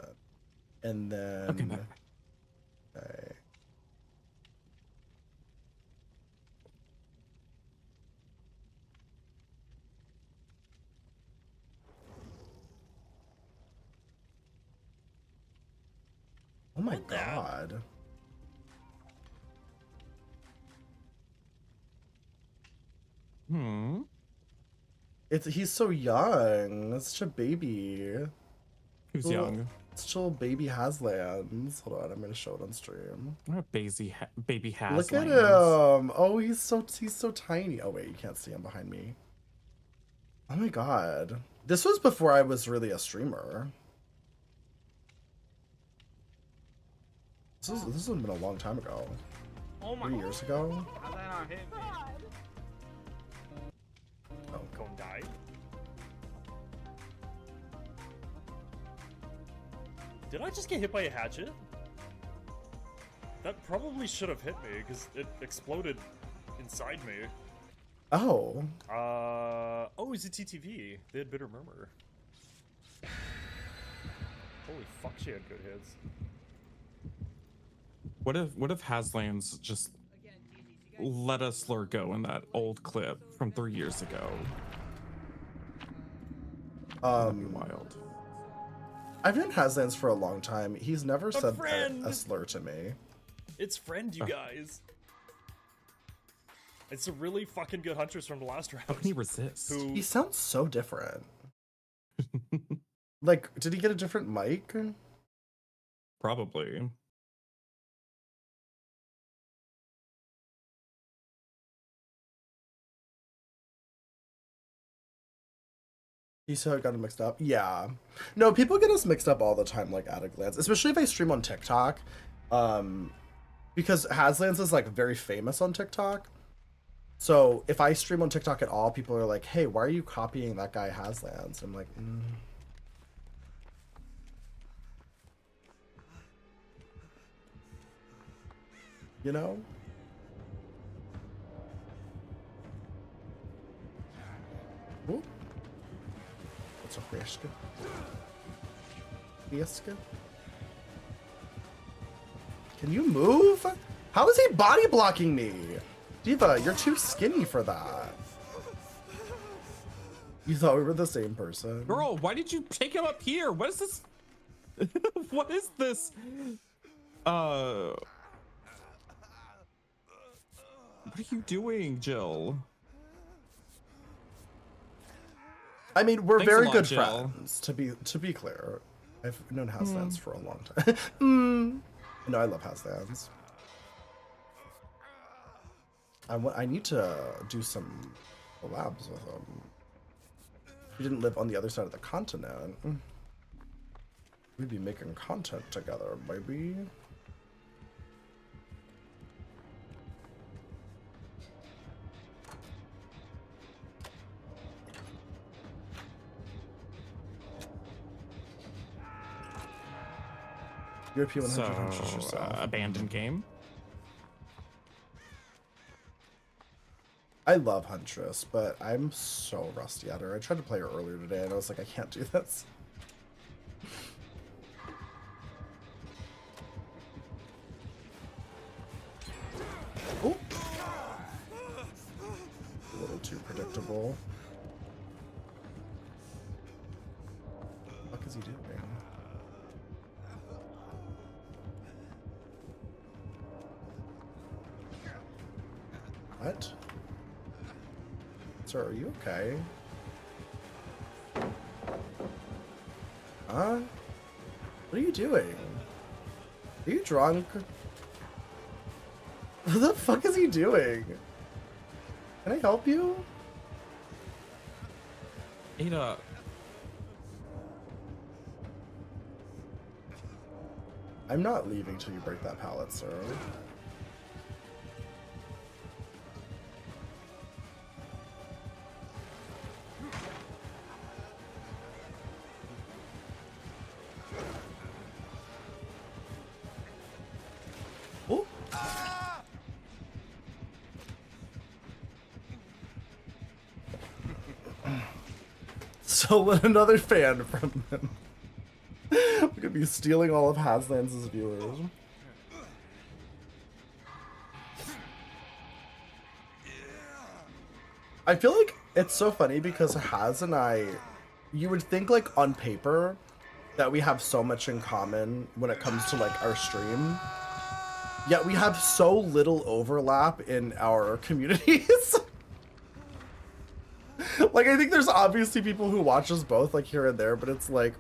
And then... Okay. Oh my god. He's so young. That's such a baby. Who's Little- young? Such a little baby Haslands. Hold on, I'm gonna show it on stream. What a baby has. Look at him. Oh, he's so tiny. Oh wait, you can't see him behind me. Oh my god. This was before I was really a streamer. This has been a long time ago. Oh my 3 years ago. How did that not hit me? Oh, Cone died. Did I just get hit by a hatchet? That probably should have hit me because it exploded inside me. oh. Oh, it's a TTV. They had Bitter Murmur. Holy fuck, she had good hits. What if Haslands just let us Slur go in that old clip from 3 years ago? That'd be wild. I've known Haslands for a long time. He's never said friend! a slur to me. It's friend, you guys. It's a really fucking good hunters from the last round. How can he resist? Who? He sounds so different. Like, did he get a different mic? Probably. You said I got it mixed up? Yeah. No, people get us mixed up all the time, like, at a glance. Especially if I stream on TikTok. Because Haslands is, like, very famous on TikTok. So, if I stream on TikTok at all, people are like, hey, why are you copying that guy Haslands? I'm like, You know? Ooh. What's up, Reshka? Reshka? Can you move? How is he body blocking me? Diva, you're too skinny for that. You thought we were the same person? Girl, why did you take him up here? What is this? What is this? What are you doing, Jill? I mean, we're Thanks a very lot, good Jill. friends. To be clear, I've known Haslands for a long time. No, I love Haslands. I need to do some collabs with him. He didn't live on the other side of the continent. We'd be making content together, baby. European 100 hunches yourself. Abandoned game. I love Huntress, but I'm so rusty at her. I tried to play her earlier today, and I was like, I can't do this. Ooh. A little too predictable. What the fuck is he doing? What? Sir, are you okay? Huh? What are you doing? Are you drunk? What the fuck is he doing? Can I help you? Ada. I'm not leaving till you break that pallet, sir. Oh. Stolen another fan from him. We're gonna be stealing all of Haslands' viewers. I feel like it's so funny because Haz and I, you would think like on paper that we have so much in common when it comes to like our stream. Yet we have so little overlap in our communities. Like, I think there's obviously people who watch us both, like, here and there, but it's like,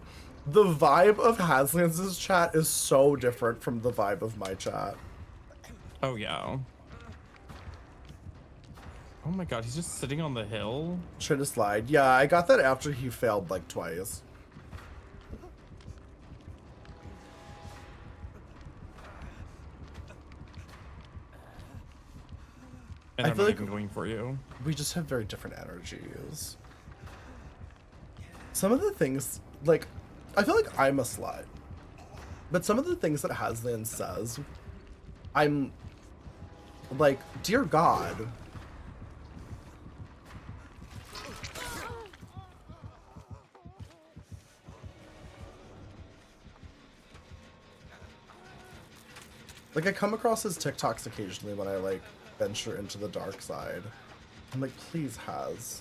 the vibe of Haslands' chat is so different from the vibe of my chat. Oh, yeah. Oh my god, he's just sitting on the hill? Try to slide. Yeah, I got that after he failed, like, twice. And I they're feel not like even going for you. we just have very different energies. Some of the things, like, I feel like I'm a slut. But some of the things that Haslan says, I'm like, dear God. Like, I come across his TikToks occasionally when I, like, venture into the dark side. I'm like, please, Has.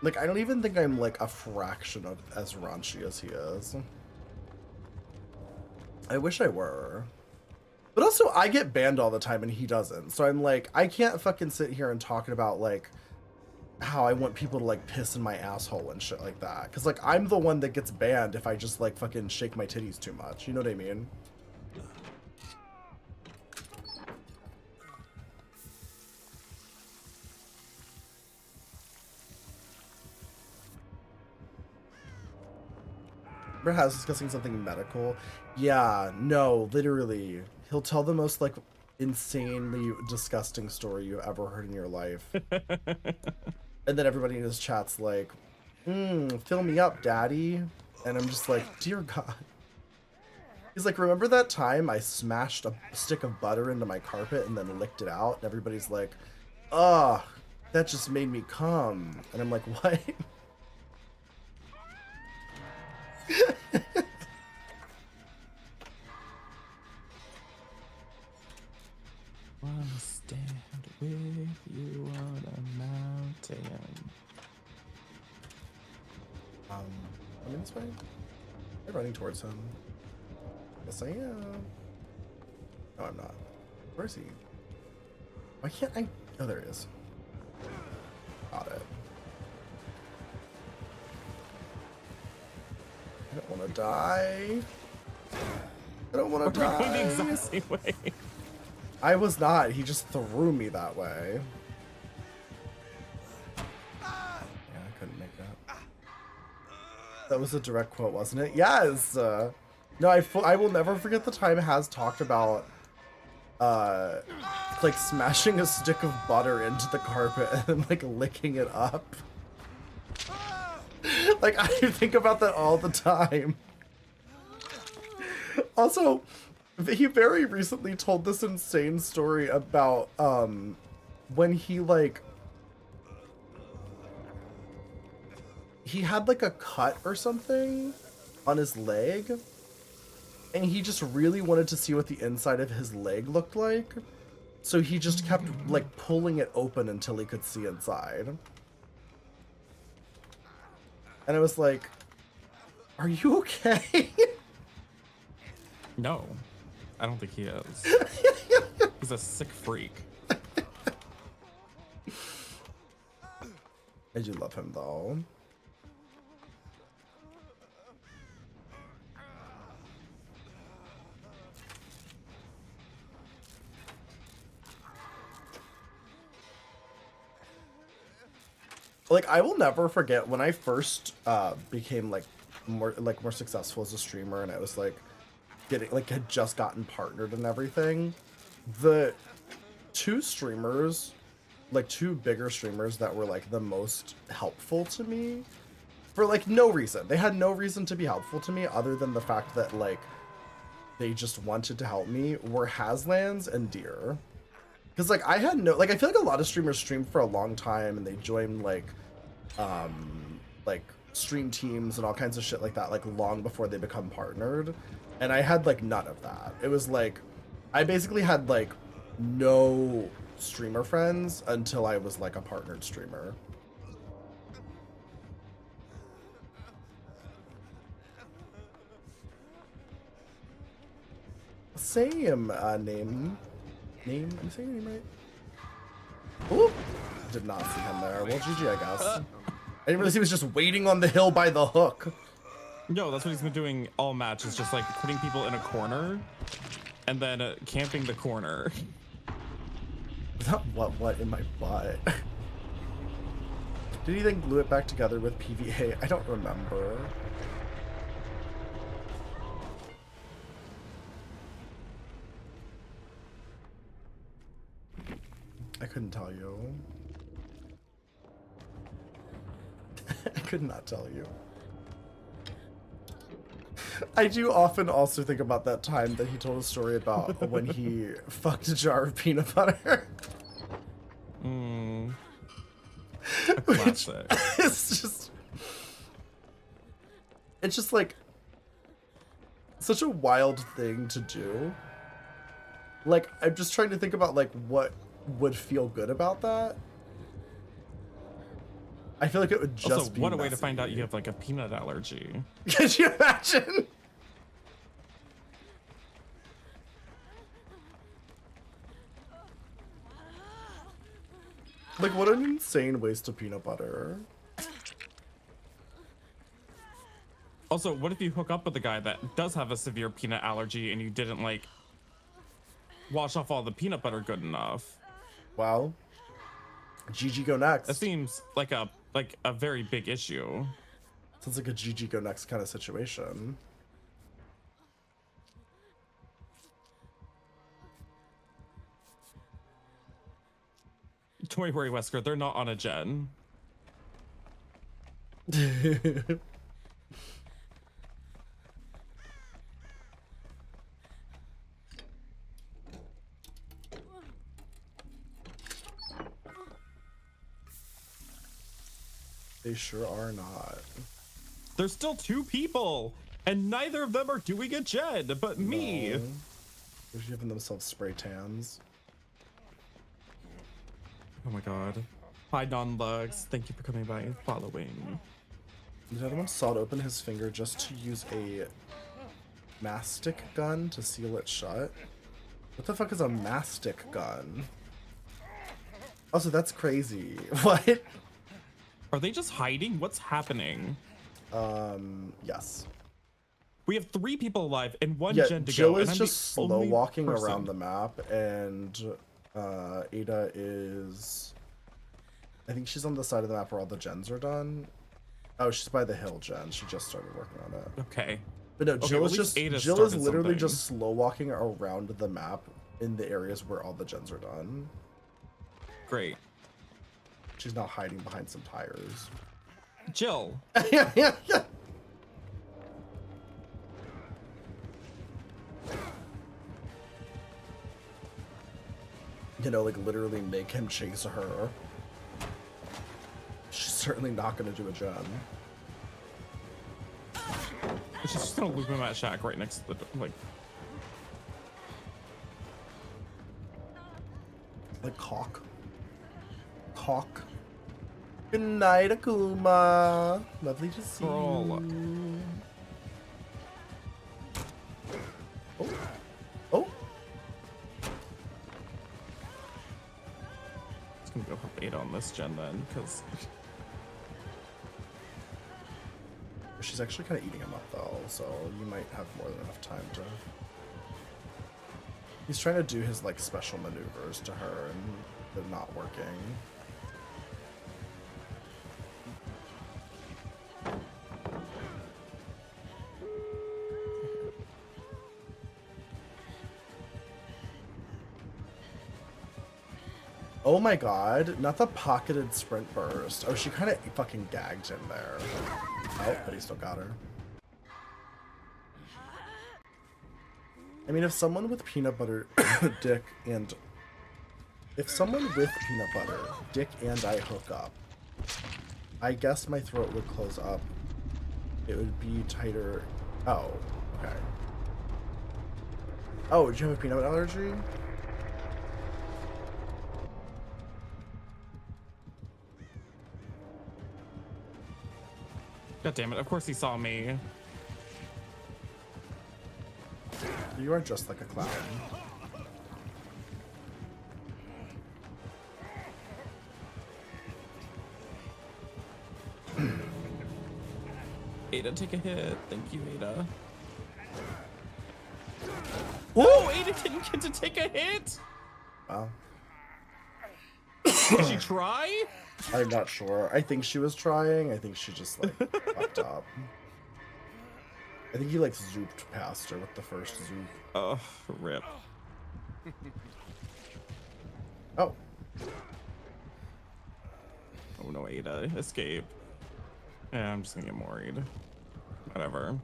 Like, I don't even think I'm, like, a fraction of as raunchy as he is. I wish I were. But also, I get banned all the time and he doesn't. So I'm like, I can't fucking sit here and talk about, like, how I want people to, like, piss in my asshole and shit like that. Because, like, I'm the one that gets banned if I just, like, fucking shake my titties too much. You know what I mean? Remember Has discussing something medical? Yeah, no, literally. He'll tell the most, like, insanely disgusting story you've ever heard in your life. And then everybody in his chat's like, fill me up, daddy. And I'm just like, dear God. He's like, remember that time I smashed a stick of butter into my carpet and then licked it out? And everybody's like, ugh, that just made me cum. And I'm like, what? Wanna stand with you on a mountain. Coming this way? I'm running towards him. Yes, I am. No, I'm not. Where is he? Why can't I? Oh, there he is. Got it. I don't want to die. I don't want to We're going the die. exact same way. I was not. He just threw me that way. Yeah, I couldn't make that. That was a direct quote, wasn't it? Yes. No, I will never forget the time Has talked about, like smashing a stick of butter into the carpet and then like licking it up. Like, I think about that all the time. Also, he very recently told this insane story about when he like he had like a cut or something on his leg and he just really wanted to see what the inside of his leg looked like, so he just kept like pulling it open until he could see inside. And I was like, are you okay? No, I don't think he is. He's a sick freak. I do love him though. Like, I will never forget when I first became like more successful as a streamer, and I was like getting like had just gotten partnered and everything. The two streamers, like two bigger streamers that were like the most helpful to me for like no reason. They had no reason to be helpful to me other than the fact that like they just wanted to help me, were Haslands and Deer. Because like I had no, like I feel like a lot of streamers stream for a long time and they join like stream teams and all kinds of shit like that like long before they become partnered, and I had like none of that. It was like I basically had like no streamer friends until I was like a partnered streamer. Same. Name. Am I saying your name right? Ooh. Did not see him there. Well, GG, I guess. I didn't realize he was just waiting on the hill by the hook. No, that's what he's been doing all match. Is just like putting people in a corner and then camping the corner. Not what in my butt. Did he then glue it back together with PVA? I don't remember. I couldn't tell you. I could not tell you. I do often also think about that time that he told a story about when he fucked a jar of peanut butter. Which it's just like such a wild thing to do. Like, I'm just trying to think about like what would feel good about that. I feel like it would just also, be what a way to messy. find out you have like a peanut allergy. Could you imagine? Like, what an insane waste of peanut butter. Also, what if you hook up with a guy that does have a severe peanut allergy and you didn't like wash off all the peanut butter good enough? Wow. GG go next. That seems like a very big issue. Sounds like a GG go next kind of situation. Don't worry, Wesker, they're not on a gen. They sure are not. There's still 2 people, and neither of them are doing a gen, but me. No. They're giving themselves spray tans. Oh my god. Hi, non-lugs. Thank you for coming by and following. The other one sawed open his finger just to use a mastic gun to seal it shut. What the fuck is a mastic gun? Also, that's crazy. What? Are they just hiding? What's happening? Yes. We have 3 people alive and 1 Yeah, gen to Jill go. is and I'm just the slow only walking person. around the map, and Ada is... I think she's on the side of the map where all the gens are done. Oh, she's by the hill gen. She just started working on it. Okay. But no, Okay, Jill well, is at just least Ada Jill is started literally something. just slow walking around the map in the areas where all the gens are done. Great. She's not hiding behind some tires. Jill. Yeah. You know, like literally make him chase her. She's certainly not gonna do a gen. She's just gonna loop him at Shack right next to the Like cock. Good night, Akuma. Lovely to see Scroll. you. Oh. Just gonna go help Ada on this gen then, because She's actually kind of eating him up though, so you might have more than enough time to... He's trying to do his like special maneuvers to her and they're not working. Oh my god, not the pocketed sprint burst. Oh, she kind of fucking gagged him there. Oh, but he still got her. I mean, if someone with peanut butter dick and... If someone with peanut butter, dick and I hook up, I guess my throat would close up. It would be tighter. Oh, okay. Oh, did you have a peanut allergy? God damn it, of course he saw me. You are just like a clown. Ada, take a hit. Thank you, Ada. Whoa! Oh, Ada didn't get to take a hit. Wow. Did she try? I'm not sure. I think she was trying. I think she just like fucked up. I think he like zooped past her with the first zoop. Oh, rip. Oh. Oh no, Ada, escape. Yeah, I'm just gonna get moried. Whatever.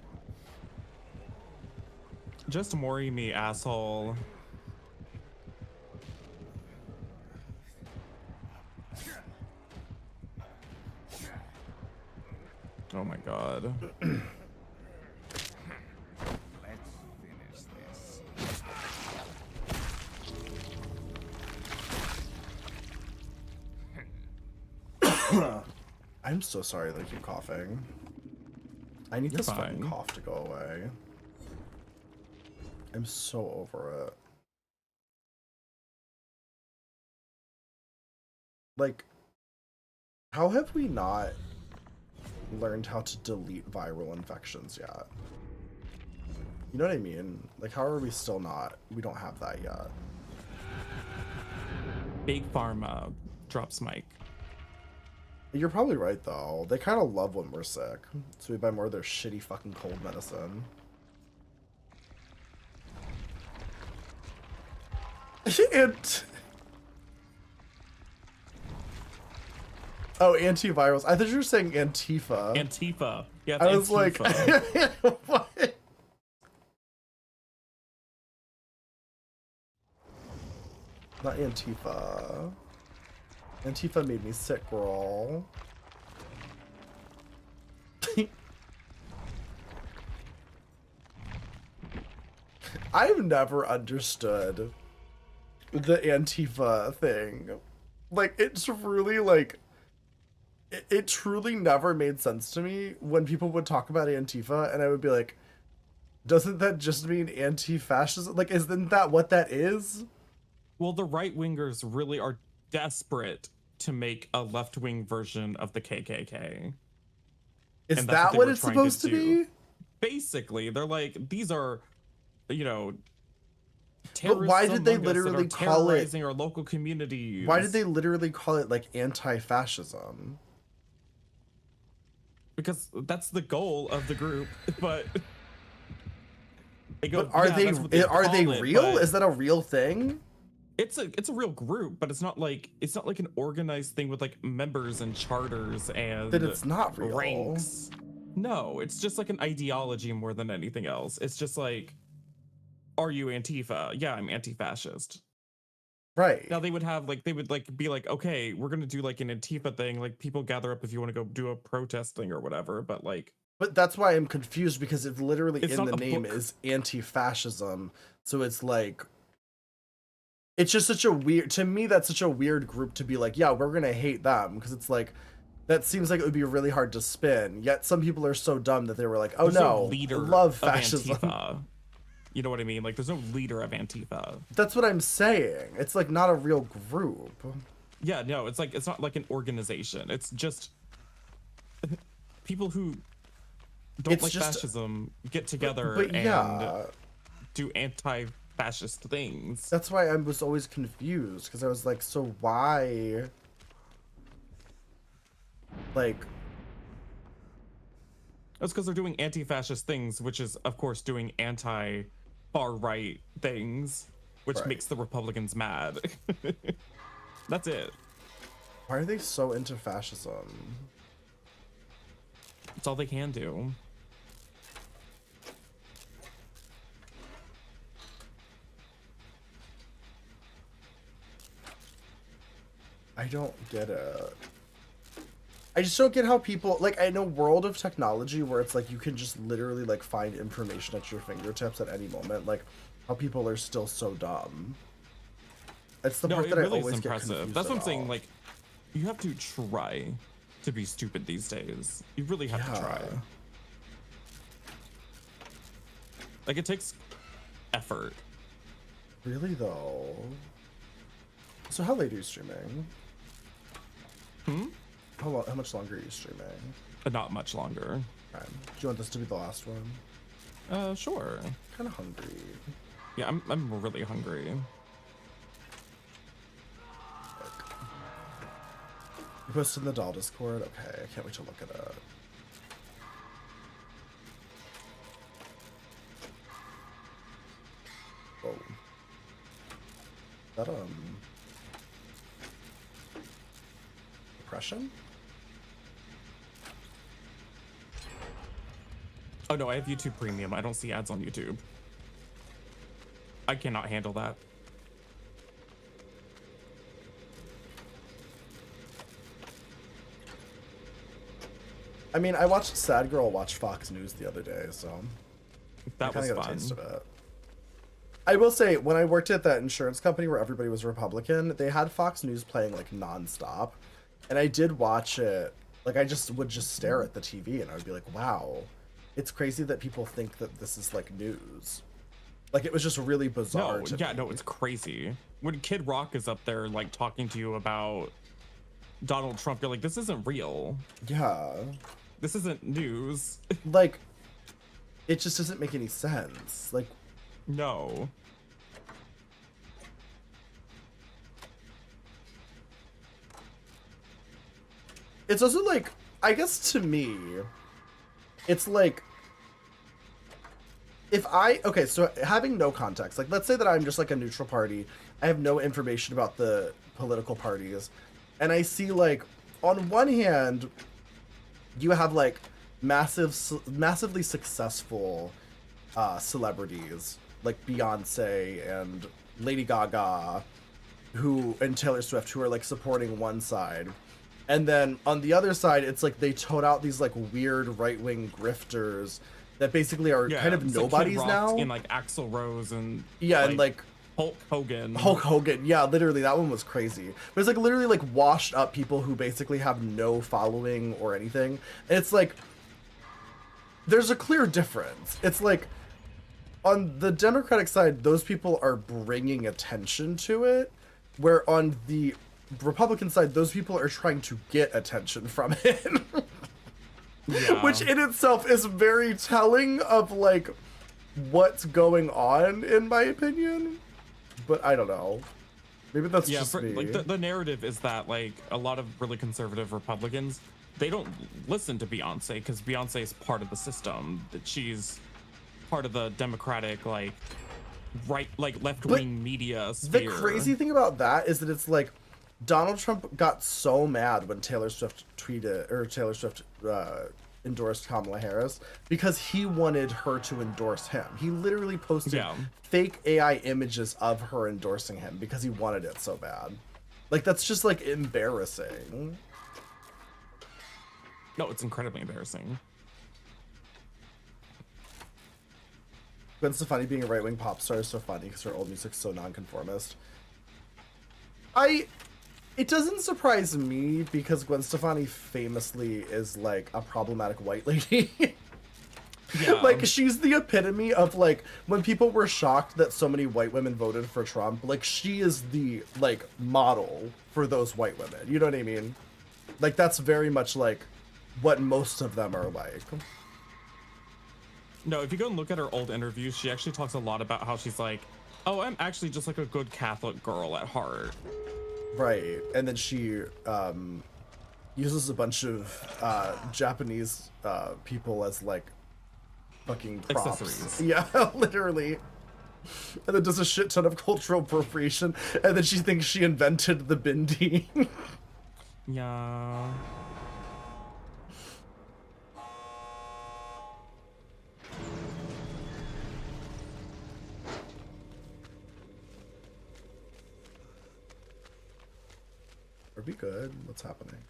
Just mori me, asshole. Oh my god. I'm so sorry that I keep coughing. I need You're this fucking fine. cough to go away. I'm so over it. Like, how have we not learned how to delete viral infections yet? You know what I mean? Like, how are we still not? We don't have that yet. Big Pharma drops mic. You're probably right, though. They kind of love when we're sick, so we buy more of their shitty fucking cold medicine. Oh, antivirals. I thought you were saying Antifa. Antifa. Yeah, I was Antifa. like, what? Not Antifa. Antifa made me sick, girl. I've never understood the Antifa thing. Like, it's really like, it truly never made sense to me when people would talk about Antifa, and I would be like, doesn't that just mean anti-fascism? Like, isn't that what that is? Well, the right wingers really are desperate to make a left wing version of the KKK. Is And that's that they what were it's trying supposed to do. be? Basically, they're like, these are, you know, But why did they among us that are literally call it? terrorizing our local communities. Why did they literally call it like anti-fascism? Because that's the goal of the group, but they go, But are "Yeah, that's what they call it," real? but Is that a real thing? it's a real group, but it's not like an organized thing with like members and charters and That it's not real. ranks. No, it's just like an ideology more than anything else. It's just like, are you Antifa? Yeah, I'm anti-fascist. Right. Now they would be like, okay, we're gonna do like an Antifa thing, like people gather up if you want to go do a protest thing or whatever, but like, But that's why I'm confused, because it literally It's in not the a name book. is anti-fascism. So it's like, it's just such a weird, to me, that's such a weird group to be like, yeah, we're going to hate them. Because it's like, that seems like it would be really hard to spin. Yet some people are so dumb that they were like, oh there's no, leader I love of fascism. Antifa. You know what I mean? Like, there's no leader of Antifa. That's what I'm saying. It's like not a real group. Yeah, no, it's like, it's not like an organization. It's just people who don't It's like just- fascism get together But and yeah, do anti-fascist things. that's why I was always confused, because I was like, so why? Like, That's because they're doing anti-fascist things, which is, of course, doing anti-far-right things, which Right. makes the Republicans mad. That's it. why are they so into fascism? That's all they can do. I don't get it. I just don't get how people, like, I know world of technology where it's like you can just literally like find information at your fingertips at any moment, like how people are still so dumb. It's the No, part it that I really is always get impressive. confused That's what I'm saying. about. Like, you have to try to be stupid these days. You really have to try. Yeah. Like, it takes effort. Really though. So how late are you streaming? How much longer are you streaming? Not much longer. Okay. Do you want this to be the last one? Sure. Kind of hungry. Yeah, I'm really hungry. You posted in the doll Discord? Okay, I can't wait to look at it. Whoa. Is that, depression? Oh no, I have YouTube Premium. I don't see ads on YouTube. I cannot handle that. I mean, I watched Sad Girl watch Fox News the other day, so That was I got a fun. taste of it. I will say, when I worked at that insurance company where everybody was Republican, they had Fox News playing like nonstop, and I did watch it. Like, I just would just stare at the TV, and I would be like, "Wow, it's crazy that people think that this is like news." Like, it was just really bizarre. No, to yeah, me. no, it's crazy. When Kid Rock is up there like talking to you about Donald Trump, you're like, this isn't real. Yeah, This isn't news. like, it just doesn't make any sense. Like, No. it's also like, I guess to me, it's like, okay, so having no context, like, let's say that I'm just like a neutral party, I have no information about the political parties, and I see, like, on one hand, you have like massively successful celebrities like Beyonce and Lady Gaga, and Taylor Swift, who are like supporting one side, and then on the other side, it's like they tote out these like weird right-wing grifters that basically are kind of it's like Kid nobodies Rock now. and like Axl Rose and And like Hulk Hogan. Hulk Hogan, yeah, literally, that one was crazy. But it's like literally like washed up people who basically have no following or anything. And it's like, there's a clear difference. It's like, on the Democratic side, those people are bringing attention to it, where on the Republican side, those people are trying to get attention from it. Yeah. Which in itself is very telling of like what's going on, in my opinion. But I don't know. Maybe that's just me. Like the narrative is that like a lot of really conservative Republicans, they don't listen to Beyonce because Beyonce is part of the system. That she's part of the Democratic like left-wing media sphere. The crazy thing about that is that it's like Donald Trump got so mad when Taylor Swift endorsed Kamala Harris because he wanted her to endorse him. He literally posted fake AI images of her endorsing him because he wanted it so bad. Like, that's just like embarrassing. No, it's incredibly embarrassing. Gwen Stefani being a right-wing pop star is so funny because her old music's so nonconformist. It doesn't surprise me because Gwen Stefani famously is like a problematic white lady. Yeah. Like, she's the epitome of like when people were shocked that so many white women voted for Trump, like she is the like model for those white women. You know what I mean? Like, that's very much like what most of them are like. No, if you go and look at her old interviews, she actually talks a lot about how she's like, oh, I'm actually just like a good Catholic girl at heart. Right, and then she uses a bunch of Japanese people as like fucking props. Accessories. Yeah, literally. And then does a shit ton of cultural appropriation, and then she thinks she invented the bindi. Yeah. Are we good? What's happening?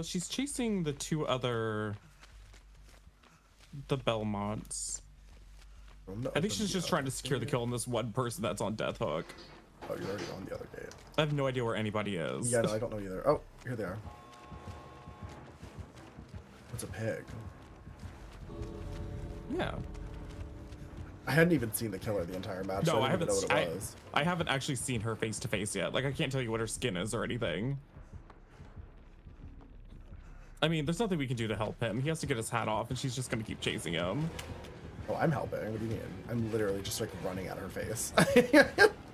She's chasing the two other... the Belmonts. I think she's just trying to secure the kill on this one person that's on Death Hook. Oh, you're already on the other gate. I have no idea where anybody is. Yeah, no, I don't know either. Oh, here they are. What's a pig? Yeah. I hadn't even seen the killer the entire match. So No, I I didn't haven't. even know what it was. I haven't actually seen her face to face yet. Like, I can't tell you what her skin is or anything. I mean, there's nothing we can do to help him. He has to get his hat off, and she's just gonna keep chasing him. Oh, I'm helping. What do you mean? I'm literally just like running at her face.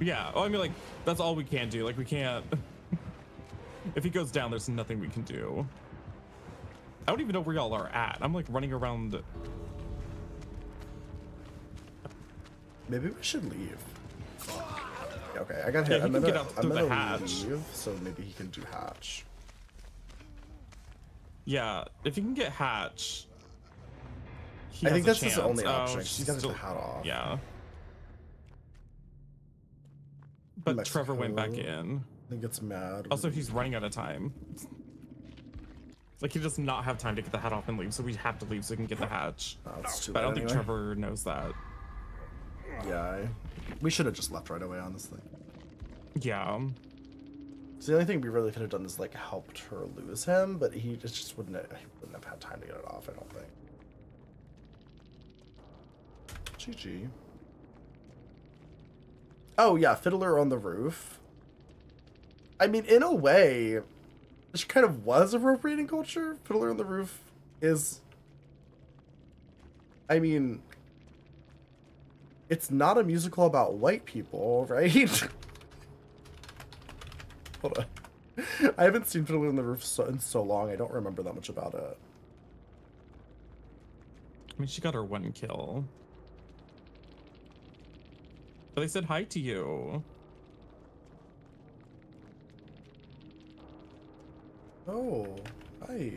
Yeah. Oh, I mean, like, that's all we can do. Like, we can't. If he goes down, there's nothing we can do. I don't even know where y'all are at. I'm like running around. Maybe we should leave. Okay, I got Yeah, hit. he I'm can gonna, get out I'm through the gonna hatch. leave, so maybe he can do hatch. Yeah, if you can get Hatch, he I has think a that's just the chance. only option. she's She's got still- the hat off. Yeah. But Mexico. Trevor went back in. He gets mad. Also, he's running out of time. Like, he does not have time to get the hat off and leave, so we have to leave so we can get the hatch. Oh, it's too But I late don't think anyway. Trevor knows that. Yeah, we should have just left right away, honestly. Yeah. So the only thing we really could have done is like helped her lose him, but he just wouldn't have had time to get it off, I don't think. GG. Oh yeah, Fiddler on the Roof. I mean, in a way, she kind of was appropriating culture. Fiddler on the Roof is, I mean, it's not a musical about white people, right? Hold on. I haven't seen Fiddler on the Roof in so long. I don't remember that much about it. I mean, she got her one kill. But they said hi to you. Oh, hi.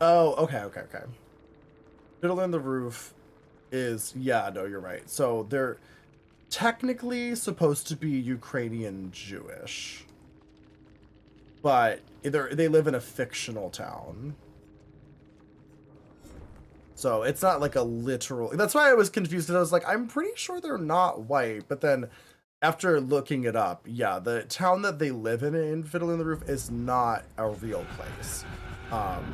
Oh, okay. Fiddler on the Roof is, yeah, no, you're right. So they're technically supposed to be Ukrainian Jewish, but they live in a fictional town. So it's not like a literal. That's why I was confused, because I was like, I'm pretty sure they're not white, but then after looking it up, yeah, the town that they live in Fiddler on the Roof is not a real place.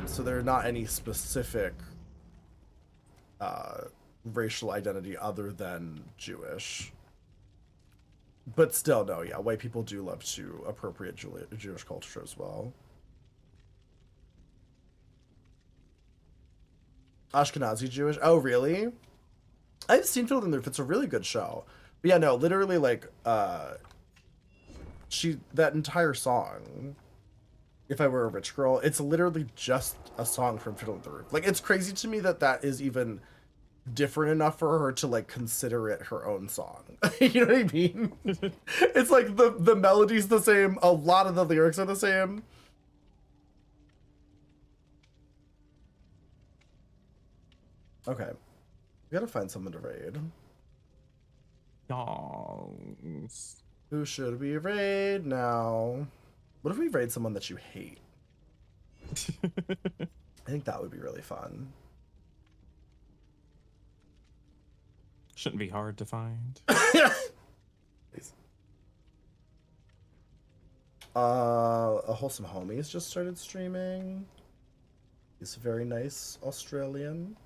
So there are not any specific racial identity other than Jewish. But still, no, yeah, white people do love to appropriate Jewish culture as well. Ashkenazi Jewish? Oh, really? I've seen Fiddler on the Roof. It's a really good show. But yeah, no, literally, like, that entire song, If I Were a Rich Girl, it's literally just a song from Fiddler on the Roof. Like, it's crazy to me that that is even different enough for her to, like, consider it her own song. You know what I mean? It's like the melody's the same, a lot of the lyrics are the same. Okay. We gotta find someone to raid. Yes. Who should we raid now? What if we raid someone that you hate? I think that would be really fun. Shouldn't be hard to find. Please. A Wholesome Homies just started streaming. He's a very nice Australian.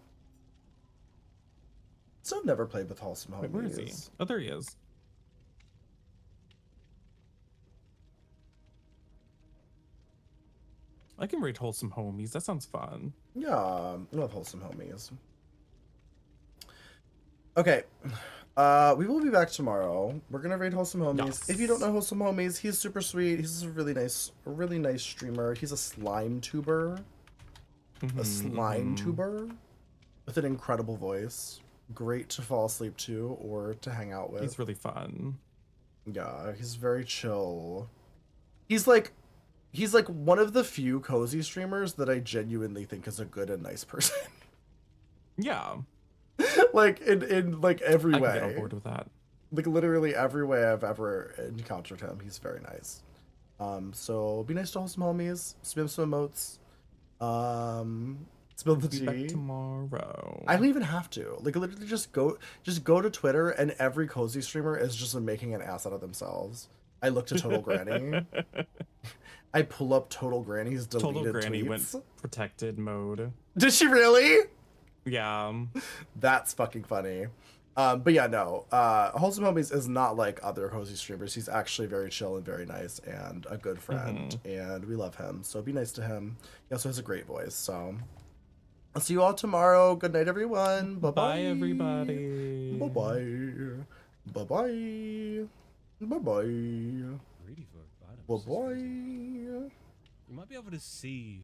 So I've never played with Wholesome Homies. Wait, where is he? Oh, there he is. I can raid Wholesome Homies. That sounds fun. Yeah, I love Wholesome Homies. Okay. We will be back tomorrow. We're gonna raid Wholesome Homies. Yes. If you don't know Wholesome Homies, he's super sweet. He's a really nice streamer. He's a slime tuber. A slime tuber with an incredible voice. Great to fall asleep to or to hang out with. He's really fun. Yeah, he's very chill. He's like one of the few cozy streamers that I genuinely think is a good and nice person. Yeah. Like in like every I way. can get on board with that. Like literally every way I've ever encountered him, he's very nice. So be nice to wholesome homies. Spam some emotes. Spill the Be tea. back tomorrow. I don't even have to. Like literally just go to Twitter and every cozy streamer is just making an ass out of themselves. I look to Total Granny. I pull up Total Granny's deleted Total Granny tweets. went protected mode. Did she really? Yeah. That's fucking funny. But yeah, no. Wholesome Homies is not like other cozy streamers. He's actually very chill and very nice and a good friend. And we love him. So be nice to him. He also has a great voice. So I'll see you all tomorrow. Good night, everyone. Bye-bye. Bye, everybody. Bye-bye. Bye-bye. Bye-bye. Greedy for items. Bye-bye. You might be able to see